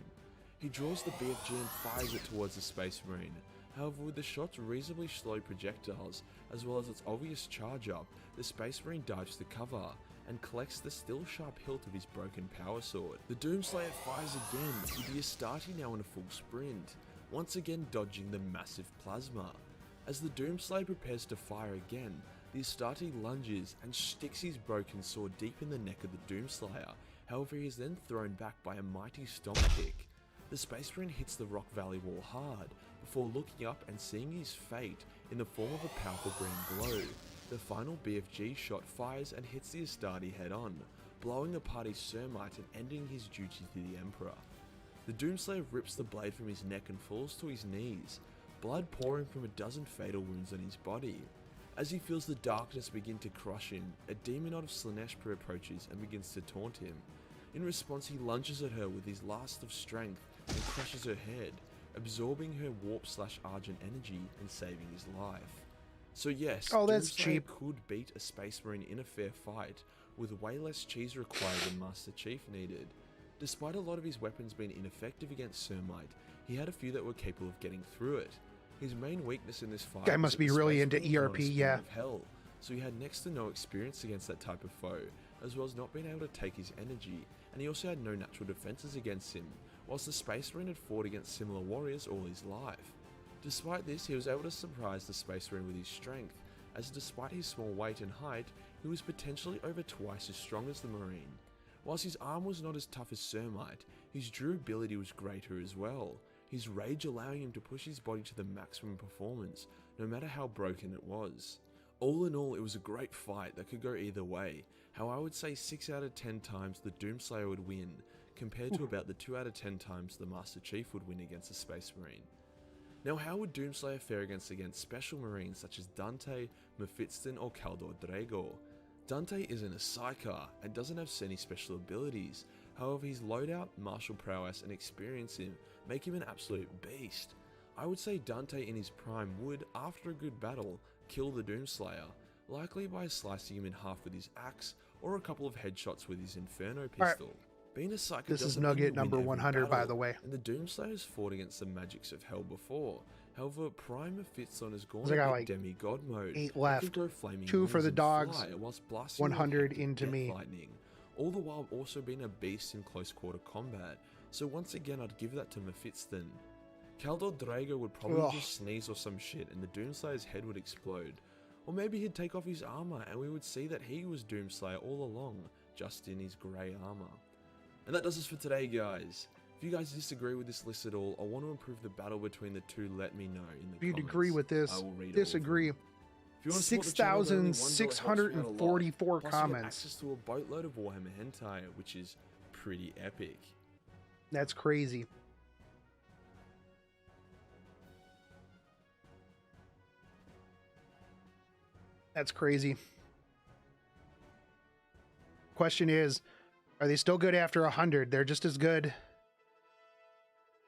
Speaker 16: He draws the BFG and fires it towards the Space Marine. However, with the shot's reasonably slow projectiles, as well as its obvious charge up, the Space Marine dives to cover and collects the still sharp hilt of his broken power sword. The Doomslayer fires again, with the Astarte now in a full sprint, once again dodging the massive plasma. As the Doomslayer prepares to fire again, the Astarte lunges and sticks his broken sword deep in the neck of the Doomslayer. However, he is then thrown back by a mighty stomp kick. The Space Marine hits the rock valley wall hard, before looking up and seeing his fate in the form of a powerful green glow. The final BFG shot fires and hits the Astarte head on, blowing apart his Sermite and ending his duty to the Emperor. The Doomslayer rips the blade from his neck and falls to his knees, blood pouring from a dozen fatal wounds on his body. As he feels the darkness begin to crush him, a demonot of Slaneshpur approaches and begins to taunt him. In response, he lunges at her with his last of strength and crushes her head, absorbing her warp/argent energy and saving his life. So yes,
Speaker 1: that's
Speaker 16: Doomslayer
Speaker 1: cheap.
Speaker 16: could beat a Space Marine in a fair fight, with way less cheese required than Master Chief needed. Despite a lot of his weapons being ineffective against Sermite, he had a few that were capable of getting through it. His main weakness in this fight
Speaker 1: Guy
Speaker 16: was
Speaker 1: must
Speaker 16: that
Speaker 1: be
Speaker 16: the
Speaker 1: really
Speaker 16: Space
Speaker 1: into
Speaker 16: Marines were on a
Speaker 1: ERP,
Speaker 16: spin
Speaker 1: yeah.
Speaker 16: of hell, so he had next to no experience against that type of foe, as well as not being able to take his energy, and he also had no natural defenses against him, whilst the Space Marine had fought against similar warriors all his life. Despite this, he was able to surprise the Space Marine with his strength, as despite his small weight and height, he was potentially over twice as strong as the Marine. Whilst his arm was not as tough as Sermite, his durability was greater as well, his rage allowing him to push his body to the maximum performance, no matter how broken it was. All in all, it was a great fight that could go either way, how I would say 6 out of 10 times the Doomslayer would win, compared to about the 2 out of 10 times the Master Chief would win against the Space Marine. Now how would Doomslayer fare against Special Marines such as Dante, Mephiston or Caldor Drago? Dante isn't a Psyker and doesn't have any special abilities, however his loadout, martial prowess and experience make him an absolute beast. I would say Dante in his prime would, after a good battle, kill the Doomslayer, likely by slicing him in half with his axe or a couple of headshots with his Inferno pistol. Being a Psyker
Speaker 1: This is
Speaker 16: doesn't mean
Speaker 1: Nugget
Speaker 16: you
Speaker 1: number
Speaker 16: win every
Speaker 1: 100, by
Speaker 16: battle,
Speaker 1: the way.
Speaker 16: and the Doomslayer's fought against the magics of hell before. However, Prime Mephiston has gone
Speaker 1: I got
Speaker 16: into
Speaker 1: like
Speaker 16: demigod mode.
Speaker 1: 8
Speaker 16: He
Speaker 1: left.
Speaker 16: can grow flaming
Speaker 1: 2 for
Speaker 16: wings
Speaker 1: the
Speaker 16: and
Speaker 1: dogs,
Speaker 16: fly whilst blasting
Speaker 1: 100
Speaker 16: with
Speaker 1: into
Speaker 16: death
Speaker 1: me.
Speaker 16: lightning, all the while also being a beast in close quarter combat. So once again, I'd give that to Mephiston. Caldor Drago would probably just sneeze or some shit and the Doomslayer's head would explode. Or maybe he'd take off his armor and we would see that he was Doomslayer all along, just in his grey armour. And that does us for today, guys. If you guys disagree with this list at all, or want to improve the battle between the two, let me know in the
Speaker 1: If you
Speaker 16: comments.
Speaker 1: agree with this,
Speaker 16: I will read
Speaker 1: disagree. 6,644 comments.
Speaker 16: Access to a boatload of Warhammer hentai, which is pretty epic.
Speaker 1: That's crazy. That's crazy. Question is, are they still good after 100? They're just as good as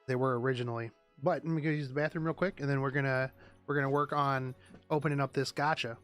Speaker 1: they were originally. But let me go use the bathroom real quick, and then we're gonna work on opening up this gacha.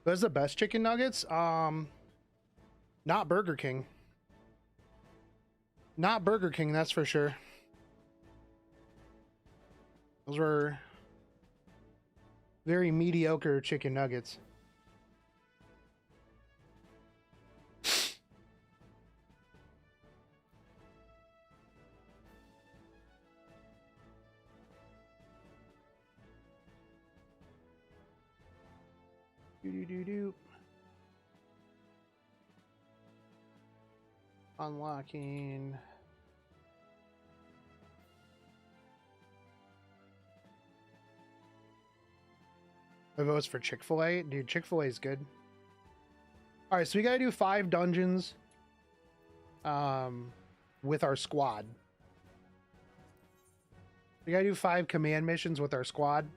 Speaker 1: Those are the best chicken nuggets? Not Burger King. Not Burger King, that's for sure. Those were very mediocre chicken nuggets. Do. Unlocking. My vote's for Chick-fil-A. Dude, Chick-fil-A is good. Alright, so we gotta do 5 dungeons with our squad. We gotta do 5 command missions with our squad.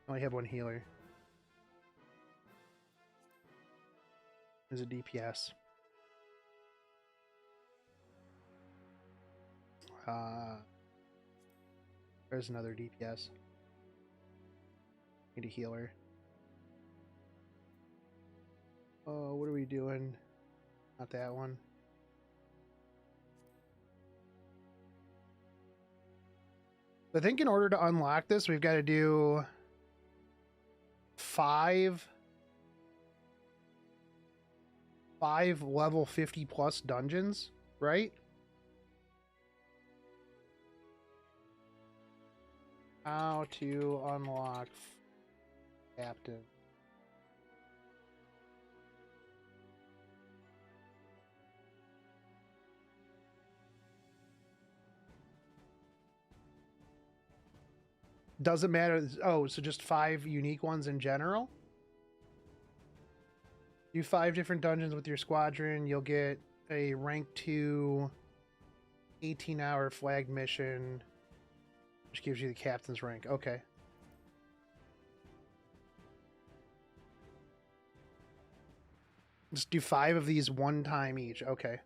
Speaker 1: Only have 1 healer. There's a DPS. There's another DPS. Need a healer. Oh, what are we doing? Not that one. I think in order to unlock this, we've got to do 5 level 50 plus dungeons, right? How to unlock Captain. Doesn't matter. Oh, so just 5 unique ones in general? Do 5 different dungeons with your squadron. You'll get a rank 2 18-hour flag mission, which gives you the captain's rank. Okay. Just do 5 of these one time each. Okay.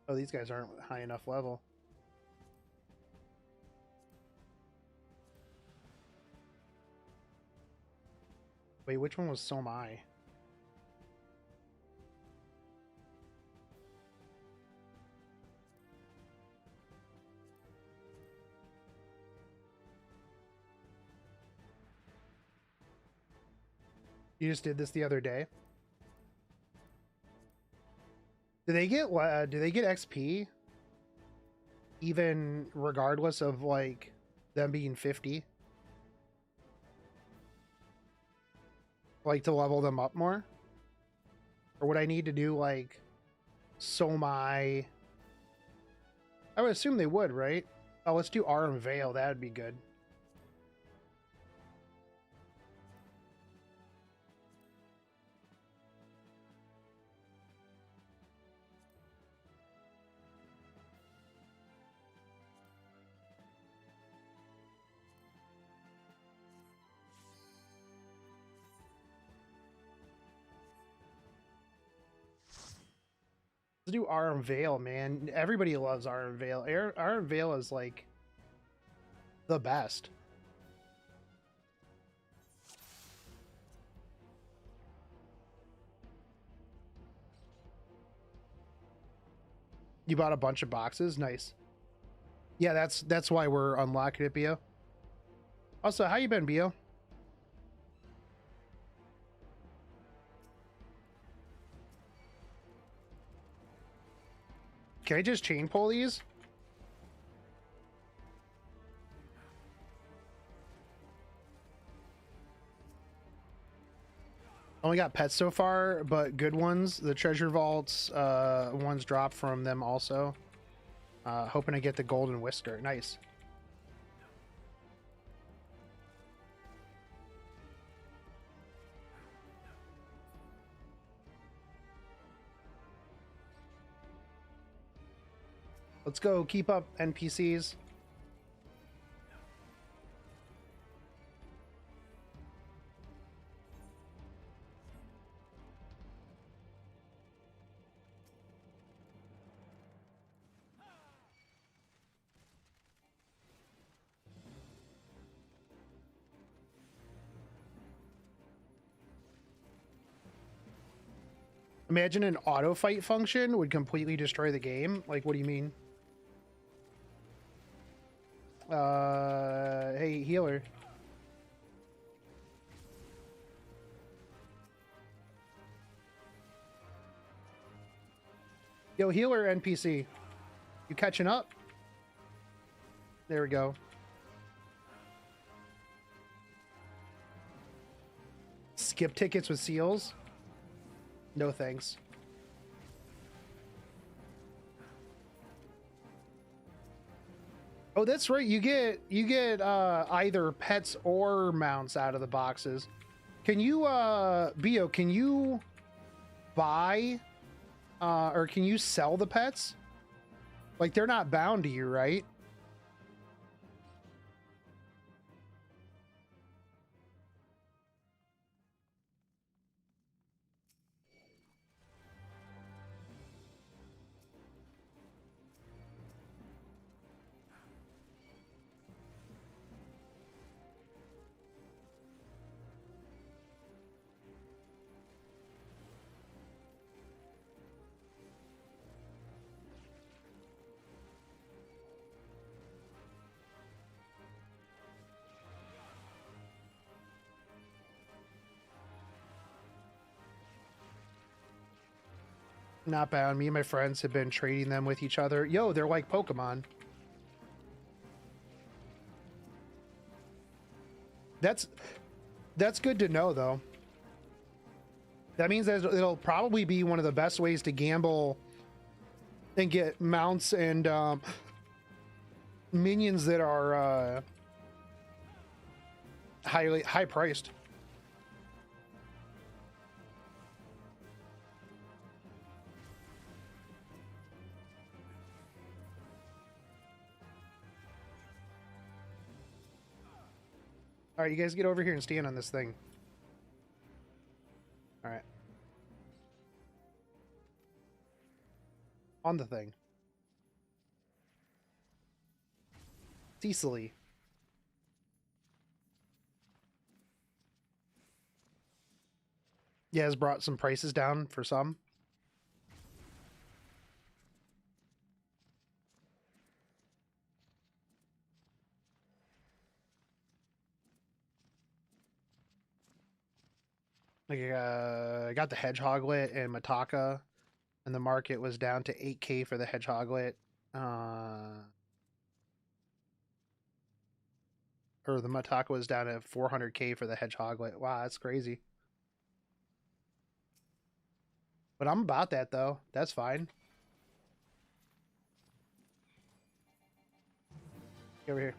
Speaker 1: Oh, these guys aren't high enough level. Wait, which one was So Am I? You just did this the other day? Do they get XP even regardless of like them being 50? Like to level them up more? Or would I need to do like So My? I would assume they would, right? Oh, let's do R and Veil. That would be good. Let's do Arm Veil, man. Everybody loves Arm Veil. Arm Veil is like the best. You bought a bunch of boxes? Nice. Yeah, that's why we're unlocking it, Bio. Also, how you been, Bio? Can I just chain pull these? Only got pets so far, but good ones. The treasure vaults, ones dropped from them also. Hoping to get the golden whisker. Nice. Let's go keep up NPCs. Imagine an auto fight function would completely destroy the game. Like, what do you mean? Hey, healer. Yo, healer NPC. You catching up? There we go. Skip tickets with seals? No thanks. Oh, that's right. You get either pets or mounts out of the boxes. Can you Bio, can you buy or can you sell the pets? Like, they're not bound to you, right? Not bound. Me and my friends have been trading them with each other. Yo, they're like Pokemon. That's good to know, though. That means that it'll probably be one of the best ways to gamble and get mounts and minions that are high priced. All right, you guys get over here and stand on this thing. All right. On the thing. Cecily. Yeah, has brought some prices down for some. Like, I got the Hedgehoglet and Mataka, and the market was down to 8K for the Hedgehoglet. Or the Mataka was down at 400K for the Hedgehoglet. Wow, that's crazy. But I'm about that, though. That's fine. Get over here.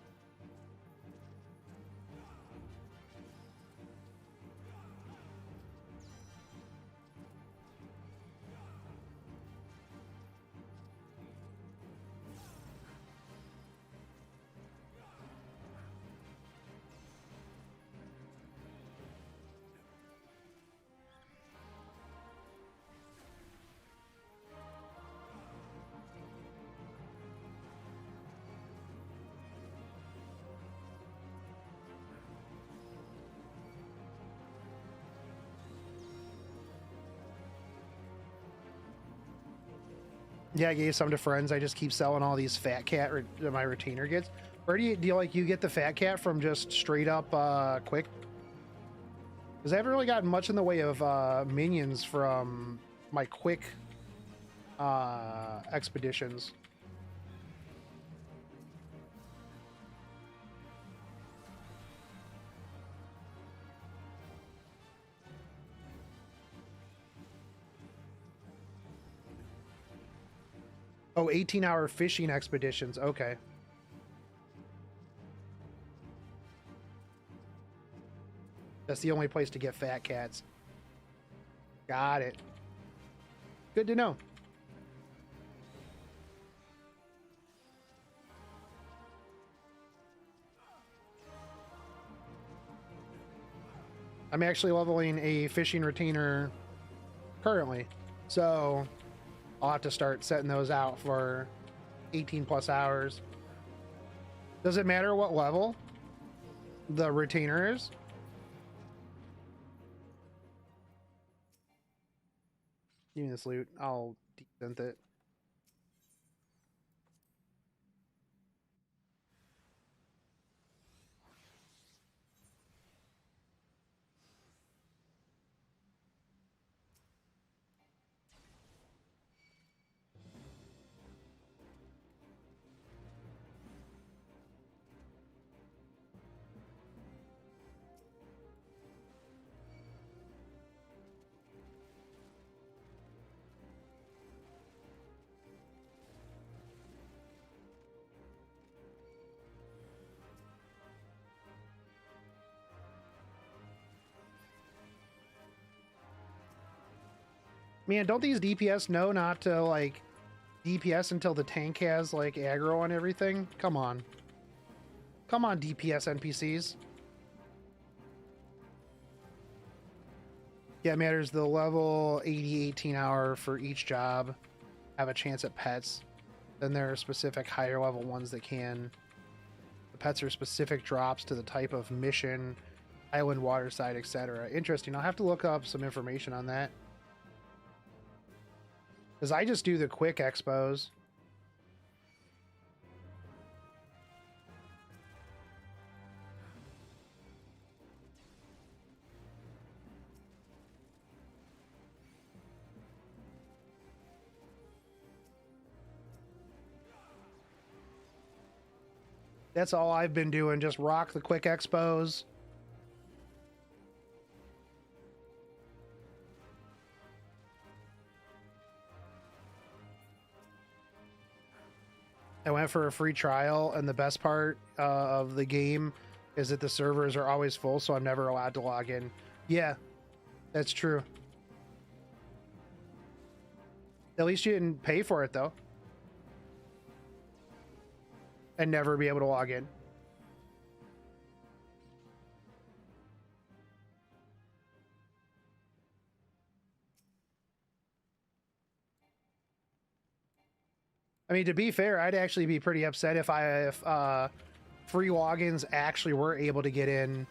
Speaker 1: Yeah, I gave some to friends. I just keep selling all these fat cat my retainer gets. Where do you get the fat cat from? Just straight up quick? Because I haven't really gotten much in the way of minions from my quick expeditions. Oh, 18-hour fishing expeditions. Okay. That's the only place to get fat cats. Got it. Good to know. I'm actually leveling a fishing retainer currently, so I'll have to start setting those out for 18 plus hours. Does it matter what level the retainer is? Give me this loot. I'll desynth it. Man, don't these DPS know not to, like, DPS until the tank has, like, aggro on everything? Come on. Come on, DPS NPCs. Yeah, it matters the level 80 18-hour for each job have a chance at pets. Then there are specific higher level ones that can. The pets are specific drops to the type of mission, island, waterside, etc. Interesting. I'll have to look up some information on that. Because I just do the quick expos. That's all I've been doing. Just rock the quick expos. I went for a free trial, and the best part of the game is that the servers are always full, so I'm never allowed to log in. Yeah, that's true. At least you didn't pay for it, though. And never be able to log in. I mean, to be fair, I'd actually be pretty upset if free logins actually were able to get in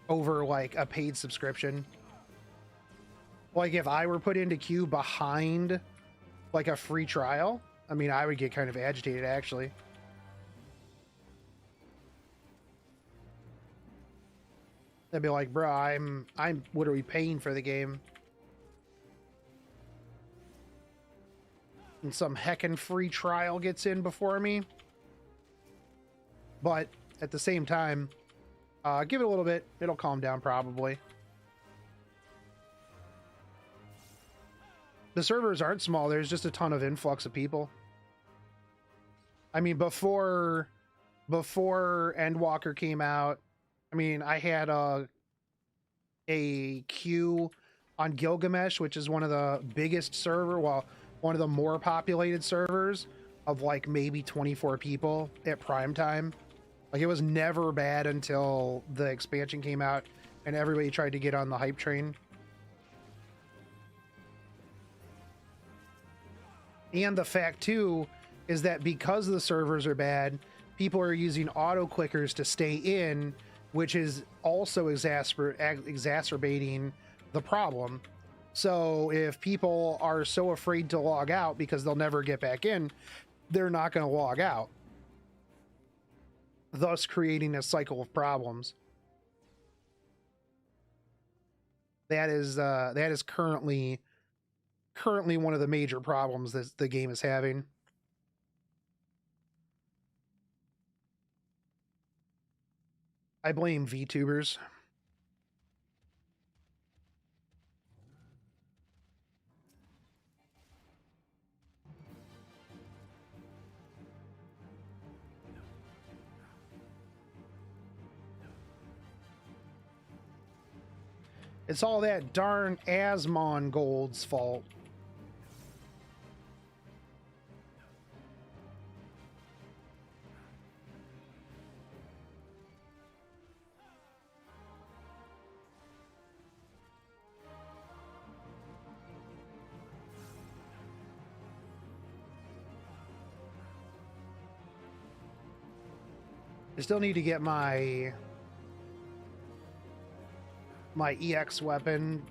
Speaker 1: over, like, a paid subscription. Like if I were put into queue behind like a free trial, I mean, I would get kind of agitated actually. They'd be like, bro, I'm literally paying for the game. And some heckin' free trial gets in before me. But at the same time, give it a little bit. It'll calm down probably. The servers aren't small. There's just a ton of influx of people. I mean, before Endwalker came out, I mean, I had a queue on Gilgamesh, which is one of the biggest one of the more populated servers of like maybe 24 people at prime time. Like it was never bad until the expansion came out and everybody tried to get on the hype train. And the fact too is that because the servers are bad, people are using auto clickers to stay in, which is also exacerbating the problem. So if people are so afraid to log out because they'll never get back in, they're not going to log out, thus creating a cycle of problems. That is currently one of the major problems that the game is having. I blame VTubers. It's all that darn Asmon Gold's fault. I still need to get my EX weapon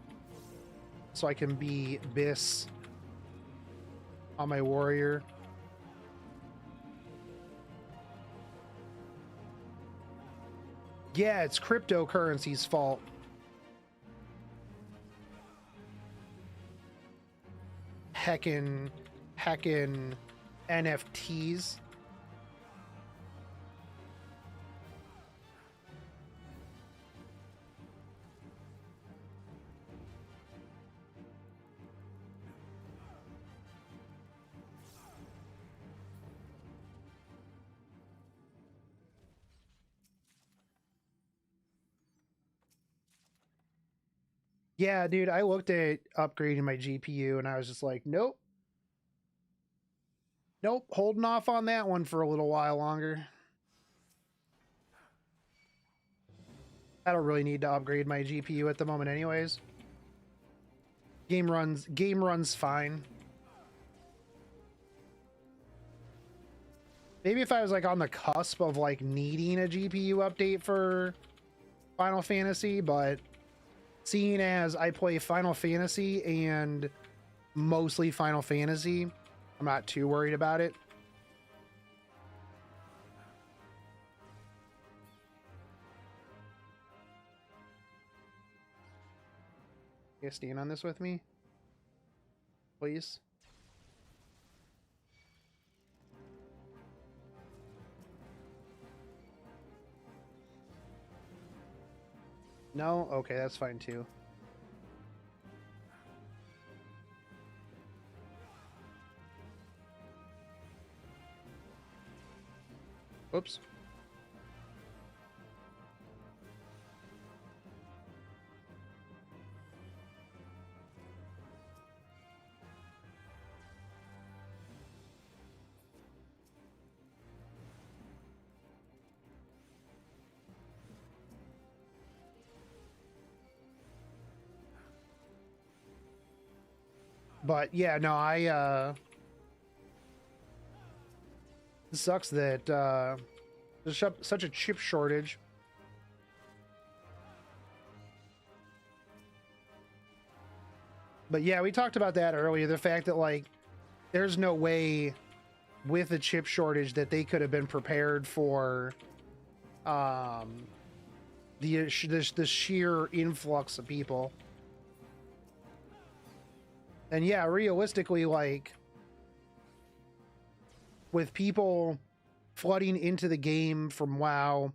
Speaker 1: so I can be Biss on my warrior. Yeah, it's cryptocurrency's fault. Heckin' NFTs. Yeah, dude, I looked at upgrading my GPU and I was just like, nope. Nope, holding off on that one for a little while longer. I don't really need to upgrade my GPU at the moment anyways. Game runs fine. Maybe if I was like on the cusp of like needing a GPU update for Final Fantasy, but seeing as I play Final Fantasy and mostly Final Fantasy, I'm not too worried about it. You guys stand on this with me, please? No? Okay, that's fine too. Oops. But yeah, no, it sucks that there's such a chip shortage. But yeah, we talked about that earlier. The fact that like there's no way with a chip shortage that they could have been prepared for the sheer influx of people. And yeah, realistically, like with people flooding into the game from WoW,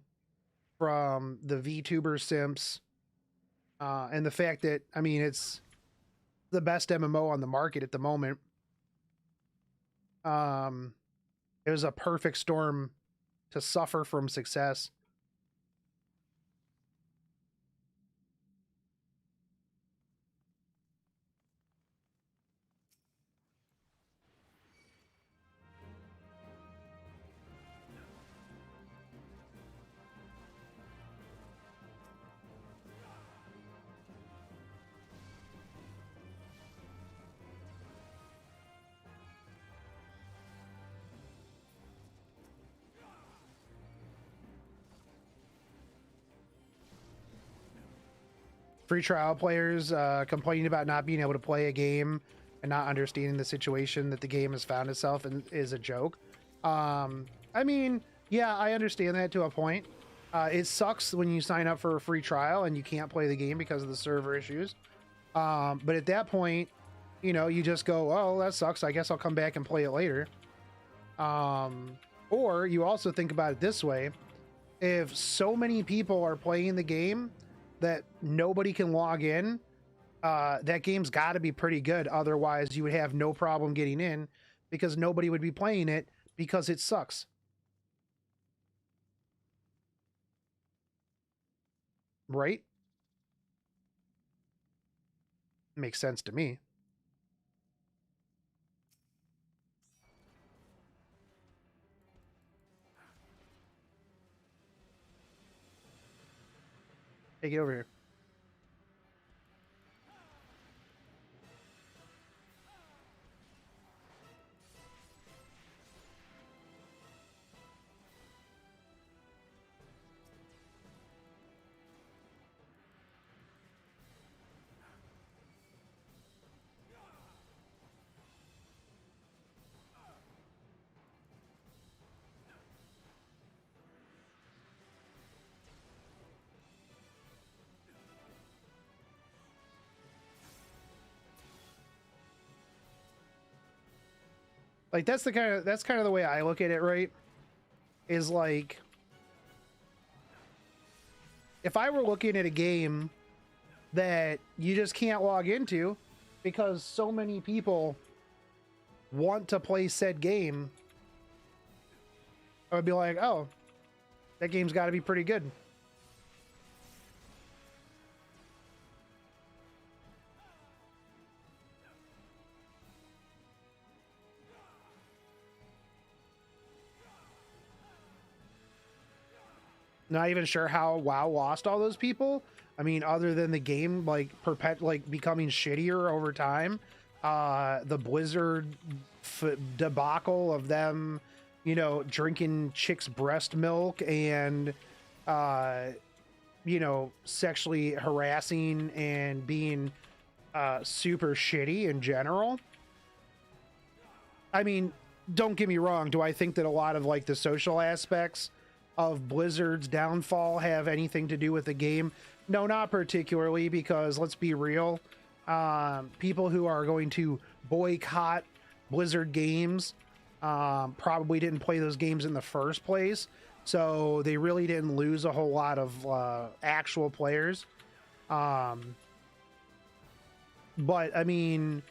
Speaker 1: from the VTuber simps, and the fact that, I mean, it's the best MMO on the market at the moment. It was a perfect storm to suffer from success. Free trial players complaining about not being able to play a game and not understanding the situation that the game has found itself in is a joke. I mean, yeah, I understand that to a point. It sucks when you sign up for a free trial and you can't play the game because of the server issues. But at that point, you know, you just go, oh, that sucks. I guess I'll come back and play it later. Or you also think about it this way. If so many people are playing the game that nobody can log in, that game's got to be pretty good. Otherwise, you would have no problem getting in because nobody would be playing it because it sucks. Right? Makes sense to me. Hey, get over here. Like that's kind of the way I look at it, right? Is like if I were looking at a game that you just can't log into because so many people want to play said game, I would be like, oh, that game's got to be pretty good. Not even sure how WoW lost all those people. I mean, other than the game like becoming shittier over time, the Blizzard debacle of them, you know, drinking chicks' breast milk and, you know, sexually harassing and being super shitty in general. I mean, don't get me wrong. Do I think that a lot of like the social aspects of Blizzard's downfall have anything to do with the game? No, not particularly, because let's be real, people who are going to boycott Blizzard games probably didn't play those games in the first place, so they really didn't lose a whole lot of actual players. But I mean,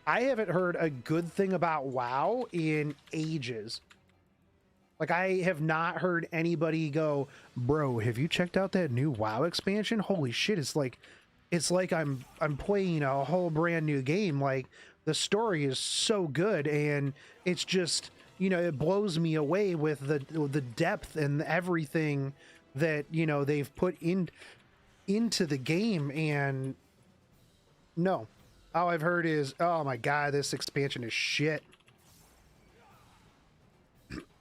Speaker 1: I haven't heard a good thing about WoW in ages. Like, I have not heard anybody go, bro, have you checked out that new WoW expansion? Holy shit, it's like I'm playing a whole brand new game. Like, the story is so good, and it's just, you know, it blows me away with the depth and everything that, you know, they've put into the game. And no, all I've heard is, oh my god, this expansion is shit.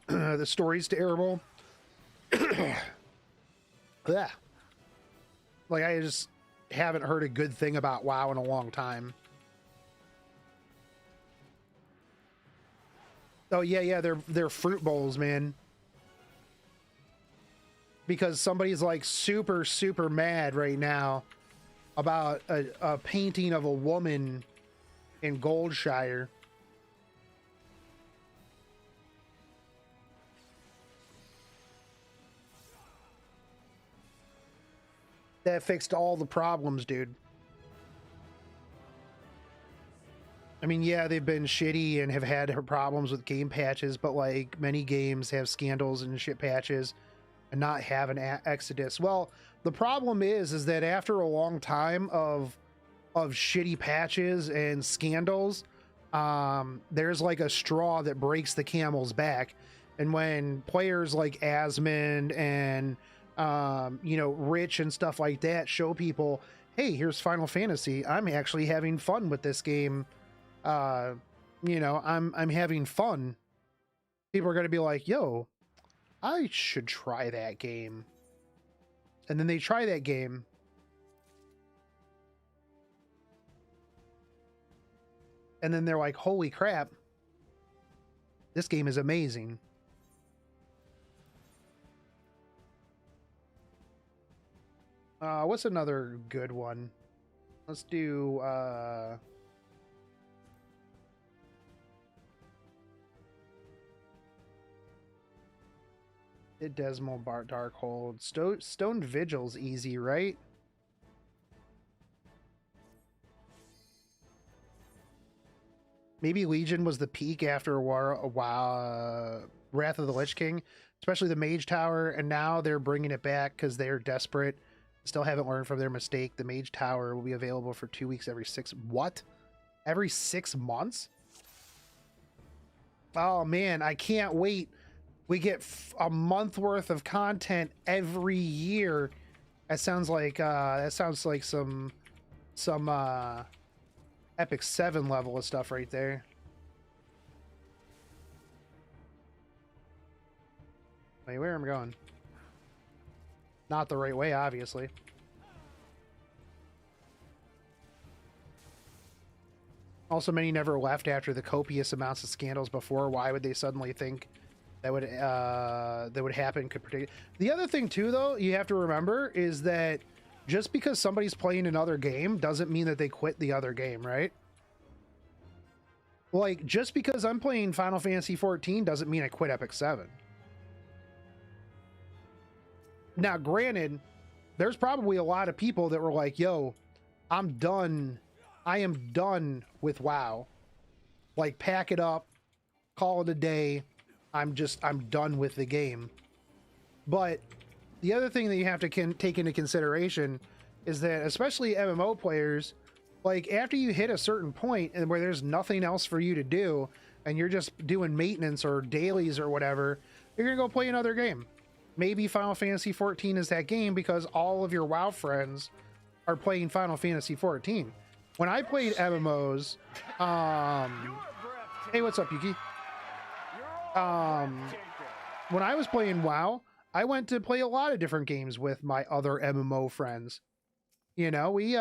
Speaker 1: The story's terrible. Yeah. Like, I just haven't heard a good thing about WoW in a long time. Oh yeah, they're fruit bowls, man. Because somebody's like super mad right now about a painting of a woman in Goldshire. That fixed all the problems, dude. I mean, yeah, they've been shitty and have had problems with game patches, but like many games have scandals and shit patches and not have an exodus. Well, the problem is that after a long time of shitty patches and scandals, there's like a straw that breaks the camel's back. And when players like Asmund and you know, Rich and stuff like that show people, hey, here's Final Fantasy, I'm actually having fun with this game, you know, I'm having fun, people are going to be like, yo, I should try that game. And then they try that game, and then they're like, holy crap, this game is amazing. What's another good one? Let's do Desmo Bar Darkhold. Stone Vigil's easy, right? Maybe Legion was the peak after a while, Wrath of the Lich King, especially the Mage Tower, and now they're bringing it back because they're desperate. Still haven't learned from their mistake. The Mage Tower will be available for 2 weeks every 6... What? Every 6 months? Oh, man, I can't wait. We get a month worth of content every year. That sounds like some FFXIV level of stuff right there. Wait, where am I going? Not the right way, obviously. Also, many never left after the copious amounts of scandals before. Why would they suddenly think that would happen? Could predict. The other thing too, though, you have to remember is that just because somebody's playing another game doesn't mean that they quit the other game, right? Like, just because I'm playing Final Fantasy XIV doesn't mean I quit FFXIV. Now, granted, there's probably a lot of people that were like, yo, I'm done. I am done with WoW. Like, pack it up, call it a day. I'm done with the game. But the other thing that you have to take into consideration is that, especially MMO players, like, after you hit a certain point and where there's nothing else for you to do, and you're just doing maintenance or dailies or whatever, you're gonna go play another game. Maybe Final Fantasy XIV is that game because all of your WoW friends are playing Final Fantasy XIV. When I played MMOs, hey, what's up, Yuki? When I was playing WoW, I went to play a lot of different games with my other MMO friends. You know, we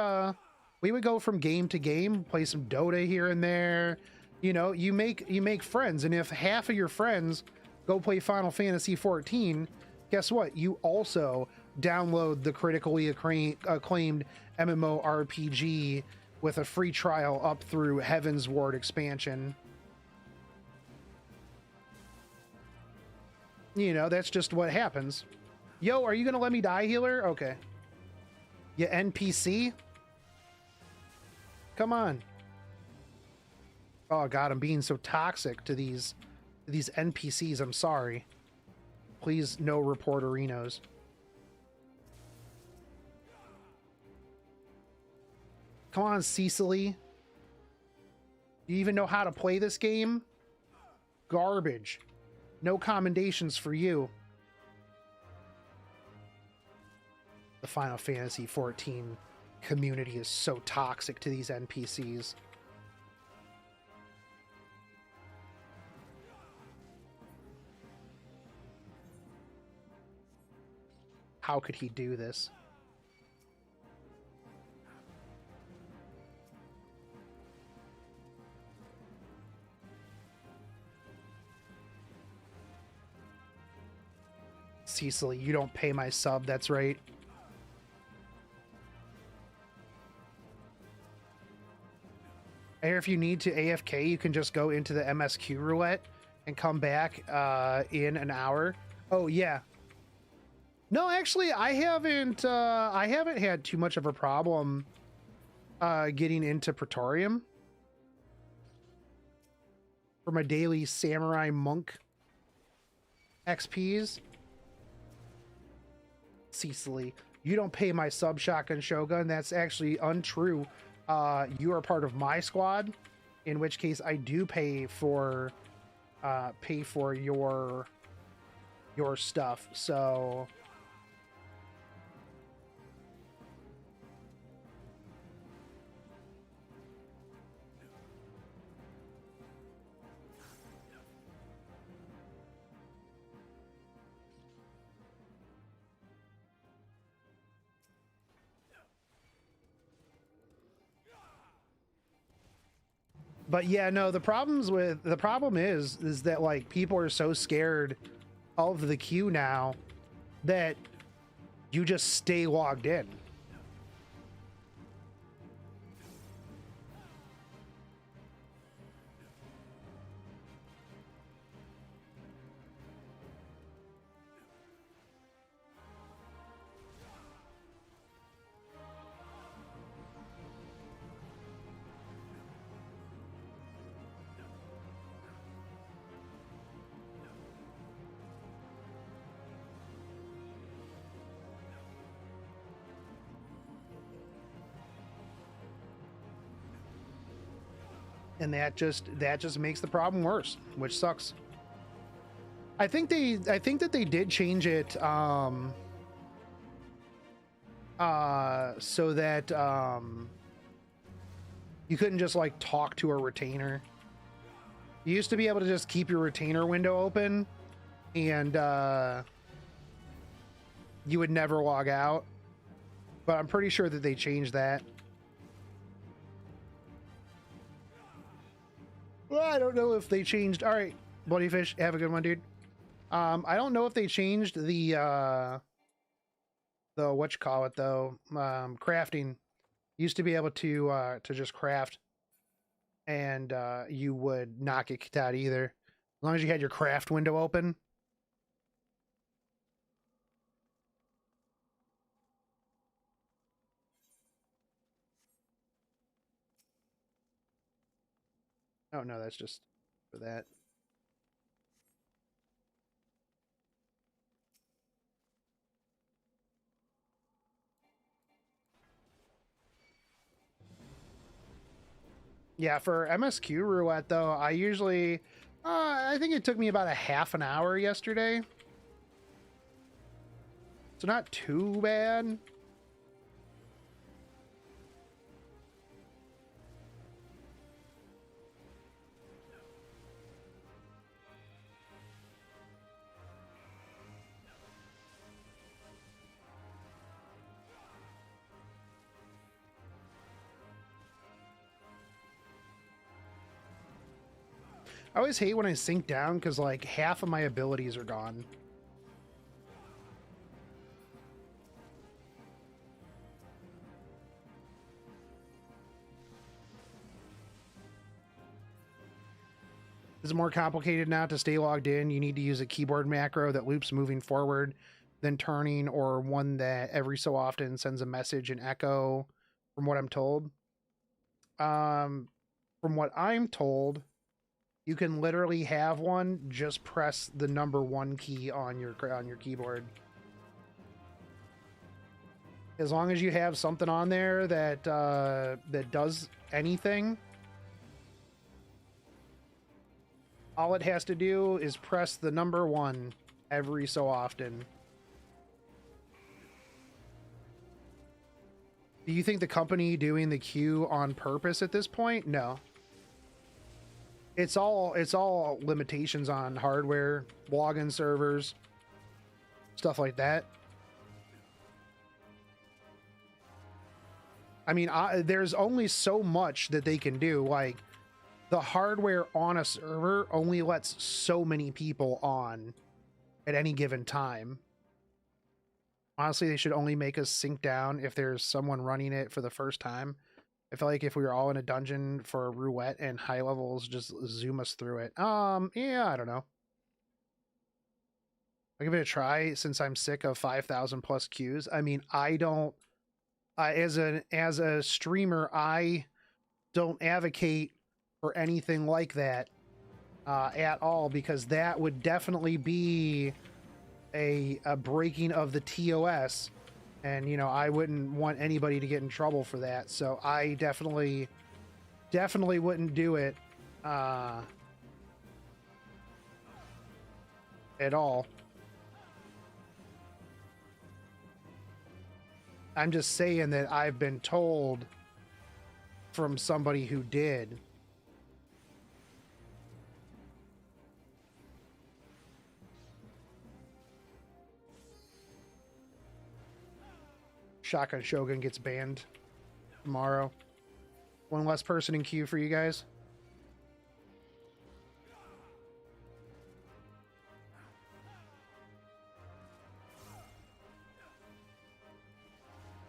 Speaker 1: would go from game to game, play some Dota here and there. You know, you make friends, and if half of your friends go play Final Fantasy XIV, guess what? You also download the critically acclaimed MMORPG with a free trial up through Heaven's Ward expansion. You know, that's just what happens. Yo, are you gonna let me die, healer? Okay. You NPC? Come on. Oh god, I'm being so toxic to these NPCs. I'm sorry. Please, no reporterinos. Come on, Cecily. Do you even know how to play this game? Garbage. No commendations for you. The Final Fantasy XIV community is so toxic to these NPCs. How could he do this? Cecily, you don't pay my sub, that's right. Or if you need to AFK, you can just go into the MSQ roulette and come back in an hour. Oh yeah. No, actually, I haven't had too much of a problem getting into Praetorium for my daily samurai monk XPs. Cecily, you don't pay my sub, Shotgun Shogun. That's actually untrue. You are part of my squad, in which case I do pay for your stuff. So but yeah, no, the problem is that like people are so scared of the queue now that you just stay logged in. And that just makes the problem worse, which sucks. I think that they did change it so that you couldn't just like talk to a retainer. You used to be able to just keep your retainer window open and you would never log out. But I'm pretty sure that they changed that. Well, I don't know if they changed. All right, Bloody Fish, have a good one, dude. I don't know if they changed the what you call it though. Crafting. Used to be able to just craft, and you would not get kicked out either, as long as you had your craft window open. Oh no, that's just for that. Yeah, for MSQ roulette though, I usually I think it took me about a half an hour yesterday. So not too bad. I always hate when I sink down because like half of my abilities are gone. This is more complicated now to stay logged in. You need to use a keyboard macro that loops moving forward, then turning, or one that every so often sends a message and echo, from what I'm told. From what I'm told, you can literally have one, just press the number 1 key on your keyboard. As long as you have something on there that that does anything, all it has to do is press the number 1 every so often. Do you think the company doing the queue on purpose at this point? No. It's all limitations on hardware, login servers, stuff like that. I mean, there's only so much that they can do. Like, the hardware on a server only lets so many people on at any given time. Honestly, they should only make us sink down if there's someone running it for the first time. I feel like if we were all in a dungeon for a roulette and high levels just zoom us through it. Yeah, I don't know. I'll give it a try since I'm sick of 5,000 plus queues. I mean, I don't, as a streamer, I don't advocate for anything like that at all, because that would definitely be a breaking of the TOS, and you know, I wouldn't want anybody to get in trouble for that. So I definitely wouldn't do it at all. I'm just saying that I've been told from somebody who did. Shotgun Shogun gets banned tomorrow. One less person in queue for you guys.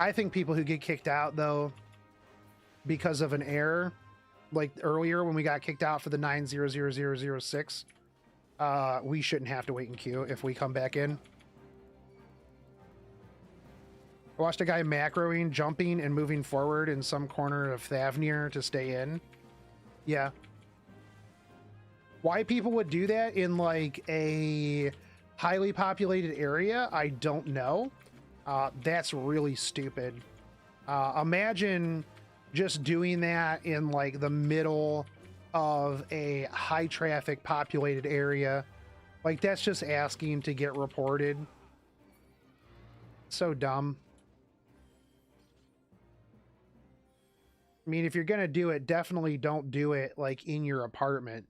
Speaker 1: I think people who get kicked out, though, because of an error, like earlier when we got kicked out for the 900006, we shouldn't have to wait in queue if we come back in. I watched a guy macroing, jumping, and moving forward in some corner of Thavnir to stay in. Yeah. Why people would do that in like a highly populated area, I don't know. That's really stupid. Imagine just doing that in like the middle of a high traffic populated area. Like, that's just asking to get reported. So dumb. I mean, if you're gonna do it, definitely don't do it like in your apartment.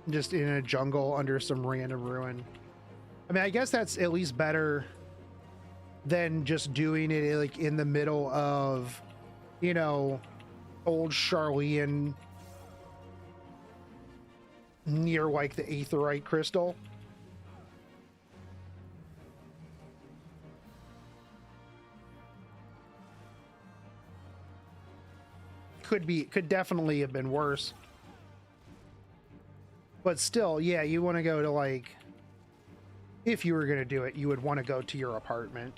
Speaker 1: Just in a jungle under some random ruin. I mean, I guess that's at least better than just doing it like in the middle of, you know, old Charlean near like the aetheryte crystal. Could definitely have been worse. But still, yeah, you want to go to, like, if you were going to do it, you would want to go to your apartment.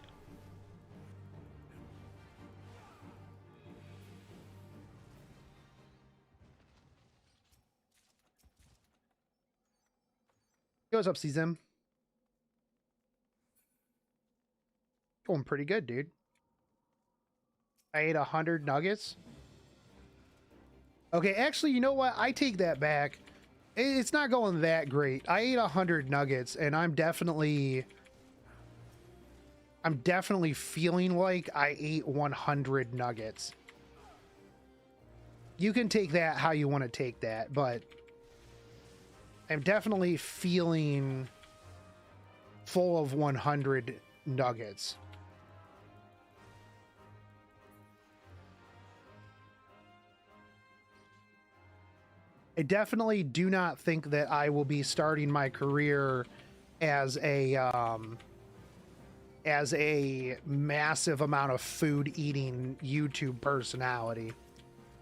Speaker 1: Goes up, sees him. Going pretty good, dude. I ate 100 nuggets. Okay, actually, you know what? I take that back. It's not going that great. I ate 100 nuggets, and I'm definitely feeling like I ate 100 nuggets. You can take that how you want to take that, but I'm definitely feeling full of 100 nuggets. I definitely do not think that I will be starting my career as a massive amount of food eating YouTube personality.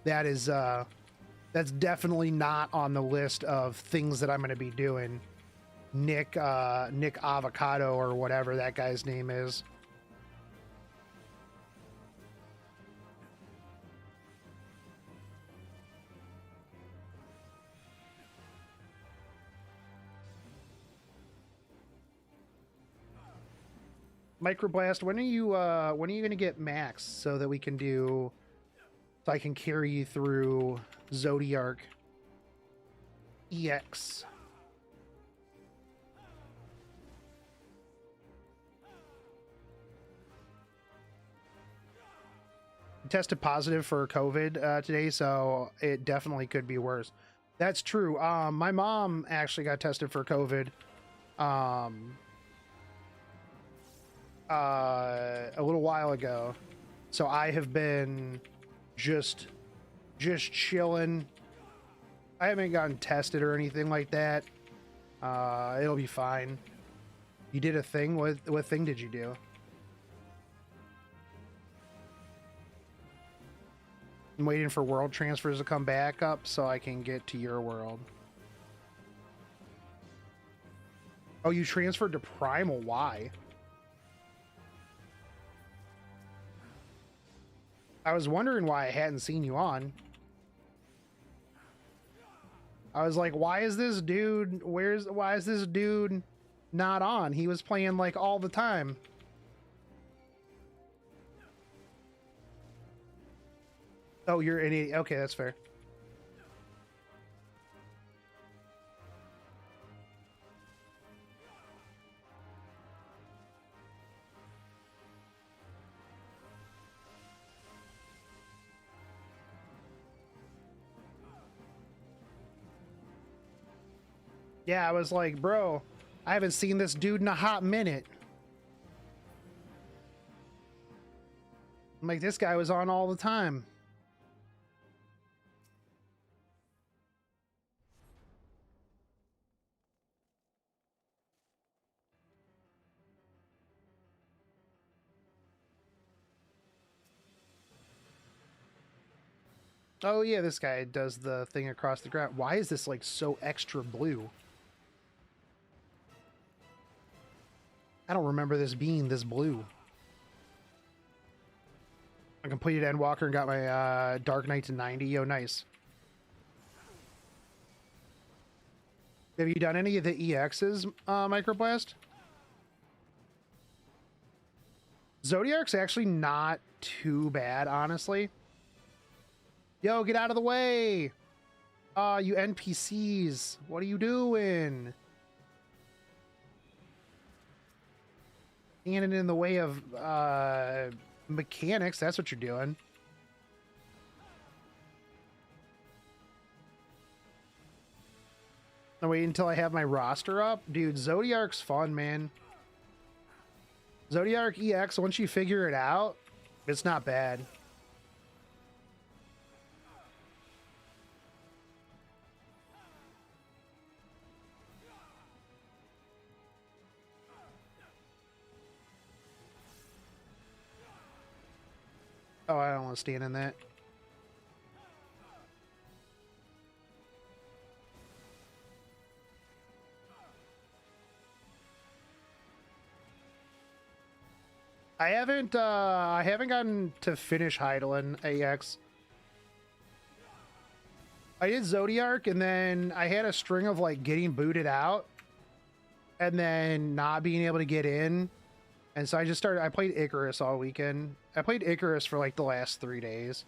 Speaker 1: That is that's definitely not on the list of things that I'm going to be doing. Nick Avocado or whatever that guy's name is. Microblast, when are you gonna get max so that we can do, so I can carry you through Zodiark EX? Tested positive for COVID today, so it definitely could be worse. That's true. My mom actually got tested for COVID a little while ago, so I have been just chilling. I haven't gotten tested or anything like that. It'll be fine. You did a thing? What thing did you do? I'm waiting for world transfers to come back up so I can get to your world. Oh, you transferred to Primal. Why? I was wondering why I hadn't seen you on. I was like, why is this dude, why is this dude not on? He was playing like all the time. Oh, you're an idiot. Okay, that's fair. Yeah, I was like, bro, I haven't seen this dude in a hot minute. I'm like, this guy was on all the time. Oh yeah, this guy does the thing across the ground. Why is this like so extra blue? I don't remember this being this blue. I completed Endwalker and got my Dark Knight to 90. Yo, nice. Have you done any of the EXs, Microblast? Zodiark's actually not too bad, honestly. Yo, get out of the way! You NPCs, what are you doing? Standing in the way of mechanics, that's what you're doing. I'll wait until I have my roster up. Dude, Zodiark's fun, man. Zodiark EX, once you figure it out, it's not bad. Oh, I don't want to stand in that. I haven't gotten to finish Heidelin AX. I did Zodiark and then I had a string of like getting booted out and then not being able to get in. And so I played Icarus all weekend. I played Icarus for like the last 3 days.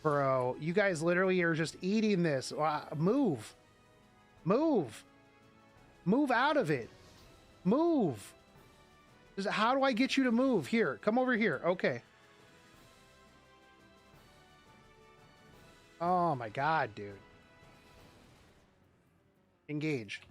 Speaker 1: Bro, you guys literally are just eating this. Move. Move. Move out of it. Move. How do I get you to move? Here, come over here. Okay. Oh my god, dude. Engage.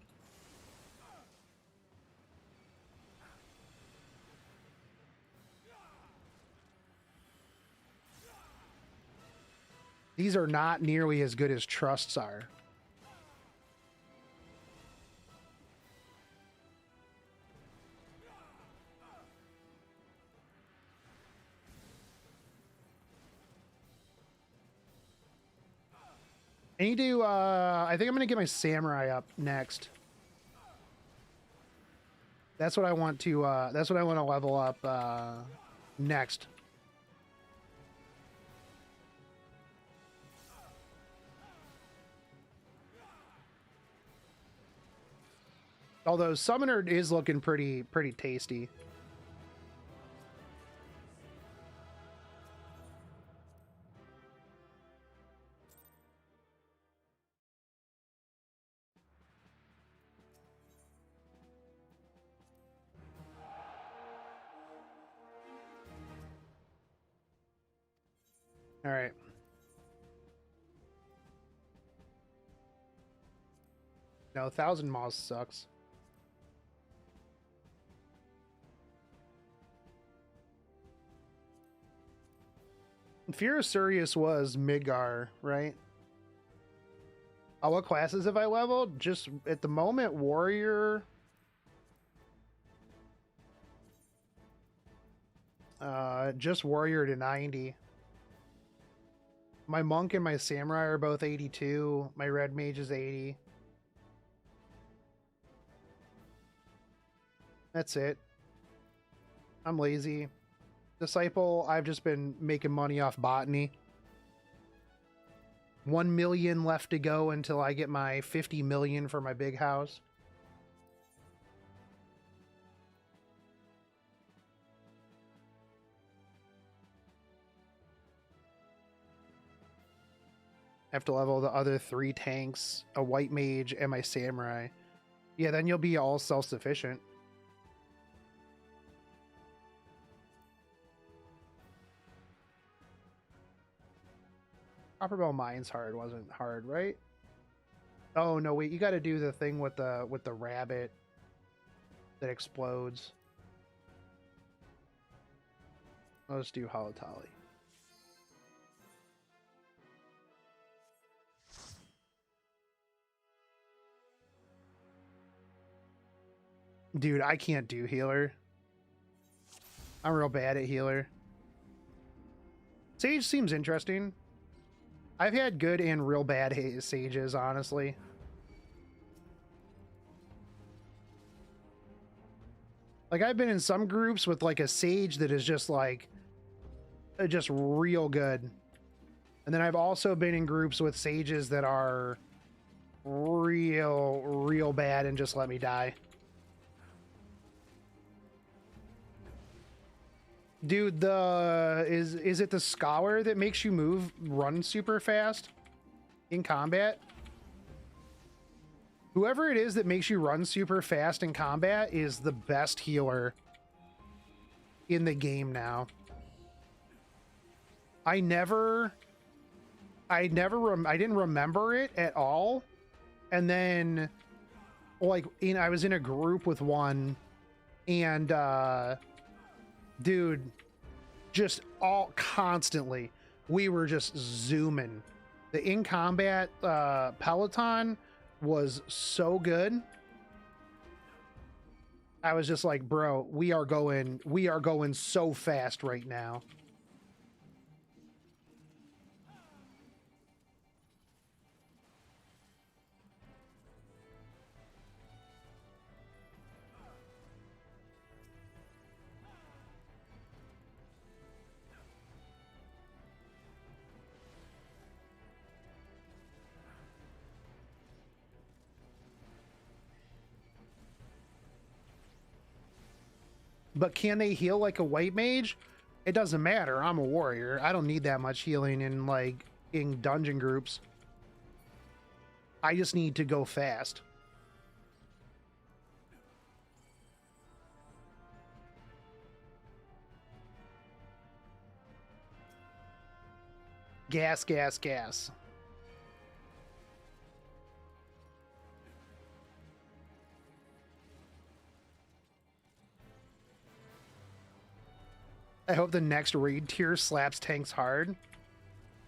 Speaker 1: These are not nearly as good as trusts are. I need to, I think I'm going to get my samurai up next. That's what I want to level up, next. Although Summoner is looking pretty tasty. All right. No, 1,000 Moss sucks. Fear of Sirius was Midgar, right? Oh, what classes have I leveled? Just at the moment, Warrior. Just Warrior to 90. My Monk and my Samurai are both 82. My Red Mage is 80. That's it. I'm lazy. Disciple, I've just been making money off botany. 1 million left to go until I get my 50 million for my big house. I have to level the other 3 tanks, a white mage, and my samurai. Yeah, then you'll be all self-sufficient. Copperbell Mine's hard, wasn't hard, right? Oh no, wait, you got to do the thing with the rabbit that explodes. Let's do Halotali. Dude, I can't do healer. I'm real bad at healer. Sage seems interesting. I've had good and real bad sages, honestly. Like, I've been in some groups with like a sage that is just like, just real good. And then I've also been in groups with sages that are real bad and just let me die. Dude, is it the scholar that makes you run super fast in combat? Whoever it is that makes you run super fast in combat is the best healer in the game now. I didn't remember it at all. And then like I was in a group with one and dude, just constantly, we were just zooming. The in-combat Peloton was so good. I was just like, bro, we are going so fast right now. But can they heal like a white mage? It doesn't matter. I'm a warrior. I don't need that much healing in dungeon groups. I just need to go fast. Gas, gas, gas. I hope the next raid tier slaps tanks hard.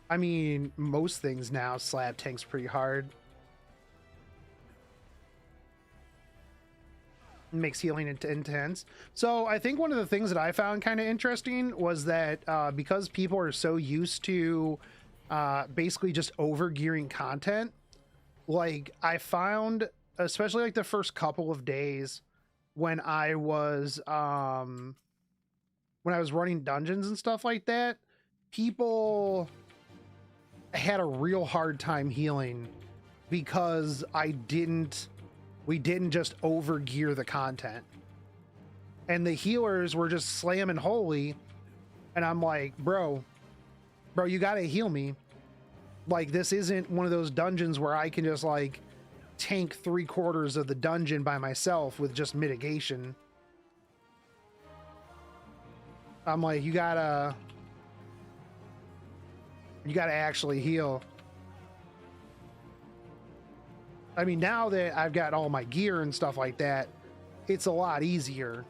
Speaker 1: I mean, most things now slap tanks pretty hard. Makes healing intense. So I think one of the things that I found kind of interesting was that because people are so used to basically just overgearing content, like I found, especially like the first couple of days when I was running dungeons and stuff like that, people had a real hard time healing because I didn't We didn't just overgear the content. And the healers were just slamming holy. And I'm like, bro, you gotta heal me. Like, this isn't one of those dungeons where I can just like tank 3/4 of the dungeon by myself with just mitigation. I'm like, you gotta actually heal. I mean, now that I've got all my gear and stuff like that, it's a lot easier.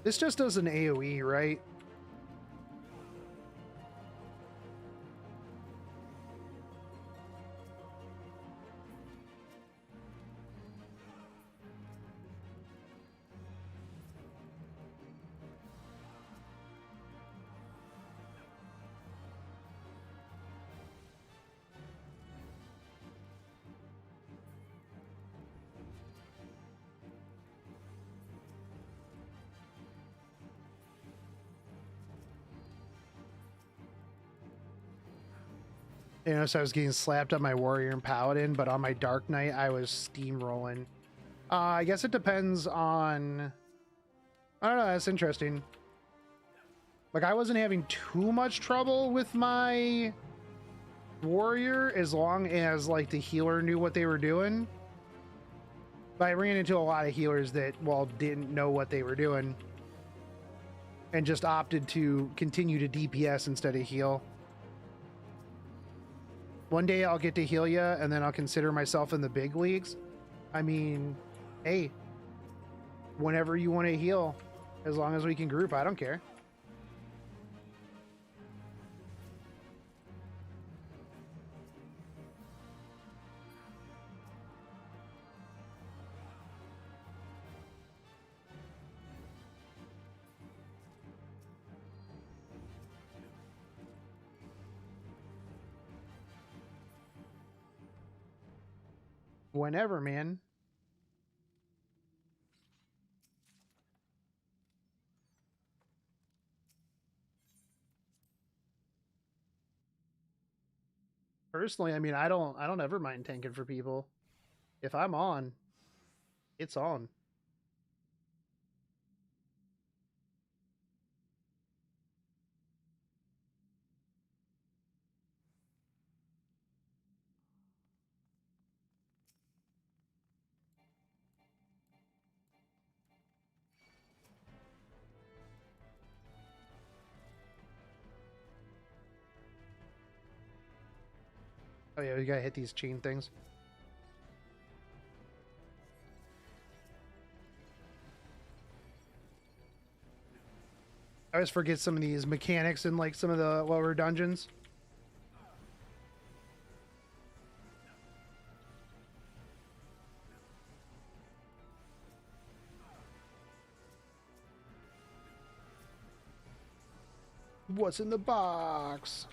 Speaker 1: This just does an AoE, right? You know, so I was getting slapped on my warrior and paladin, but on my dark knight, I was steamrolling. I guess it depends on... I don't know, that's interesting. Like, I wasn't having too much trouble with my warrior as long as, like, the healer knew what they were doing. But I ran into a lot of healers that, well, didn't know what they were doing and just opted to continue to DPS instead of heal. One day I'll get to heal you, and then I'll consider myself in the big leagues. I mean, hey, whenever you want to heal, as long as we can group, I don't care. Whenever, man. Personally, I mean, I don't ever mind tanking for people. If I'm on, it's on. Oh yeah, we gotta hit these chain things. I always forget some of these mechanics in like some of the lower dungeons. What's in the box?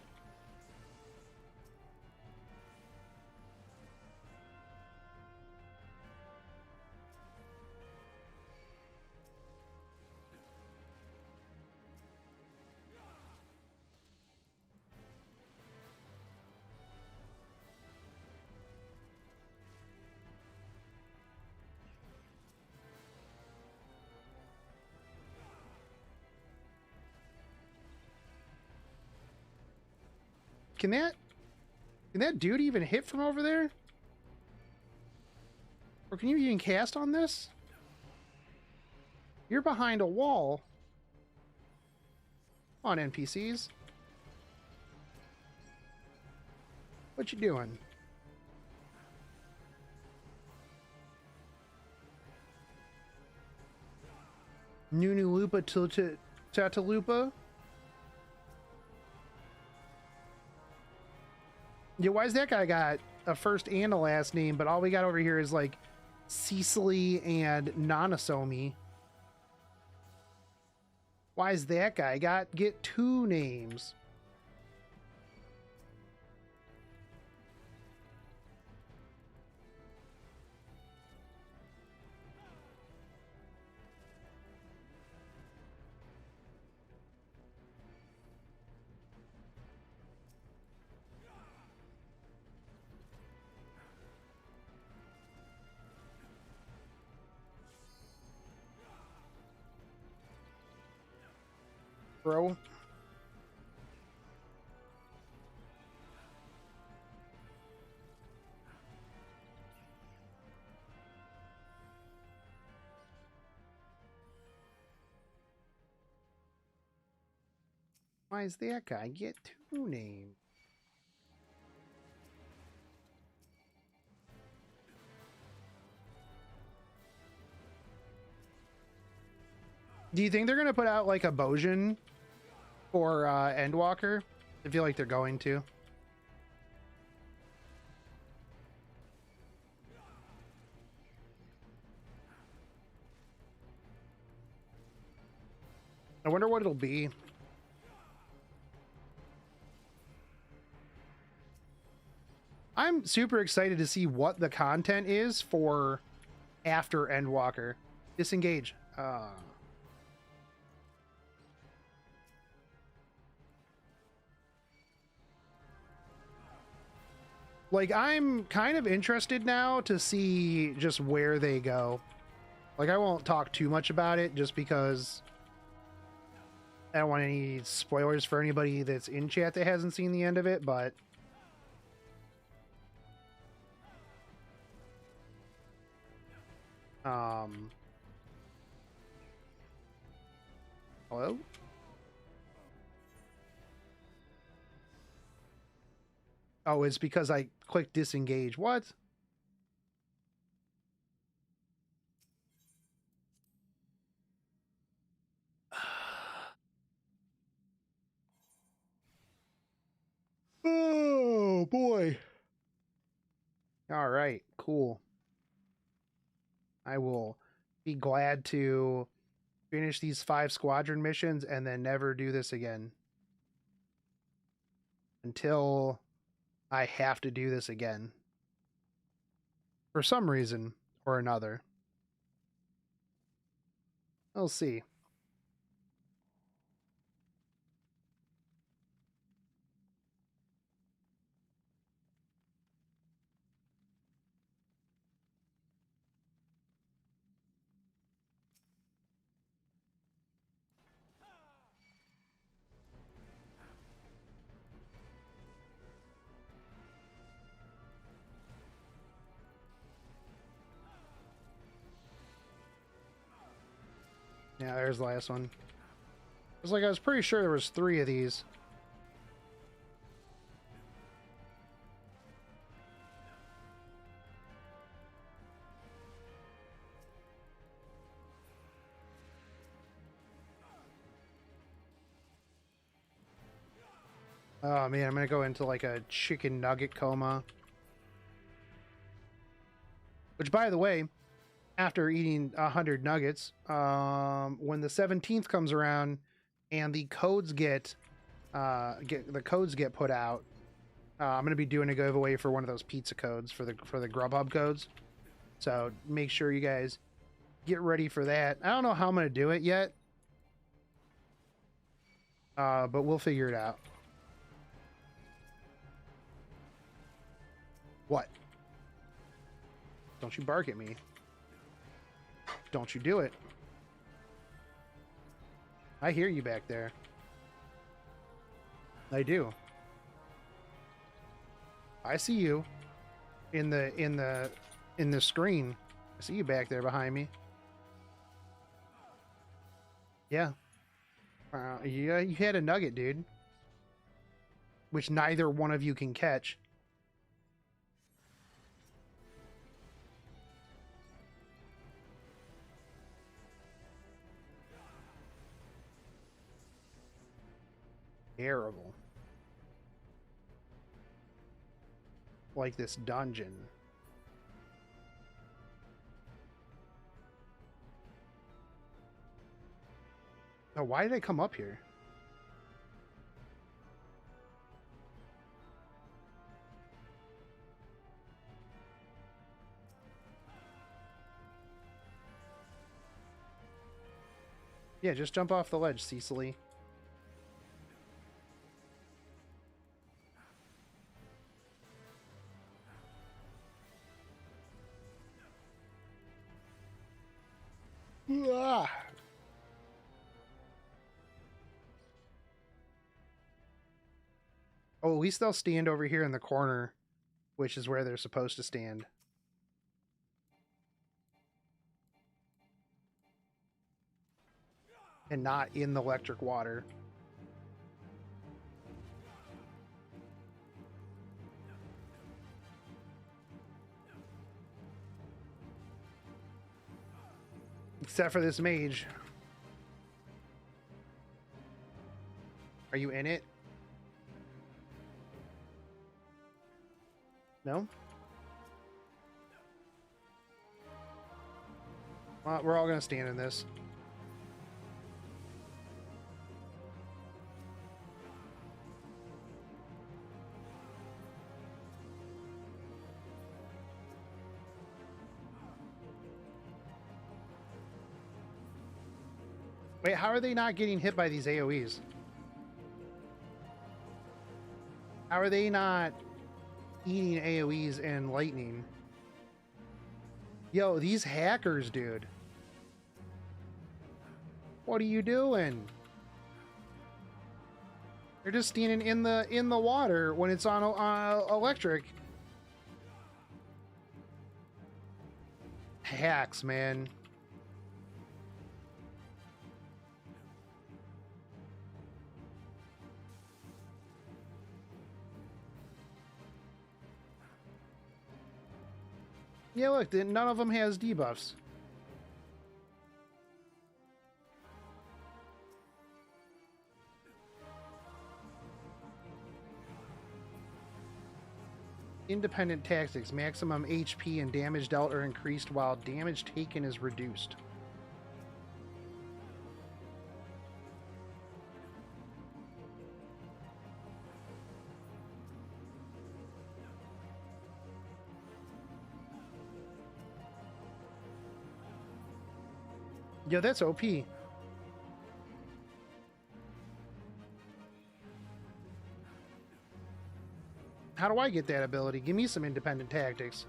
Speaker 1: Can that dude even hit from over there? Or can you even cast on this? You're behind a wall. Come on, NPCs. What you doing? Nunu Lupa Tatalupa? Yeah, why's that guy got a first and a last name, but all we got over here is like Cecily and Nanasomi? Why is that guy get two names? bro. Why is that guy get two names? Do you think they're gonna put out like a Bojin for Endwalker? I feel like they're going to. I wonder what it'll be. I'm super excited to see what the content is for after Endwalker. Disengage. Like, I'm kind of interested now to see just where they go. Like, I won't talk too much about it just because I don't want any spoilers for anybody that's in chat that hasn't seen the end of it, but hello? Oh, it's because I clicked disengage. What? Oh, boy. All right, cool. I will be glad to finish these 5 squadron missions and then never do this again. Until I have to do this again. For some reason or another. We'll see. Yeah, there's the last one. It was like I was pretty sure there was 3 of these. Oh man, I'm gonna go into like a chicken nugget coma. Which, by the way, after eating 100 nuggets, when the 17th comes around and the codes get put out, I'm gonna be doing a giveaway for one of those pizza codes for the GrubHub codes. So make sure you guys get ready for that. I don't know how I'm gonna do it yet, but we'll figure it out. What? Don't you bark at me. Don't you do it. I hear you back there. I do. I see you in the screen. I see you back there behind me. Yeah. Yeah, you had a nugget, dude. Which neither one of you can catch. Terrible. Like this dungeon. Oh, why did I come up here? Yeah, just jump off the ledge, Cecily. Ah. Oh, at least they'll stand over here in the corner, which is where they're supposed to stand. And not in the electric water. Except for this mage. Are you in it? No? Well, we're all gonna stand in this. Wait, how are they not getting hit by these AoEs? How are they not eating AoEs and lightning? Yo, these hackers, dude. What are you doing? They're just standing in the water when it's on electric. Hacks, man. Yeah, look, none of them has debuffs. Independent tactics. Maximum HP and damage dealt are increased while damage taken is reduced. Yo, that's OP. How do I get that ability? Give me some independent tactics.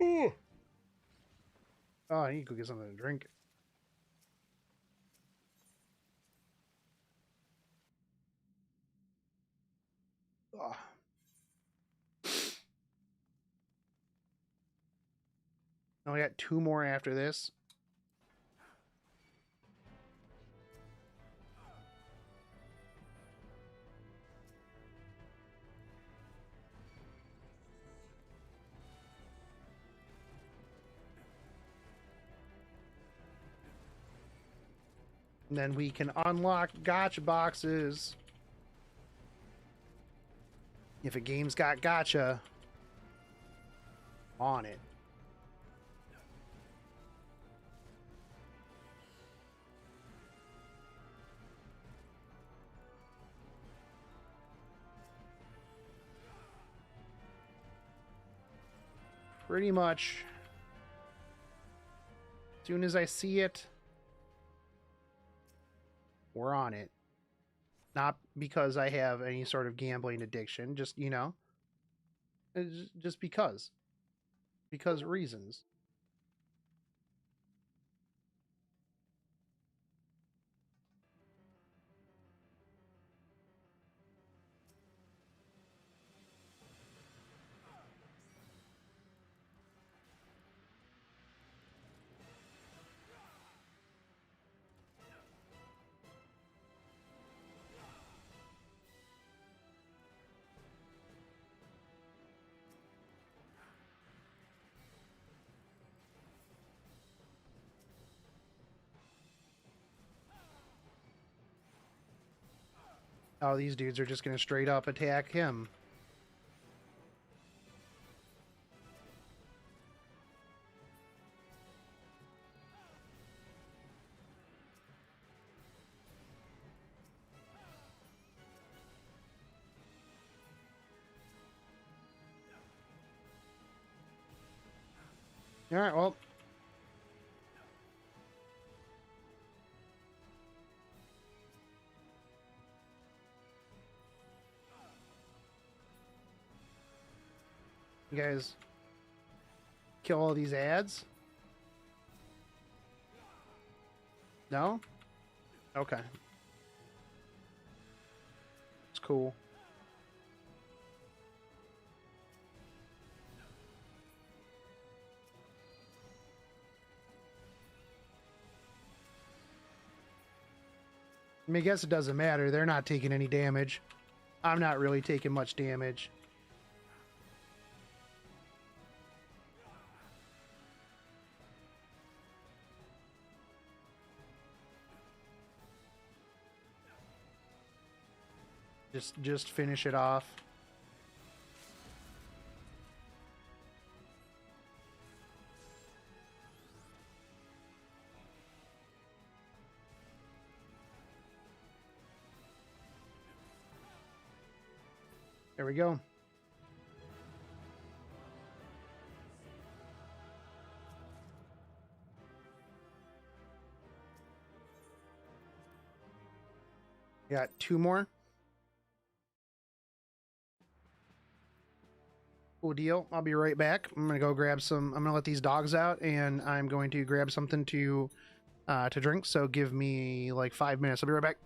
Speaker 1: Ooh. Oh, I need to go get something to drink. Oh. I got 2 more after this. And then we can unlock gacha boxes. If a game's got gacha on it. Pretty much. As soon as I see it, we're on it. Not because I have any sort of gambling addiction, just, you know, just because. Because reasons. Oh, these dudes are just going to straight up attack him. All right, well. You guys kill all these ads. No? Okay. It's cool. I mean, I guess it doesn't matter. They're not taking any damage. I'm not really taking much damage. Just finish it off. There we go. Got 2 more. Cool deal. I'll be right back. I'm gonna go grab some. I'm gonna let these dogs out, and I'm going to grab something to drink. So give me like 5 minutes. I'll be right back.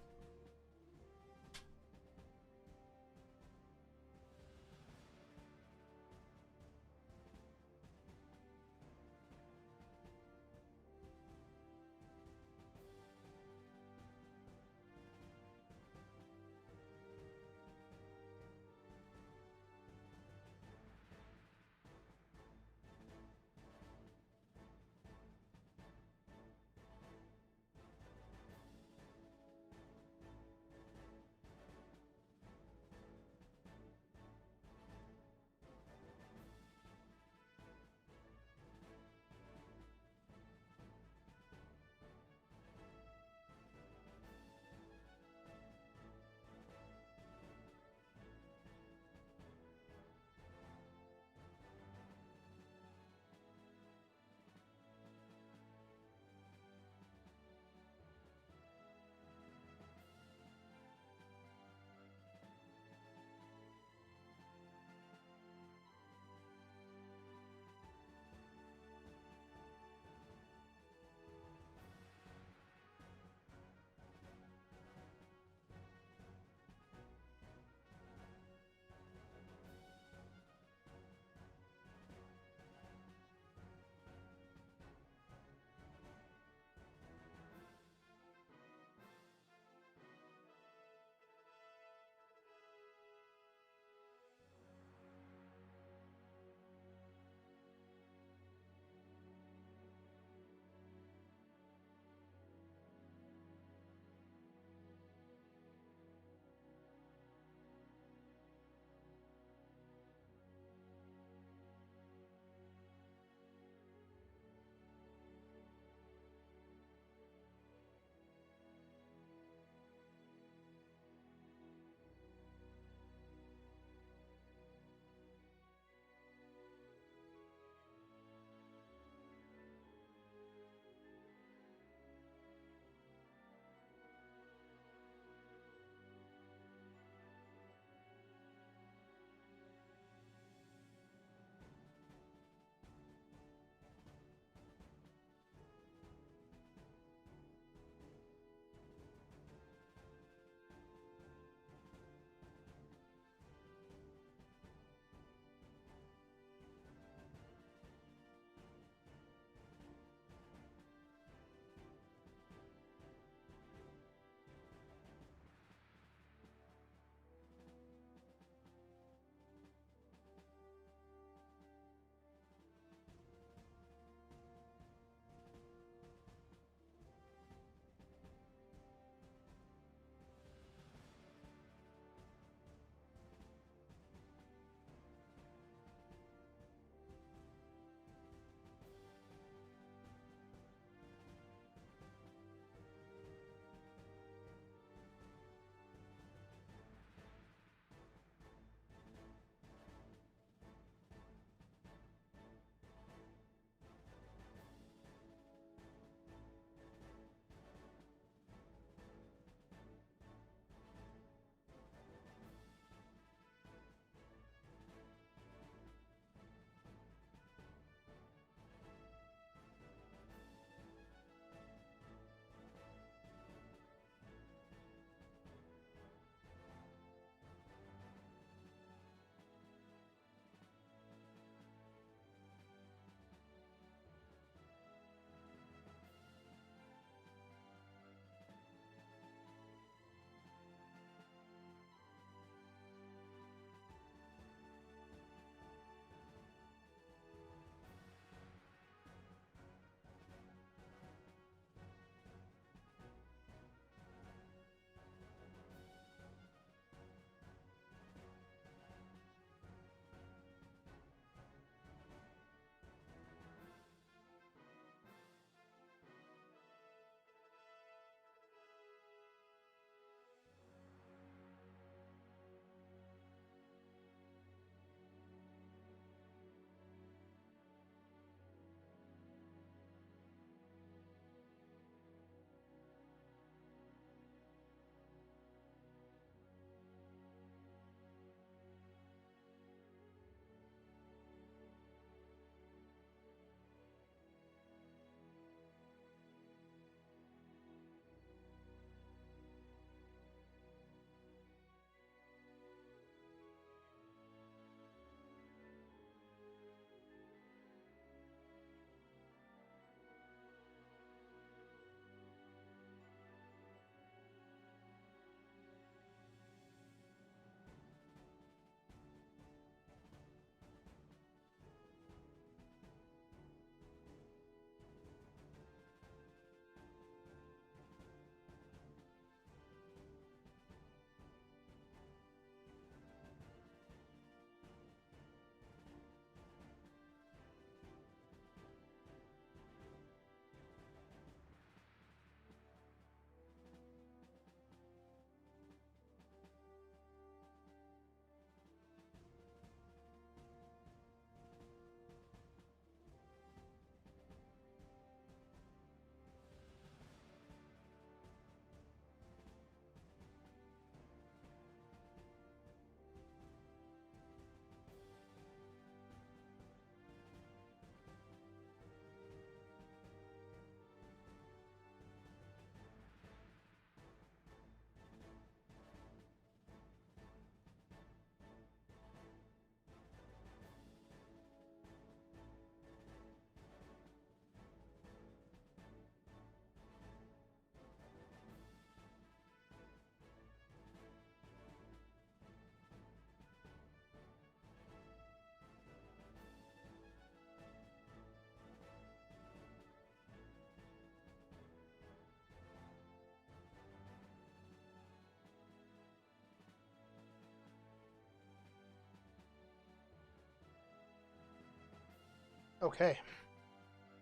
Speaker 1: Okay.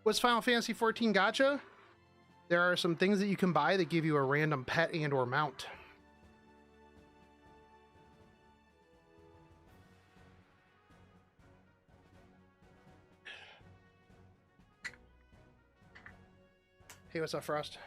Speaker 1: What's Final Fantasy XIV Gacha? There are some things that you can buy that give you a random pet and or mount. Hey, what's up, Frost?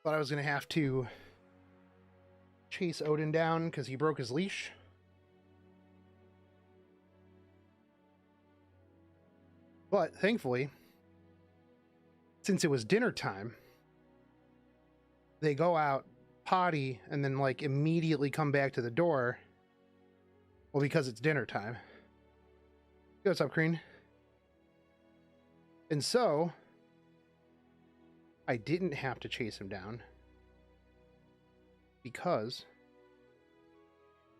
Speaker 1: Thought I was going to have to chase Odin down because he broke his leash. But thankfully, since it was dinner time, they go out, potty, and then like immediately come back to the door. Well, because it's dinner time. Hey, what's up, Crean? And so I didn't have to chase him down because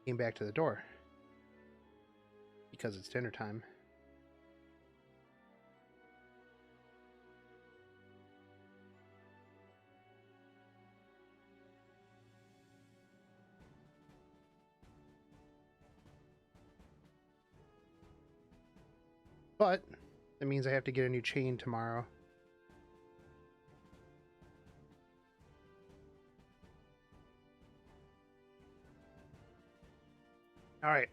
Speaker 1: he came back to the door because it's dinner time. But that means I have to get a new chain tomorrow. All right.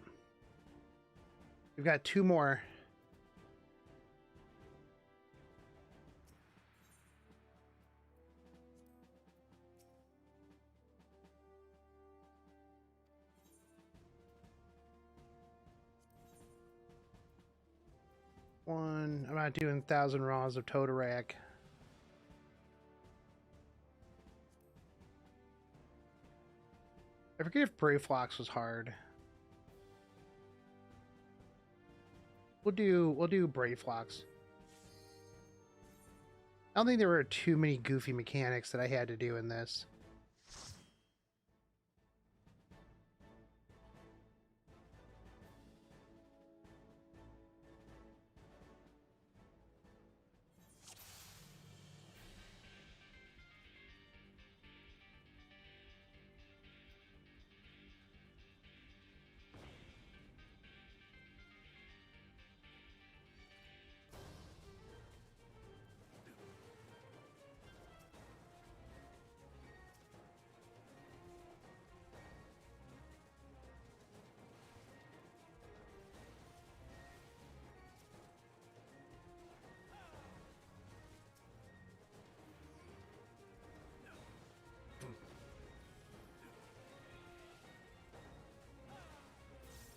Speaker 1: We've got two more. One, I'm not doing 1,000 raws of Totorak. I forget if Brave Flocks was hard. We'll do Brave Flocks. I don't think there were too many goofy mechanics that I had to do in this.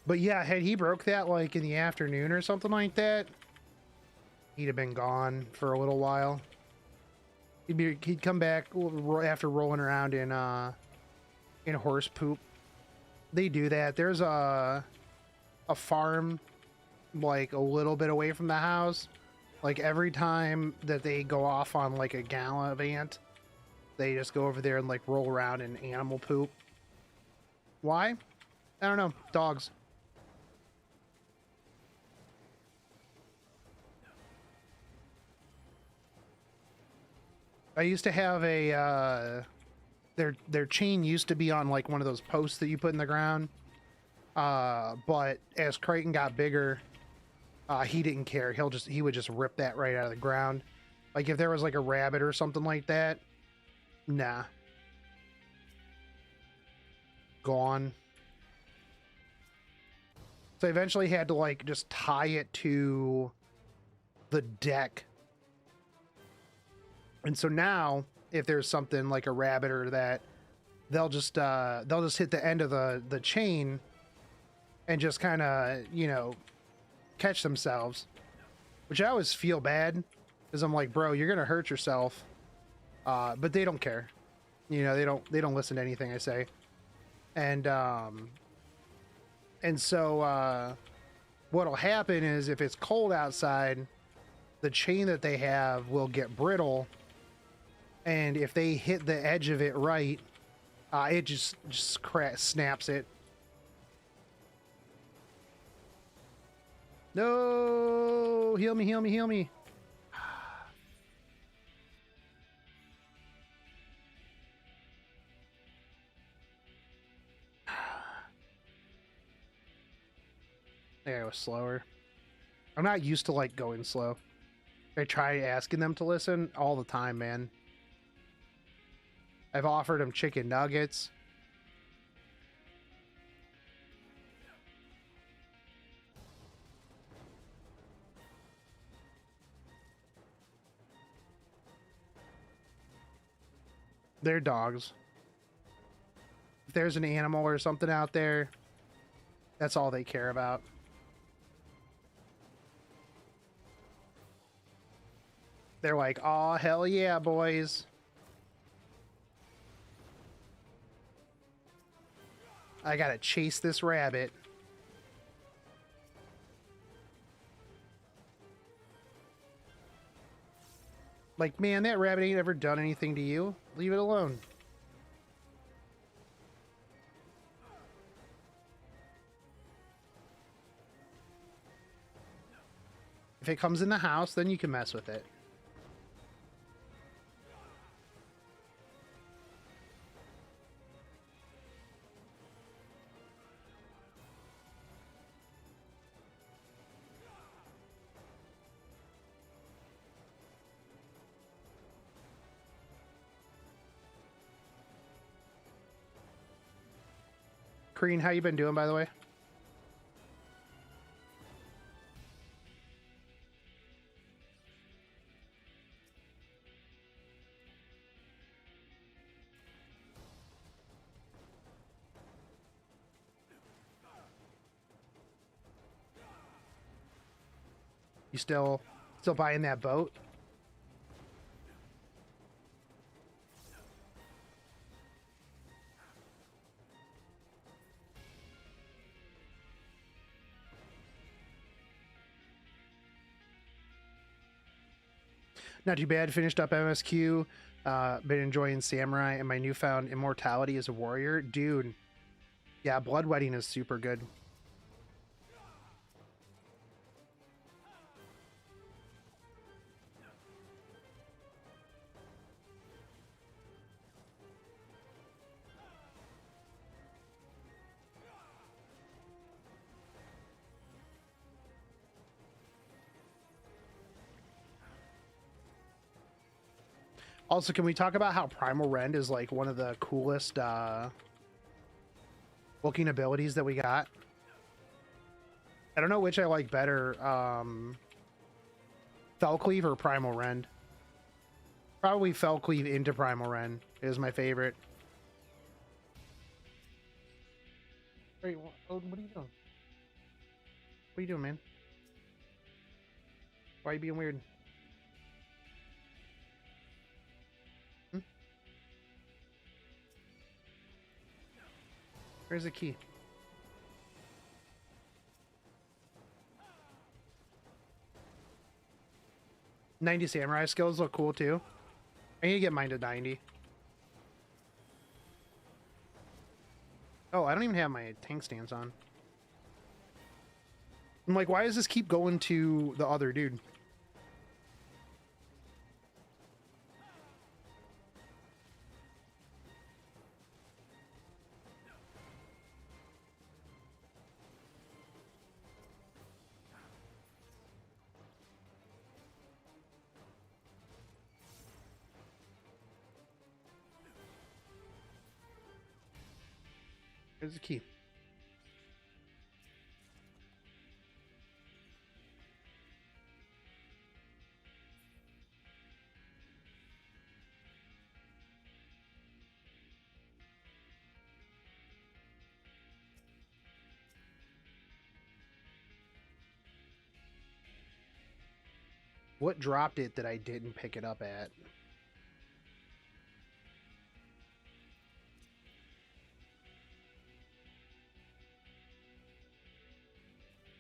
Speaker 1: But yeah, had he broke that like in the afternoon or something like that, he'd have been gone for a little while. He'd come back after rolling around in horse poop. They do that. There's a farm like a little bit away from the house. Like every time that they go off on like a gallivant, they just go over there and like roll around in animal poop. Why? I don't know. Dogs. I used to have a their chain used to be on like one of those posts that you put in the ground. But as Crichton got bigger, he didn't care. He would just rip that right out of the ground. Like if there was like a rabbit or something like that, nah. Gone. So I eventually had to like just tie it to the deck. And so now, if there's something like a rabbit or that, they'll just hit the end of the chain and just kind of, you know, catch themselves. Which I always feel bad because I'm like, bro, you're gonna hurt yourself. But they don't care. You know, they don't listen to anything I say. And so what'll happen is if it's cold outside, the chain that they have will get brittle. And if they hit the edge of it right, it just snaps it. No, heal me, heal me, heal me. Yeah, it was slower. I'm not used to like going slow. I try asking them to listen all the time, man. I've offered them chicken nuggets. They're dogs. If there's an animal or something out there, that's all they care about. They're like, "Aw, hell yeah, boys." I gotta chase this rabbit. Like, man, that rabbit ain't ever done anything to you. Leave it alone. If it comes in the house, then you can mess with it. Crean, how you been doing, by the way? You still buying that boat? Not too bad. Finished up MSQ. Been enjoying Samurai and my newfound immortality as a warrior. Dude, yeah, Blood Wedding is super good. Also, can we talk about how Primal Rend is like one of the coolest looking abilities that we got? I don't know which I like better, Fellcleave or Primal Rend. Probably Fellcleave into Primal Rend is my favorite. Wait, what are you doing? What are you doing, man? Why are you being weird? Where's the key? "90 Samurai skills look cool too. I need to get mine to 90. Oh, I don't even have my tank stance on. I'm like, why does this keep going to the other dude? Here's the key. What dropped it that I didn't pick it up at?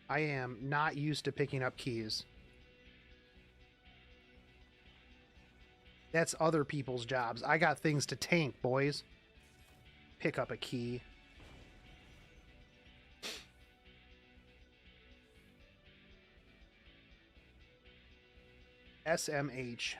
Speaker 1: I am not used to picking up keys. That's other people's jobs. I got things to tank, boys. Pick up a key. SMH.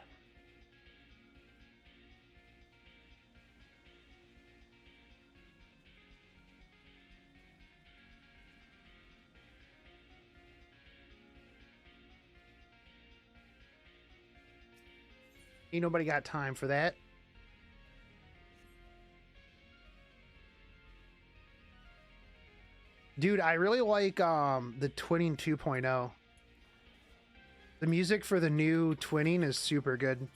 Speaker 1: Ain't nobody got time for that. Dude, I really like the Twinning 2.0. The music for the new Twinning is super good.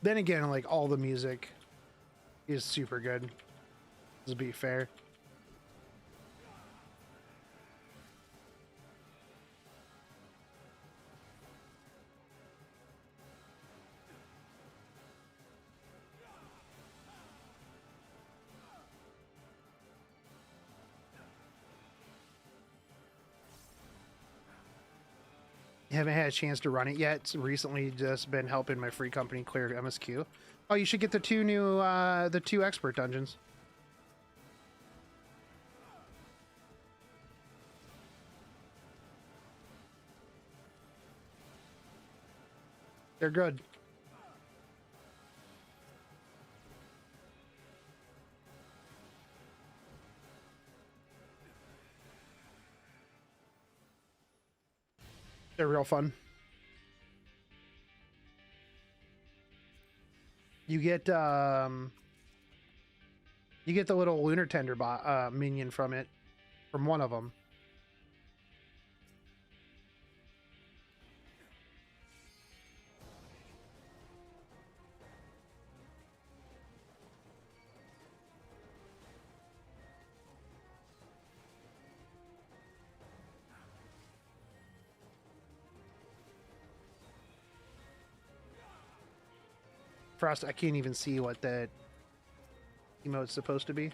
Speaker 1: Then again, like, all the music is super good. To be fair. Haven't had a chance to run it yet. It's recently just been helping my free company clear MSQ. Oh, you should get the two expert dungeons. They're good. They're real fun. You get the little lunar tender minion from it, from one of them. Frost, I can't even see what that emote's supposed to be.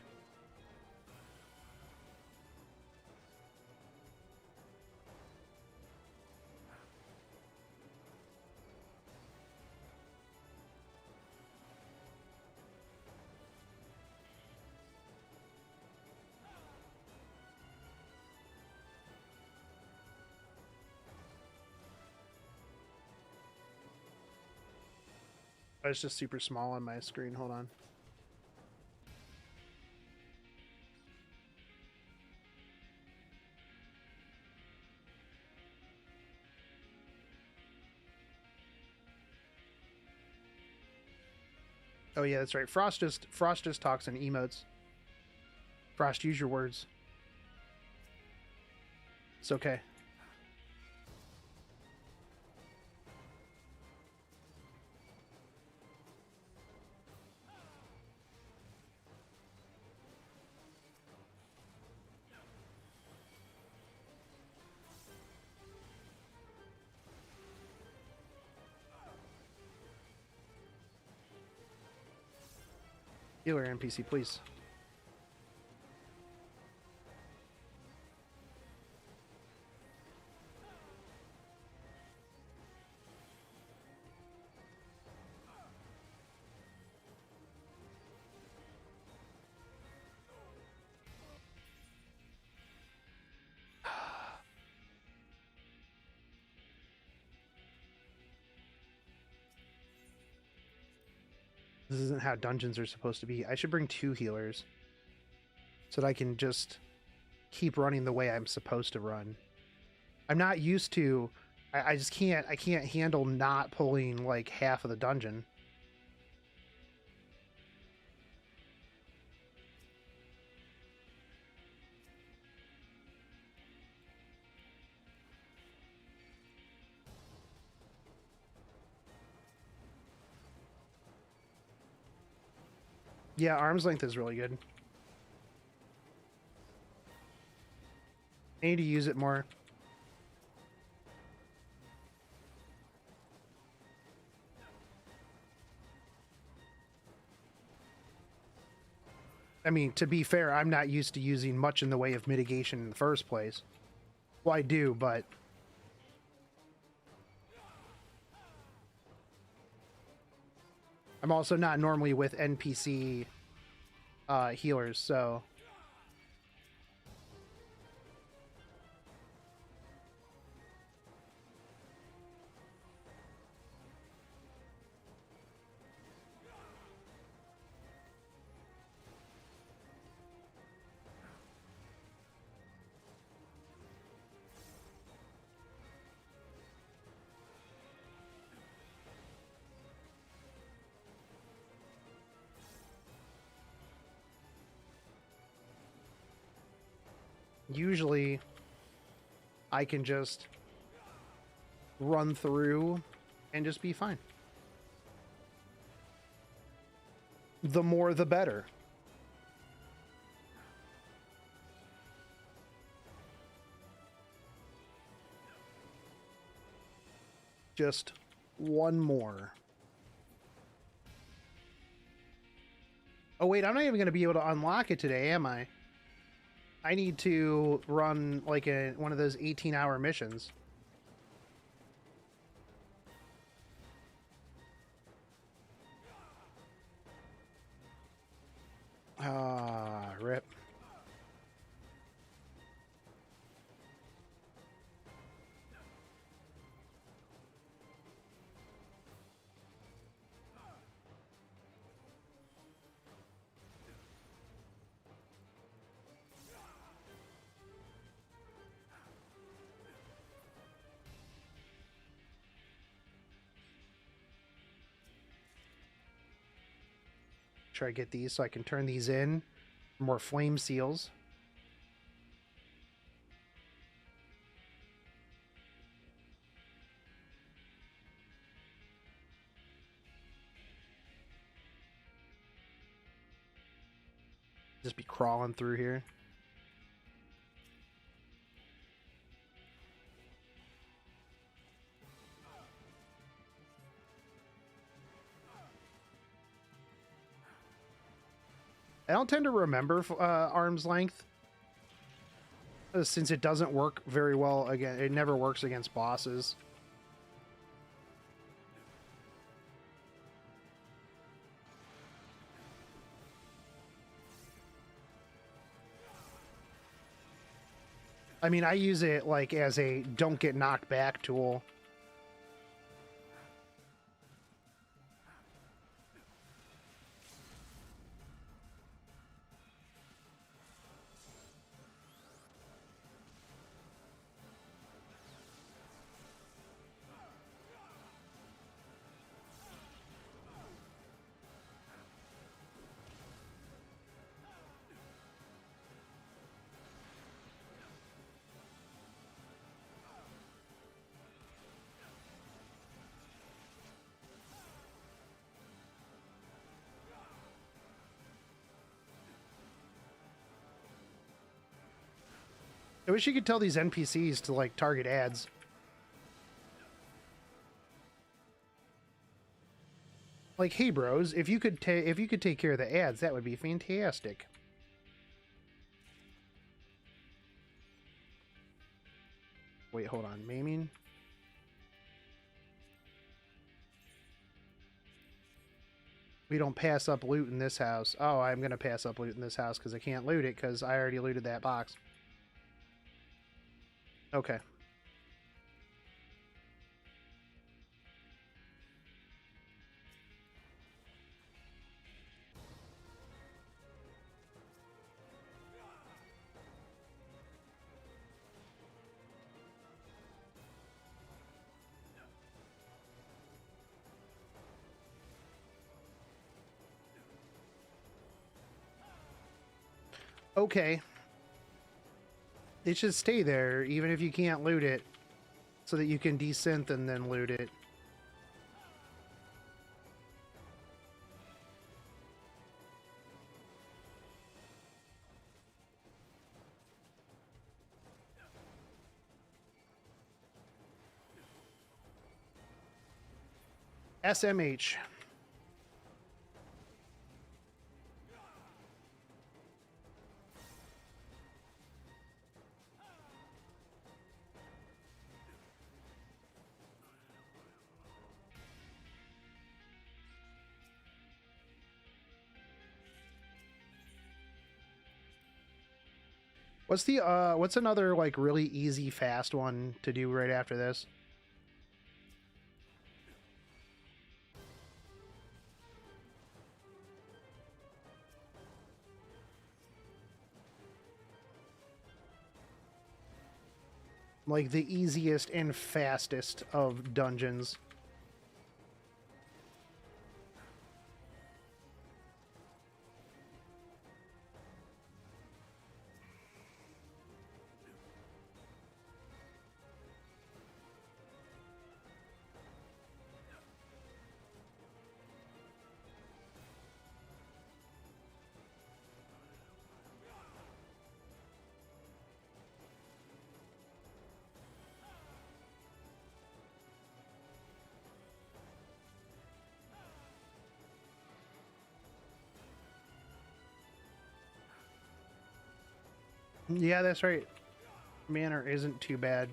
Speaker 1: It's just super small on my screen. Hold on. Oh yeah, that's right. Frost just talks in emotes. Frost, use your words. It's okay. Healer NPC, please. This isn't how dungeons are supposed to be. I should bring 2 healers so that I can just keep running the way I'm supposed to run. I'm not used to... I just can't... I can't handle not pulling like half of the dungeon. Yeah, arm's length is really good. I need to use it more. I mean, to be fair, I'm not used to using much in the way of mitigation in the first place. Well, I do, but... I'm also not normally with NPC healers, so... Usually, I can just run through and just be fine. The more, the better. Just one more. Oh wait, I'm not even going to be able to unlock it today, am I? I need to run like one of those 18-hour missions. Ah, rip. Try to get these so I can turn these in. More flame seals. Just be crawling through here. I don't tend to remember arm's length, since it doesn't work very well again. It never works against bosses. I mean, I use it like as a don't get knocked back tool. I wish you could tell these NPCs to like target ads. Like, hey bros, if you could take care of the ads, that would be fantastic. Wait, hold on, maiming. We don't pass up loot in this house. Oh, I'm gonna pass up loot in this house because I can't loot it because I already looted that box. Okay. Okay. It should stay there, even if you can't loot it, so that you can desynth and then loot it. SMH. What's another like really easy fast one to do right after this? Like the easiest and fastest of dungeons. Yeah, that's right. Manor isn't too bad.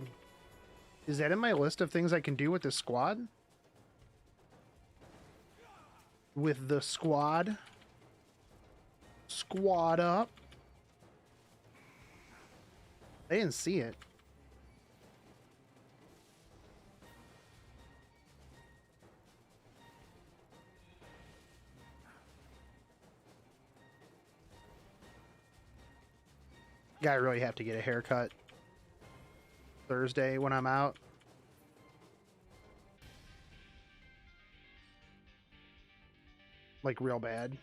Speaker 1: Is that in my list of things I can do with the squad? With the squad? Squad up? I didn't see it. I really have to get a haircut Thursday when I'm out. Like real bad.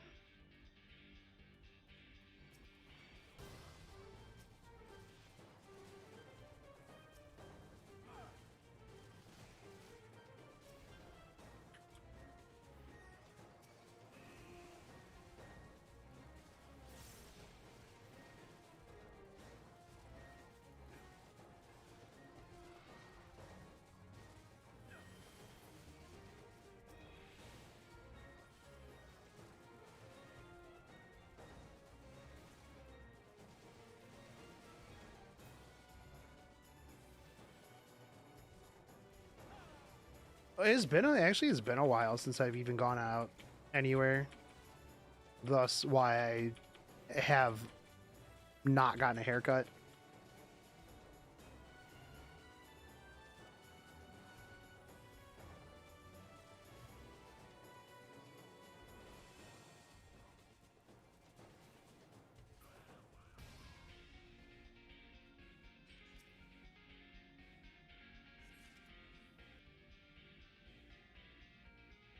Speaker 1: It's been it's been a while since I've even gone out anywhere. Thus why I have not gotten a haircut.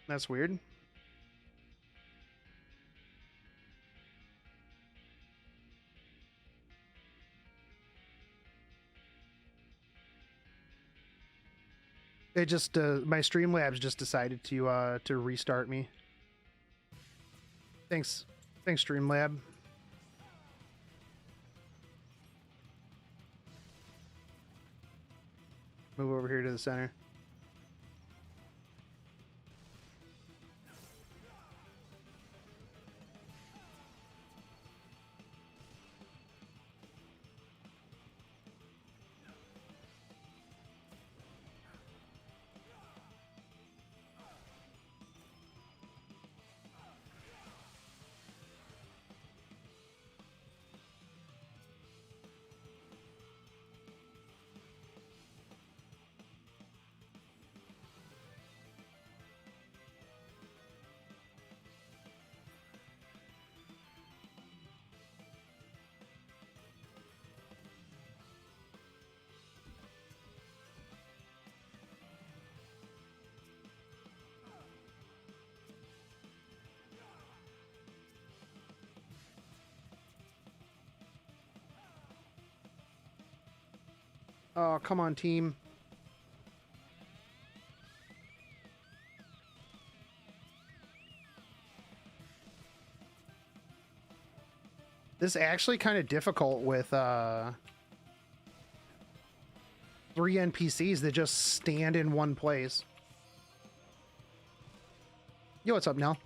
Speaker 1: That's weird. It just my Streamlabs just decided to restart me. Thanks Streamlab. Move over here to the center. Oh, come on, team. This is actually kind of difficult with 3 NPCs that just stand in one place. Yo, what's up, Nell?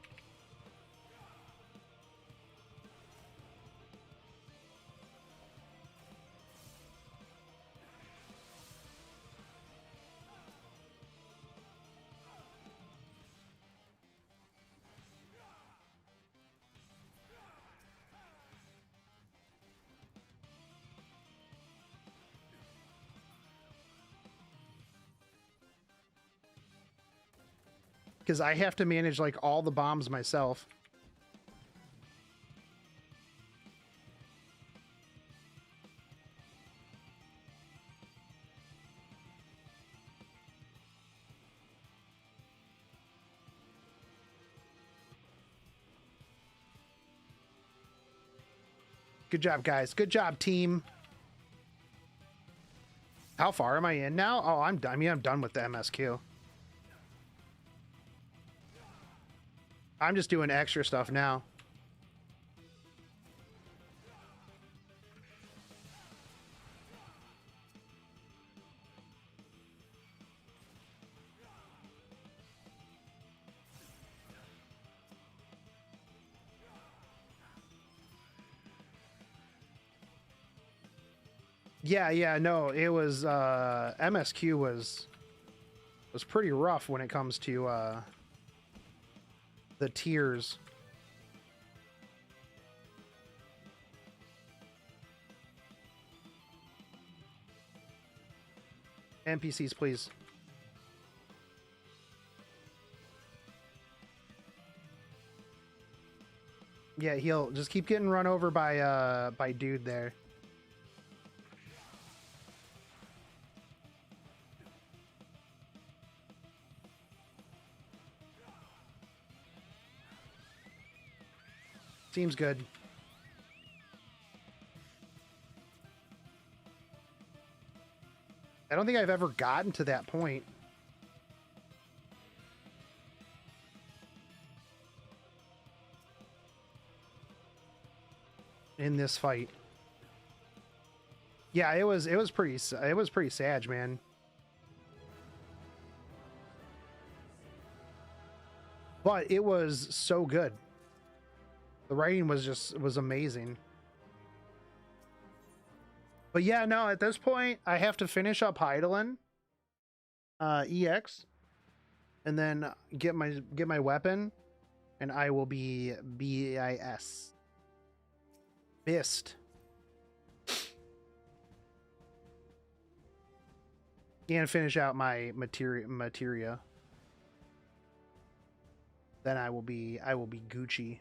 Speaker 1: because I have to manage like all the bombs myself. Good job, guys. Good job, team. How far am I in now? Oh, I'm done. I mean, I'm done with the MSQ. I'm just doing extra stuff now. Yeah, no, it was MSQ was pretty rough when it comes to the tiers. NPCs, please. Yeah, he'll just keep getting run over by dude there. Seems good. I don't think I've ever gotten to that point. In this fight. Yeah, it was pretty sad, man. But it was so good. The writing was amazing. But yeah, no, at this point I have to finish up Heidelin EX and then get my weapon and I will be BIS. Bist. And finish out my materia. Then I will be Gucci.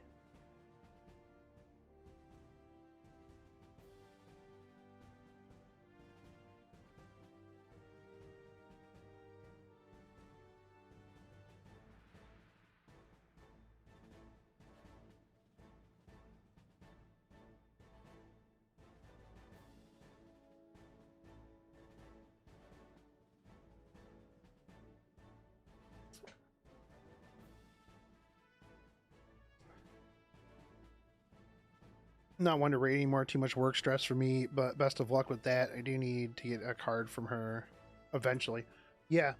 Speaker 1: Not one to rate anymore, too much work stress for me, but best of luck with that. I do need to get a card from her eventually. Yeah.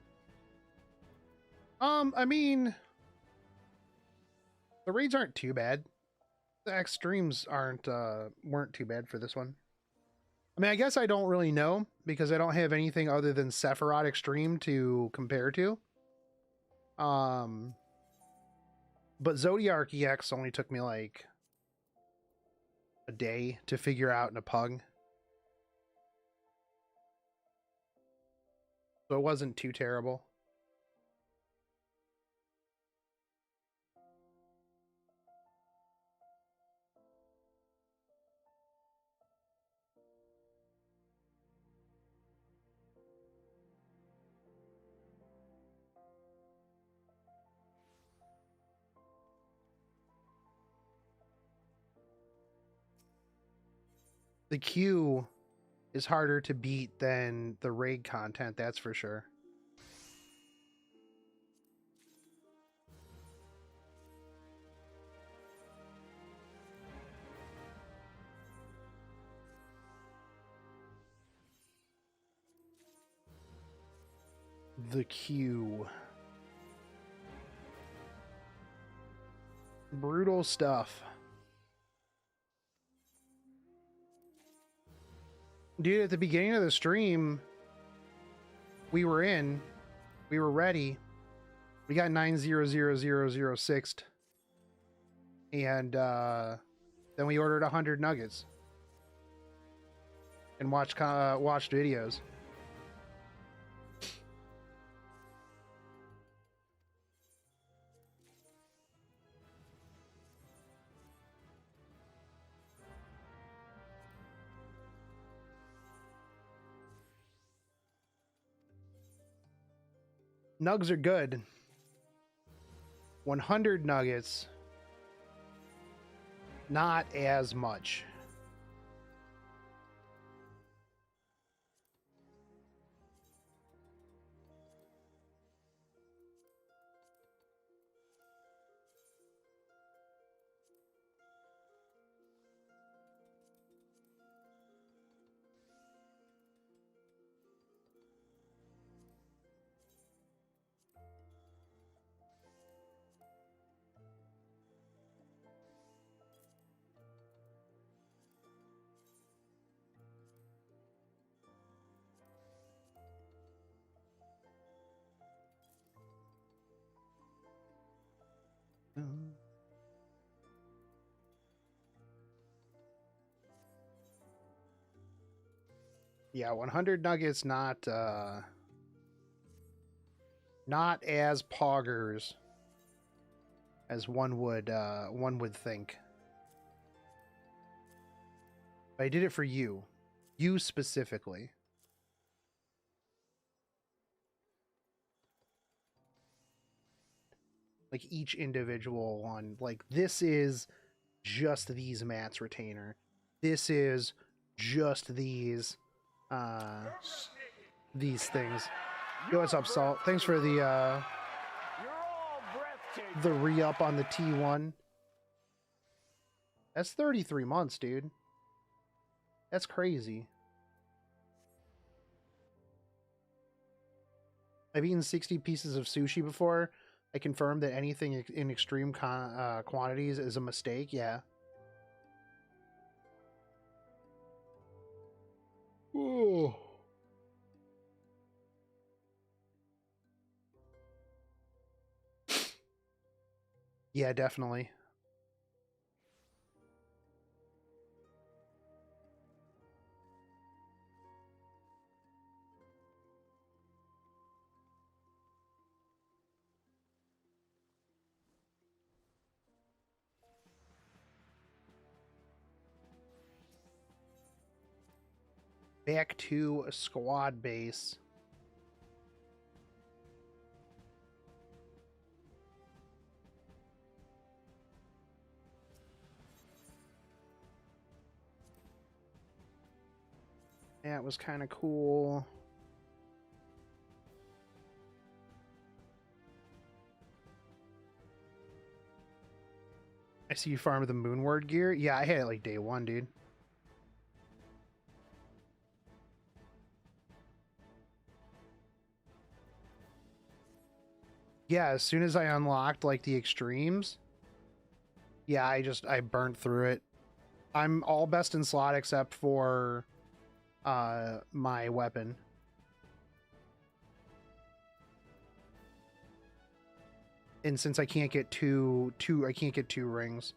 Speaker 1: I mean, the raids aren't too bad. The extremes weren't too bad for this one. I mean, I guess I don't really know because I don't have anything other than Sephiroth Extreme to compare to. But Zodiac EX only took me like a day to figure out in a pug. So it wasn't too terrible. The queue is harder to beat than the raid content, that's for sure. The queue. Brutal stuff. Dude, at the beginning of the stream, we were ready. We got 90006 and then we ordered 100 nuggets and watched videos. Nugs are good. 100 nuggets, not as much. Yeah, 100 nuggets, not as poggers as one would think. But I did it for you. You specifically. Like each individual one. Like this is just these mats retainer. This is just these things. Yo, what's up, Salt? Thanks for the re-up on the T1. That's 33 months, dude. That's crazy. I've eaten 60 pieces of sushi before. I confirm that anything in extreme quantities is a mistake. Yeah. Ooh. Yeah, definitely. Back to a squad base. That was kind of cool. I see you farmed the Moonward gear. Yeah, I had it like day one, dude. Yeah, as soon as I unlocked like the extremes, yeah, I burnt through it. I'm all best in slot except for my weapon. And since I can't get two rings.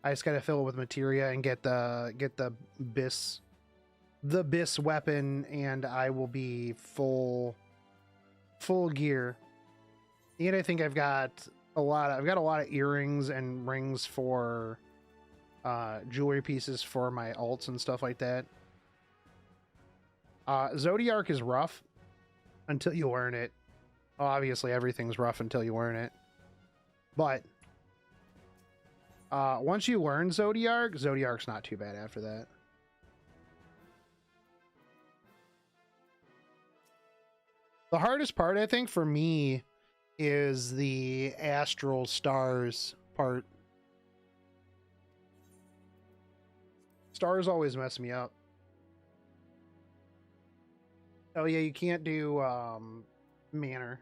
Speaker 1: I just gotta fill it with materia and get the bis weapon, and I will be full gear. And I think I've got a lot of earrings and rings for jewelry pieces for my alts and stuff like that. Zodiac is rough until you learn it. Obviously everything's rough until you learn it. But once you learn Zodiac's not too bad after that. The hardest part, I think, for me is the astral stars part. Stars always mess me up. Oh yeah, you can't do manner.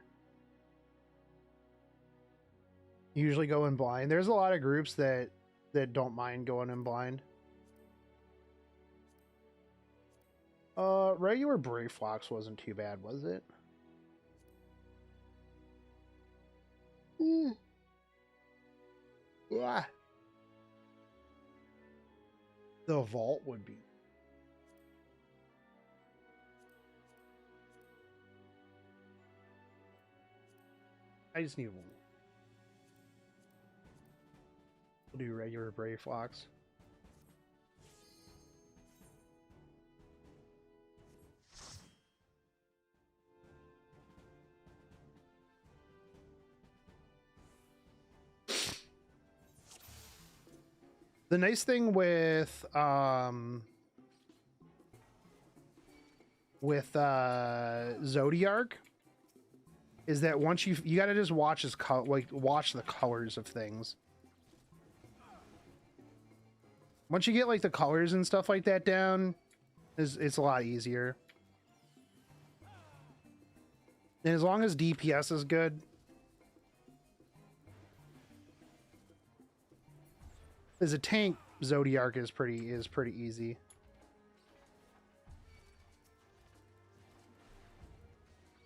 Speaker 1: Usually go in blind. There's a lot of groups that don't mind going in blind. Regular Brave Fox wasn't too bad, was it? Ah. The vault would be. I just need one. We'll do regular Brave Fox. The nice thing with Zodiark is that once you gotta just watch his watch the colors of things. Once you get like the colors and stuff like that down, it's a lot easier. And as long as DPS is good. As a tank, Zodiark is pretty easy.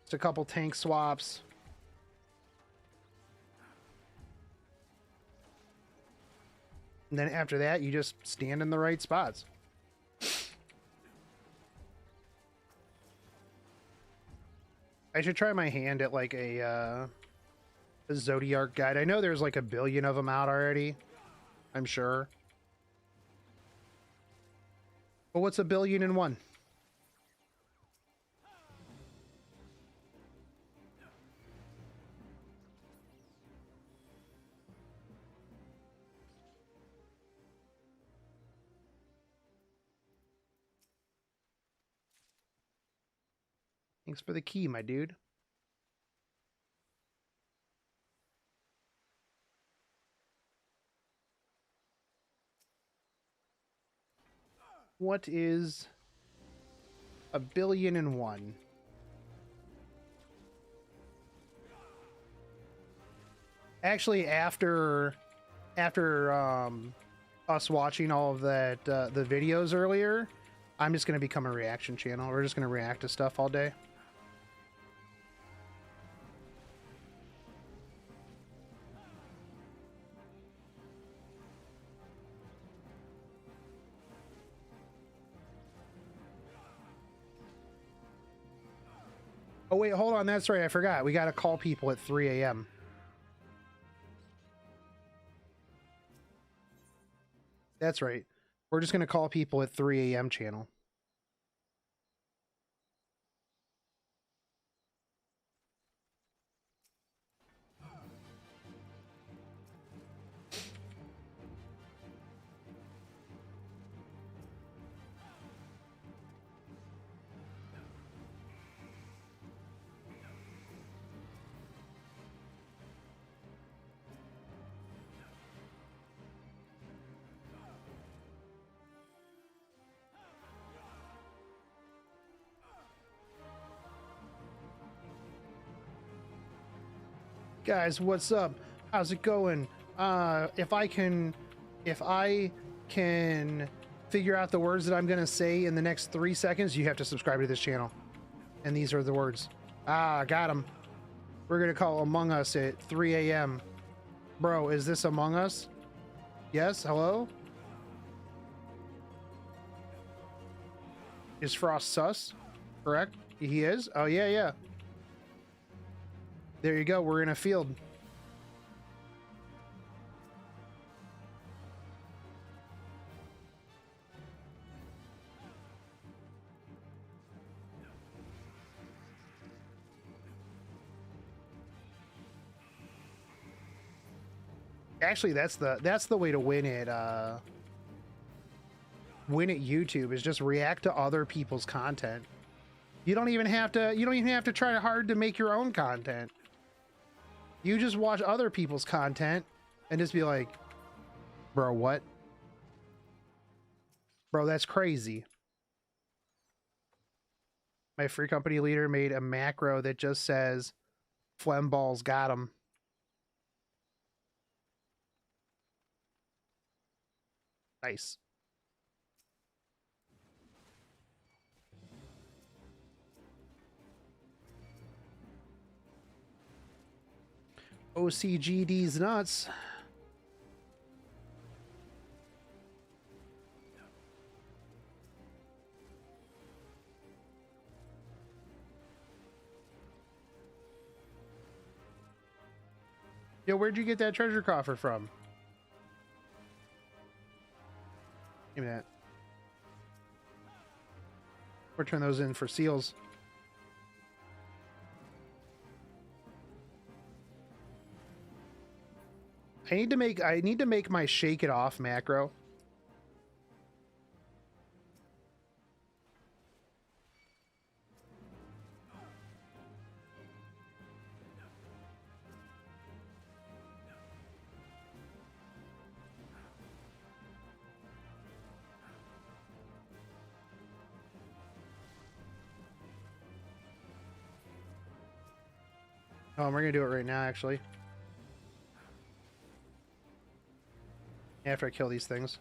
Speaker 1: Just a couple tank swaps. And then after that, you just stand in the right spots. I should try my hand at like a Zodiark guide. I know there's like 1 billion of them out already. I'm sure. But what's 1 billion in one? Thanks for the key, my dude. What is 1 billion in one? Actually, after us watching all of that the videos earlier, I'm just gonna become a reaction channel. We're just gonna react to stuff all day. Oh wait, hold on, that's right, I forgot. We gotta call people at 3 a.m. That's right. We're just gonna call people at 3 a.m. channel. Guys, what's up? How's it going? If I can figure out the words that I'm gonna say in the next 3 seconds, you have to subscribe to this channel. And these are the words. Ah, got them. We're gonna call Among Us at 3 a.m. Bro, is this Among Us? Yes, hello? Is Frost sus? Correct? He is? Oh, yeah, yeah. There you go, we're in a field. Actually, that's the way to win it. Win at YouTube is just react to other people's content. You don't even have to try hard to make your own content. You just watch other people's content and just be like, bro, what? Bro, that's crazy. My free company leader made a macro that just says, phlegm balls got him. Nice. OCGD's nuts. Yo, where'd you get that treasure coffer from? Give me that. Or turn those in for seals. I need to make my shake it off macro Oh, we're gonna do it right now, actually. After I kill these things.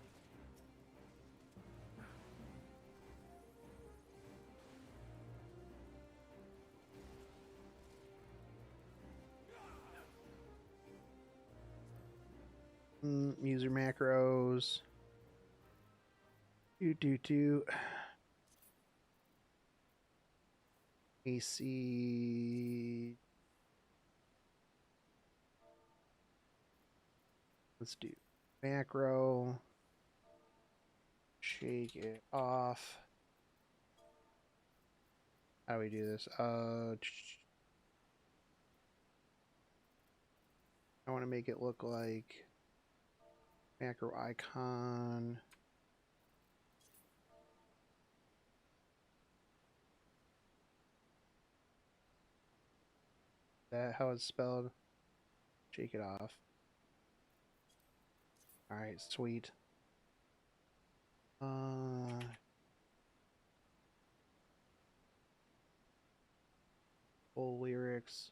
Speaker 1: User macros. Do. AC. Let's do macro. Shake it off. How do we do this? I want to make it look like macro icon. That how it's spelled? Shake it off. All right, sweet. Full lyrics.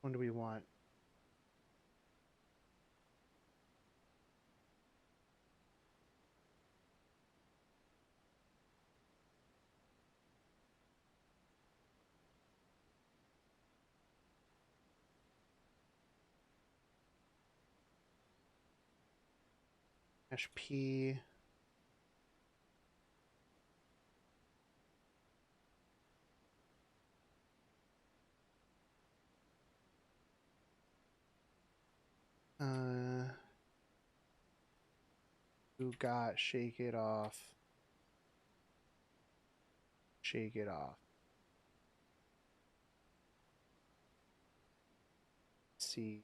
Speaker 1: What do we want? HP. Who got shake it off? Shake it off. Let's see.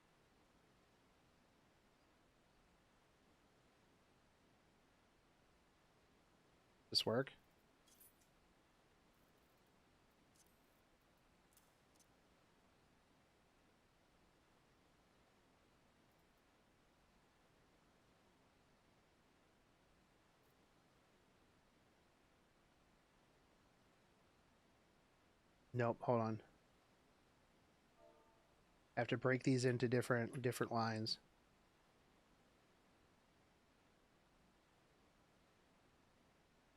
Speaker 1: This work? Nope, hold on. I have to break these into different lines.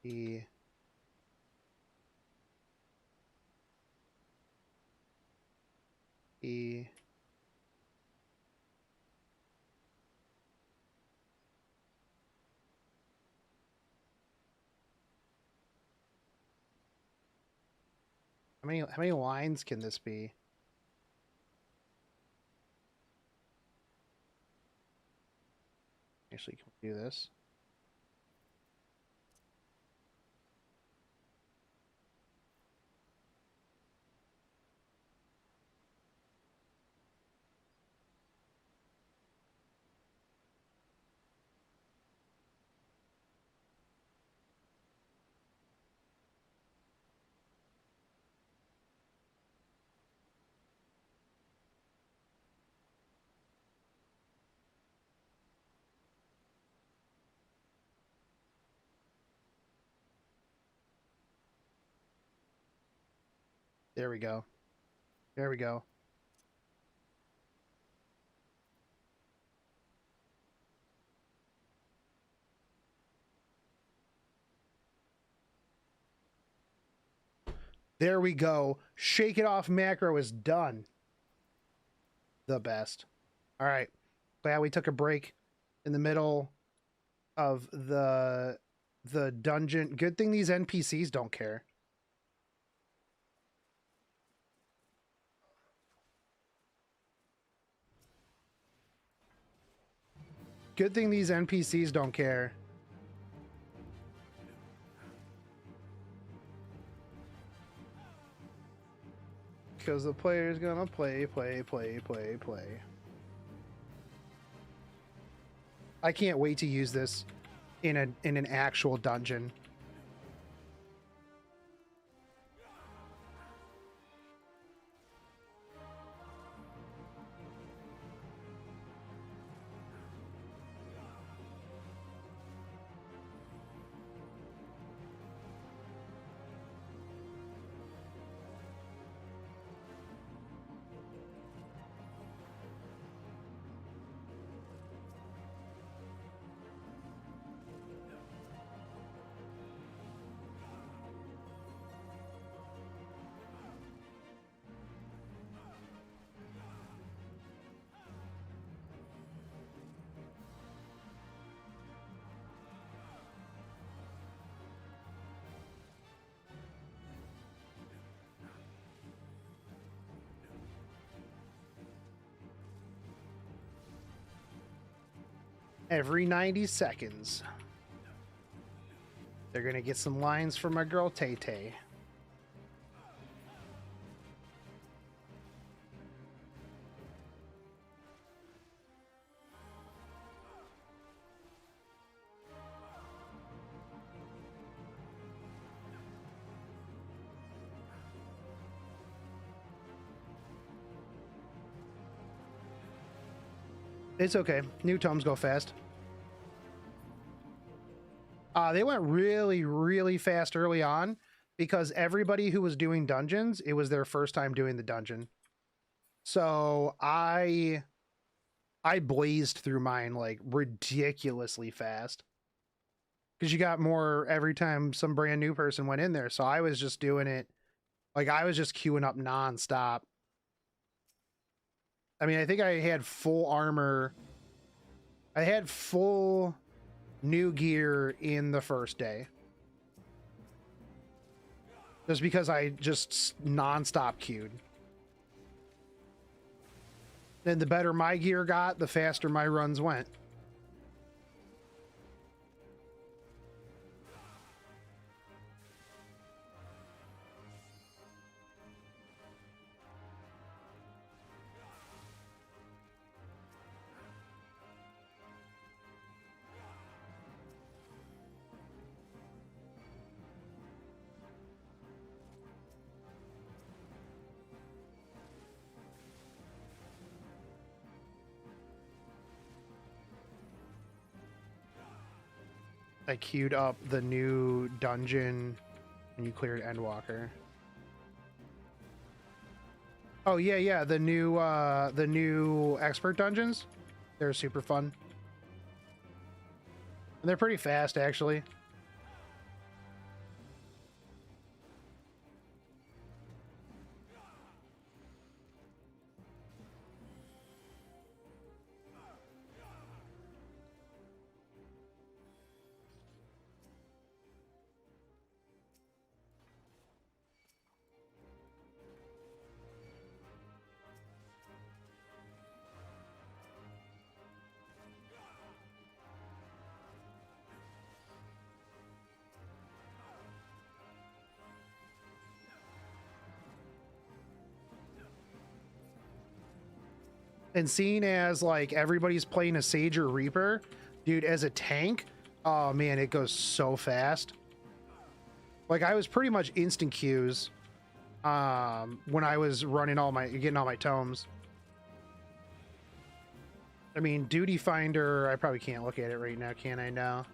Speaker 1: E. E. How many lines can this be? Actually, can we do this? There we go. There we go. There we go. Shake it off macro is done. The best. All right. Glad we took a break in the middle of the dungeon. Good thing these NPCs don't care. Good thing these NPCs don't care. Because the player's gonna play. I can't wait to use this in an actual dungeon. every 90 seconds. They're gonna get some lines from my girl Tay Tay. It's okay. New tomes go fast. They went really, really fast early on because everybody who was doing dungeons, it was their first time doing the dungeon. So I blazed through mine like ridiculously fast because you got more every time some brand new person went in there. So I was just doing it like I was just queuing up nonstop. I mean, I think I had full armor. I had full new gear in the first day. Just because I just nonstop queued. Then the better my gear got, the faster my runs went. I queued up the new dungeon when you cleared Endwalker. Oh yeah, the new expert dungeons. They're super fun. And they're pretty fast actually. And seeing as like everybody's playing a Sage or Reaper, dude, as a tank, oh man, it goes so fast. Like I was pretty much instant queues when I was running getting all my tomes. I mean, Duty Finder, I probably can't look at it right now, can I? No.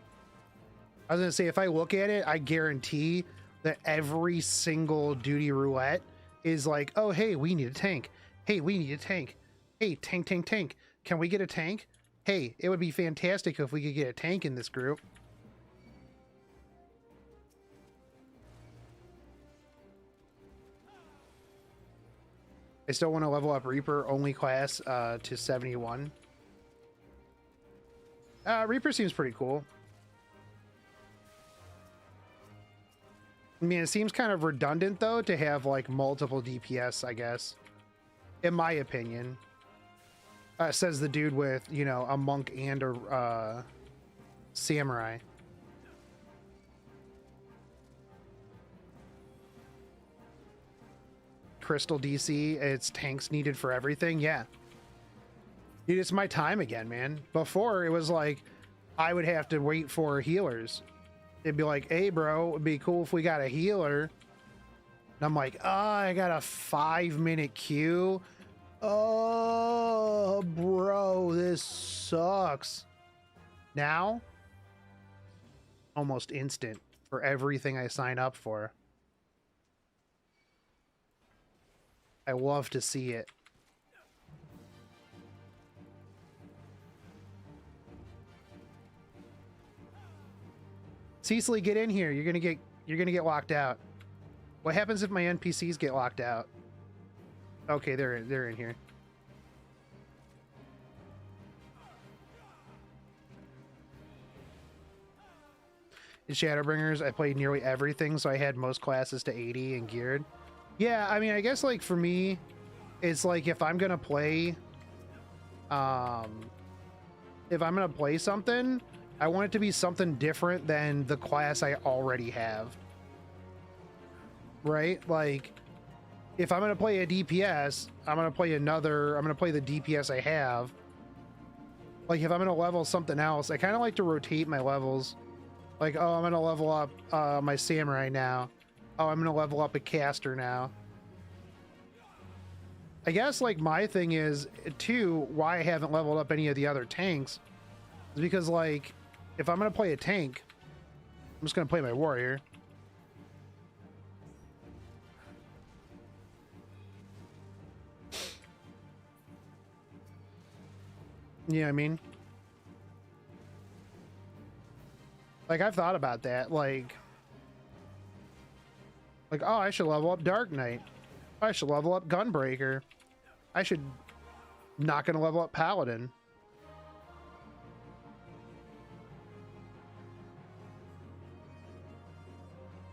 Speaker 1: I was gonna say, if I look at it, I guarantee that every single duty roulette is like, oh, hey, we need a tank. Hey, we need a tank. Hey, tank, tank, tank. Can we get a tank? Hey, it would be fantastic if we could get a tank in this group. I still want to level up Reaper only class to 71. Reaper seems pretty cool. I mean, it seems kind of redundant though to have like multiple DPS, I guess. In my opinion. Says the dude with, you know, a monk and a samurai. Crystal DC, it's tanks needed for everything. Yeah. Dude, it's my time again, man. Before, it was like, I would have to wait for healers. It'd be like, hey, bro, it'd be cool if we got a healer. And I'm like, oh, I got a 5-minute queue. Oh, bro, this sucks. Now, almost instant for everything I sign up for. I love to see it. Cecily, get in here. You're gonna get locked out. What happens if my NPCs get locked out? Okay, they're in here. In Shadowbringers, I played nearly everything, so I had most classes to 80 and geared. Yeah, I mean, I guess like for me, it's like if I'm gonna play, if I'm gonna play something, I want it to be something different than the class I already have. Right? Like, if I'm gonna play a DPS, I'm gonna play the DPS I have. Like, if I'm gonna level something else, I kind of like to rotate my levels. Like, oh, I'm gonna level up my samurai now. Oh, I'm gonna level up a caster now. I guess, like, my thing is, too, why I haven't leveled up any of the other tanks is because, like, if I'm gonna play a tank, I'm just gonna play my warrior. You know what I mean? Like, I've thought about that. Like, oh, I should level up Dark Knight. I should level up Gunbreaker. I should not gonna level up Paladin.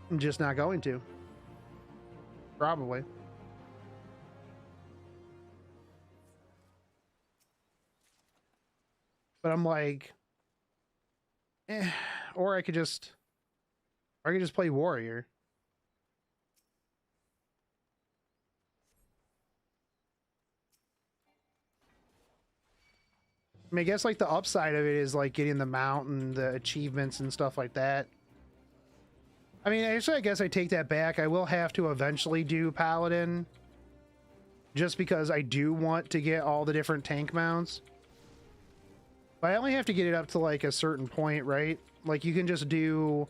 Speaker 1: I'm just not going to. Probably. But I'm like, or I could just play warrior. I mean, I guess like the upside of it is like getting the mount and the achievements and stuff like that. I mean, actually, I guess I take that back. I will have to eventually do Paladin, just because I do want to get all the different tank mounts. But I only have to get it up to like a certain point, right? Like, you can just do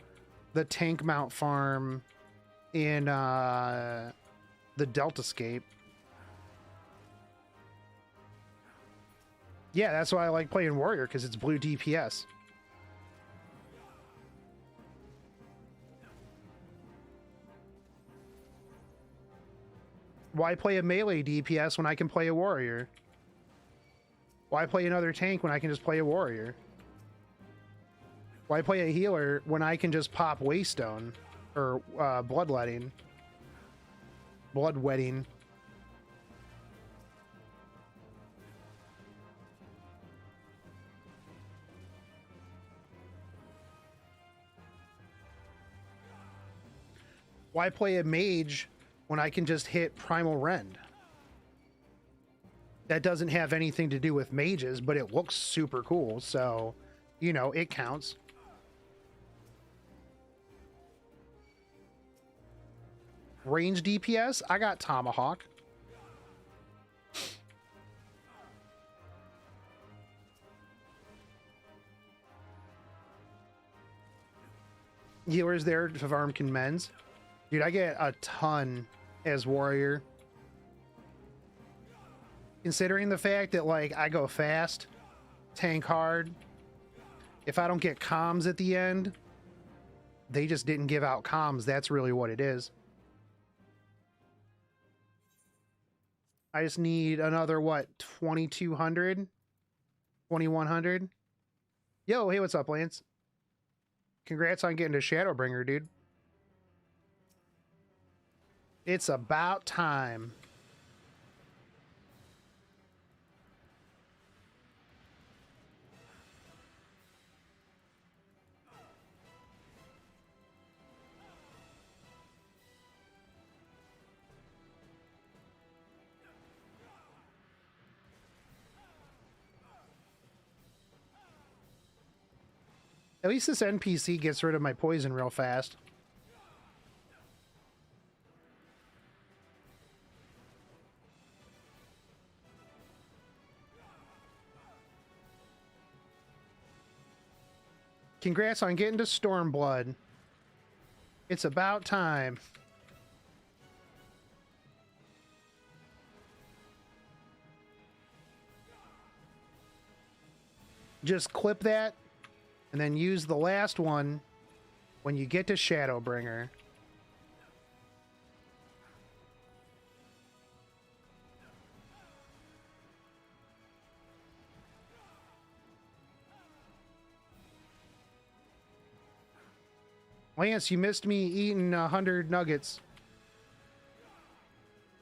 Speaker 1: the tank mount farm in the Deltascape. Yeah, that's why I like playing warrior, because it's blue DPS. Why play a melee DPS when I can play a warrior? Why play another tank when I can just play a warrior? Why play a healer when I can just pop Waystone or Bloodletting? Bloodwetting. Why play a mage when I can just hit Primal Rend? That doesn't have anything to do with mages, but it looks super cool, so, you know, it counts. Range DPS, I got Tomahawk. Healers there to farm commends. Dude, I get a ton as warrior. Considering the fact that, like, I go fast, tank hard. If I don't get comms at the end, they just didn't give out comms. That's really what it is. I just need another, what, 2,200? 2,100? Yo, hey, what's up, Lance? Congrats on getting to Shadowbringer, dude. It's about time. At least this NPC gets rid of my poison real fast. Congrats on getting to Stormblood. It's about time. Just clip that, and then use the last one when you get to Shadowbringer. Lance, you missed me eating 100 nuggets.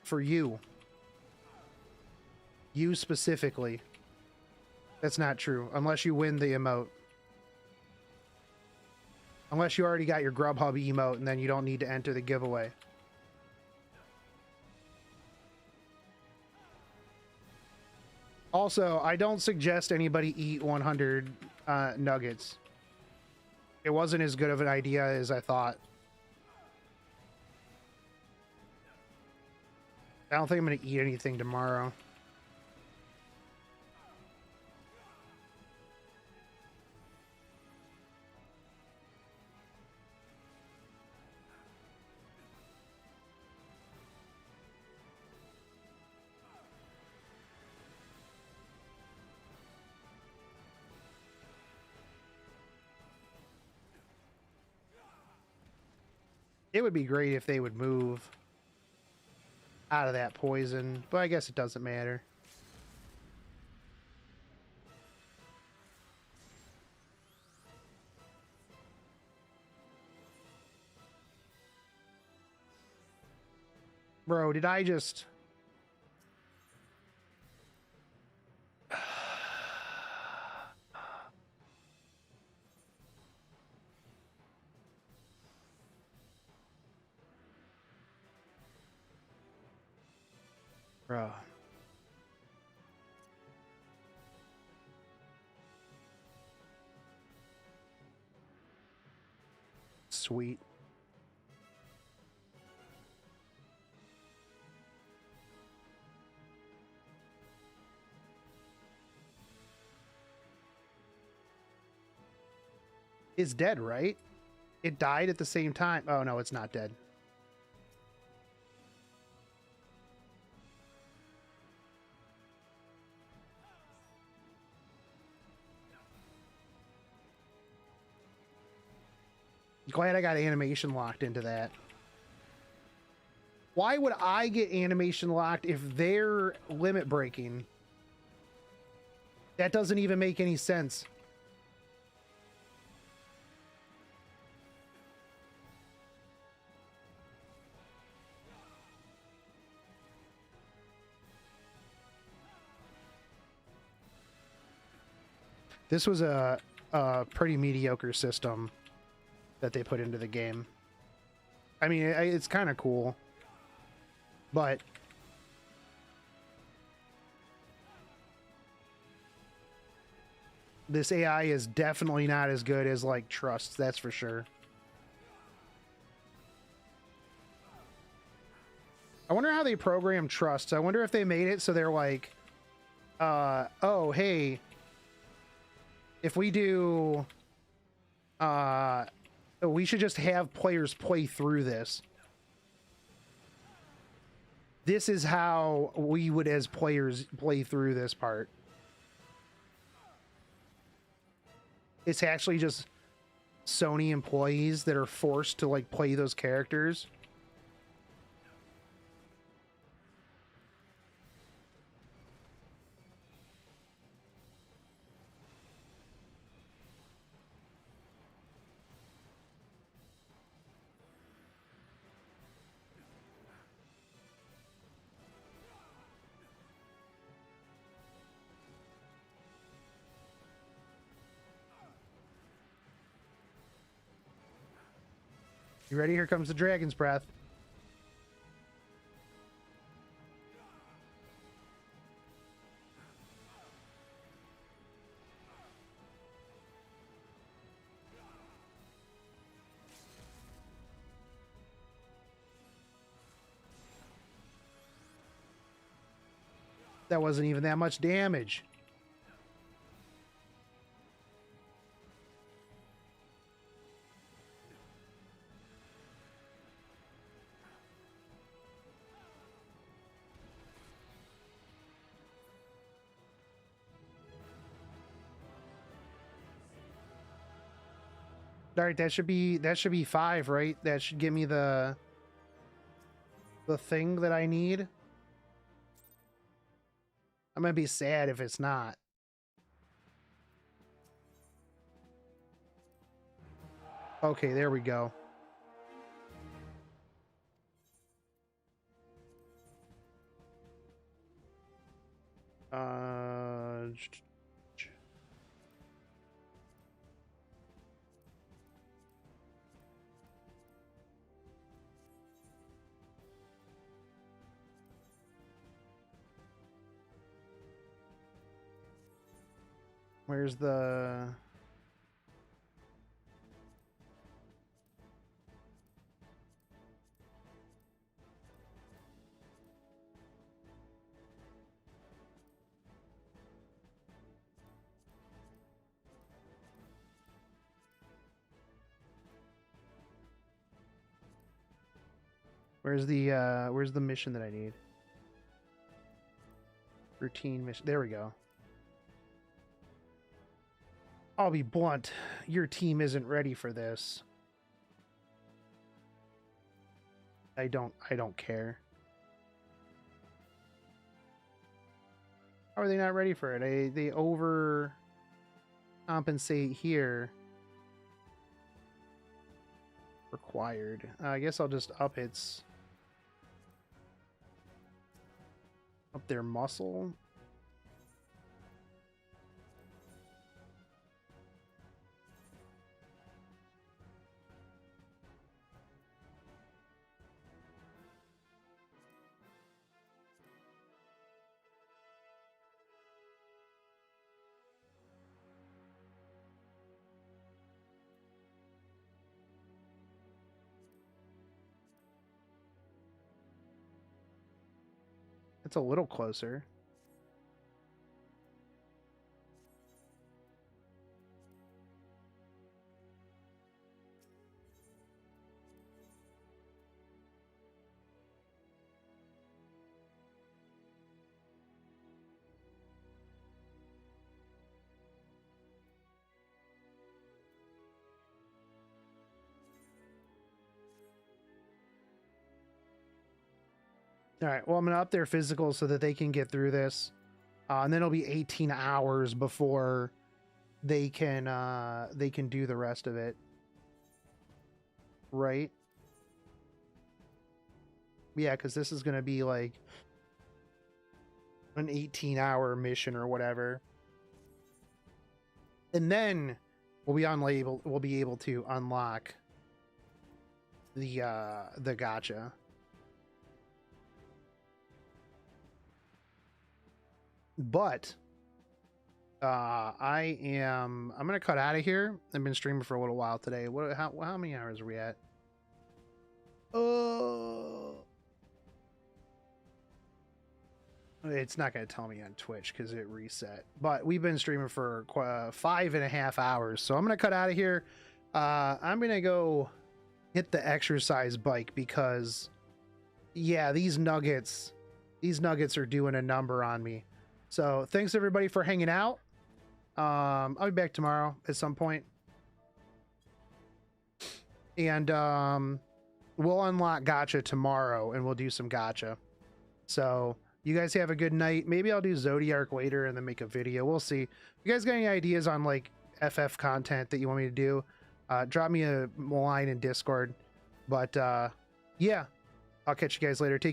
Speaker 1: For you. You specifically. That's not true. Unless you win the emote. Unless you already got your GrubHub emote and then you don't need to enter the giveaway. Also, I don't suggest anybody eat 100 nuggets. It wasn't as good of an idea as I thought. I don't think I'm going to eat anything tomorrow. It would be great if they would move out of that poison, but I guess it doesn't matter. Bro, did I just... Bro. Sweet. It's dead, right? It died at the same time. Oh, no, it's not dead. Glad I got animation locked into that. Why would I get animation locked if they're limit breaking? That doesn't even make any sense. This was a pretty mediocre system that they put into the game. I mean, it's kind of cool, but this AI is definitely not as good as like Trust, that's for sure. I wonder how they program Trust. I wonder if they made it so they're like, oh, hey, if we do, we should just have players play through this. This is how we would, as players, play through this part. It's actually just Sony employees that are forced to like play those characters. You ready? Here comes the dragon's breath. That wasn't even that much damage. All right, that should be 5, right? That should give me the thing that I need. I'm gonna be sad if it's not. Okay, there we go. Where's the... Where's the mission that I need? Routine mission. There we go. I'll be blunt. Your team isn't ready for this. I don't care. How are they not ready for it? They over compensate here. Required. I guess I'll just up their muscle. It's a little closer. All right, well, I'm going to up their physical so that they can get through this. And then it'll be 18 hours before they can do the rest of it. Right? Yeah, because this is going to be like an 18-hour mission or whatever. And then we'll be able to unlock the gacha. But I'm gonna cut out of here. I've been streaming for a little while today. How many hours are we at? It's not gonna tell me on Twitch because it reset. But we've been streaming for 5.5 hours, so I'm gonna cut out of here. I'm gonna go hit the exercise bike because, yeah, these nuggets are doing a number on me. So thanks everybody for hanging out. I'll be back tomorrow at some point. And we'll unlock gacha tomorrow and we'll do some gacha. So you guys have a good night. Maybe I'll do Zodiac later and then make a video. We'll see. If you guys got any ideas on like FF content that you want me to do, drop me a line in Discord. But yeah, I'll catch you guys later. Take it